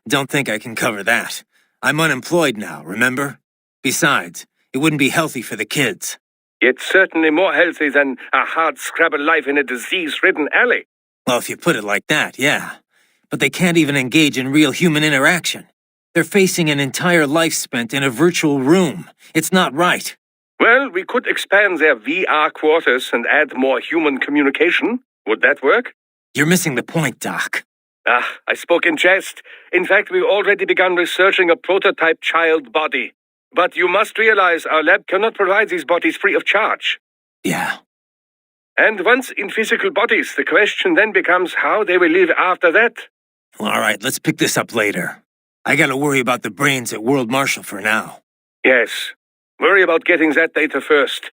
Don't think I can cover that. I'm unemployed now, remember? Besides, it wouldn't be healthy for the kids. It's certainly more healthy than a hard-scrabble life in a disease-ridden alley. Well, if you put it like that, yeah. But they can't even engage in real human interaction. They're facing an entire life spent in a virtual room. It's not right. Well, we could expand their VR quarters and add more human communication. Would that work? You're missing the point, Doc. I spoke in jest. In fact, we've already begun researching a prototype child body. But you must realize our lab cannot provide these bodies free of charge. Yeah. And once in physical bodies, the question then becomes how they will live after that. Well, all right, let's pick this up later. I gotta worry about the brains at World Marshal for now. Yes. Worry about getting that data first.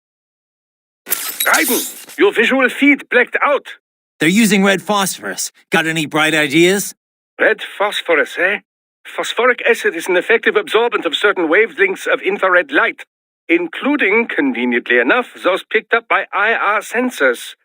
Raiden, your visual feed blacked out. They're using red phosphorus. Got any bright ideas? Red phosphorus, eh? Phosphoric acid is an effective absorbent of certain wavelengths of infrared light, including, conveniently enough, those picked up by IR sensors.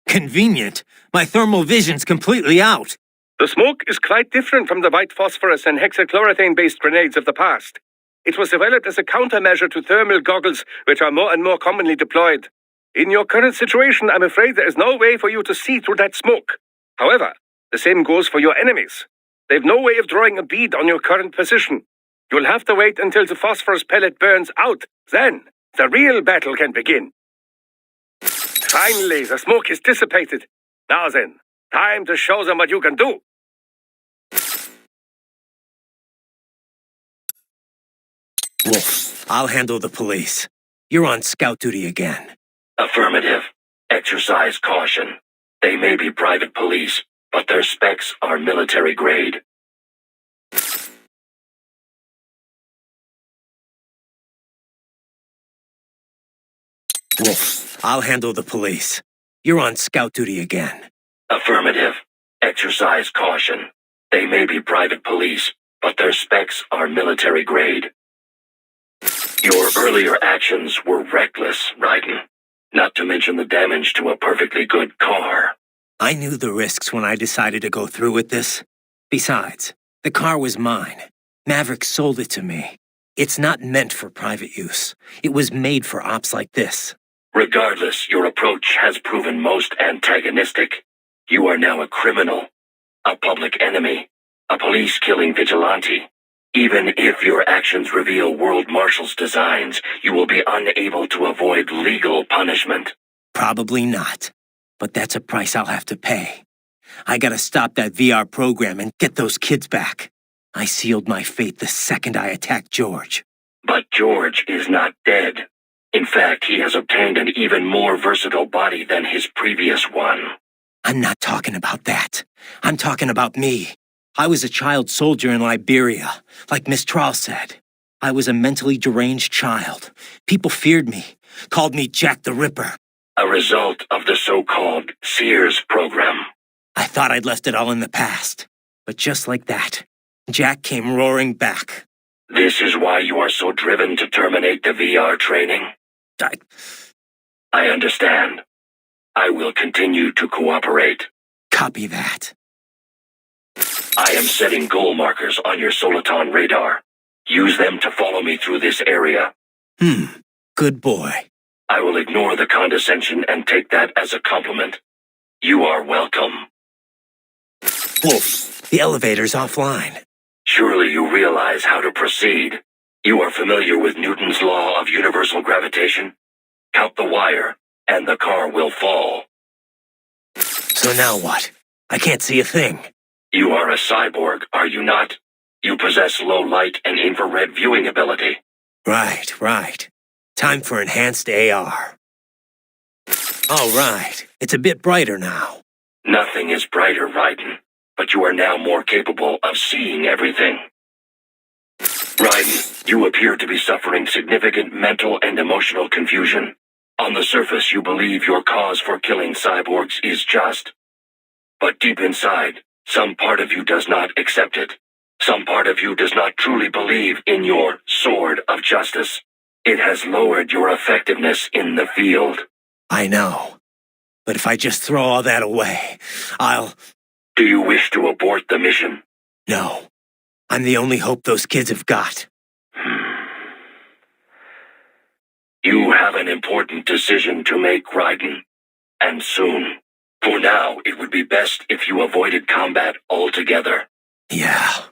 Convenient. My thermal vision's completely out. The smoke is quite different from the white phosphorus and hexachlorothane-based grenades of the past. It was developed as a countermeasure to thermal goggles, which are more and more commonly deployed. In your current situation, I'm afraid there is no way for you to see through that smoke. However, the same goes for your enemies. They've no way of drawing a bead on your current position. You'll have to wait until the phosphorus pellet burns out. Then, the real battle can begin. Finally, the smoke is dissipated. Now then, time to show them what you can do. Wolf, I'll handle the police. You're on scout duty again. Affirmative. Exercise caution. They may be private police, but their specs are military grade. Wolf, I'll handle the police. You're on scout duty again. Affirmative. Exercise caution. They may be private police, but their specs are military grade. Your earlier actions were reckless, Raiden. Not to mention the damage to a perfectly good car. I knew the risks when I decided to go through with this. Besides, the car was mine. Maverick sold it to me. It's not meant for private use. It was made for ops like this. Regardless, your approach has proven most antagonistic. You are now a criminal, a public enemy, a police-killing vigilante. Even if your actions reveal World Marshal's designs, you will be unable to avoid legal punishment. Probably not. But that's a price I'll have to pay. I gotta stop that VR program and get those kids back. I sealed my fate the second I attacked George. But George is not dead. In fact, he has obtained an even more versatile body than his previous one. I'm not talking about that. I'm talking about me. I was a child soldier in Liberia, like Miss Trawl said. I was a mentally deranged child. People feared me, called me Jack the Ripper. A result of the so-called Sears program. I thought I'd left it all in the past. But just like that, Jack came roaring back. This is why you are so driven to terminate the VR training. I understand. I will continue to cooperate. Copy that. I am setting goal markers on your Soliton radar. Use them to follow me through this area. Good boy. I will ignore the condescension and take that as a compliment. You are welcome. Wolf, the elevator's offline. Surely you realize how to proceed. You are familiar with Newton's law of universal gravitation? Count the wire, and the car will fall. So now what? I can't see a thing. You are a cyborg, are you not? You possess low light and infrared viewing ability. Right. Time for enhanced AR. All right, it's a bit brighter now. Nothing is brighter, Raiden, but you are now more capable of seeing everything. Raiden, you appear to be suffering significant mental and emotional confusion. On the surface, you believe your cause for killing cyborgs is just. But deep inside, some part of you does not accept it. Some part of you does not truly believe in your sword of justice. It has lowered your effectiveness in the field. I know. But if I just throw all that away, I'll... Do you wish to abort the mission? No. I'm the only hope those kids have got. You have an important decision to make, Raiden. And soon. For now, it would be best if you avoided combat altogether. Yeah,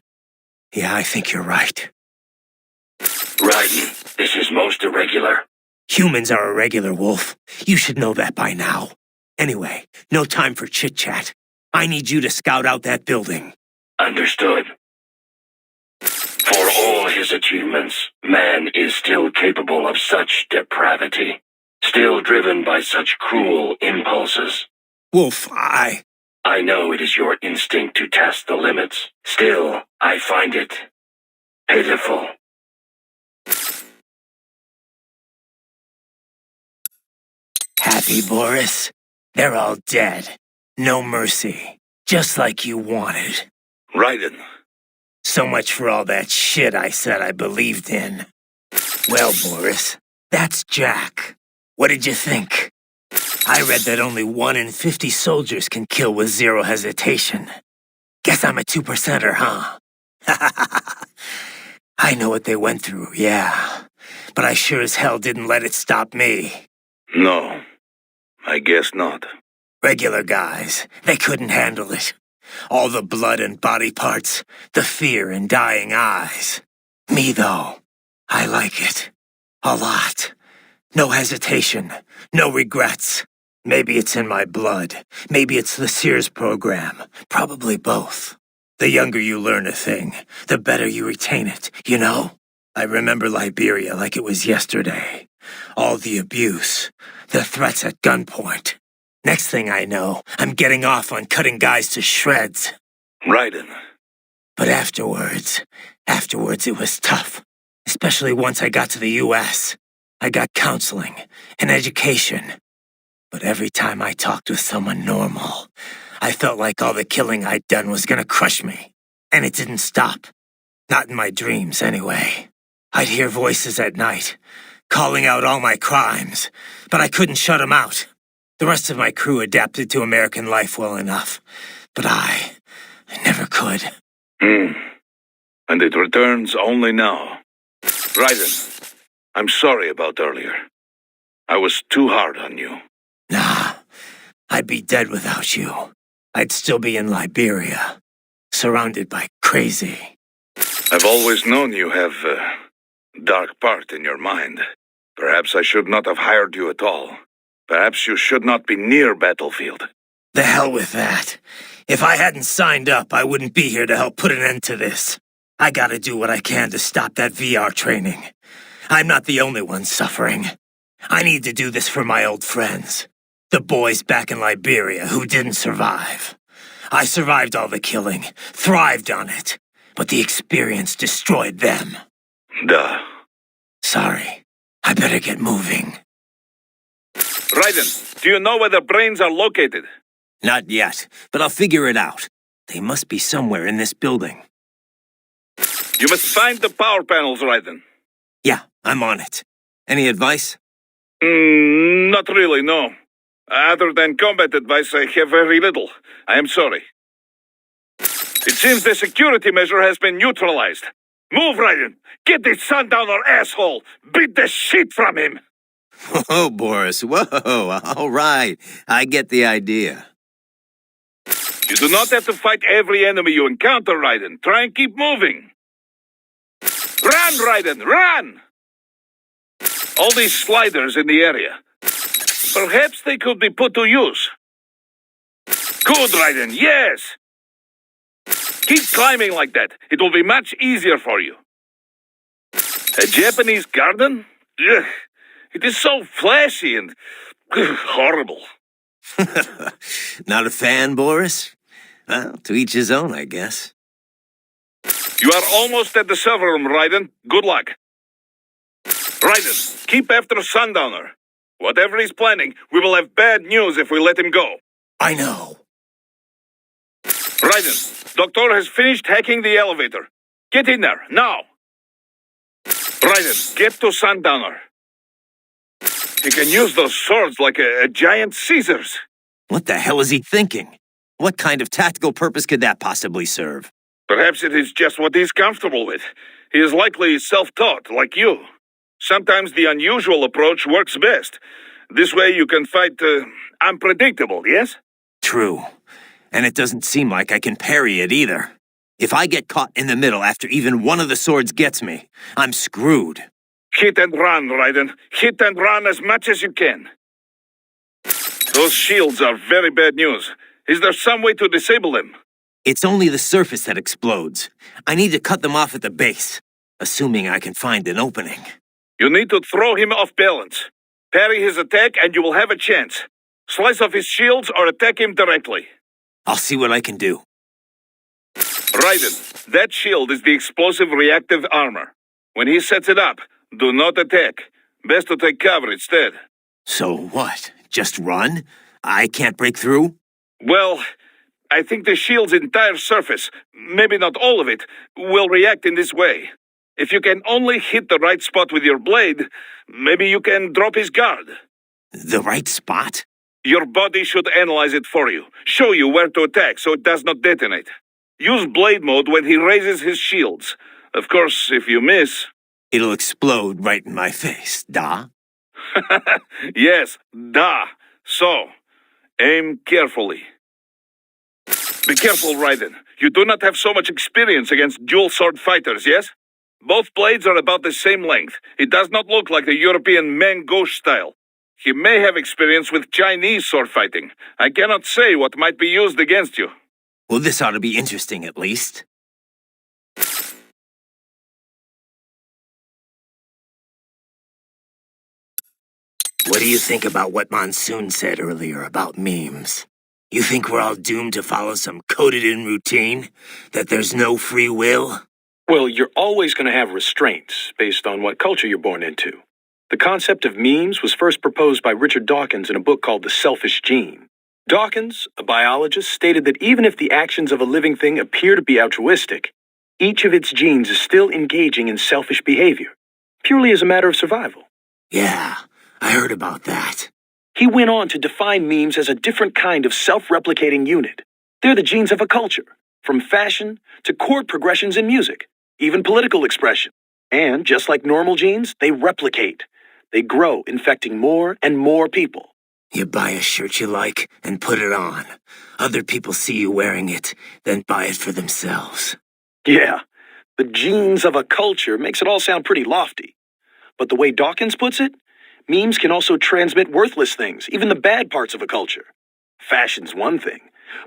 I think you're right. Raiden, this is most irregular. Humans are irregular, Wolf. You should know that by now. Anyway, no time for chit-chat. I need you to scout out that building. Understood. For all his achievements, man is still capable of such depravity. Still driven by such cruel impulses. Wolf, I know it is your instinct to test the limits. Still, I find it pitiful. Happy, Boris? They're all dead. No mercy. Just like you wanted. Raiden. So much for all that shit I said I believed in. Well, Boris, that's Jack. What did you think? I read that only 1 in 50 soldiers can kill with zero hesitation. Guess I'm a 2%er, huh? I know what they went through, yeah. But I sure as hell didn't let it stop me. No, I guess not. Regular guys, they couldn't handle it. All the blood and body parts, the fear in dying eyes. Me, though, I like it. A lot. No hesitation, no regrets. Maybe it's in my blood. Maybe it's the Sears program. Probably both. The younger you learn a thing, the better you retain it, you know? I remember Liberia like it was yesterday. All the abuse, the threats at gunpoint. Next thing I know, I'm getting off on cutting guys to shreds. Raiden. But afterwards it was tough. Especially once I got to the U.S. I got counseling and education. But every time I talked with someone normal, I felt like all the killing I'd done was gonna crush me. And it didn't stop. Not in my dreams, anyway. I'd hear voices at night, calling out all my crimes, but I couldn't shut them out. The rest of my crew adapted to American life well enough, but I never could. And it returns only now. Raiden, I'm sorry about earlier. I was too hard on you. Nah, I'd be dead without you. I'd still be in Liberia, surrounded by crazy. I've always known you have a dark part in your mind. Perhaps I should not have hired you at all. Perhaps you should not be near Battlefield. The hell with that. If I hadn't signed up, I wouldn't be here to help put an end to this. I gotta do what I can to stop that VR training. I'm not the only one suffering. I need to do this for my old friends. The boys back in Liberia who didn't survive. I survived all the killing, thrived on it, but the experience destroyed them. Duh. Sorry. I better get moving. Raiden, do you know where the brains are located? Not yet, but I'll figure it out. They must be somewhere in this building. You must find the power panels, Raiden. Yeah, I'm on it. Any advice? Not really, no. Other than combat advice, I have very little. I am sorry. It seems the security measure has been neutralized. Move, Raiden! Get this sundowner asshole! Beat the shit from him! Whoa, Boris, whoa, all right. I get the idea. You do not have to fight every enemy you encounter, Raiden. Try and keep moving. Run, Raiden, run! All these sliders in the area. Perhaps they could be put to use. Good, Raiden, yes! Keep climbing like that. It will be much easier for you. A Japanese garden? Ugh. It is so flashy and horrible. Not a fan, Boris? Well, to each his own, I guess. You are almost at the server room, Raiden. Good luck. Raiden, keep after Sundowner. Whatever he's planning, we will have bad news if we let him go. I know. Raiden, Doctor has finished hacking the elevator. Get in there, now. Raiden, get to Sundowner. He can use those swords like a giant Caesars. What the hell is he thinking? What kind of tactical purpose could that possibly serve? Perhaps it is just what he's comfortable with. He is likely self-taught, like you. Sometimes the unusual approach works best. This way you can fight unpredictable, yes? True. And it doesn't seem like I can parry it either. If I get caught in the middle after even one of the swords gets me, I'm screwed. Hit and run, Raiden. Hit and run as much as you can. Those shields are very bad news. Is there some way to disable them? It's only the surface that explodes. I need to cut them off at the base, assuming I can find an opening. You need to throw him off balance. Parry his attack and you will have a chance. Slice off his shields or attack him directly. I'll see what I can do. Raiden, that shield is the explosive reactive armor. When he sets it up, do not attack. Best to take cover instead. So what? Just run? I can't break through? Well, I think the shield's entire surface, maybe not all of it, will react in this way. If you can only hit the right spot with your blade, maybe you can drop his guard. The right spot? Your body should analyze it for you, show you where to attack so it does not detonate. Use blade mode when he raises his shields. Of course, if you miss... It'll explode right in my face, da? Yes, da. So, aim carefully. Be careful, Raiden. You do not have so much experience against dual sword fighters, yes? Both blades are about the same length. It does not look like the European main gauche style. He may have experience with Chinese sword fighting. I cannot say what might be used against you. Well, this ought to be interesting, at least. What do you think about what Monsoon said earlier about memes? You think we're all doomed to follow some coded-in routine? That there's no free will? Well, you're always going to have restraints based on what culture you're born into. The concept of memes was first proposed by Richard Dawkins in a book called The Selfish Gene. Dawkins, a biologist, stated that even if the actions of a living thing appear to be altruistic, each of its genes is still engaging in selfish behavior, purely as a matter of survival. Yeah, I heard about that. He went on to define memes as a different kind of self-replicating unit. They're the genes of a culture, from fashion to chord progressions in music, even political expression. And just like normal genes, they replicate. They grow, infecting more and more people. You buy a shirt you like and put it on. Other people see you wearing it, then buy it for themselves. Yeah, the genes of a culture makes it all sound pretty lofty. But the way Dawkins puts it, memes can also transmit worthless things, even the bad parts of a culture. Fashion's one thing,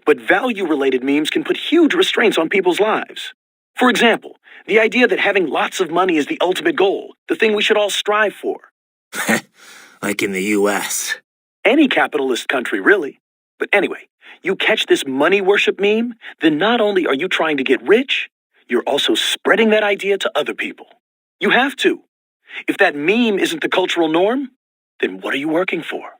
but value-related memes can put huge restraints on people's lives. For example, the idea that having lots of money is the ultimate goal, the thing we should all strive for. Like in the U.S. Any capitalist country, really. But anyway, you catch this money worship meme, then not only are you trying to get rich, you're also spreading that idea to other people. You have to. If that meme isn't the cultural norm, then what are you working for?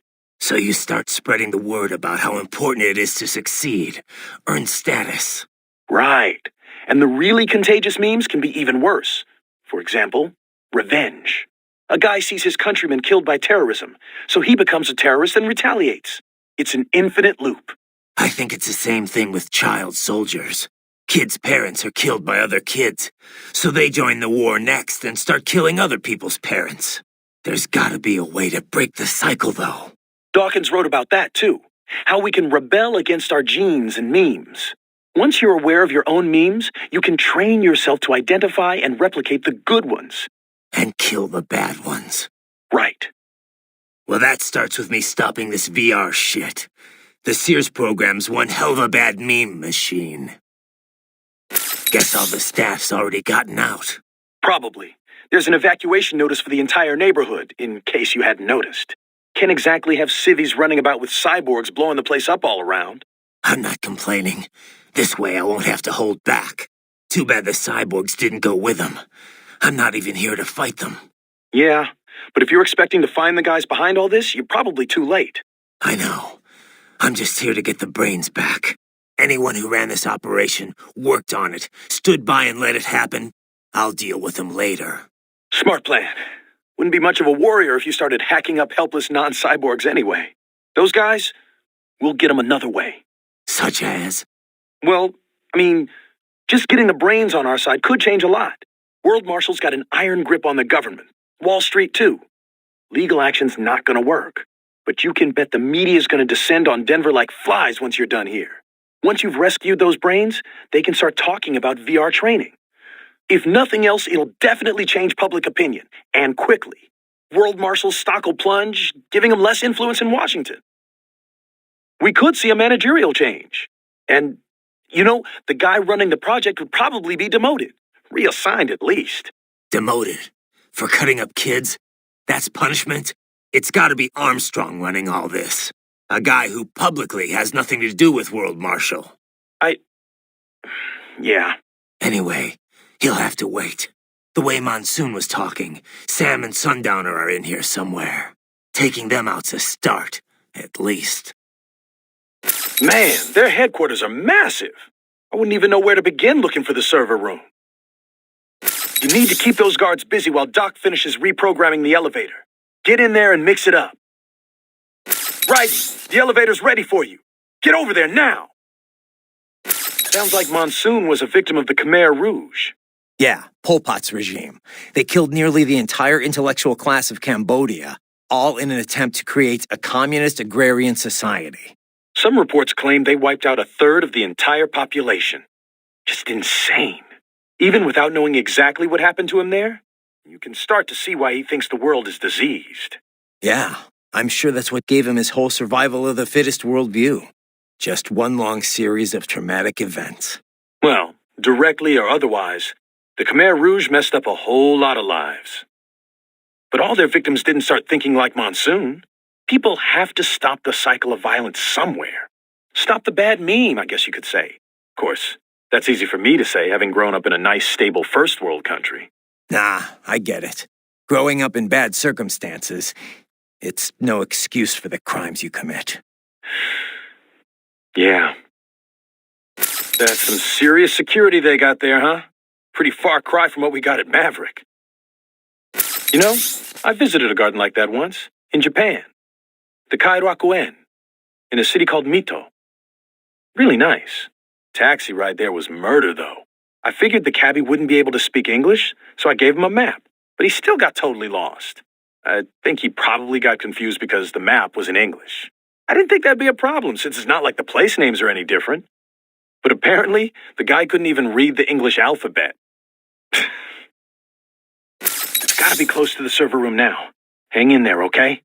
So you start spreading the word about how important it is to succeed, earn status. Right. And the really contagious memes can be even worse. For example, revenge. A guy sees his countrymen killed by terrorism, so he becomes a terrorist and retaliates. It's an infinite loop. I think it's the same thing with child soldiers. Kids' parents are killed by other kids, so they join the war next and start killing other people's parents. There's gotta be a way to break the cycle, though. Dawkins wrote about that, too. How we can rebel against our genes and memes. Once you're aware of your own memes, you can train yourself to identify and replicate the good ones. And kill the bad ones. Right. Well, that starts with me stopping this VR shit. The Sears program's one hell of a bad meme machine. Guess all the staff's already gotten out. Probably. There's an evacuation notice for the entire neighborhood, in case you hadn't noticed. Can't exactly have civvies running about with cyborgs blowing the place up all around. I'm not complaining. This way I won't have to hold back. Too bad the cyborgs didn't go with them. I'm not even here to fight them. Yeah, but if you're expecting to find the guys behind all this, you're probably too late. I know. I'm just here to get the brains back. Anyone who ran this operation, worked on it, stood by and let it happen, I'll deal with them later. Smart plan. Wouldn't be much of a warrior if you started hacking up helpless non-cyborgs anyway. Those guys, we'll get them another way. Such as? Well, I mean, just getting the brains on our side could change a lot. World Marshal's got an iron grip on the government. Wall Street, too. Legal action's not gonna work. But you can bet the media's gonna descend on Denver like flies once you're done here. Once you've rescued those brains, they can start talking about VR training. If nothing else, it'll definitely change public opinion, and quickly. World Marshal's stock will plunge, giving them less influence in Washington. We could see a managerial change. And, you know, the guy running the project would probably be demoted. Reassigned at least. Demoted? For cutting up kids? That's punishment? It's gotta be Armstrong running all this. A guy who publicly has nothing to do with World Marshal. Yeah. Anyway, he'll have to wait. The way Monsoon was talking, Sam and Sundowner are in here somewhere. Taking them out's a start, at least. Man, their headquarters are massive. I wouldn't even know where to begin looking for the server room. You need to keep those guards busy while Doc finishes reprogramming the elevator. Get in there and mix it up. Right, the elevator's ready for you. Get over there now! Sounds like Monsoon was a victim of the Khmer Rouge. Yeah, Pol Pot's regime. They killed nearly the entire intellectual class of Cambodia, all in an attempt to create a communist agrarian society. Some reports claim they wiped out 1/3 of the entire population. Just insane. Even without knowing exactly what happened to him there, you can start to see why he thinks the world is diseased. Yeah, I'm sure that's what gave him his whole survival of the fittest worldview. Just one long series of traumatic events. Well, directly or otherwise, the Khmer Rouge messed up a whole lot of lives. But all their victims didn't start thinking like Monsoon. People have to stop the cycle of violence somewhere. Stop the bad meme, I guess you could say. Of course, that's easy for me to say, having grown up in a nice, stable first world country. Nah, I get it. Growing up in bad circumstances, it's no excuse for the crimes you commit. Yeah. That's some serious security they got there, huh? Pretty far cry from what we got at Maverick. You know, I visited a garden like that once, in Japan. The Kairakuen, in a city called Mito. Really nice. Taxi ride there was murder, though. I figured the cabbie wouldn't be able to speak English, so I gave him a map, but he still got totally lost. I think he probably got confused because the map was in English. I didn't think that'd be a problem, since it's not like the place names are any different. But apparently, the guy couldn't even read the English alphabet. It's gotta be close to the server room now. Hang in there, okay?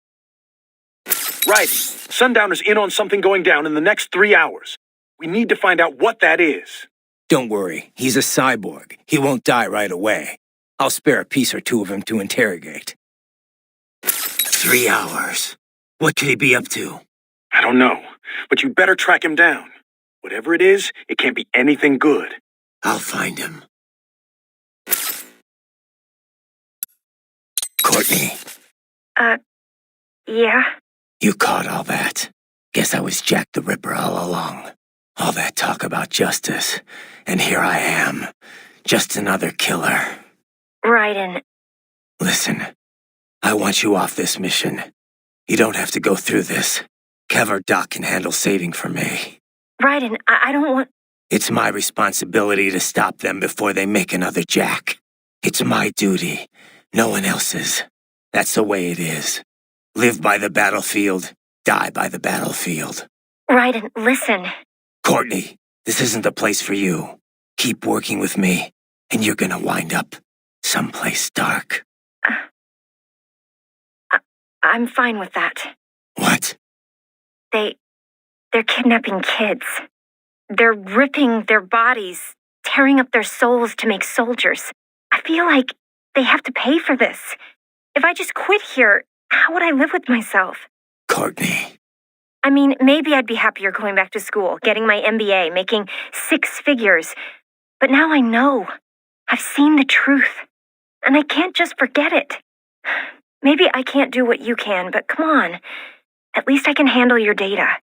Right, Sundowner's in on something going down in the next 3 hours. We need to find out what that is. Don't worry, he's a cyborg. He won't die right away. I'll spare a piece or two of him to interrogate. 3 hours. What could he be up to? I don't know, but you better track him down. Whatever it is, it can't be anything good. I'll find him. Courtney. Yeah? You caught all that. Guess I was Jack the Ripper all along. All that talk about justice, and here I am, just another killer. Raiden. Listen, I want you off this mission. You don't have to go through this. Kev or Doc can handle saving for me. Raiden, I don't want... It's my responsibility to stop them before they make another Jack. It's my duty, no one else's. That's the way it is. Live by the battlefield, die by the battlefield. Raiden, listen. Courtney, this isn't the place for you. Keep working with me, and you're gonna wind up someplace dark. I'm fine with that. What? They're kidnapping kids. They're ripping their bodies, tearing up their souls to make soldiers. I feel like they have to pay for this. If I just quit here, how would I live with myself? Courtney. I mean, maybe I'd be happier going back to school, getting my MBA, making 6 figures. But now I know. I've seen the truth. And I can't just forget it. Maybe I can't do what you can, but come on. At least I can handle your data.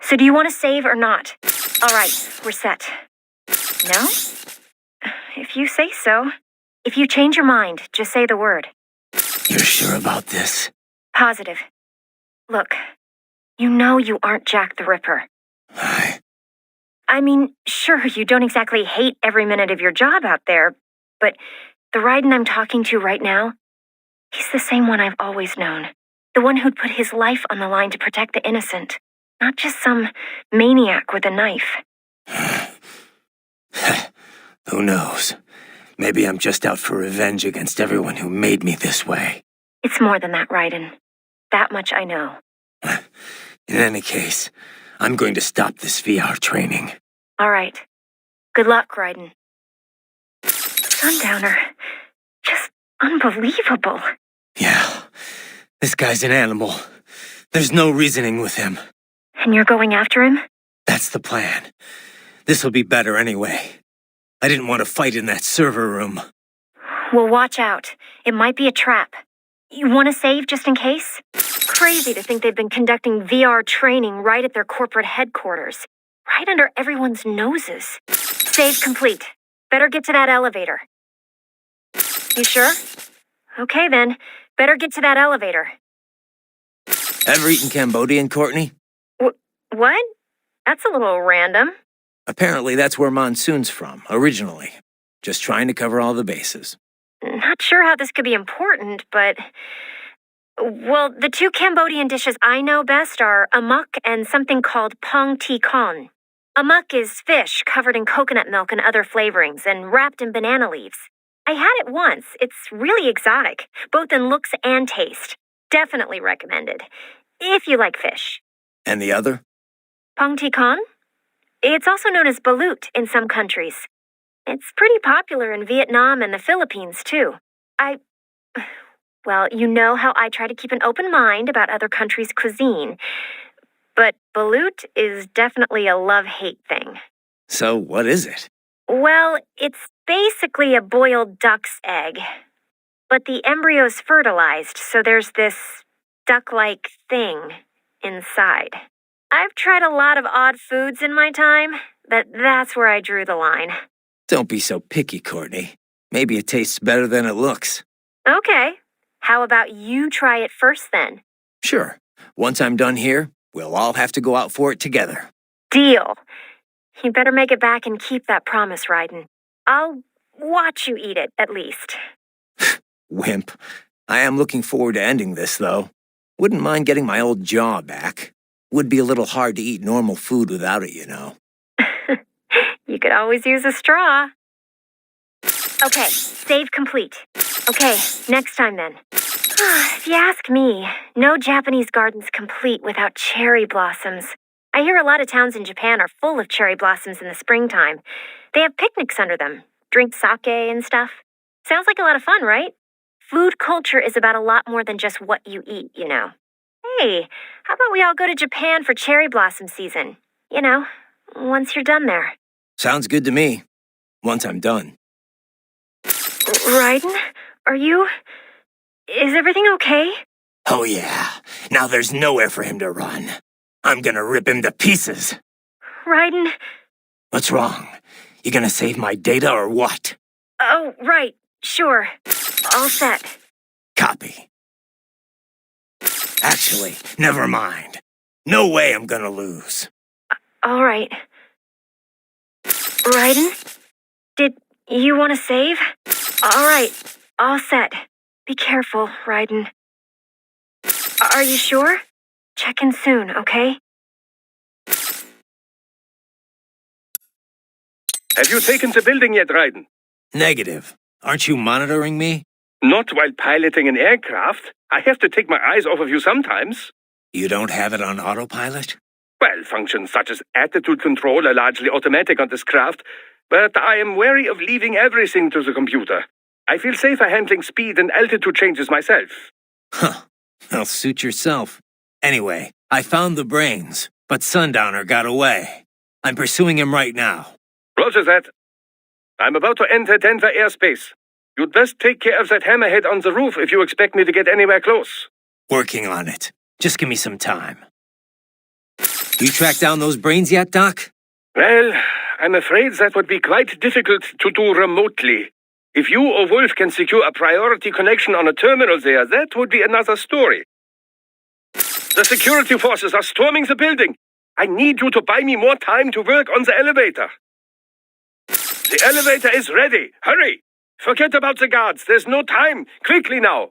So do you want to save or not? All right, we're set. No? If you say so. If you change your mind, just say the word. You're sure about this? Positive. Look, you know you aren't Jack the Ripper. I mean, sure, you don't exactly hate every minute of your job out there, but the Raiden I'm talking to right now, he's the same one I've always known. The one who'd put his life on the line to protect the innocent, not just some maniac with a knife. Who knows? Maybe I'm just out for revenge against everyone who made me this way. It's more than that, Raiden. That much I know. In any case, I'm going to stop this VR training. All right. Good luck, Raiden. Sundowner. Just unbelievable. Yeah. This guy's an animal. There's no reasoning with him. And you're going after him? That's the plan. This'll be better anyway. I didn't want to fight in that server room. Well, watch out. It might be a trap. You want to save just in case? Crazy to think they've been conducting VR training right at their corporate headquarters. Right under everyone's noses. Save complete. Better get to that elevator. You sure? Okay then. Better get to that elevator. Ever eaten Cambodian, Courtney? What? That's a little random. Apparently that's where Monsoon's from, originally. Just trying to cover all the bases. Not sure how this could be important, but... Well, the two Cambodian dishes I know best are amok and something called pong ti con. Amok is fish covered in coconut milk and other flavorings and wrapped in banana leaves. I had it once. It's really exotic, both in looks and taste. Definitely recommended, if you like fish. And the other? Pong ti con? It's also known as balut in some countries. It's pretty popular in Vietnam and the Philippines, too. Well, you know how I try to keep an open mind about other countries' cuisine. But balut is definitely a love-hate thing. So what is it? Well, it's basically a boiled duck's egg. But the embryo's fertilized, so there's this duck-like thing inside. I've tried a lot of odd foods in my time, but that's where I drew the line. Don't be so picky, Courtney. Maybe it tastes better than it looks. Okay. How about you try it first, then? Sure. Once I'm done here, we'll all have to go out for it together. Deal. You better make it back and keep that promise, Raiden. I'll watch you eat it, at least. Wimp. I am looking forward to ending this, though. Wouldn't mind getting my old jaw back. Would be a little hard to eat normal food without it, you know. You could always use a straw. Okay, save complete. Okay, next time then. If you ask me, no Japanese garden's complete without cherry blossoms. I hear a lot of towns in Japan are full of cherry blossoms in the springtime. They have picnics under them, drink sake and stuff. Sounds like a lot of fun, right? Food culture is about a lot more than just what you eat, you know. Hey, how about we all go to Japan for cherry blossom season? You know, once you're done there. Sounds good to me. Once I'm done. Raiden, is everything okay? Oh yeah. Now there's nowhere for him to run. I'm gonna rip him to pieces. Raiden. What's wrong? You gonna save my data or what? Oh, right. Sure. All set. Copy. Actually, never mind. No way I'm gonna lose. All right. Raiden? Did you want to save? All right. All set. Be careful, Raiden. Are you sure? Check in soon, okay? Have you taken the building yet, Raiden? Negative. Aren't you monitoring me? Not while piloting an aircraft. I have to take my eyes off of you sometimes. You don't have it on autopilot? Well, functions such as attitude control are largely automatic on this craft, but I am wary of leaving everything to the computer. I feel safer handling speed and altitude changes myself. Huh. Well, suit yourself. Anyway, I found the brains, but Sundowner got away. I'm pursuing him right now. Roger that. I'm about to enter Denver airspace. You'd best take care of that hammerhead on the roof if you expect me to get anywhere close. Working on it. Just give me some time. You tracked down those brains yet, Doc? Well, I'm afraid that would be quite difficult to do remotely. If you or Wolf can secure a priority connection on a terminal there, that would be another story. The security forces are storming the building. I need you to buy me more time to work on the elevator. The elevator is ready. Hurry! Forget about the guards. There's no time. Quickly now.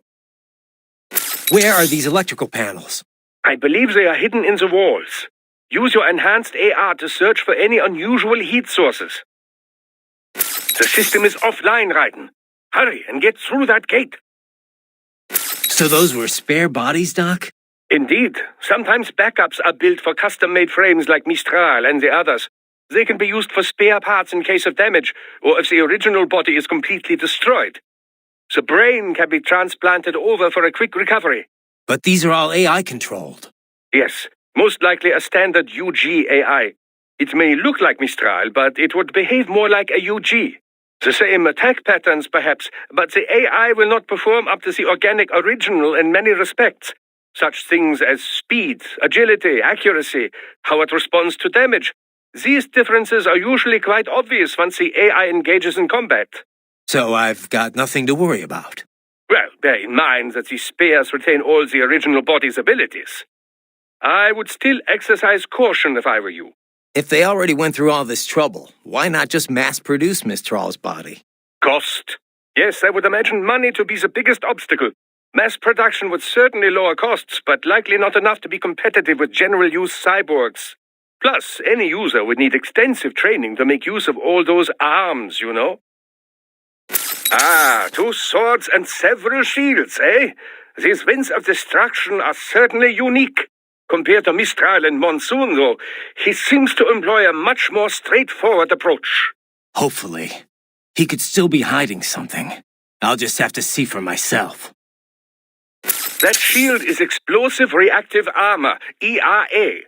Where are these electrical panels? I believe they are hidden in the walls. Use your enhanced AR to search for any unusual heat sources. The system is offline, Raiden. Hurry and get through that gate. So those were spare bodies, Doc? Indeed. Sometimes backups are built for custom-made frames like Mistral and the others. They can be used for spare parts in case of damage, or if the original body is completely destroyed. The brain can be transplanted over for a quick recovery. But these are all AI-controlled. Yes, most likely a standard UG AI. It may look like Mistral, but it would behave more like a UG. The same attack patterns, perhaps, but the AI will not perform up to the organic original in many respects. Such things as speed, agility, accuracy, how it responds to damage. These differences are usually quite obvious once the AI engages in combat. So I've got nothing to worry about. Well, bear in mind that the spares retain all the original body's abilities. I would still exercise caution if I were you. If they already went through all this trouble, why not just mass-produce Miss Thrall's body? Cost. Yes, I would imagine money to be the biggest obstacle. Mass production would certainly lower costs, but likely not enough to be competitive with general-use cyborgs. Plus, any user would need extensive training to make use of all those arms, you know? Ah, 2 swords and several shields, eh? These winds of destruction are certainly unique. Compared to Mistral and Monsoon, though, he seems to employ a much more straightforward approach. Hopefully. He could still be hiding something. I'll just have to see for myself. That shield is Explosive Reactive Armor, ERA.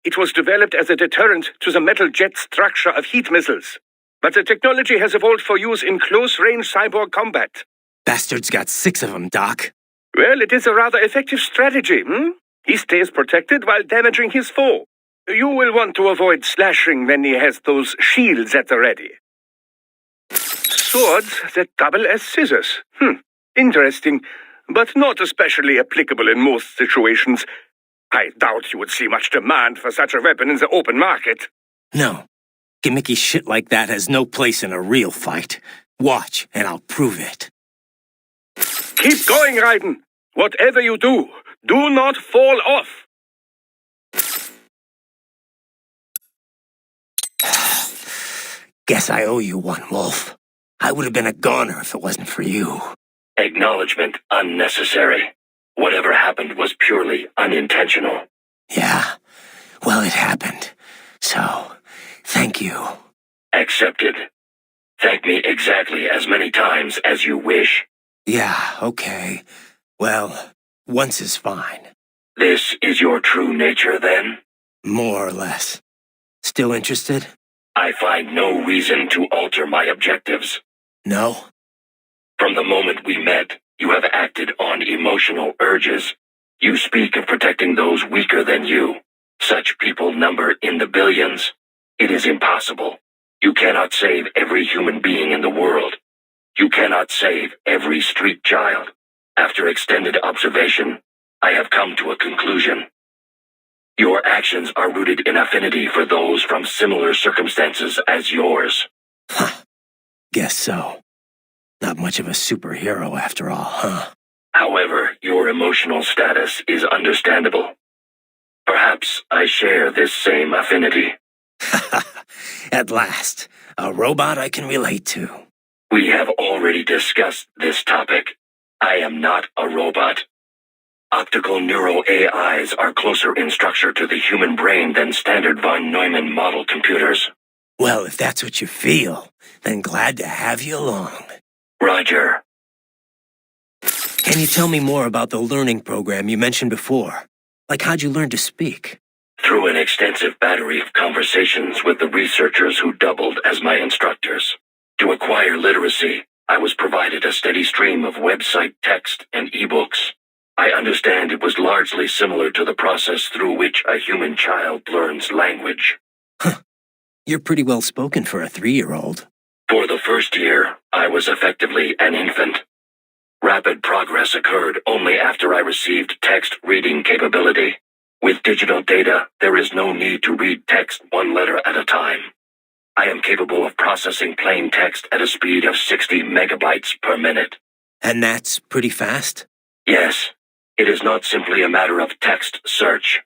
It was developed as a deterrent to the metal jet structure of heat missiles. But the technology has evolved for use in close-range cyborg combat. Bastard's got 6 of them, Doc. Well, it is a rather effective strategy, He stays protected while damaging his foe. You will want to avoid slashing when he has those shields at the ready. Swords that double as scissors. Interesting, but not especially applicable in most situations. I doubt you would see much demand for such a weapon in the open market. No. Gimmicky shit like that has no place in a real fight. Watch, and I'll prove it. Keep going, Raiden. Whatever you do, do not fall off. Guess I owe you one, Wolf. I would have been a goner if it wasn't for you. Acknowledgement unnecessary. Whatever happened was purely unintentional. Yeah, well, it happened. So, thank you. Accepted. Thank me exactly as many times as you wish. Yeah, okay. Well, once is fine. This is your true nature, then? More or less. Still interested? I find no reason to alter my objectives. No? From the moment we met, you have acted on emotional urges. You speak of protecting those weaker than you. Such people number in the billions. It is impossible. You cannot save every human being in the world. You cannot save every street child. After extended observation, I have come to a conclusion. Your actions are rooted in affinity for those from similar circumstances as yours. Huh. Guess so. Not much of a superhero after all, huh? However, your emotional status is understandable. Perhaps I share this same affinity. At last, a robot I can relate to. We have already discussed this topic. I am not a robot. Optical neural AIs are closer in structure to the human brain than standard von Neumann model computers. Well, if that's what you feel, then glad to have you along. Roger. Can you tell me more about the learning program you mentioned before? Like how'd you learn to speak? Through an extensive battery of conversations with the researchers who doubled as my instructors. To acquire literacy, I was provided a steady stream of website text and ebooks. I understand it was largely similar to the process through which a human child learns language. Huh. You're pretty well spoken for a 3-year-old. For the first year, I was effectively an infant. Rapid progress occurred only after I received text reading capability. With digital data, there is no need to read text one letter at a time. I am capable of processing plain text at a speed of 60 megabytes per minute. And that's pretty fast? Yes. It is not simply a matter of text search.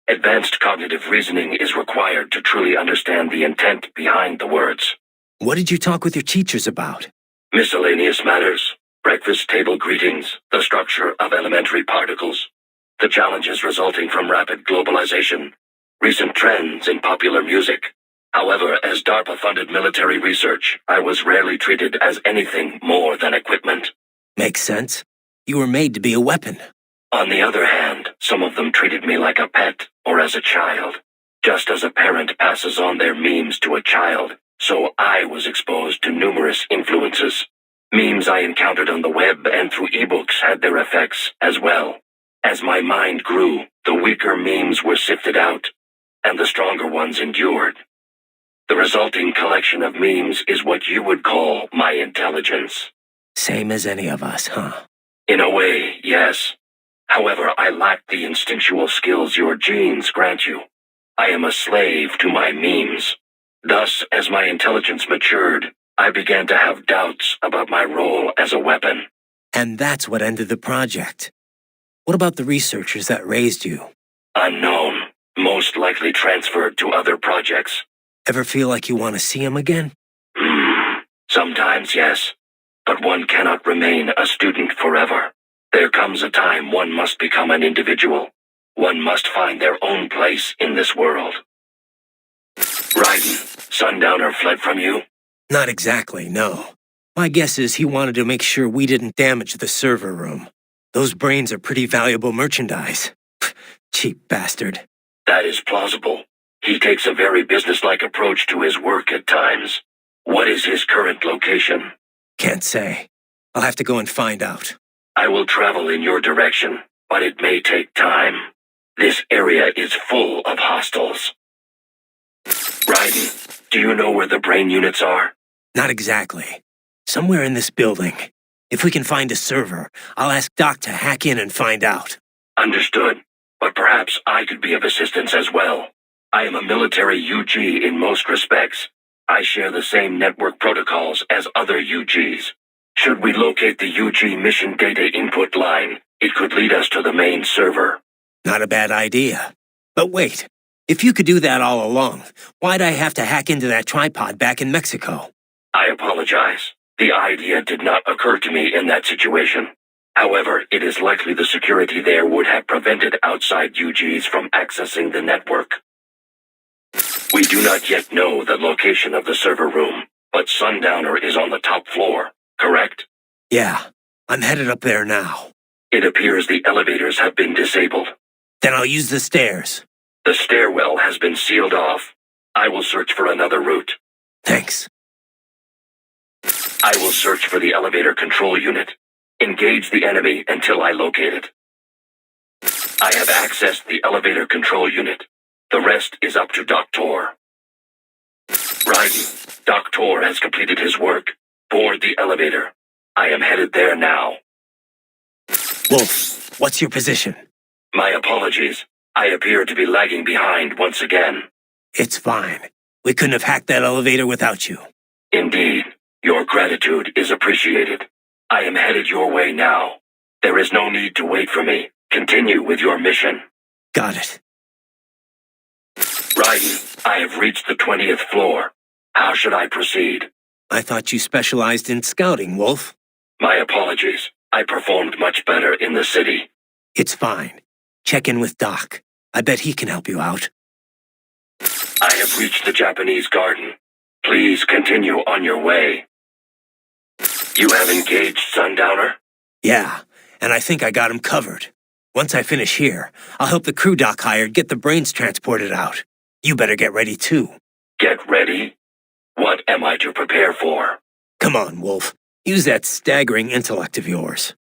Advanced cognitive reasoning is required to truly understand the intent behind the words. What did you talk with your teachers about? Miscellaneous matters, breakfast table greetings, the structure of elementary particles, the challenges resulting from rapid globalization, recent trends in popular music. However, as DARPA-funded military research, I was rarely treated as anything more than equipment. Makes sense. You were made to be a weapon. On the other hand, some of them treated me like a pet or as a child. Just as a parent passes on their memes to a child, so I was exposed to numerous influences. Memes I encountered on the web and through ebooks had their effects as well. As my mind grew, the weaker memes were sifted out, and the stronger ones endured. The resulting collection of memes is what you would call my intelligence. Same as any of us, huh? In a way, yes. However, I lack the instinctual skills your genes grant you. I am a slave to my memes. Thus, as my intelligence matured, I began to have doubts about my role as a weapon. And that's what ended the project. What about the researchers that raised you? Unknown. Most likely transferred to other projects. Ever feel like you want to see them again? Sometimes, yes. But one cannot remain a student forever. There comes a time one must become an individual. One must find their own place in this world. Raiden, Sundowner fled from you? Not exactly, no. My guess is he wanted to make sure we didn't damage the server room. Those brains are pretty valuable merchandise. Cheap bastard. That is plausible. He takes a very businesslike approach to his work at times. What is his current location? Can't say. I'll have to go and find out. I will travel in your direction, but it may take time. This area is full of hostiles. Raiden, do you know where the brain units are? Not exactly. Somewhere in this building. If we can find a server, I'll ask Doc to hack in and find out. Understood. But perhaps I could be of assistance as well. I am a military UG in most respects. I share the same network protocols as other UGs. Should we locate the UG mission data input line, it could lead us to the main server. Not a bad idea. But wait, if you could do that all along, why'd I have to hack into that tripod back in Mexico? I apologize. The idea did not occur to me in that situation. However, it is likely the security there would have prevented outside UGs from accessing the network. We do not yet know the location of the server room, but Sundowner is on the top floor, correct? Yeah, I'm headed up there now. It appears the elevators have been disabled. Then I'll use the stairs. The stairwell has been sealed off. I will search for another route. Thanks. I will search for the elevator control unit. Engage the enemy until I locate it. I have accessed the elevator control unit. The rest is up to Dr. Raiden, Dr. has completed his work. Board the elevator. I am headed there now. Wolf, what's your position? My apologies. I appear to be lagging behind once again. It's fine. We couldn't have hacked that elevator without you. Indeed. Your gratitude is appreciated. I am headed your way now. There is no need to wait for me. Continue with your mission. Got it. Raiden, I have reached the 20th floor. How should I proceed? I thought you specialized in scouting, Wolf. My apologies. I performed much better in the city. It's fine. Check in with Doc. I bet he can help you out. I have reached the Japanese garden. Please continue on your way. You have engaged Sundowner? Yeah, and I think I got him covered. Once I finish here, I'll help the crew Doc hired get the brains transported out. You better get ready too. Get ready? What am I to prepare for? Come on, Wolf. Use that staggering intellect of yours.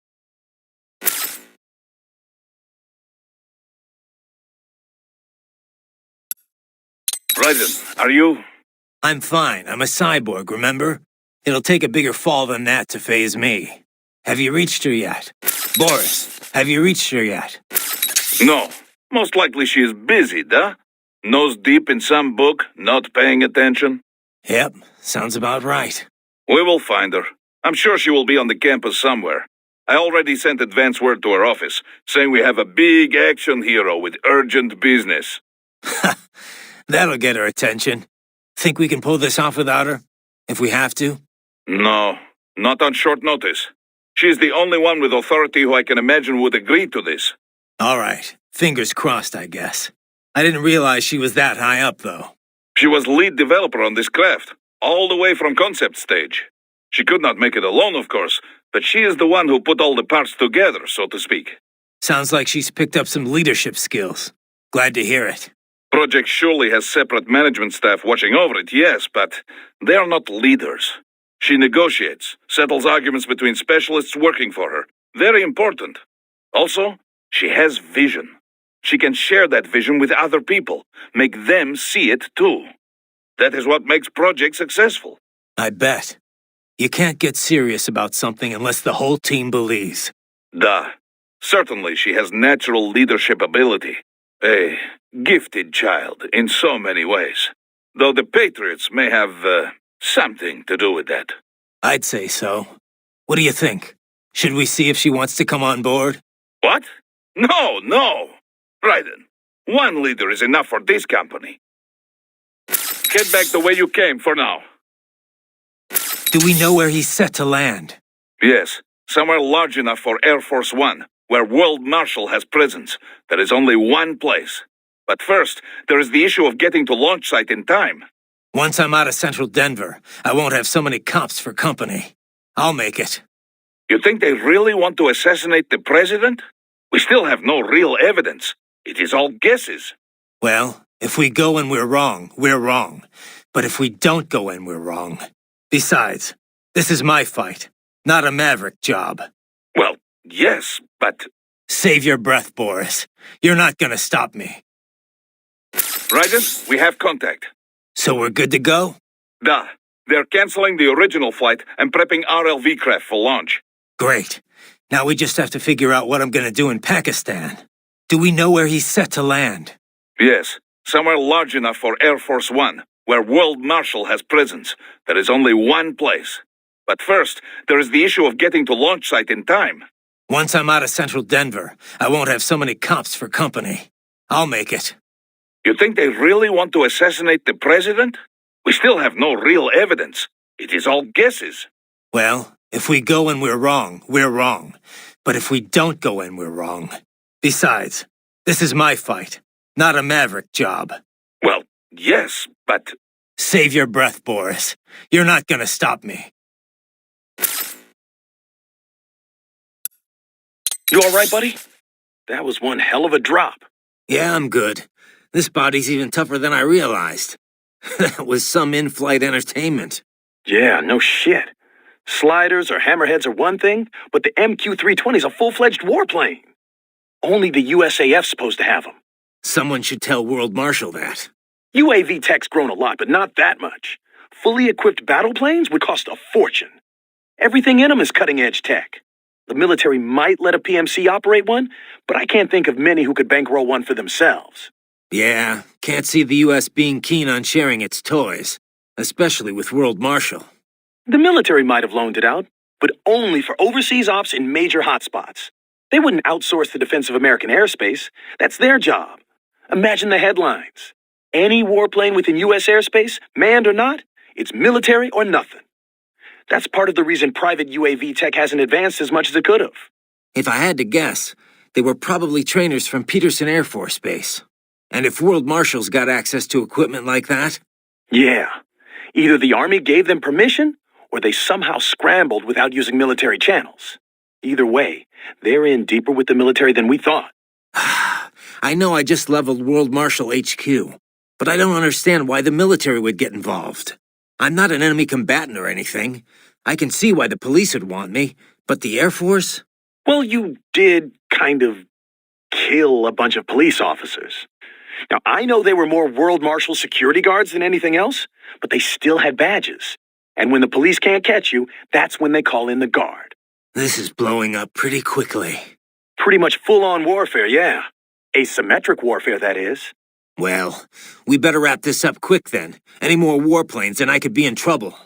Raiden, are you? I'm fine. I'm a cyborg, remember? It'll take a bigger fall than that to phase me. Have you reached her yet? Boris, have you reached her yet? No. Most likely she is busy, duh? Nose deep in some book, not paying attention. Yep, sounds about right. We will find her. I'm sure she will be on the campus somewhere. I already sent advance word to her office, saying we have a big action hero with urgent business. That'll get her attention. Think we can pull this off without her? If we have to? No, not on short notice. She's the only one with authority who I can imagine would agree to this. All right. Fingers crossed, I guess. I didn't realize she was that high up, though. She was lead developer on this craft, all the way from concept stage. She could not make it alone, of course, but she is the one who put all the parts together, so to speak. Sounds like she's picked up some leadership skills. Glad to hear it. Project surely has separate management staff watching over it, yes, but they are not leaders. She negotiates, settles arguments between specialists working for her. Very important. Also, she has vision. She can share that vision with other people, make them see it too. That is what makes projects successful. I bet. You can't get serious about something unless the whole team believes. Duh. Certainly she has natural leadership ability. A gifted child in so many ways. Though the Patriots may have something to do with that. I'd say so. What do you think? Should we see if she wants to come on board? What? No, no! Raiden, one leader is enough for this company. Head back the way you came for now. Do we know where he's set to land? Yes, somewhere large enough for Air Force One, where World Marshal has presence. There is only one place. But first, there is the issue of getting to launch site in time. Once I'm out of central Denver, I won't have so many cops for company. I'll make it. You think they really want to assassinate the president? We still have no real evidence. It is all guesses. Well, if we go and we're wrong, we're wrong. But if we don't go and we're wrong... Besides, this is my fight, not a Maverick job. Well, yes, but... Save your breath, Boris. You're not gonna stop me. Raiden, we have contact. So we're good to go? Duh. They're canceling the original flight and prepping RLV craft for launch. Great. Now we just have to figure out what I'm gonna do in Pakistan. Do we know where he's set to land? Yes, somewhere large enough for Air Force One, where World Marshal has presence. There is only one place. But first, there is the issue of getting to launch site in time. Once I'm out of central Denver, I won't have so many cops for company. I'll make it. You think they really want to assassinate the president? We still have no real evidence. It is all guesses. Well, if we go and we're wrong, we're wrong. But if we don't go and we're wrong... Besides, this is my fight, not a Maverick job. Well, yes, but... Save your breath, Boris. You're not gonna stop me. You all right, buddy? That was one hell of a drop. Yeah, I'm good. This body's even tougher than I realized. That was some in-flight entertainment. Yeah, no shit. Sliders or hammerheads are one thing, but the MQ-320's a full-fledged warplane. Only the USAF's supposed to have them. Someone should tell World Marshal that. UAV tech's grown a lot, but not that much. Fully equipped battle planes would cost a fortune. Everything in them is cutting-edge tech. The military might let a PMC operate one, but I can't think of many who could bankroll one for themselves. Yeah, can't see the U.S. being keen on sharing its toys, especially with World Marshal. The military might have loaned it out, but only for overseas ops in major hotspots. They wouldn't outsource the defense of American airspace. That's their job. Imagine the headlines. Any warplane within U.S. airspace, manned or not, it's military or nothing. That's part of the reason private UAV tech hasn't advanced as much as it could have. If I had to guess, they were probably trainers from Peterson Air Force Base. And if World Marshal's got access to equipment like that... Yeah. Either the Army gave them permission, or they somehow scrambled without using military channels. Either way, they're in deeper with the military than we thought. I know I just leveled World Marshal HQ, but I don't understand why the military would get involved. I'm not an enemy combatant or anything. I can see why the police would want me, but the Air Force? Well, you did kind of kill a bunch of police officers. Now, I know they were more World Marshal security guards than anything else, but they still had badges. And when the police can't catch you, that's when they call in the guard. This is blowing up pretty quickly. Pretty much full-on warfare, yeah. Asymmetric warfare, that is. Well, we better wrap this up quick then. Any more warplanes and I could be in trouble.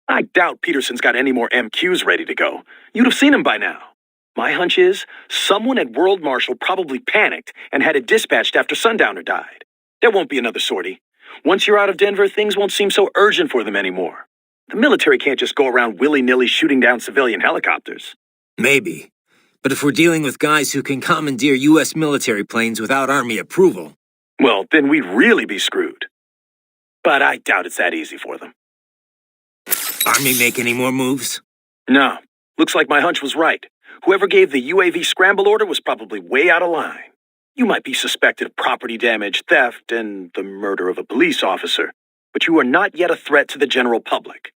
I doubt Peterson's got any more MQs ready to go. You'd have seen them by now. My hunch is, someone at World Marshal probably panicked and had it dispatched after Sundowner died. There won't be another sortie. Once you're out of Denver, things won't seem so urgent for them anymore. The military can't just go around willy-nilly shooting down civilian helicopters. Maybe. But if we're dealing with guys who can commandeer U.S. military planes without Army approval... Well, then we'd really be screwed. But I doubt it's that easy for them. Army make any more moves? No. Looks like my hunch was right. Whoever gave the UAV scramble order was probably way out of line. You might be suspected of property damage, theft, and the murder of a police officer, but you are not yet a threat to the general public.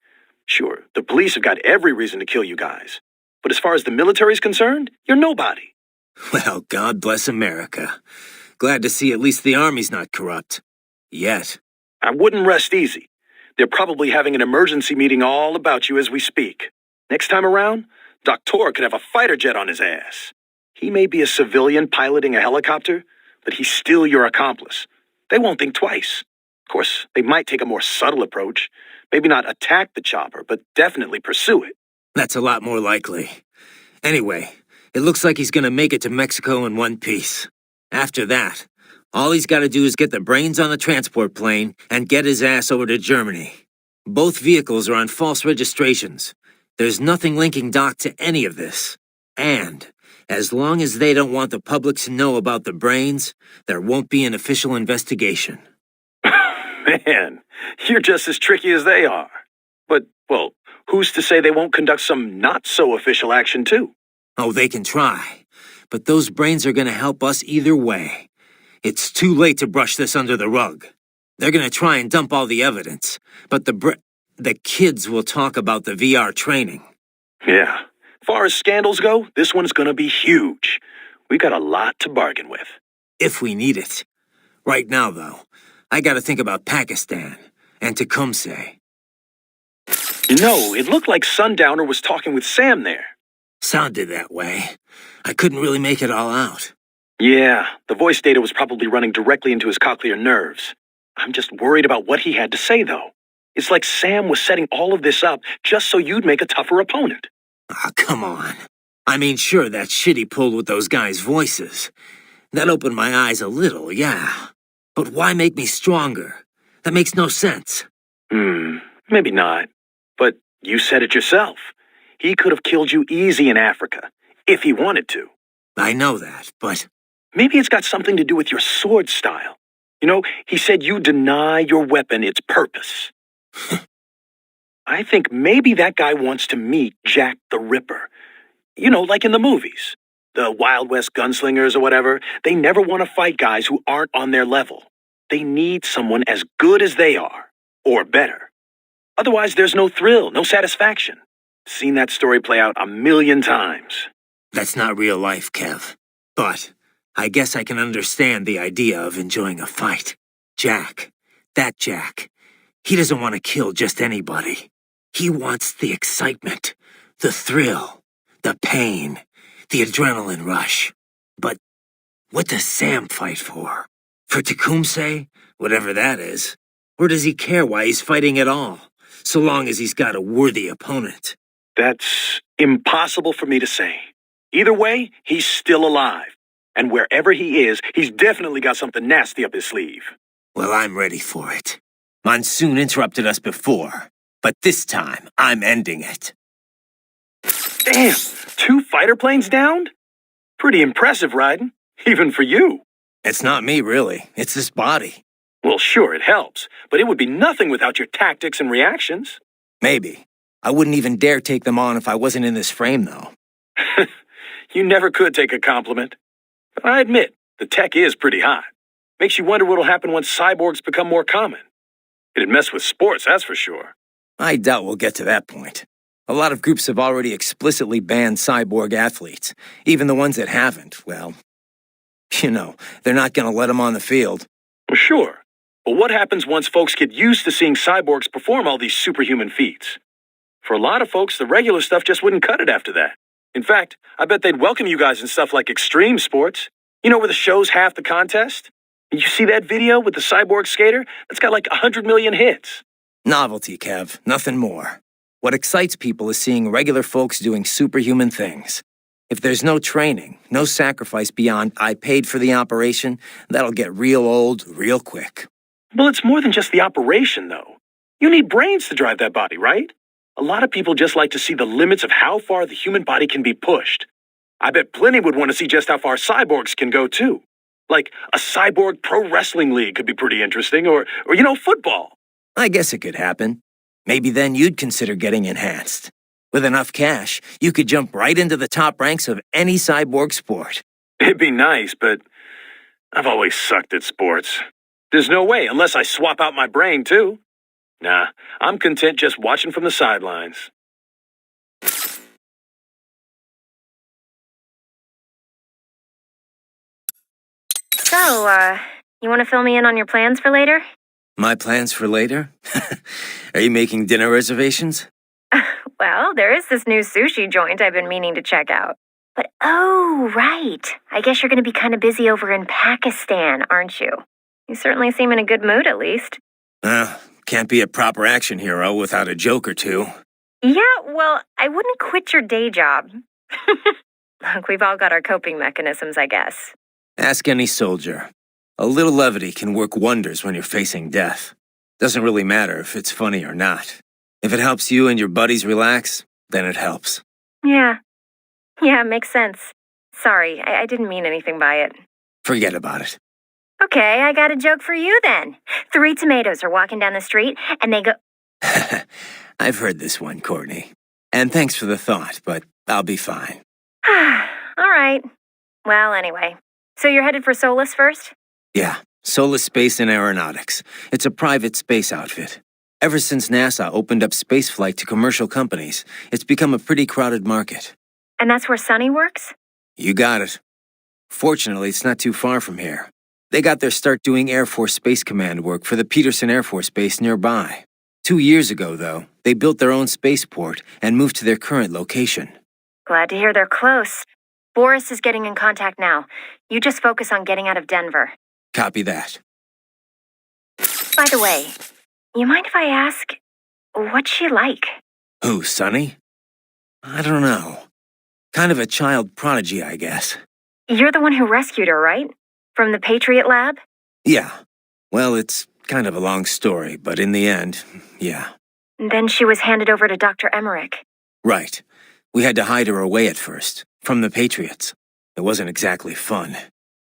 Sure, the police have got every reason to kill you guys, but as far as the military's concerned, you're nobody. Well, God bless America. Glad to see at least the Army's not corrupt. Yet. I wouldn't rest easy. They're probably having an emergency meeting all about you as we speak. Next time around, Doctor could have a fighter jet on his ass. He may be a civilian piloting a helicopter, but he's still your accomplice. They won't think twice. Of course, they might take a more subtle approach. Maybe not attack the chopper, but definitely pursue it. That's a lot more likely. Anyway, it looks like he's gonna make it to Mexico in one piece. After that, all he's gotta do is get the brains on the transport plane and get his ass over to Germany. Both vehicles are on false registrations. There's nothing linking Doc to any of this. And, as long as they don't want the public to know about the brains, there won't be an official investigation. Man, you're just as tricky as they are. But, well, who's to say they won't conduct some not-so-official action, too? Oh, they can try. But those brains are gonna help us either way. It's too late to brush this under the rug. They're gonna try and dump all the evidence, but the kids will talk about the VR training. Yeah. Far as scandals go, this one's gonna be huge. We got a lot to bargain with. If we need it. Right now, though, I gotta think about Pakistan and Tecumseh. You know, it looked like Sundowner was talking with Sam there. Sounded that way. I couldn't really make it all out. Yeah, the voice data was probably running directly into his cochlear nerves. I'm just worried about what he had to say, though. It's like Sam was setting all of this up just so you'd make a tougher opponent. Ah, come on. I mean, sure, that shit he pulled with those guys' voices. That opened my eyes a little, yeah. But why make me stronger? That makes no sense. Maybe not. But you said it yourself. He could have killed you easy in Africa, if he wanted to. I know that, but... Maybe it's got something to do with your sword style. You know, he said you deny your weapon its purpose. I think maybe that guy wants to meet Jack the Ripper. You know, like in the movies. The Wild West gunslingers or whatever, they never want to fight guys who aren't on their level. They need someone as good as they are, or better. Otherwise, there's no thrill, no satisfaction. Seen that story play out 1,000,000 times. That's not real life, Kev. But I guess I can understand the idea of enjoying a fight. Jack, that Jack, he doesn't want to kill just anybody. He wants the excitement, the thrill, the pain, the adrenaline rush. But what does Sam fight for? For Tecumseh? Whatever that is. Or does he care why he's fighting at all, so long as he's got a worthy opponent? That's impossible for me to say. Either way, he's still alive. And wherever he is, he's definitely got something nasty up his sleeve. Well, I'm ready for it. Monsoon interrupted us before, but this time, I'm ending it. Damn, 2 fighter planes downed? Pretty impressive, Raiden. Even for you. It's not me, really. It's this body. Well, sure, it helps, but it would be nothing without your tactics and reactions. Maybe. I wouldn't even dare take them on if I wasn't in this frame, though. You never could take a compliment. But I admit, the tech is pretty hot. Makes you wonder what'll happen once cyborgs become more common. It'd mess with sports, that's for sure. I doubt we'll get to that point. A lot of groups have already explicitly banned cyborg athletes. Even the ones that haven't, well, you know, they're not gonna let them on the field. Well, sure. But what happens once folks get used to seeing cyborgs perform all these superhuman feats? For a lot of folks, the regular stuff just wouldn't cut it after that. In fact, I bet they'd welcome you guys in stuff like extreme sports. You know, where the show's half the contest? You see that video with the cyborg skater? That's got like 100 million hits. Novelty, Kev. Nothing more. What excites people is seeing regular folks doing superhuman things. If there's no training, no sacrifice beyond I paid for the operation, that'll get real old real quick. Well, it's more than just the operation, though. You need brains to drive that body, right? A lot of people just like to see the limits of how far the human body can be pushed. I bet plenty would want to see just how far cyborgs can go, too. Like, a cyborg pro wrestling league could be pretty interesting, or you know, football. I guess it could happen. Maybe then you'd consider getting enhanced. With enough cash, you could jump right into the top ranks of any cyborg sport. It'd be nice, but I've always sucked at sports. There's no way, unless I swap out my brain, too. Nah, I'm content just watching from the sidelines. So, you want to fill me in on your plans for later? My plans for later? Are you making dinner reservations? Well, there is this new sushi joint I've been meaning to check out. Oh, right. I guess you're going to be kind of busy over in Pakistan, aren't you? You certainly seem in a good mood, at least. Can't be a proper action hero without a joke or two. Yeah, well, I wouldn't quit your day job. Look, we've all got our coping mechanisms, I guess. Ask any soldier. A little levity can work wonders when you're facing death. Doesn't really matter if it's funny or not. If it helps you and your buddies relax, then it helps. Yeah, makes sense. Sorry, I didn't mean anything by it. Forget about it. Okay, I got a joke for you then. 3 tomatoes are walking down the street, and they go... I've heard this one, Courtney. And thanks for the thought, but I'll be fine. All right. Well, anyway. So you're headed for Solus first? Yeah, Solus Space and Aeronautics. It's a private space outfit. Ever since NASA opened up spaceflight to commercial companies, it's become a pretty crowded market. And that's where Sonny works? You got it. Fortunately, it's not too far from here. They got their start doing Air Force Space Command work for the Peterson Air Force Base nearby. 2 years ago, though, they built their own spaceport and moved to their current location. Glad to hear they're close. Boris is getting in contact now. You just focus on getting out of Denver. Copy that. By the way, you mind if I ask, what's she like? Who, Sonny? I don't know. Kind of a child prodigy, I guess. You're the one who rescued her, right? From the Patriot Lab? Yeah. Well, it's kind of a long story, but in the end, yeah. Then she was handed over to Dr. Emmerich. Right. We had to hide her away at first, from the Patriots. It wasn't exactly fun.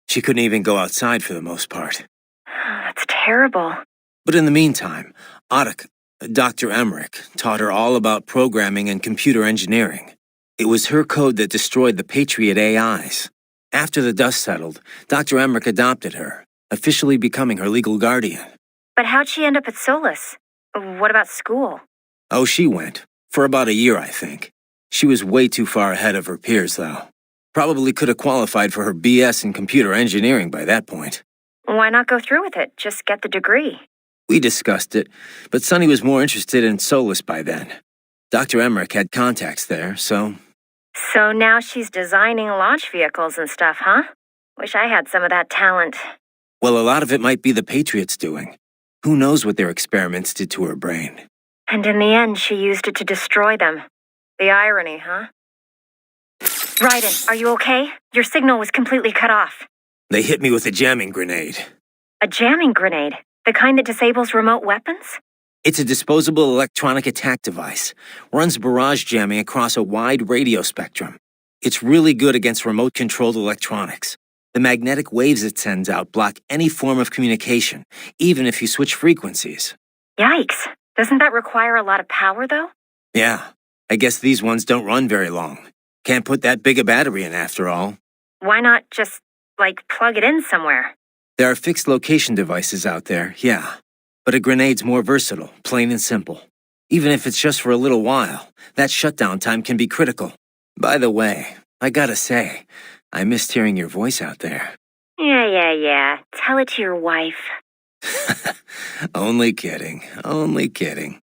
She couldn't even go outside for the most part. That's terrible. But in the meantime, Dr. Emmerich, taught her all about programming and computer engineering. It was her code that destroyed the Patriot AIs. After the dust settled, Dr. Emmerich adopted her, officially becoming her legal guardian. But how'd she end up at Solus? What about school? Oh, she went. For about a year, I think. She was way too far ahead of her peers, though. Probably could have qualified for her BS in computer engineering by that point. Why not go through with it? Just get the degree. We discussed it, but Sonny was more interested in Solus by then. Dr. Emmerich had contacts there, so... So now she's designing launch vehicles and stuff, huh? Wish I had some of that talent. Well, a lot of it might be the Patriots doing. Who knows what their experiments did to her brain? And in the end, she used it to destroy them. The irony, huh? Raiden, are you okay? Your signal was completely cut off. They hit me with a jamming grenade. A jamming grenade? The kind that disables remote weapons? It's a disposable electronic attack device. Runs barrage jamming across a wide radio spectrum. It's really good against remote-controlled electronics. The magnetic waves it sends out block any form of communication, even if you switch frequencies. Yikes. Doesn't that require a lot of power, though? Yeah. I guess these ones don't run very long. Can't put that big a battery in, after all. Why not just, plug it in somewhere? There are fixed location devices out there, yeah. But a grenade's more versatile, plain and simple. Even if it's just for a little while, that shutdown time can be critical. By the way, I gotta say, I missed hearing your voice out there. Yeah. Tell it to your wife. Only kidding, only kidding.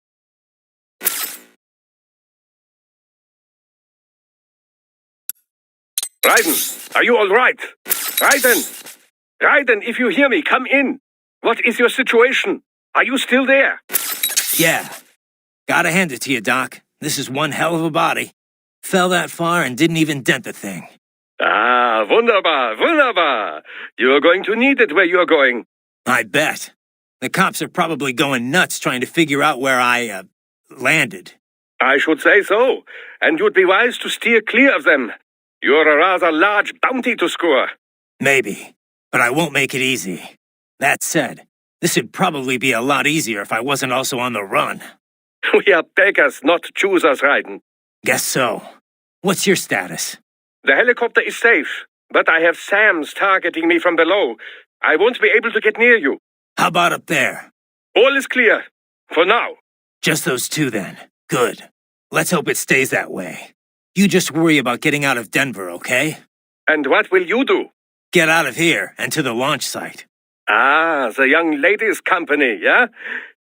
Raiden, are you all right? Raiden! Raiden, if you hear me, come in. What is your situation? Are you still there? Yeah. Gotta hand it to you, Doc. This is one hell of a body. Fell that far and didn't even dent the thing. Ah, wunderbar, wunderbar. You are going to need it where you are going. I bet. The cops are probably going nuts trying to figure out where I, landed. I should say so, and you'd be wise to steer clear of them. You're a rather large bounty to score. Maybe, but I won't make it easy. That said, this would probably be a lot easier if I wasn't also on the run. We are beggars, not choosers, Raiden. Guess so. What's your status? The helicopter is safe, but I have SAMs targeting me from below. I won't be able to get near you. How about up there? All is clear. For now. Just those two then. Good. Let's hope it stays that way. You just worry about getting out of Denver, okay? And what will you do? Get out of here and to the launch site. Ah, the young ladies' company, yeah?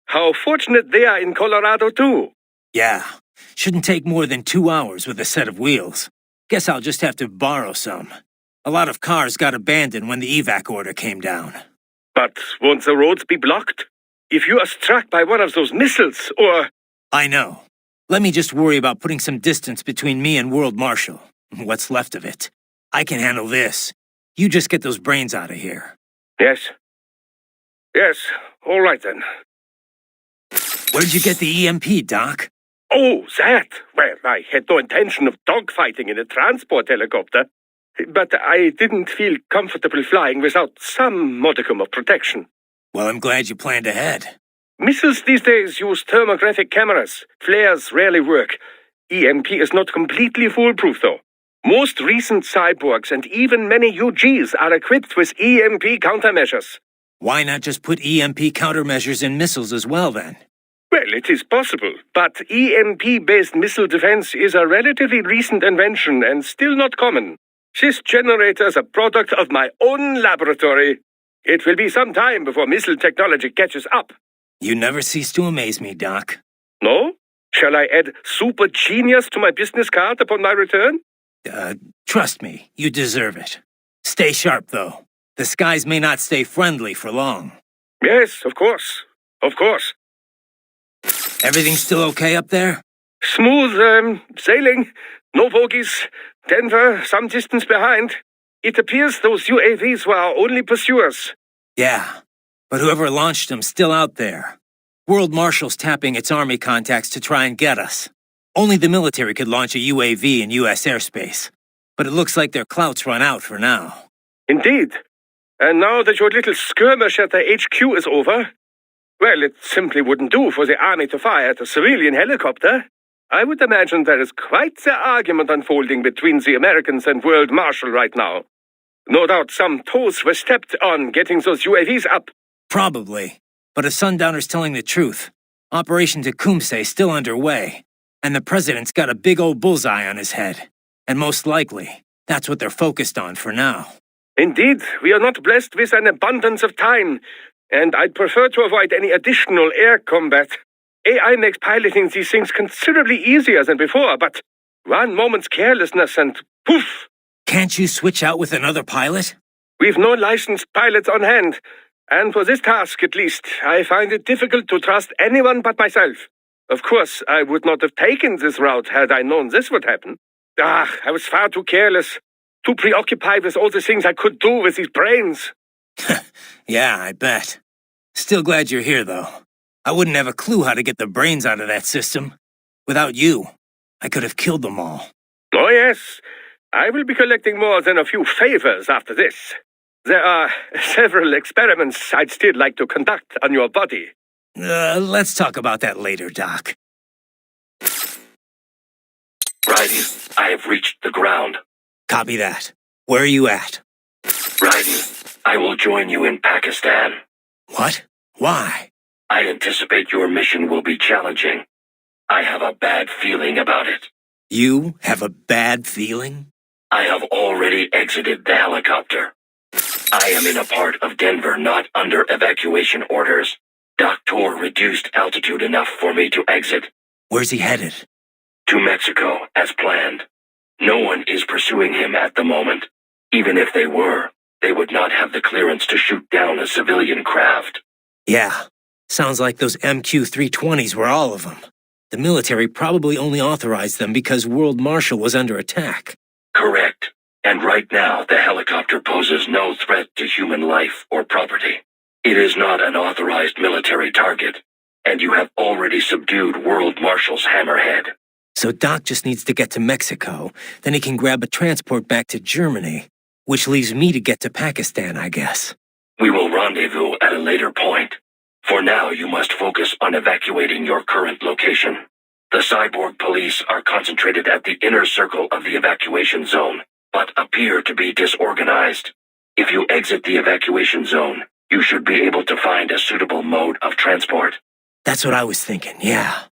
How fortunate they are in Colorado, too. Yeah. Shouldn't take more than 2 hours with a set of wheels. Guess I'll just have to borrow some. A lot of cars got abandoned when the evac order came down. But won't the roads be blocked? If you are struck by one of those missiles, or... I know. Let me just worry about putting some distance between me and World Marshal. What's left of it. I can handle this. You just get those brains out of here. Yes. Yes, all right then. Where'd you get the EMP, Doc? Oh, that? Well, I had no intention of dogfighting in a transport helicopter. But I didn't feel comfortable flying without some modicum of protection. Well, I'm glad you planned ahead. Missiles these days use thermographic cameras. Flares rarely work. EMP is not completely foolproof, though. Most recent cyborgs and even many UGs are equipped with EMP countermeasures. Why not just put EMP countermeasures in missiles as well, then? Well, it is possible, but EMP-based missile defense is a relatively recent invention and still not common. This generator is a product of my own laboratory. It will be some time before missile technology catches up. You never cease to amaze me, Doc. No? Shall I add super genius to my business card upon my return? Trust me, you deserve it. Stay sharp, though. The skies may not stay friendly for long. Yes, of course. Of course. Everything still okay up there? Smooth, sailing. No bogies. Denver, some distance behind. It appears those UAVs were our only pursuers. Yeah, but whoever launched them still out there. World Marshal's tapping its army contacts to try and get us. Only the military could launch a UAV in U.S. airspace. But it looks like their clout's run out for now. Indeed. And now that your little skirmish at the HQ is over, well, it simply wouldn't do for the army to fire at a civilian helicopter. I would imagine there is quite the argument unfolding between the Americans and World Marshal right now. No doubt some toes were stepped on getting those UAVs up. Probably. But a sundowner's telling the truth. Operation Tecumseh's still underway. And the president's got a big old bullseye on his head. And most likely, that's what they're focused on for now. Indeed, we are not blessed with an abundance of time, and I'd prefer to avoid any additional air combat. AI makes piloting these things considerably easier than before, but one moment's carelessness and poof! Can't you switch out with another pilot? We've no licensed pilots on hand, and for this task at least, I find it difficult to trust anyone but myself. Of course, I would not have taken this route had I known this would happen. I was far too careless, too preoccupied with all the things I could do with these brains. Yeah, I bet. Still glad you're here, though. I wouldn't have a clue how to get the brains out of that system. Without you, I could have killed them all. Oh yes, I will be collecting more than a few favors after this. There are several experiments I'd still like to conduct on your body. Let's talk about that later, Doc. Raiden, I have reached the ground. Copy that. Where are you at? Raiden, I will join you in Pakistan. What? Why? I anticipate your mission will be challenging. I have a bad feeling about it. You have a bad feeling? I have already exited the helicopter. I am in a part of Denver not under evacuation orders. Doctor reduced altitude enough for me to exit. Where's he headed? To Mexico, as planned. No one is pursuing him at the moment. Even if they were, they would not have the clearance to shoot down a civilian craft. Yeah, sounds like those MQ-320s were all of them. The military probably only authorized them because World Marshal was under attack. Correct. And right now, the helicopter poses no threat to human life or property. It is not an authorized military target, and you have already subdued World Marshal's hammerhead. So Doc just needs to get to Mexico, then he can grab a transport back to Germany, which leaves me to get to Pakistan, I guess. We will rendezvous at a later point. For now, you must focus on evacuating your current location. The cyborg police are concentrated at the inner circle of the evacuation zone, but appear to be disorganized. If you exit the evacuation zone, you should be able to find a suitable mode of transport. That's what I was thinking, yeah.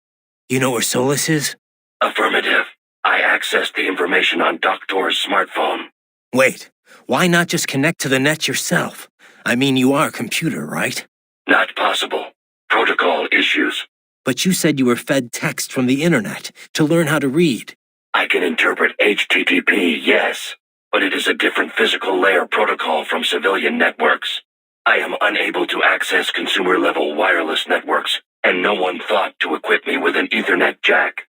You know where Solus is? Affirmative. I accessed the information on Doctor's smartphone. Wait, why not just connect to the net yourself? I mean, you are a computer, right? Not possible. Protocol issues. But you said you were fed text from the internet to learn how to read. I can interpret HTTP, yes, but it is a different physical layer protocol from civilian networks. I am unable to access consumer-level wireless networks, and no one thought to equip me with an Ethernet jack.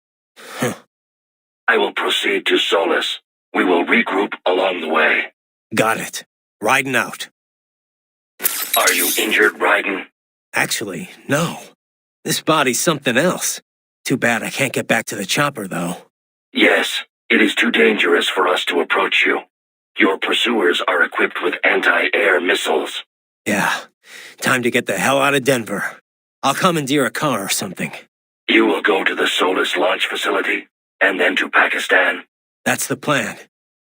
I will proceed to Solus. We will regroup along the way. Got it. Riding out. Are you injured, Raiden? Actually, no. This body's something else. Too bad I can't get back to the chopper, though. Yes, it is too dangerous for us to approach you. Your pursuers are equipped with anti-air missiles. Yeah, time to get the hell out of Denver. I'll commandeer a car or something. You will go to the Solus launch facility, and then to Pakistan. That's the plan.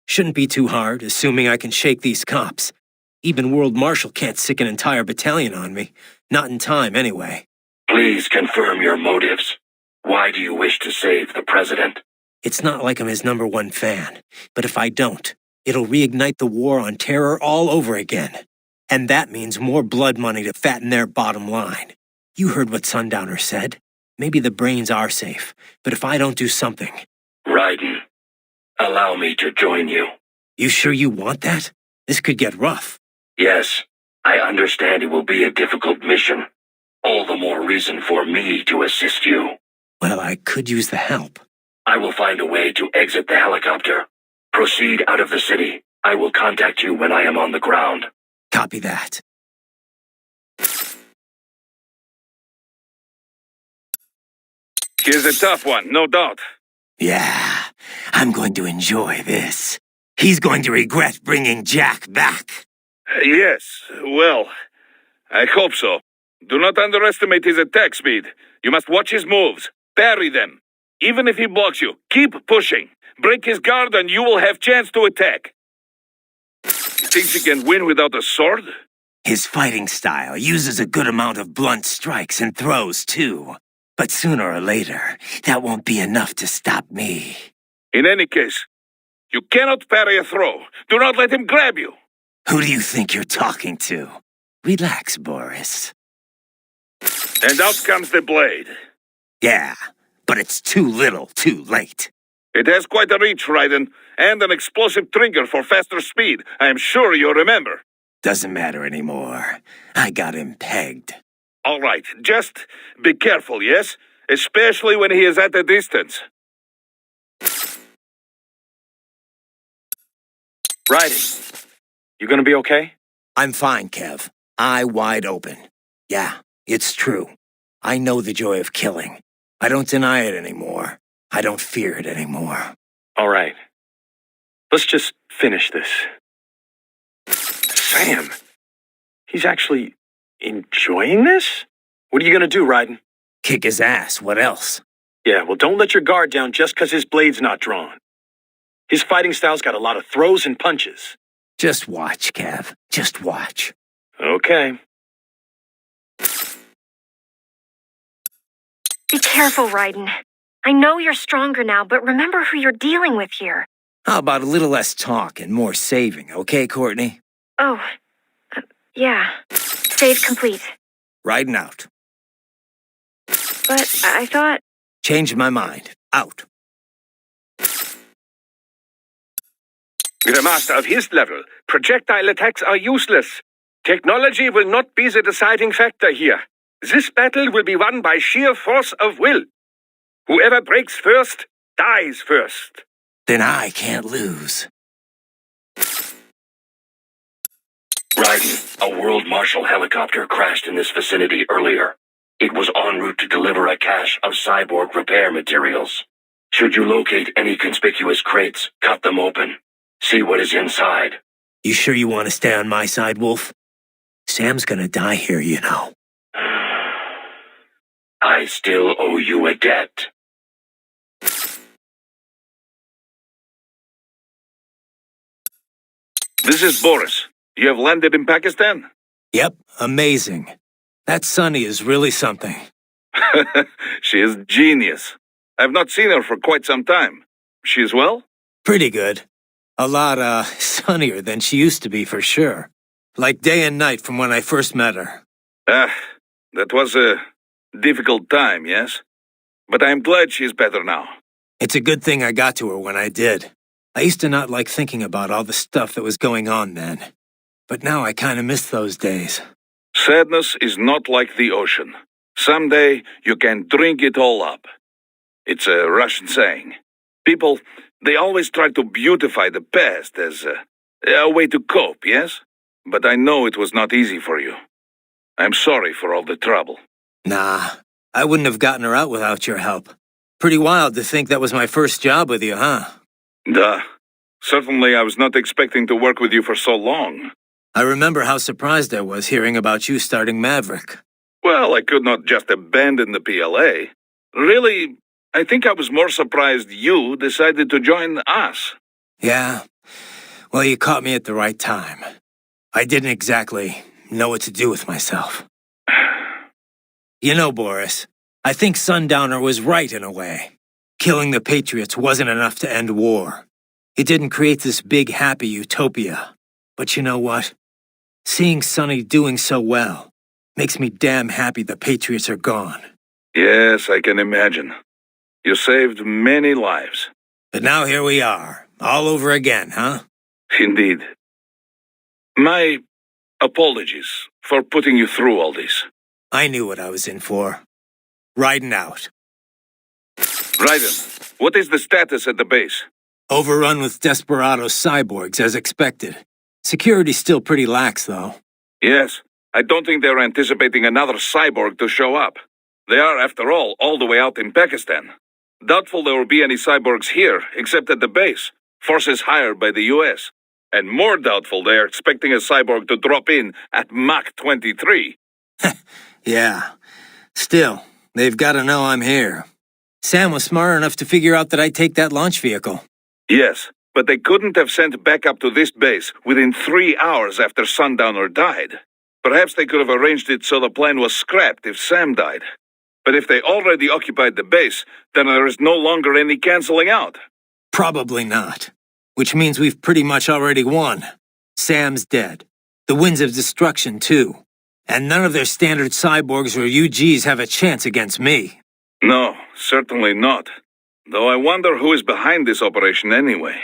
Shouldn't be too hard, assuming I can shake these cops. Even World Marshal can't sick an entire battalion on me. Not in time, anyway. Please confirm your motives. Why do you wish to save the president? It's not like I'm his #1 fan, but if I don't, it'll reignite the war on terror all over again. And that means more blood money to fatten their bottom line. You heard what Sundowner said. Maybe the brains are safe, but if I don't do something... Raiden, allow me to join you. You sure you want that? This could get rough. Yes, I understand it will be a difficult mission. All the more reason for me to assist you. Well, I could use the help. I will find a way to exit the helicopter. Proceed out of the city. I will contact you when I am on the ground. Copy that. Here's a tough one, no doubt. Yeah, I'm going to enjoy this. He's going to regret bringing Jack back. Yes, well, I hope so. Do not underestimate his attack speed. You must watch his moves. Parry them. Even if he blocks you, keep pushing. Break his guard and you will have chance to attack. Thinks he can win without a sword? His fighting style uses a good amount of blunt strikes and throws, too. But sooner or later, that won't be enough to stop me. In any case, you cannot parry a throw. Do not let him grab you. Who do you think you're talking to? Relax, Boris. And out comes the blade. Yeah, but it's too little, too late. It has quite a reach, Raiden, and an explosive trigger for faster speed. I am sure you remember. Doesn't matter anymore. I got him pegged. All right, just be careful, yes? Especially when he is at a distance. Raiden, you gonna be okay? I'm fine, Kev. Eye wide open. Yeah, it's true. I know the joy of killing. I don't deny it anymore. I don't fear it anymore. All right. Let's just finish this. Sam, he's actually enjoying this? What are you gonna do, Raiden? Kick his ass, what else? Yeah, well, don't let your guard down just because his blade's not drawn. His fighting style's got a lot of throws and punches. Just watch, Kev. Just watch. Okay. Be careful, Raiden. I know you're stronger now, but remember who you're dealing with here. How about a little less talk and more saving, okay, Courtney? Oh, yeah. Save complete. Riding out. But I thought... Changed my mind. Out. With a master of his level, projectile attacks are useless. Technology will not be the deciding factor here. This battle will be won by sheer force of will. Whoever breaks first, dies first. Then I can't lose. Raiden, a World Marshal helicopter crashed in this vicinity earlier. It was en route to deliver a cache of cyborg repair materials. Should you locate any conspicuous crates, cut them open. See what is inside. You sure you want to stay on my side, Wolf? Sam's gonna die here, you know. I still owe you a debt. This is Boris. You have landed in Pakistan? Yep, amazing. That Sunny is really something. She is genius. I've not seen her for quite some time. She is well? Pretty good. A lot, sunnier than she used to be, for sure. Like day and night from when I first met her. That was a difficult time, yes? But I'm glad she's better now. It's a good thing I got to her when I did. I used to not like thinking about all the stuff that was going on then. But now I kinda miss those days. Sadness is not like the ocean. Someday you can drink it all up. It's a Russian saying. People, they always try to beautify the past as a way to cope, yes? But I know it was not easy for you. I'm sorry for all the trouble. Nah, I wouldn't have gotten her out without your help. Pretty wild to think that was my first job with you, huh? Duh. Certainly I was not expecting to work with you for so long. I remember how surprised I was hearing about you starting Maverick. Well, I could not just abandon the PLA. Really, I think I was more surprised you decided to join us. Yeah? Well, you caught me at the right time. I didn't exactly know what to do with myself. You know, Boris, I think Sundowner was right in a way. Killing the Patriots wasn't enough to end war. It didn't create this big, happy utopia. But you know what? Seeing Sonny doing so well makes me damn happy the Patriots are gone. Yes, I can imagine. You saved many lives. But now here we are, all over again, huh? Indeed. My apologies for putting you through all this. I knew what I was in for. Riding out. Raiden, what is the status at the base? Overrun with desperado cyborgs, as expected. Security's still pretty lax, though. Yes, I don't think they're anticipating another cyborg to show up. They are, after all the way out in Pakistan. Doubtful there will be any cyborgs here, except at the base, forces hired by the US. And more doubtful they are expecting a cyborg to drop in at Mach 23. Yeah. Still, they've got to know I'm here. Sam was smart enough to figure out that I'd take that launch vehicle. Yes, but they couldn't have sent backup to this base within 3 hours after Sundowner died. Perhaps they could have arranged it so the plane was scrapped if Sam died. But if they already occupied the base, then there is no longer any canceling out. Probably not. Which means we've pretty much already won. Sam's dead. The Winds of Destruction, too. And none of their standard cyborgs or UGs have a chance against me. No, certainly not. Though I wonder who is behind this operation anyway.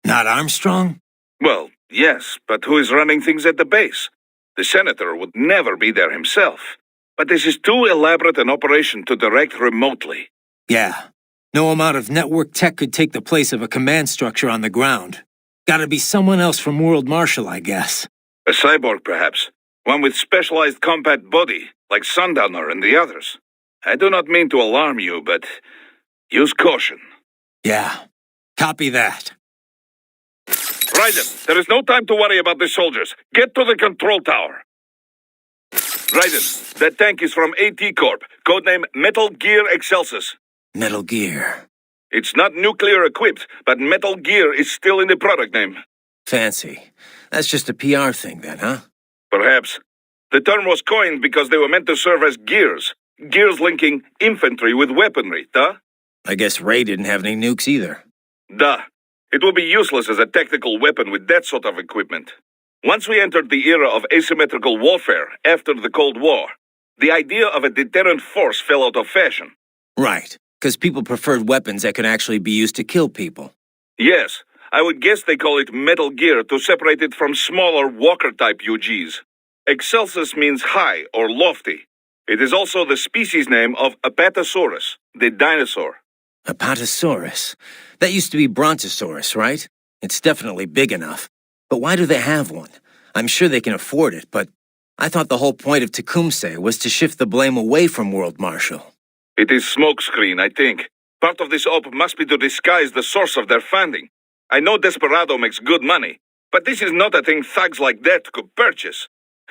Not Armstrong? Well, yes, but who is running things at the base? The senator would never be there himself. But this is too elaborate an operation to direct remotely. Yeah. No amount of network tech could take the place of a command structure on the ground. Gotta be someone else from World Marshal, I guess. A cyborg, perhaps. One with specialized compact body, like Sundowner and the others. I do not mean to alarm you, but use caution. Yeah. Copy that. Raiden, there is no time to worry about the soldiers. Get to the control tower. Raiden, that tank is from AT Corp, codename Metal Gear Excelsis. Metal Gear. It's not nuclear equipped, but Metal Gear is still in the product name. Fancy. That's just a PR thing then, huh? Perhaps. The term was coined because they were meant to serve as gears. Gears linking infantry with weaponry, duh? I guess Ray didn't have any nukes either. Duh. It will be useless as a tactical weapon with that sort of equipment. Once we entered the era of asymmetrical warfare after the Cold War, the idea of a deterrent force fell out of fashion. Right, because people preferred weapons that could actually be used to kill people. Yes, I would guess they call it Metal Gear to separate it from smaller Walker-type UGs. Excelsis means high or lofty. It is also the species name of Apatosaurus, the dinosaur. Apatosaurus? That used to be Brontosaurus, right? It's definitely big enough. But why do they have one? I'm sure they can afford it, but I thought the whole point of Tecumseh was to shift the blame away from World Marshal. It is smokescreen, I think. Part of this op must be to disguise the source of their funding. I know Desperado makes good money, but this is not a thing thugs like that could purchase.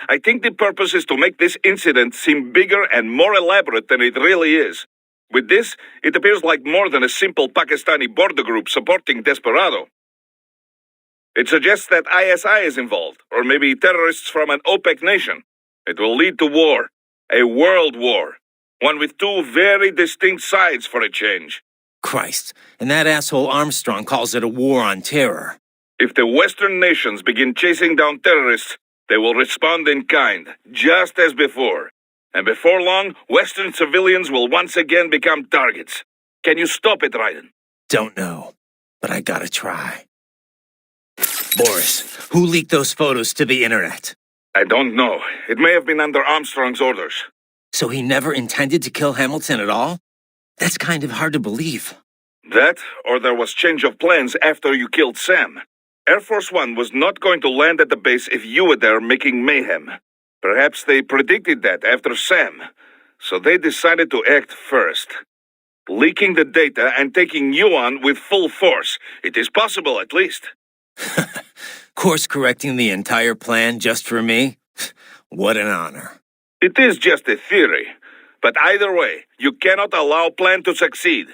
I think the purpose is to make this incident seem bigger and more elaborate than it really is. With this, it appears like more than a simple Pakistani border group supporting Desperado. It suggests that ISI is involved, or maybe terrorists from an OPEC nation. It will lead to war. A world war. One with two very distinct sides for a change. Christ, and that asshole Armstrong calls it a war on terror. If the Western nations begin chasing down terrorists, they will respond in kind, just as before. And before long, Western civilians will once again become targets. Can you stop it, Raiden? Don't know, but I gotta try. Boris, who leaked those photos to the internet? I don't know. It may have been under Armstrong's orders. So he never intended to kill Hamilton at all? That's kind of hard to believe. That, or there was change of plans after you killed Sam. Air Force One was not going to land at the base if you were there making mayhem. Perhaps they predicted that after Sam, so they decided to act first. Leaking the data and taking you on with full force. It is possible, at least. Course-correcting the entire plan just for me? What an honor. It is just a theory. But either way, you cannot allow plan to succeed.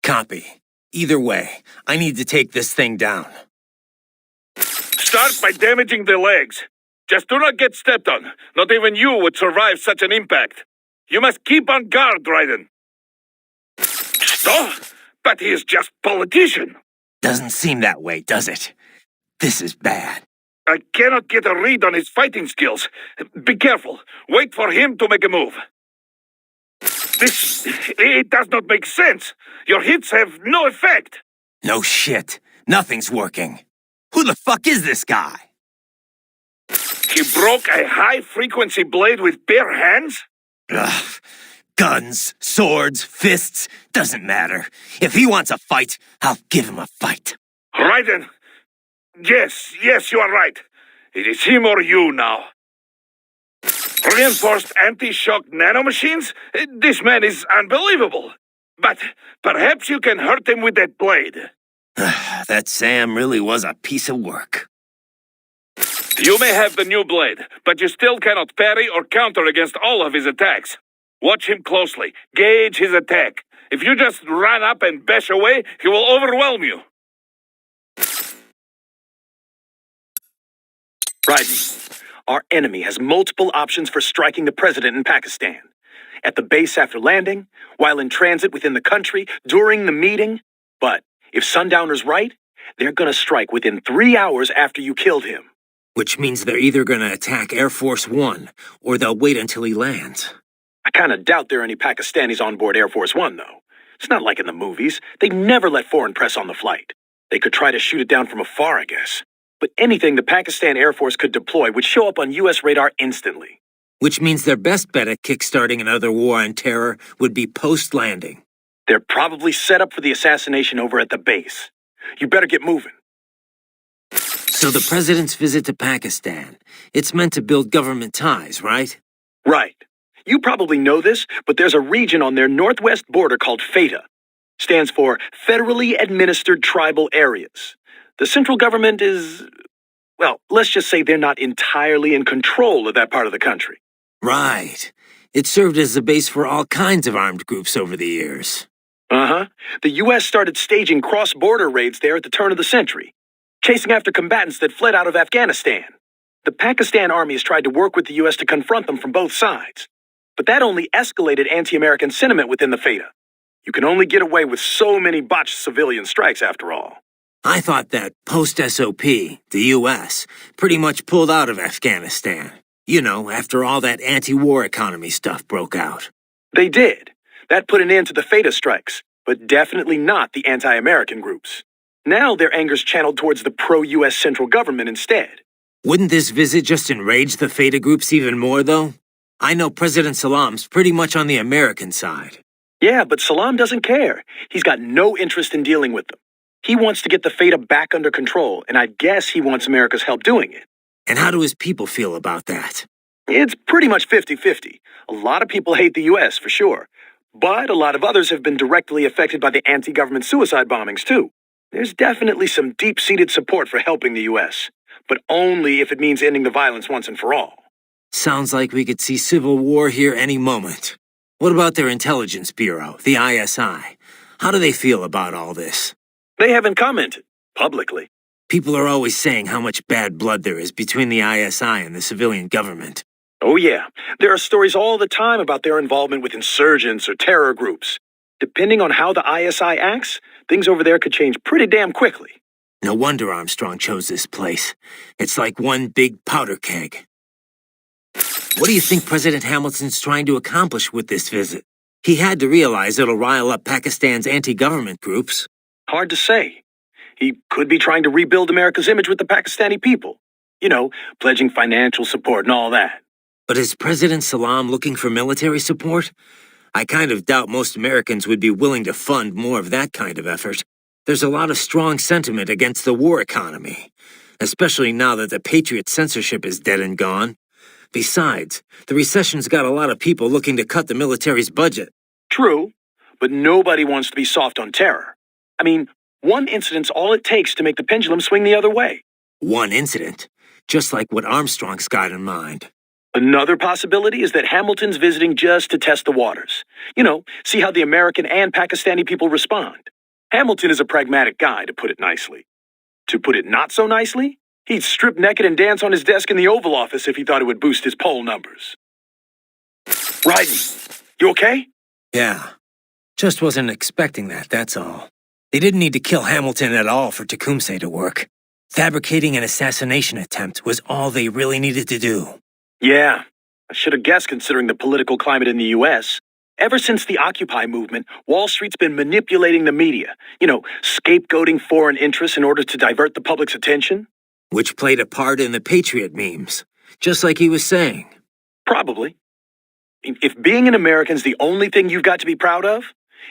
Copy. Either way, I need to take this thing down. Start by damaging the legs. Just do not get stepped on. Not even you would survive such an impact. You must keep on guard, Raiden. Stop! But he is just politician. Doesn't seem that way, does it? This is bad. I cannot get a read on his fighting skills. Be careful. Wait for him to make a move. It does not make sense. Your hits have no effect. No shit. Nothing's working. Who the fuck is this guy? He broke a high-frequency blade with bare hands? Ugh. Guns, swords, fists, doesn't matter. If he wants a fight, I'll give him a fight. Raiden. Yes, you are right. It is him or you now. Reinforced anti-shock nanomachines? This man is unbelievable. But perhaps you can hurt him with that blade. That Sam really was a piece of work. You may have the new blade, but you still cannot parry or counter against all of his attacks. Watch him closely. Gauge his attack. If you just run up and bash away, he will overwhelm you. Raiden, our enemy has multiple options for striking the president in Pakistan. At the base after landing, while in transit within the country, during the meeting. But if Sundowner's right, they're gonna strike within 3 hours after you killed him. Which means they're either gonna attack Air Force One, or they'll wait until he lands. I kinda doubt there are any Pakistanis on board Air Force One, though. It's not like in the movies. They never let foreign press on the flight. They could try to shoot it down from afar, I guess. But anything the Pakistan Air Force could deploy would show up on U.S. radar instantly. Which means their best bet at kickstarting another war on terror would be post-landing. They're probably set up for the assassination over at the base. You better get moving. So the president's visit to Pakistan, it's meant to build government ties, right? Right. You probably know this, but there's a region on their northwest border called FATA. Stands for Federally Administered Tribal Areas. The central government is, well, let's just say they're not entirely in control of that part of the country. Right. It served as a base for all kinds of armed groups over the years. Uh-huh. The U.S. started staging cross-border raids there at the turn of the century, chasing after combatants that fled out of Afghanistan. The Pakistan armies tried to work with the U.S. to confront them from both sides. But that only escalated anti-American sentiment within the FATA. You can only get away with so many botched civilian strikes, after all. I thought that post-SOP, the U.S., pretty much pulled out of Afghanistan. You know, after all that anti-war economy stuff broke out. They did. That put an end to the FATA strikes, but definitely not the anti-American groups. Now their anger's channeled towards the pro-U.S. central government instead. Wouldn't this visit just enrage the FATA groups even more, though? I know President Salam's pretty much on the American side. Yeah, but Salam doesn't care. He's got no interest in dealing with them. He wants to get the FATA back under control, and I guess he wants America's help doing it. And how do his people feel about that? It's pretty much 50-50. A lot of people hate the U.S., for sure. But a lot of others have been directly affected by the anti-government suicide bombings, too. There's definitely some deep-seated support for helping the U.S., but only if it means ending the violence once and for all. Sounds like we could see civil war here any moment. What about their intelligence bureau, the ISI? How do they feel about all this? They haven't commented, publicly. People are always saying how much bad blood there is between the ISI and the civilian government. Oh yeah, there are stories all the time about their involvement with insurgents or terror groups. Depending on how the ISI acts, things over there could change pretty damn quickly. No wonder Armstrong chose this place. It's like one big powder keg. What do you think President Hamilton's trying to accomplish with this visit? He had to realize it'll rile up Pakistan's anti-government groups. Hard to say. He could be trying to rebuild America's image with the Pakistani people. You know, pledging financial support and all that. But is President Salam looking for military support? I kind of doubt most Americans would be willing to fund more of that kind of effort. There's a lot of strong sentiment against the war economy, especially now that the Patriot censorship is dead and gone. Besides, the recession's got a lot of people looking to cut the military's budget. True, but nobody wants to be soft on terror. I mean, one incident's all it takes to make the pendulum swing the other way. One incident, just like what Armstrong's got in mind. Another possibility is that Hamilton's visiting just to test the waters. You know, see how the American and Pakistani people respond. Hamilton is a pragmatic guy, to put it nicely. To put it not so nicely, he'd strip naked and dance on his desk in the Oval Office if he thought it would boost his poll numbers. Ryden, you okay? Yeah. Just wasn't expecting that, that's all. They didn't need to kill Hamilton at all for Tecumseh to work. Fabricating an assassination attempt was all they really needed to do. Yeah, I should have guessed considering the political climate in the U.S. Ever since the Occupy movement, Wall Street's been manipulating the media. You know, scapegoating foreign interests in order to divert the public's attention. Which played a part in the Patriot memes, just like he was saying. Probably. If being an American's the only thing you've got to be proud of,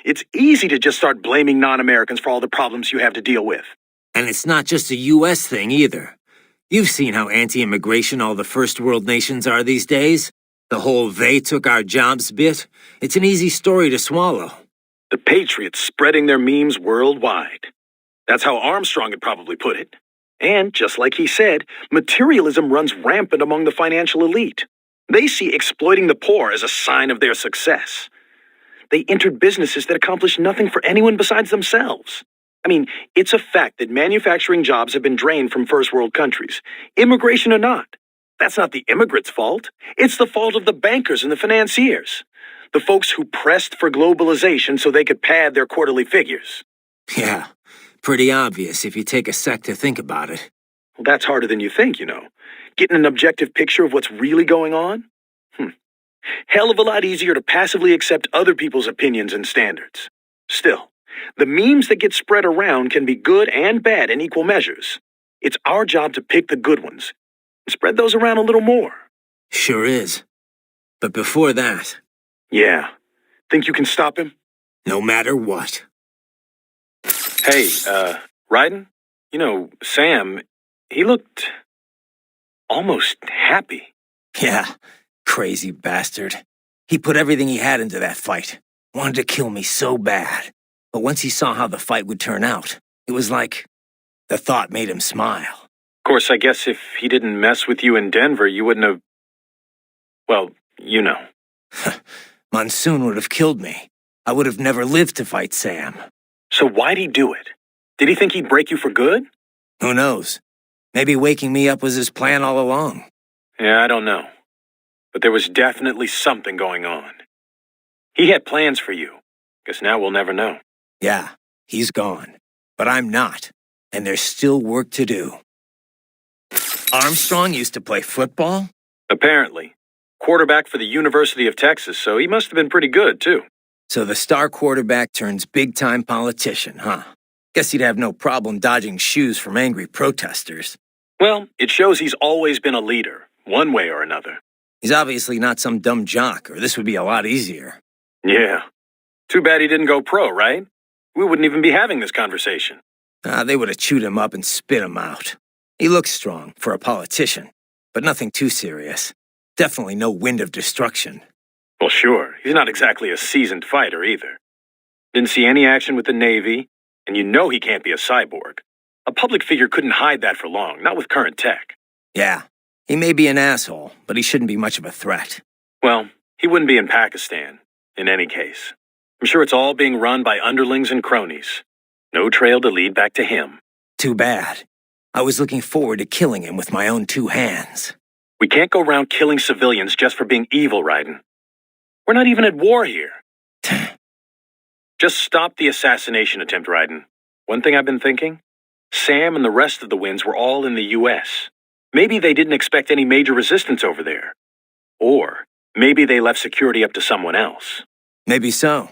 it's easy to just start blaming non-Americans for all the problems you have to deal with. And it's not just a U.S. thing either. You've seen how anti-immigration all the first world nations are these days. The whole "they took our jobs" bit. It's an easy story to swallow. The Patriots spreading their memes worldwide. That's how Armstrong had probably put it. And, just like he said, materialism runs rampant among the financial elite. They see exploiting the poor as a sign of their success. They entered businesses that accomplish nothing for anyone besides themselves. I mean, it's a fact that manufacturing jobs have been drained from first world countries, immigration or not. That's not the immigrants' fault. It's the fault of the bankers and the financiers. The folks who pressed for globalization so they could pad their quarterly figures. Yeah, pretty obvious if you take a sec to think about it. Well, that's harder than you think, you know. Getting an objective picture of what's really going on? Hell of a lot easier to passively accept other people's opinions and standards. Still, the memes that get spread around can be good and bad in equal measures. It's our job to pick the good ones and spread those around a little more. Sure is. But before that... Yeah. Think you can stop him? No matter what. Hey, Ryden? You know, Sam, he looked... almost happy. Yeah, crazy bastard. He put everything he had into that fight. Wanted to kill me so bad. But once he saw how the fight would turn out, it was like... the thought made him smile. Of course, I guess if he didn't mess with you in Denver, you wouldn't have... well, you know. Monsoon would have killed me. I would have never lived to fight Sam. So why'd he do it? Did he think he'd break you for good? Who knows? Maybe waking me up was his plan all along. Yeah, I don't know. But there was definitely something going on. He had plans for you. Guess now we'll never know. Yeah, he's gone. But I'm not. And there's still work to do. Armstrong used to play football? Apparently. Quarterback for the University of Texas, so he must have been pretty good, too. So the star quarterback turns big-time politician, huh? Guess he'd have no problem dodging shoes from angry protesters. Well, it shows he's always been a leader, one way or another. He's obviously not some dumb jock, or this would be a lot easier. Yeah. Too bad he didn't go pro, right? We wouldn't even be having this conversation. They would have chewed him up and spit him out. He looks strong for a politician, but nothing too serious. Definitely no wind of destruction. Well, sure. He's not exactly a seasoned fighter, either. Didn't see any action with the Navy, and you know he can't be a cyborg. A public figure couldn't hide that for long, not with current tech. Yeah, he may be an asshole, but he shouldn't be much of a threat. Well, he wouldn't be in Pakistan, in any case. I'm sure it's all being run by underlings and cronies. No trail to lead back to him. Too bad. I was looking forward to killing him with my own 2 hands. We can't go around killing civilians just for being evil, Ryden. We're not even at war here. Just stop the assassination attempt, Ryden. One thing I've been thinking? Sam and the rest of the Winds were all in the U.S. Maybe they didn't expect any major resistance over there. Or maybe they left security up to someone else. Maybe so.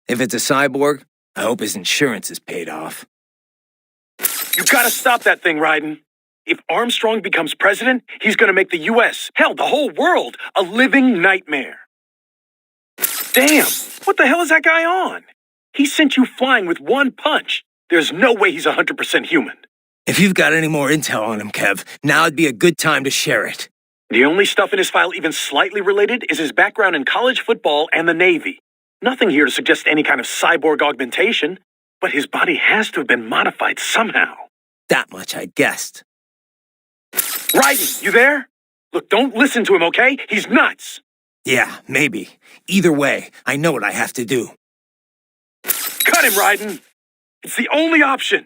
If it's a cyborg, I hope his insurance is paid off. You gotta stop that thing, Raiden. If Armstrong becomes president, he's gonna make the U.S., hell, the whole world, a living nightmare. Damn, what the hell is that guy on? He sent you flying with one punch. There's no way he's 100% human. If you've got any more intel on him, Kev, now'd be a good time to share it. The only stuff in his file even slightly related is his background in college football and the Navy. Nothing here to suggest any kind of cyborg augmentation, but his body has to have been modified somehow. That much I guessed. Raiden, you there? Look, don't listen to him, okay? He's nuts. Yeah, maybe. Either way, I know what I have to do. Cut him, Raiden. It's the only option.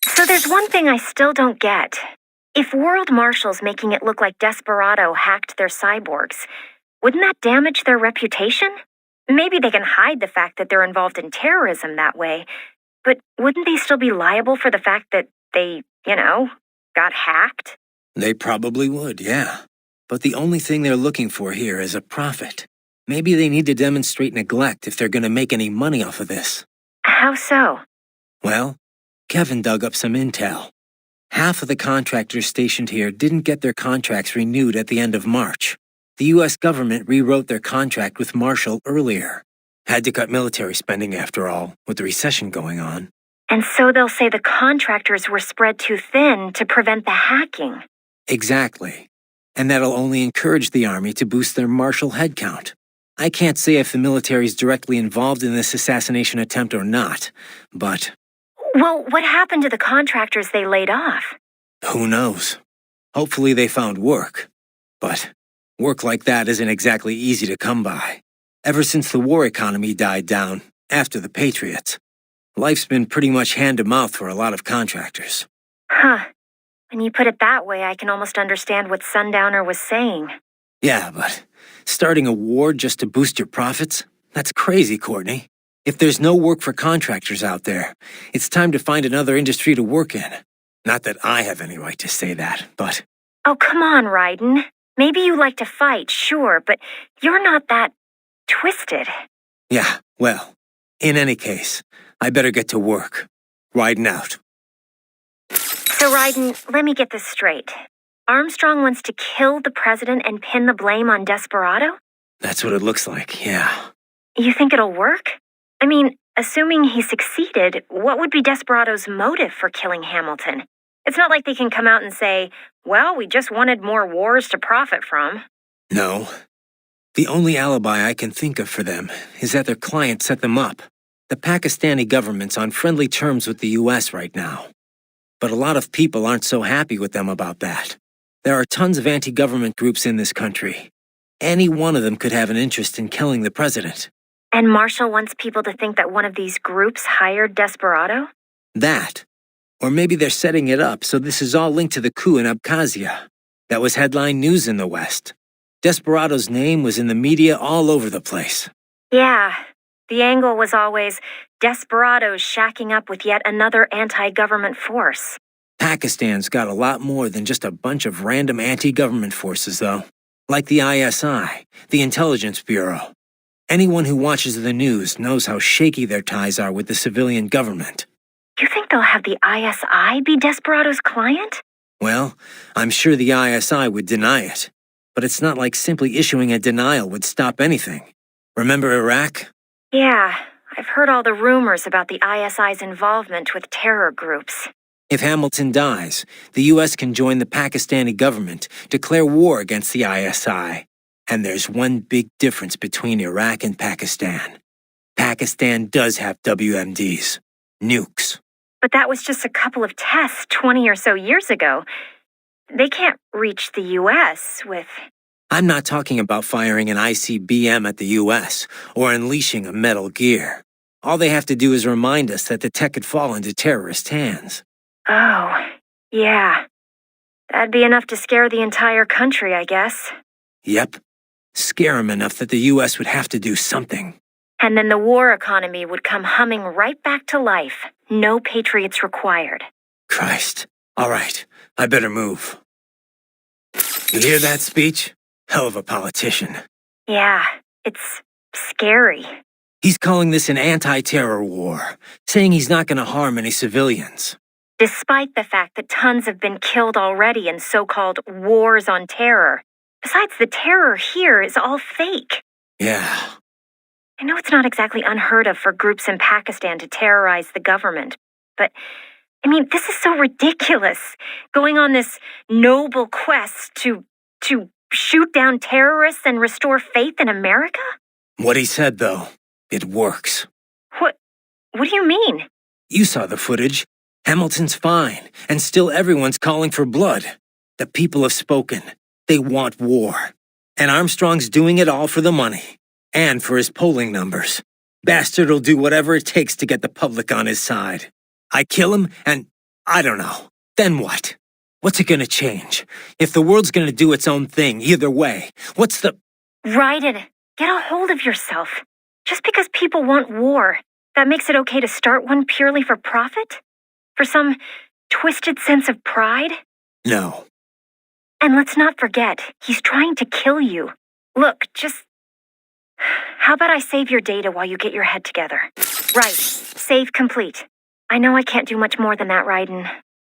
So there's one thing I still don't get. If World Marshal's making it look like Desperado hacked their cyborgs, wouldn't that damage their reputation? Maybe they can hide the fact that they're involved in terrorism that way, but wouldn't they still be liable for the fact that they, got hacked? They probably would, yeah. But the only thing they're looking for here is a profit. Maybe they need to demonstrate neglect if they're going to make any money off of this. How so? Well, Kevin dug up some intel. Half of the contractors stationed here didn't get their contracts renewed at the end of March. The U.S. government rewrote their contract with Marshall earlier. Had to cut military spending after all, with the recession going on. And so they'll say the contractors were spread too thin to prevent the hacking. Exactly. And that'll only encourage the Army to boost their Marshall headcount. I can't say if the military's directly involved in this assassination attempt or not, but... Well, what happened to the contractors they laid off? Who knows? Hopefully they found work. But work like that isn't exactly easy to come by. Ever since the war economy died down, after the Patriots, life's been pretty much hand-to-mouth for a lot of contractors. Huh. When you put it that way, I can almost understand what Sundowner was saying. Yeah, but starting a war just to boost your profits? That's crazy, Courtney. If there's no work for contractors out there, it's time to find another industry to work in. Not that I have any right to say that, but... Oh, come on, Raiden. Maybe you like to fight, sure, but you're not that... twisted. Yeah, well, in any case, I better get to work. Riding out. So, Raiden, let me get this straight. Armstrong wants to kill the president and pin the blame on Desperado? That's what it looks like, yeah. You think it'll work? I mean, assuming he succeeded, what would be Desperado's motive for killing Hamilton? It's not like they can come out and say, well, we just wanted more wars to profit from. No. The only alibi I can think of for them is that their client set them up. The Pakistani government's on friendly terms with the U.S. right now. But a lot of people aren't so happy with them about that. There are tons of anti-government groups in this country. Any one of them could have an interest in killing the president. And Marshall wants people to think that one of these groups hired Desperado? That. Or maybe they're setting it up so this is all linked to the coup in Abkhazia. That was headline news in the West. Desperado's name was in the media all over the place. Yeah. The angle was always Desperado's shacking up with yet another anti-government force. Pakistan's got a lot more than just a bunch of random anti-government forces, though. Like the ISI, the Intelligence Bureau. Anyone who watches the news knows how shaky their ties are with the civilian government. You think they'll have the ISI be Desperado's client? Well, I'm sure the ISI would deny it. But it's not like simply issuing a denial would stop anything. Remember Iraq? Yeah, I've heard all the rumors about the ISI's involvement with terror groups. If Hamilton dies, the U.S. can join the Pakistani government, declare war against the ISI. And there's one big difference between Iraq and Pakistan. Pakistan does have WMDs. Nukes. But that was just a couple of tests 20 or so years ago. They can't reach the U.S. with... I'm not talking about firing an ICBM at the U.S. or unleashing a Metal Gear. All they have to do is remind us that the tech could fall into terrorist hands. Oh, yeah. That'd be enough to scare the entire country, I guess. Yep. Scare them enough that the U.S. would have to do something. And then the war economy would come humming right back to life. No patriots required. Christ. All right. I better move. You hear that speech? Hell of a politician. Yeah, it's scary. He's calling this an anti-terror war, saying he's not going to harm any civilians. Despite the fact that tons have been killed already in so-called wars on terror. Besides, the terror here is all fake. Yeah. I know it's not exactly unheard of for groups in Pakistan to terrorize the government, but, I mean, this is so ridiculous. Going on this noble quest to shoot down terrorists and restore faith in America? What he said, though, it works. What do you mean? You saw the footage. Hamilton's fine, and still everyone's calling for blood. The people have spoken. They want war. And Armstrong's doing it all for the money. And for his polling numbers. Bastard will do whatever it takes to get the public on his side. I kill him, and I don't know. Then what? What's it gonna change? If the world's gonna do its own thing, either way, what's the... Raiden, get a hold of yourself. Just because people want war, that makes it okay to start one purely for profit? For some twisted sense of pride? No. And let's not forget, he's trying to kill you. Look, just... How about I save your data while you get your head together? Right, save complete. I know I can't do much more than that, Raiden.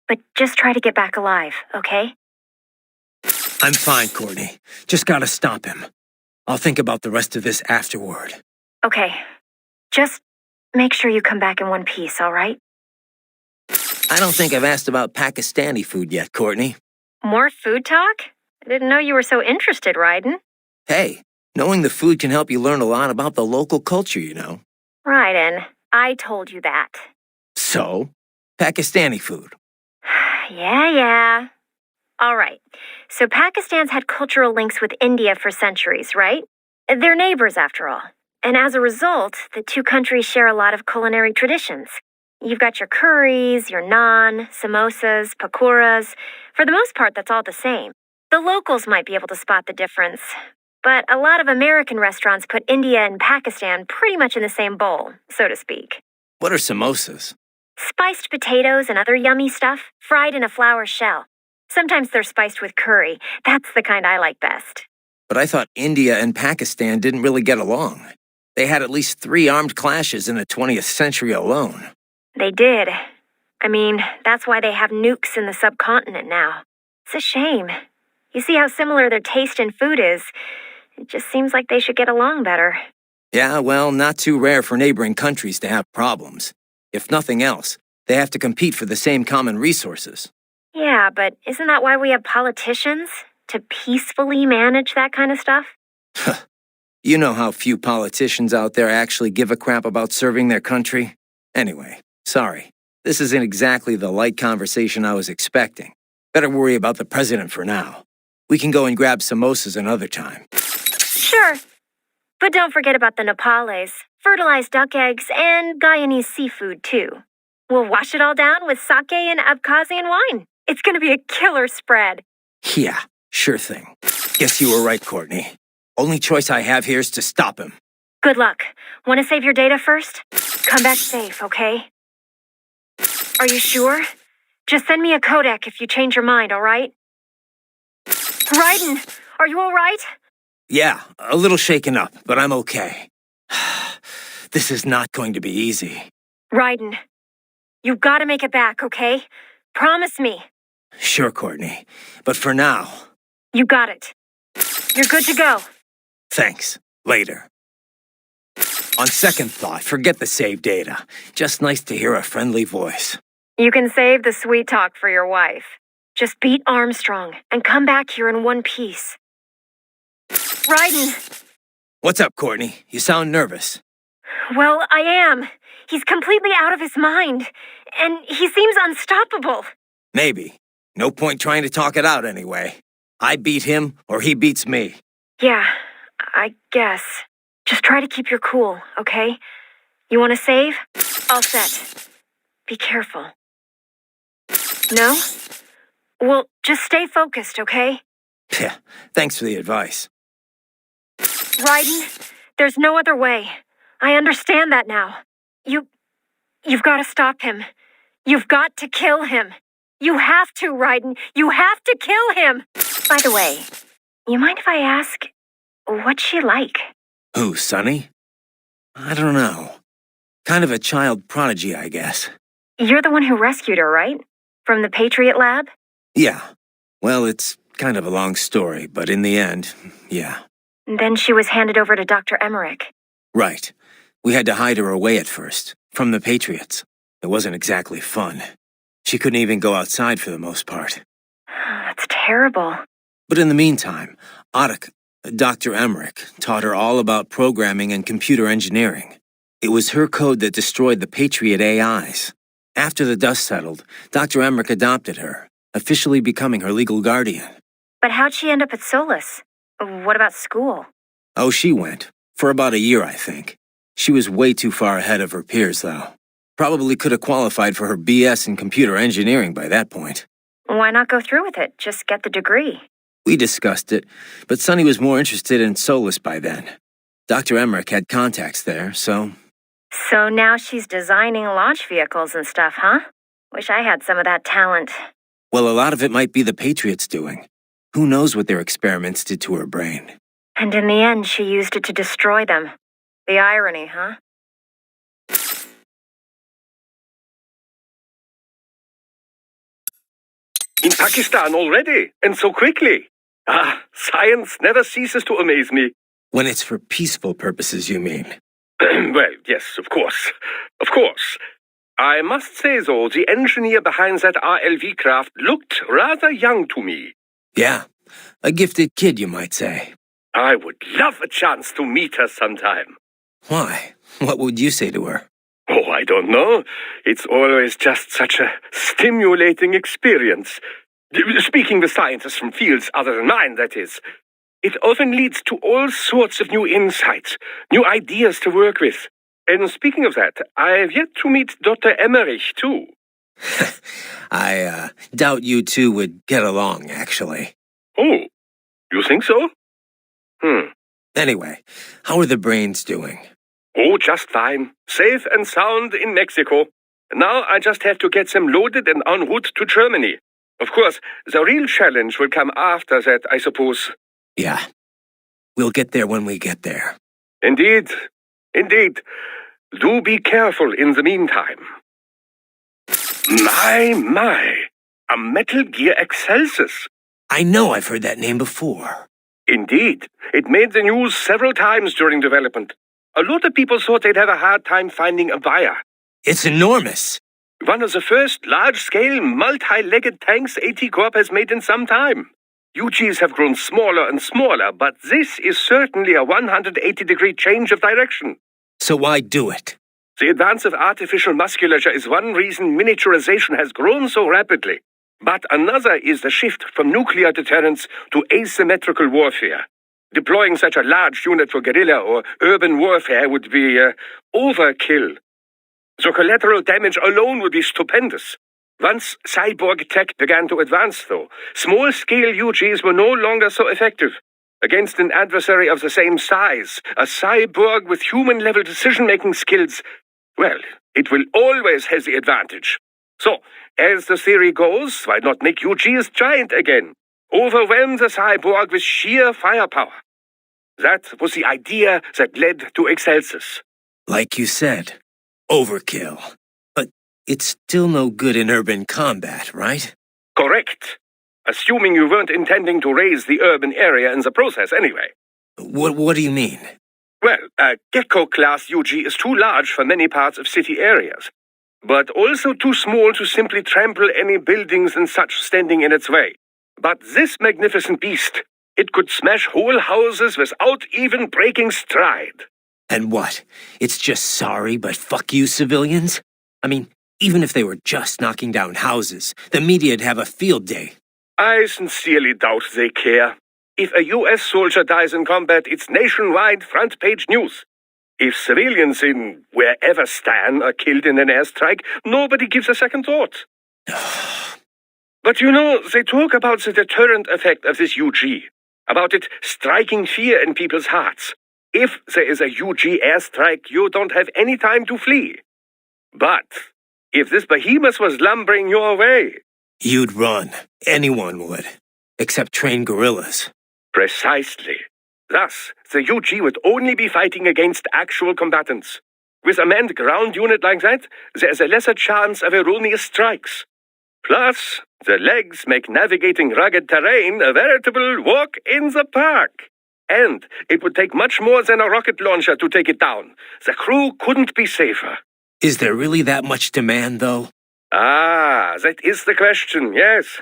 But just try to get back alive, okay? I'm fine, Courtney. Just gotta stop him. I'll think about the rest of this afterward. Okay. Just make sure you come back in one piece, all right? I don't think I've asked about Pakistani food yet, Courtney. More food talk? I didn't know you were so interested, Raiden. Hey, knowing the food can help you learn a lot about the local culture, you know. Raiden, I told you that. So, Pakistani food. Yeah. All right. So Pakistan's had cultural links with India for centuries, right? They're neighbors, after all. And as a result, the two countries share a lot of culinary traditions. You've got your curries, your naan, samosas, pakoras. For the most part, that's all the same. The locals might be able to spot the difference. But a lot of American restaurants put India and Pakistan pretty much in the same bowl, so to speak. What are samosas? Spiced potatoes and other yummy stuff, fried in a flour shell. Sometimes they're spiced with curry. That's the kind I like best. But I thought India and Pakistan didn't really get along. They had at least 3 armed clashes in the 20th century alone. They did. I mean, that's why they have nukes in the subcontinent now. It's a shame. You see how similar their taste in food is. It just seems like they should get along better. Yeah, well, not too rare for neighboring countries to have problems. If nothing else, they have to compete for the same common resources. Yeah, but isn't that why we have politicians? To peacefully manage that kind of stuff? You know how few politicians out there actually give a crap about serving their country? Anyway, sorry. This isn't exactly the light conversation I was expecting. Better worry about the president for now. We can go and grab samosas another time. Sure. But don't forget about the Nepales, fertilized duck eggs, and Guyanese seafood, too. We'll wash it all down with sake and Abkhazian wine. It's gonna be a killer spread. Yeah, sure thing. Guess you were right, Courtney. Only choice I have here is to stop him. Good luck. Want to save your data first? Come back safe, okay? Are you sure? Just send me a codec if you change your mind, all right? Raiden, are you all right? Yeah, a little shaken up, but I'm okay. This is not going to be easy. Raiden, you gotta make it back, okay? Promise me. Sure, Courtney. But for now... You got it. You're good to go. Thanks. Later. On second thought, forget the save data. Just nice to hear a friendly voice. You can save the sweet talk for your wife. Just beat Armstrong and come back here in one piece. Raiden! What's up, Courtney? You sound nervous. Well, I am. He's completely out of his mind. And he seems unstoppable. Maybe. No point trying to talk it out anyway. I beat him, or he beats me. Yeah, I guess. Just try to keep your cool, okay? You want to save? All set. Be careful. No? Well, just stay focused, okay? Yeah, thanks for the advice. Raiden, there's no other way. I understand that now. You've got to stop him. You've got to kill him. You have to, Raiden. You have to kill him. By the way, you mind if I ask, what's she like? Who, Sonny? I don't know. Kind of a child prodigy, I guess. You're the one who rescued her, right? From the Patriot lab? Yeah. Well, it's kind of a long story, but in the end, yeah. Then she was handed over to Dr. Emmerich. Right. We had to hide her away at first, from the Patriots. It wasn't exactly fun. She couldn't even go outside for the most part. That's terrible. But in the meantime, Dr. Emmerich, taught her all about programming and computer engineering. It was her code that destroyed the Patriot AIs. After the dust settled, Dr. Emmerich adopted her, officially becoming her legal guardian. But how'd she end up at Solus? What about school? Oh, she went. For about a year, I think. She was way too far ahead of her peers, though. Probably could have qualified for her BS in computer engineering by that point. Why not go through with it? Just get the degree. We discussed it, but Sonny was more interested in Solus by then. Dr. Emmerich had contacts there, so... So now she's designing launch vehicles and stuff, huh? Wish I had some of that talent. Well, a lot of it might be the Patriots doing. Who knows what their experiments did to her brain? And in the end, she used it to destroy them. The irony, huh? In Pakistan already, and so quickly. Science never ceases to amaze me. When it's for peaceful purposes, you mean? Well, yes, of course. Of course. I must say, though, the engineer behind that RLV craft looked rather young to me. Yeah, a gifted kid, you might say. I would love a chance to meet her sometime. Why? What would you say to her? Oh, I don't know. It's always just such a stimulating experience. Speaking with scientists from fields other than mine, that is. It often leads to all sorts of new insights, new ideas to work with. And speaking of that, I've yet to meet Dr. Emmerich, too. I doubt you two would get along, actually. Oh, you think so? Anyway, how are the brains doing? Oh, just fine. Safe and sound in Mexico. Now I just have to get them loaded and en route to Germany. Of course, the real challenge will come after that, I suppose. Yeah. We'll get there when we get there. Indeed. Indeed. Do be careful in the meantime. My. A Metal Gear Excelsis. I know I've heard that name before. Indeed. It made the news several times during development. A lot of people thought they'd have a hard time finding a buyer. It's enormous. One of the first large-scale, multi-legged tanks AT Corp has made in some time. UGs have grown smaller and smaller, but this is certainly a 180-degree change of direction. So why do it? The advance of artificial musculature is one reason miniaturization has grown so rapidly. But another is the shift from nuclear deterrence to asymmetrical warfare. Deploying such a large unit for guerrilla or urban warfare would be overkill. The collateral damage alone would be stupendous. Once cyborg tech began to advance, though, small-scale UGs were no longer so effective. Against an adversary of the same size, a cyborg with human-level decision-making skills, well, it will always have the advantage. So, as the theory goes, why not make UGs giant again? Overwhelm the cyborg with sheer firepower. That was the idea that led to Excelsis. Like you said, overkill. But it's still no good in urban combat, right? Correct. Assuming you weren't intending to raise the urban area in the process anyway. What do you mean? Well, a Gecko-class UG is too large for many parts of city areas, but also too small to simply trample any buildings and such standing in its way. But this magnificent beast, it could smash whole houses without even breaking stride. And what? It's just sorry, but fuck you civilians? I mean, even if they were just knocking down houses, the media'd have a field day. I sincerely doubt they care. If a US soldier dies in combat, it's nationwide front-page news. If civilians in wherever Stan are killed in an airstrike, nobody gives a second thought. But you know, they talk about the deterrent effect of this UG, about it striking fear in people's hearts. If there is a UG airstrike, you don't have any time to flee. But if this behemoth was lumbering your way... You'd run. Anyone would. Except trained guerrillas. Precisely. Thus, the UG would only be fighting against actual combatants. With a manned ground unit like that, there is a lesser chance of erroneous strikes. Plus, the legs make navigating rugged terrain a veritable walk in the park. And it would take much more than a rocket launcher to take it down. The crew couldn't be safer. Is there really that much demand, though? Ah, that is the question, yes.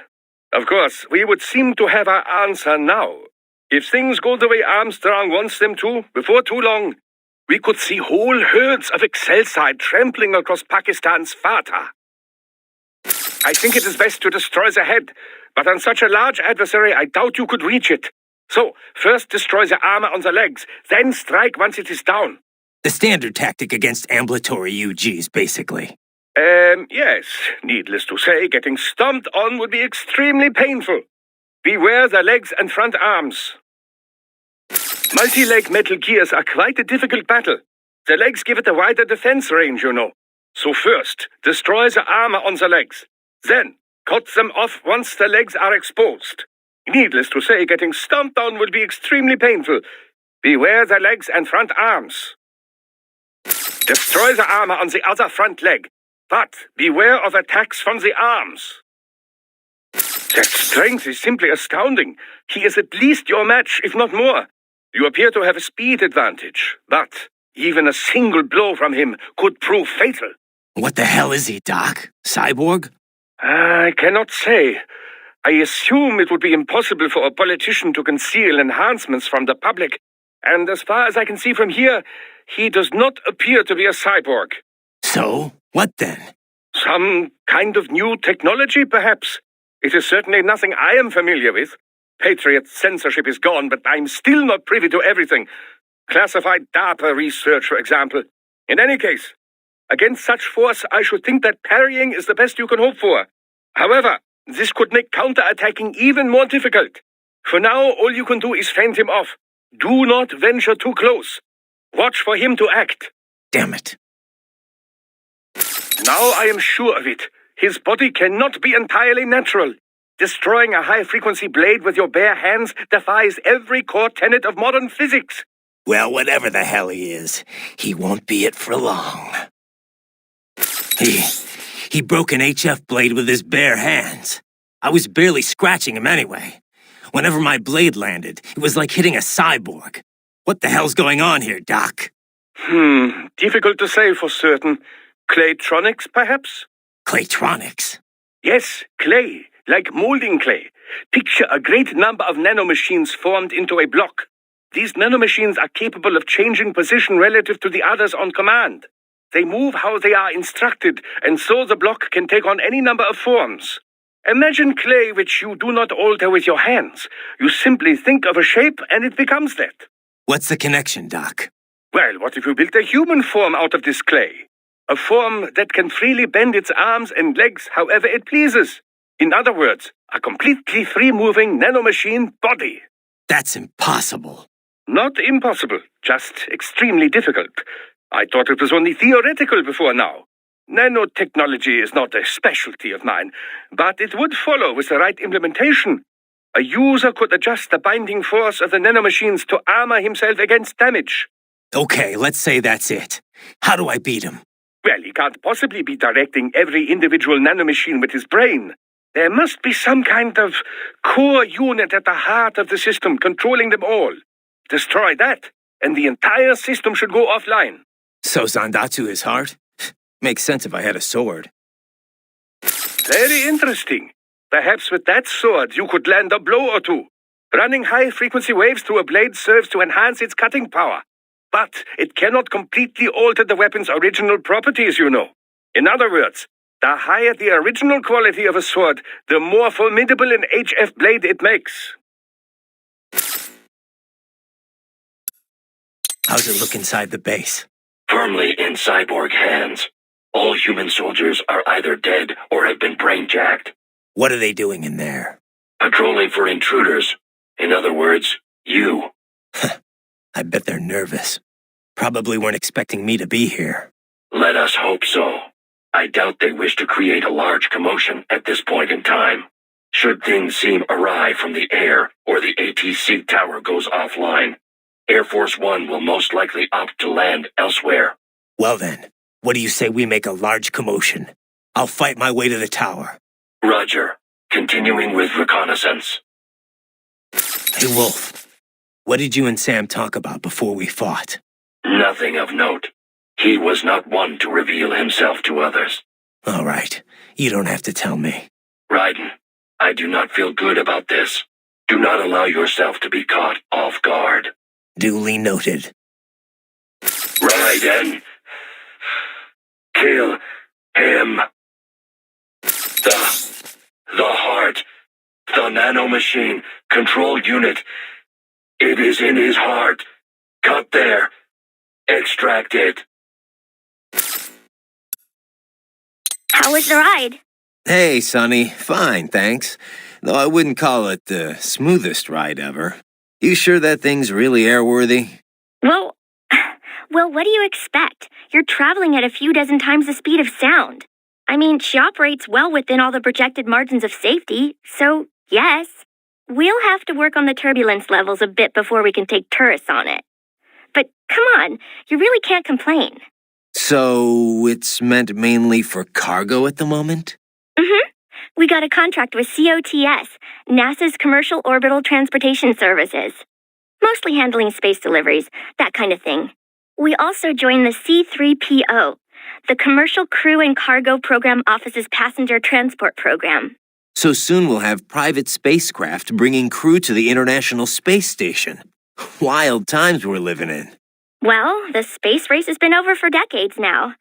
Of course, we would seem to have our answer now. If things go the way Armstrong wants them to, before too long, we could see whole herds of Excelsior trampling across Pakistan's Fatah. I think it is best to destroy the head, but on such a large adversary, I doubt you could reach it. So, first destroy the armor on the legs, then strike once it is down. The standard tactic against ambulatory UGs, basically. Yes. Needless to say, getting stomped on would be extremely painful. Beware the legs and front arms. Multi-leg metal gears are quite a difficult battle. The legs give it a wider defense range, you know. So first, destroy the armor on the legs. Then, cut them off once the legs are exposed. Needless to say, getting stomped on will be extremely painful. Beware the legs and front arms. Destroy the armor on the other front leg, but beware of attacks from the arms. That strength is simply astounding. He is at least your match, if not more. You appear to have a speed advantage, but even a single blow from him could prove fatal. What the hell is he, Doc? Cyborg? I cannot say. I assume it would be impossible for a politician to conceal enhancements from the public, and as far as I can see from here, he does not appear to be a cyborg. So, what then? Some kind of new technology, perhaps? It is certainly nothing I am familiar with. Patriot censorship is gone, but I'm still not privy to everything. Classified DARPA research, for example. In any case, against such force, I should think that parrying is the best you can hope for. However, this could make counterattacking even more difficult. For now, all you can do is fend him off. Do not venture too close. Watch for him to act. Damn it. Now I am sure of it. His body cannot be entirely natural. Destroying a high-frequency blade with your bare hands defies every core tenet of modern physics. Well, whatever the hell he is, he won't be it for long. He broke an HF blade with his bare hands. I was barely scratching him anyway. Whenever my blade landed, it was like hitting a cyborg. What the hell's going on here, Doc? Difficult to say for certain. Claytronics, perhaps? Claytronics? Yes, clay, like molding clay. Picture a great number of nanomachines formed into a block. These nanomachines are capable of changing position relative to the others on command. They move how they are instructed, and so the block can take on any number of forms. Imagine clay which you do not alter with your hands. You simply think of a shape and it becomes that. What's the connection, Doc? Well, what if you built a human form out of this clay? A form that can freely bend its arms and legs however it pleases. In other words, a completely free-moving nanomachine body. That's impossible. Not impossible, just extremely difficult. I thought it was only theoretical before now. Nanotechnology is not a specialty of mine, but it would follow with the right implementation. A user could adjust the binding force of the nanomachines to armor himself against damage. Okay, let's say that's it. How do I beat him? Well, he can't possibly be directing every individual nanomachine with his brain. There must be some kind of core unit at the heart of the system controlling them all. Destroy that, and the entire system should go offline. So Zandatsu is heart? Makes sense if I had a sword. Very interesting. Perhaps with that sword you could land a blow or two. Running high-frequency waves through a blade serves to enhance its cutting power. But it cannot completely alter the weapon's original properties, you know. In other words, the higher the original quality of a sword, the more formidable an HF blade it makes. How's it look inside the base? Firmly in cyborg hands. All human soldiers are either dead or have been brain-jacked. What are they doing in there? Patrolling for intruders. In other words, you. I bet they're nervous. Probably weren't expecting me to be here. Let us hope so. I doubt they wish to create a large commotion at this point in time. Should things seem awry from the air or the ATC tower goes offline, Air Force One will most likely opt to land elsewhere. Well then, what do you say we make a large commotion? I'll fight my way to the tower. Roger. Continuing with reconnaissance. Hey, Wolf. What did you and Sam talk about before we fought? Nothing of note. He was not one to reveal himself to others. All right. You don't have to tell me. Raiden, I do not feel good about this. Do not allow yourself to be caught off guard. Duly noted. Raiden. Kill him. The heart. The nanomachine control unit. It is in his heart. Cut there. Extract it. How was the ride? Hey, Sonny. Fine, thanks. Though I wouldn't call it the smoothest ride ever. You sure that thing's really airworthy? Well, what do you expect? You're traveling at a few dozen times the speed of sound. I mean, she operates well within all the projected margins of safety, so yes. We'll have to work on the turbulence levels a bit before we can take tourists on it. But come on, you really can't complain. So, it's meant mainly for cargo at the moment? Mm-hmm. We got a contract with COTS, NASA's Commercial Orbital Transportation Services. Mostly handling space deliveries, that kind of thing. We also joined the C3PO, the Commercial Crew and Cargo Program Office's Passenger Transport Program. So soon we'll have private spacecraft bringing crew to the International Space Station. Wild times we're living in. Well, the space race has been over for decades now.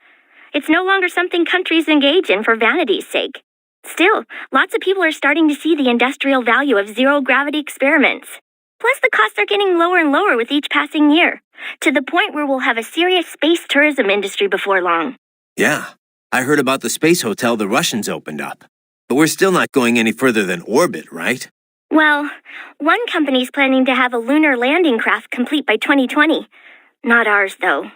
It's no longer something countries engage in for vanity's sake. Still, lots of people are starting to see the industrial value of zero-gravity experiments. Plus, the costs are getting lower and lower with each passing year, to the point where we'll have a serious space tourism industry before long. Yeah, I heard about the space hotel the Russians opened up. But we're still not going any further than orbit, right? Well, one company's planning to have a lunar landing craft complete by 2020. Not ours, though.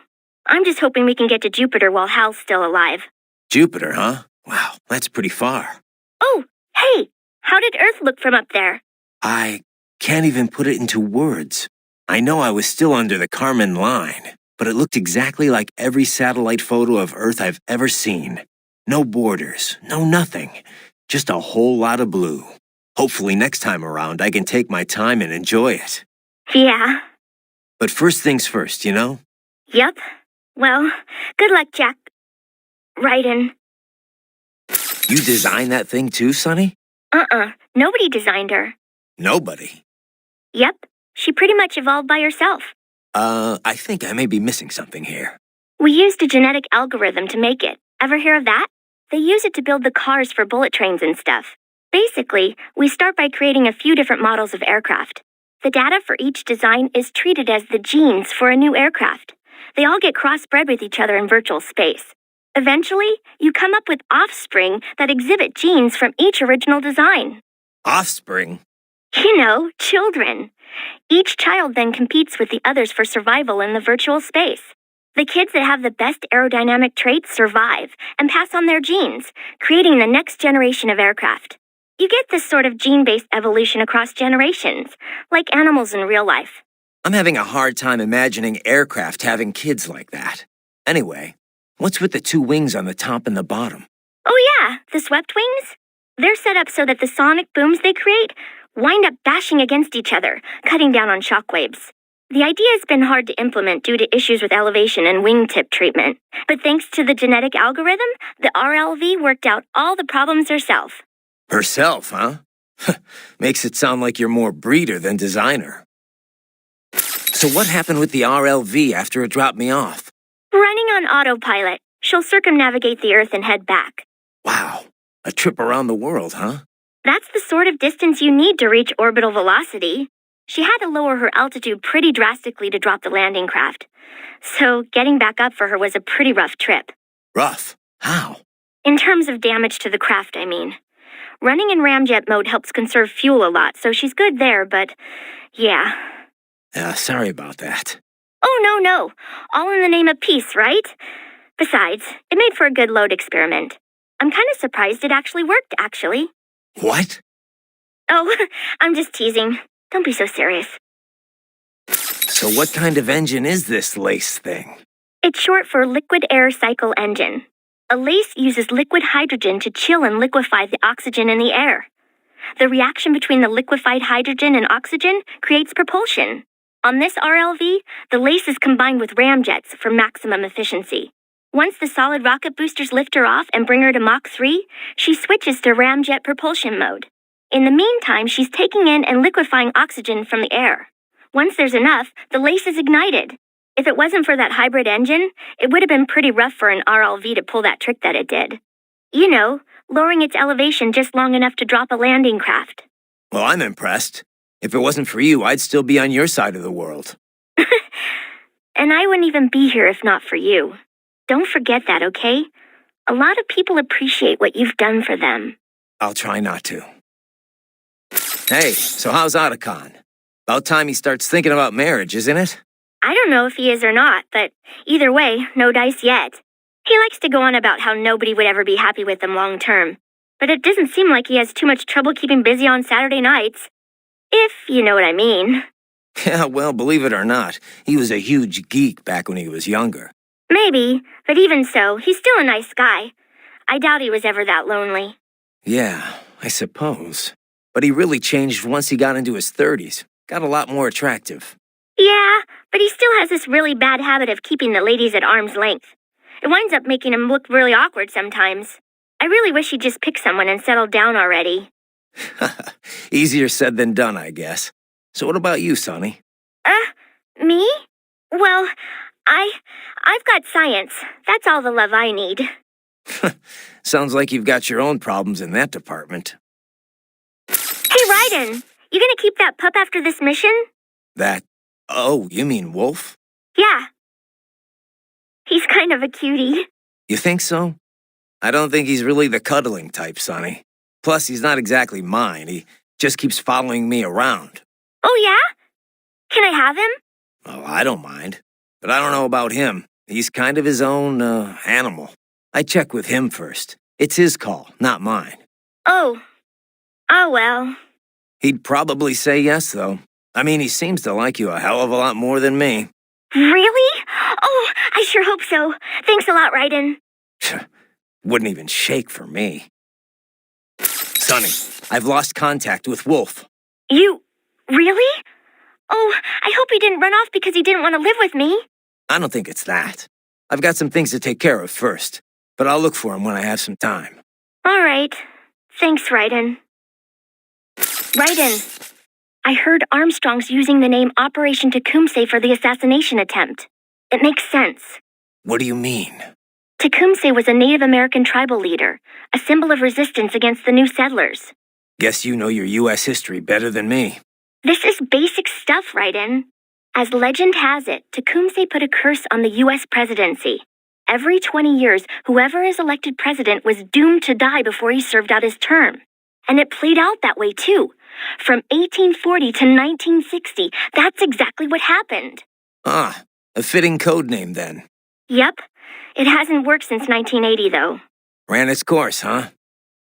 I'm just hoping we can get to Jupiter while Hal's still alive. Jupiter, huh? Wow, that's pretty far. Oh, hey! How did Earth look from up there? I can't even put it into words. I know I was still under the Kármán line, but it looked exactly like every satellite photo of Earth I've ever seen. No borders, no nothing. Just a whole lot of blue. Hopefully next time around I can take my time and enjoy it. Yeah. But first things first, you know? Yup. Well, good luck, Jack. Raiden. You designed that thing too, Sonny? Nobody designed her. Nobody? Yep. She pretty much evolved by herself. I think I may be missing something here. We used a genetic algorithm to make it. Ever hear of that? They use it to build the cars for bullet trains and stuff. Basically, we start by creating a few different models of aircraft. The data for each design is treated as the genes for a new aircraft. They all get crossbred with each other in virtual space. Eventually, you come up with offspring that exhibit genes from each original design. Offspring? You know, children. Each child then competes with the others for survival in the virtual space. The kids that have the best aerodynamic traits survive and pass on their genes, creating the next generation of aircraft. You get this sort of gene-based evolution across generations, like animals in real life. I'm having a hard time imagining aircraft having kids like that. Anyway, what's with the two wings on the top and the bottom? Oh yeah, the swept wings? They're set up so that the sonic booms they create wind up bashing against each other, cutting down on shockwaves. The idea has been hard to implement due to issues with elevation and wingtip treatment, but thanks to the genetic algorithm, the RLV worked out all the problems herself. Herself, huh? Makes it sound like you're more breeder than designer. So what happened with the RLV after it dropped me off? Running on autopilot, she'll circumnavigate the Earth and head back. Wow, a trip around the world, huh? That's the sort of distance you need to reach orbital velocity. She had to lower her altitude pretty drastically to drop the landing craft. So getting back up for her was a pretty rough trip. Rough? How? In terms of damage to the craft, I mean. Running in ramjet mode helps conserve fuel a lot, so she's good there, but yeah. Sorry about that. Oh, no. All in the name of peace, right? Besides, it made for a good load experiment. I'm kind of surprised it actually worked, actually. What? Oh, I'm just teasing. Don't be so serious. So So what kind of engine is this LACE thing? It's short for Liquid Air Cycle Engine. A LACE uses liquid hydrogen to chill and liquefy the oxygen in the air. The reaction between the liquefied hydrogen and oxygen creates propulsion. On this RLV, the LACE is combined with ramjets for maximum efficiency. Once the solid rocket boosters lift her off and bring her to Mach 3, she switches to ramjet propulsion mode. In the meantime, she's taking in and liquefying oxygen from the air. Once there's enough, the LACE is ignited. If it wasn't for that hybrid engine, it would have been pretty rough for an RLV to pull that trick that it did. You know, lowering its elevation just long enough to drop a landing craft. Well, I'm impressed. If it wasn't for you, I'd still be on your side of the world. And I wouldn't even be here if not for you. Don't forget that, okay? A lot of people appreciate what you've done for them. I'll try not to. Hey, so how's Otacon? About time he starts thinking about marriage, isn't it? I don't know if he is or not, but either way, no dice yet. He likes to go on about how nobody would ever be happy with him long term. But it doesn't seem like he has too much trouble keeping busy on Saturday nights. If you know what I mean. Yeah, well, believe it or not, he was a huge geek back when he was younger. Maybe, but even so, he's still a nice guy. I doubt he was ever that lonely. Yeah, I suppose. But he really changed once he got into his 30s. Got a lot more attractive. Yeah, but he still has this really bad habit of keeping the ladies at arm's length. It winds up making him look really awkward sometimes. I really wish he'd just pick someone and settle down already. Easier said than done, I guess. So what about you, Sonny? Me? Well, I've got science. That's all the love I need. Sounds like you've got your own problems in that department. Hey, Raiden, you gonna keep that pup after this mission? Oh, you mean Wolf? Yeah. He's kind of a cutie. You think so? I don't think he's really the cuddling type, Sonny. Plus, he's not exactly mine. He just keeps following me around. Oh, yeah? Can I have him? Oh, I don't mind. But I don't know about him. He's kind of his own, animal. I check with him first. It's his call, not mine. Oh. Oh, well. He'd probably say yes, though. I mean, he seems to like you a hell of a lot more than me. Really? Oh, I sure hope so. Thanks a lot, Raiden. Wouldn't even shake for me. Sonny, I've lost contact with Wolf. You... really? Oh, I hope he didn't run off because he didn't want to live with me. I don't think it's that. I've got some things to take care of first, but I'll look for him when I have some time. All right. Thanks, Raiden. Raiden, I heard Armstrong's using the name Operation Tecumseh for the assassination attempt. It makes sense. What do you mean? Tecumseh was a Native American tribal leader, a symbol of resistance against the new settlers. Guess you know your U.S. history better than me. This is basic stuff, Raiden. As legend has it, Tecumseh put a curse on the U.S. presidency. Every 20 years, whoever is elected president was doomed to die before he served out his term. And it played out that way, too. From 1840 to 1960, that's exactly what happened. Ah, a fitting code name then. Yep. It hasn't worked since 1980, though. Ran its course, huh?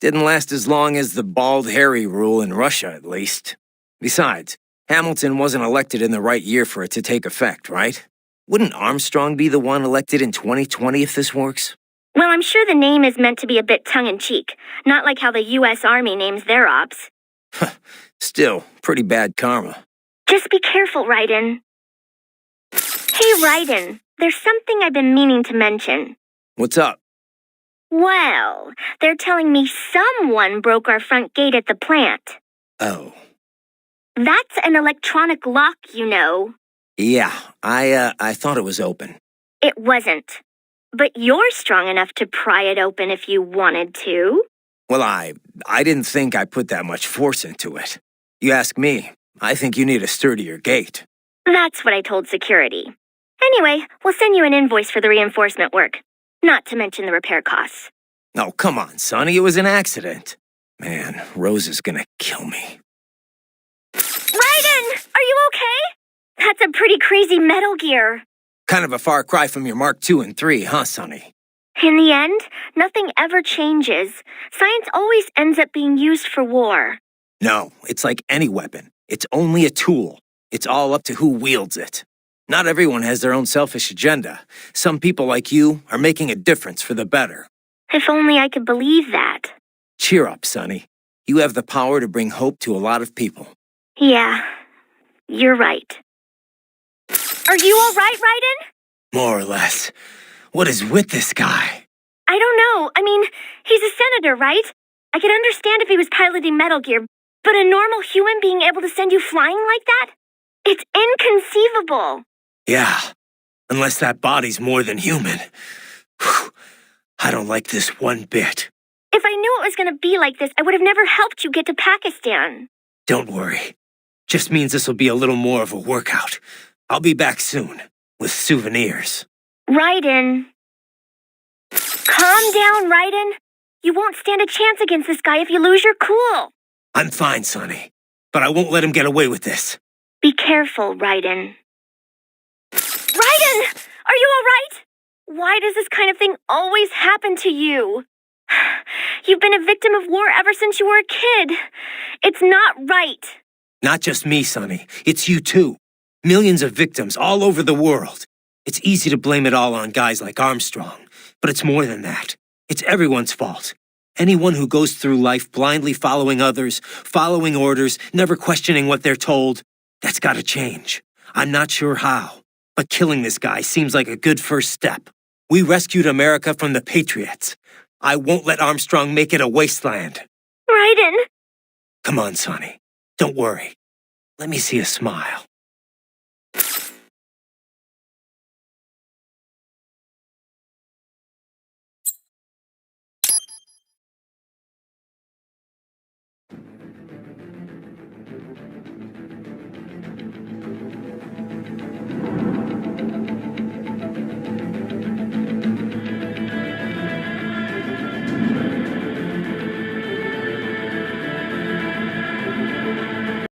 Didn't last as long as the Bald Harry rule in Russia, at least. Besides, Hamilton wasn't elected in the right year for it to take effect, right? Wouldn't Armstrong be the one elected in 2020 if this works? Well, I'm sure the name is meant to be a bit tongue-in-cheek, not like how the U.S. Army names their ops. Still, pretty bad karma. Just be careful, Raiden. Hey, Raiden, there's something I've been meaning to mention. What's up? Well, they're telling me someone broke our front gate at the plant. Oh. That's an electronic lock, you know. Yeah, I thought it was open. It wasn't. But you're strong enough to pry it open if you wanted to. Well, I didn't think I put that much force into it. You ask me, I think you need a sturdier gate. That's what I told security. Anyway, we'll send you an invoice for the reinforcement work. Not to mention the repair costs. Oh, come on, Sonny, it was an accident. Man, Rose is gonna kill me. Raiden, are you okay? That's a pretty crazy Metal Gear. Kind of a far cry from your Mark II and III, huh, Sonny? In the end, nothing ever changes. Science always ends up being used for war. No, it's like any weapon. It's only a tool. It's all up to who wields it. Not everyone has their own selfish agenda. Some people like you are making a difference for the better. If only I could believe that. Cheer up, Sonny. You have the power to bring hope to a lot of people. Yeah, you're right. Are you all right, Raiden? More or less. What is with this guy? I don't know. I mean, he's a senator, right? I could understand if he was piloting Metal Gear, but a normal human being able to send you flying like that? It's inconceivable. Yeah, unless that body's more than human. Whew. I don't like this one bit. If I knew it was going to be like this, I would have never helped you get to Pakistan. Don't worry. Just means this will be a little more of a workout. I'll be back soon, with souvenirs. Raiden. Calm down, Raiden. You won't stand a chance against this guy if you lose your cool. I'm fine, Sonny. But I won't let him get away with this. Be careful, Raiden. Raiden! Are you all right? Why does this kind of thing always happen to you? You've been a victim of war ever since you were a kid. It's not right. Not just me, Sonny. It's you too. Millions of victims all over the world. It's easy to blame it all on guys like Armstrong. But it's more than that. It's everyone's fault. Anyone who goes through life blindly following others, following orders, never questioning what they're told, that's gotta change. I'm not sure how, but killing this guy seems like a good first step. We rescued America from the Patriots. I won't let Armstrong make it a wasteland. Raiden! Come on, Sonny. Don't worry. Let me see a smile.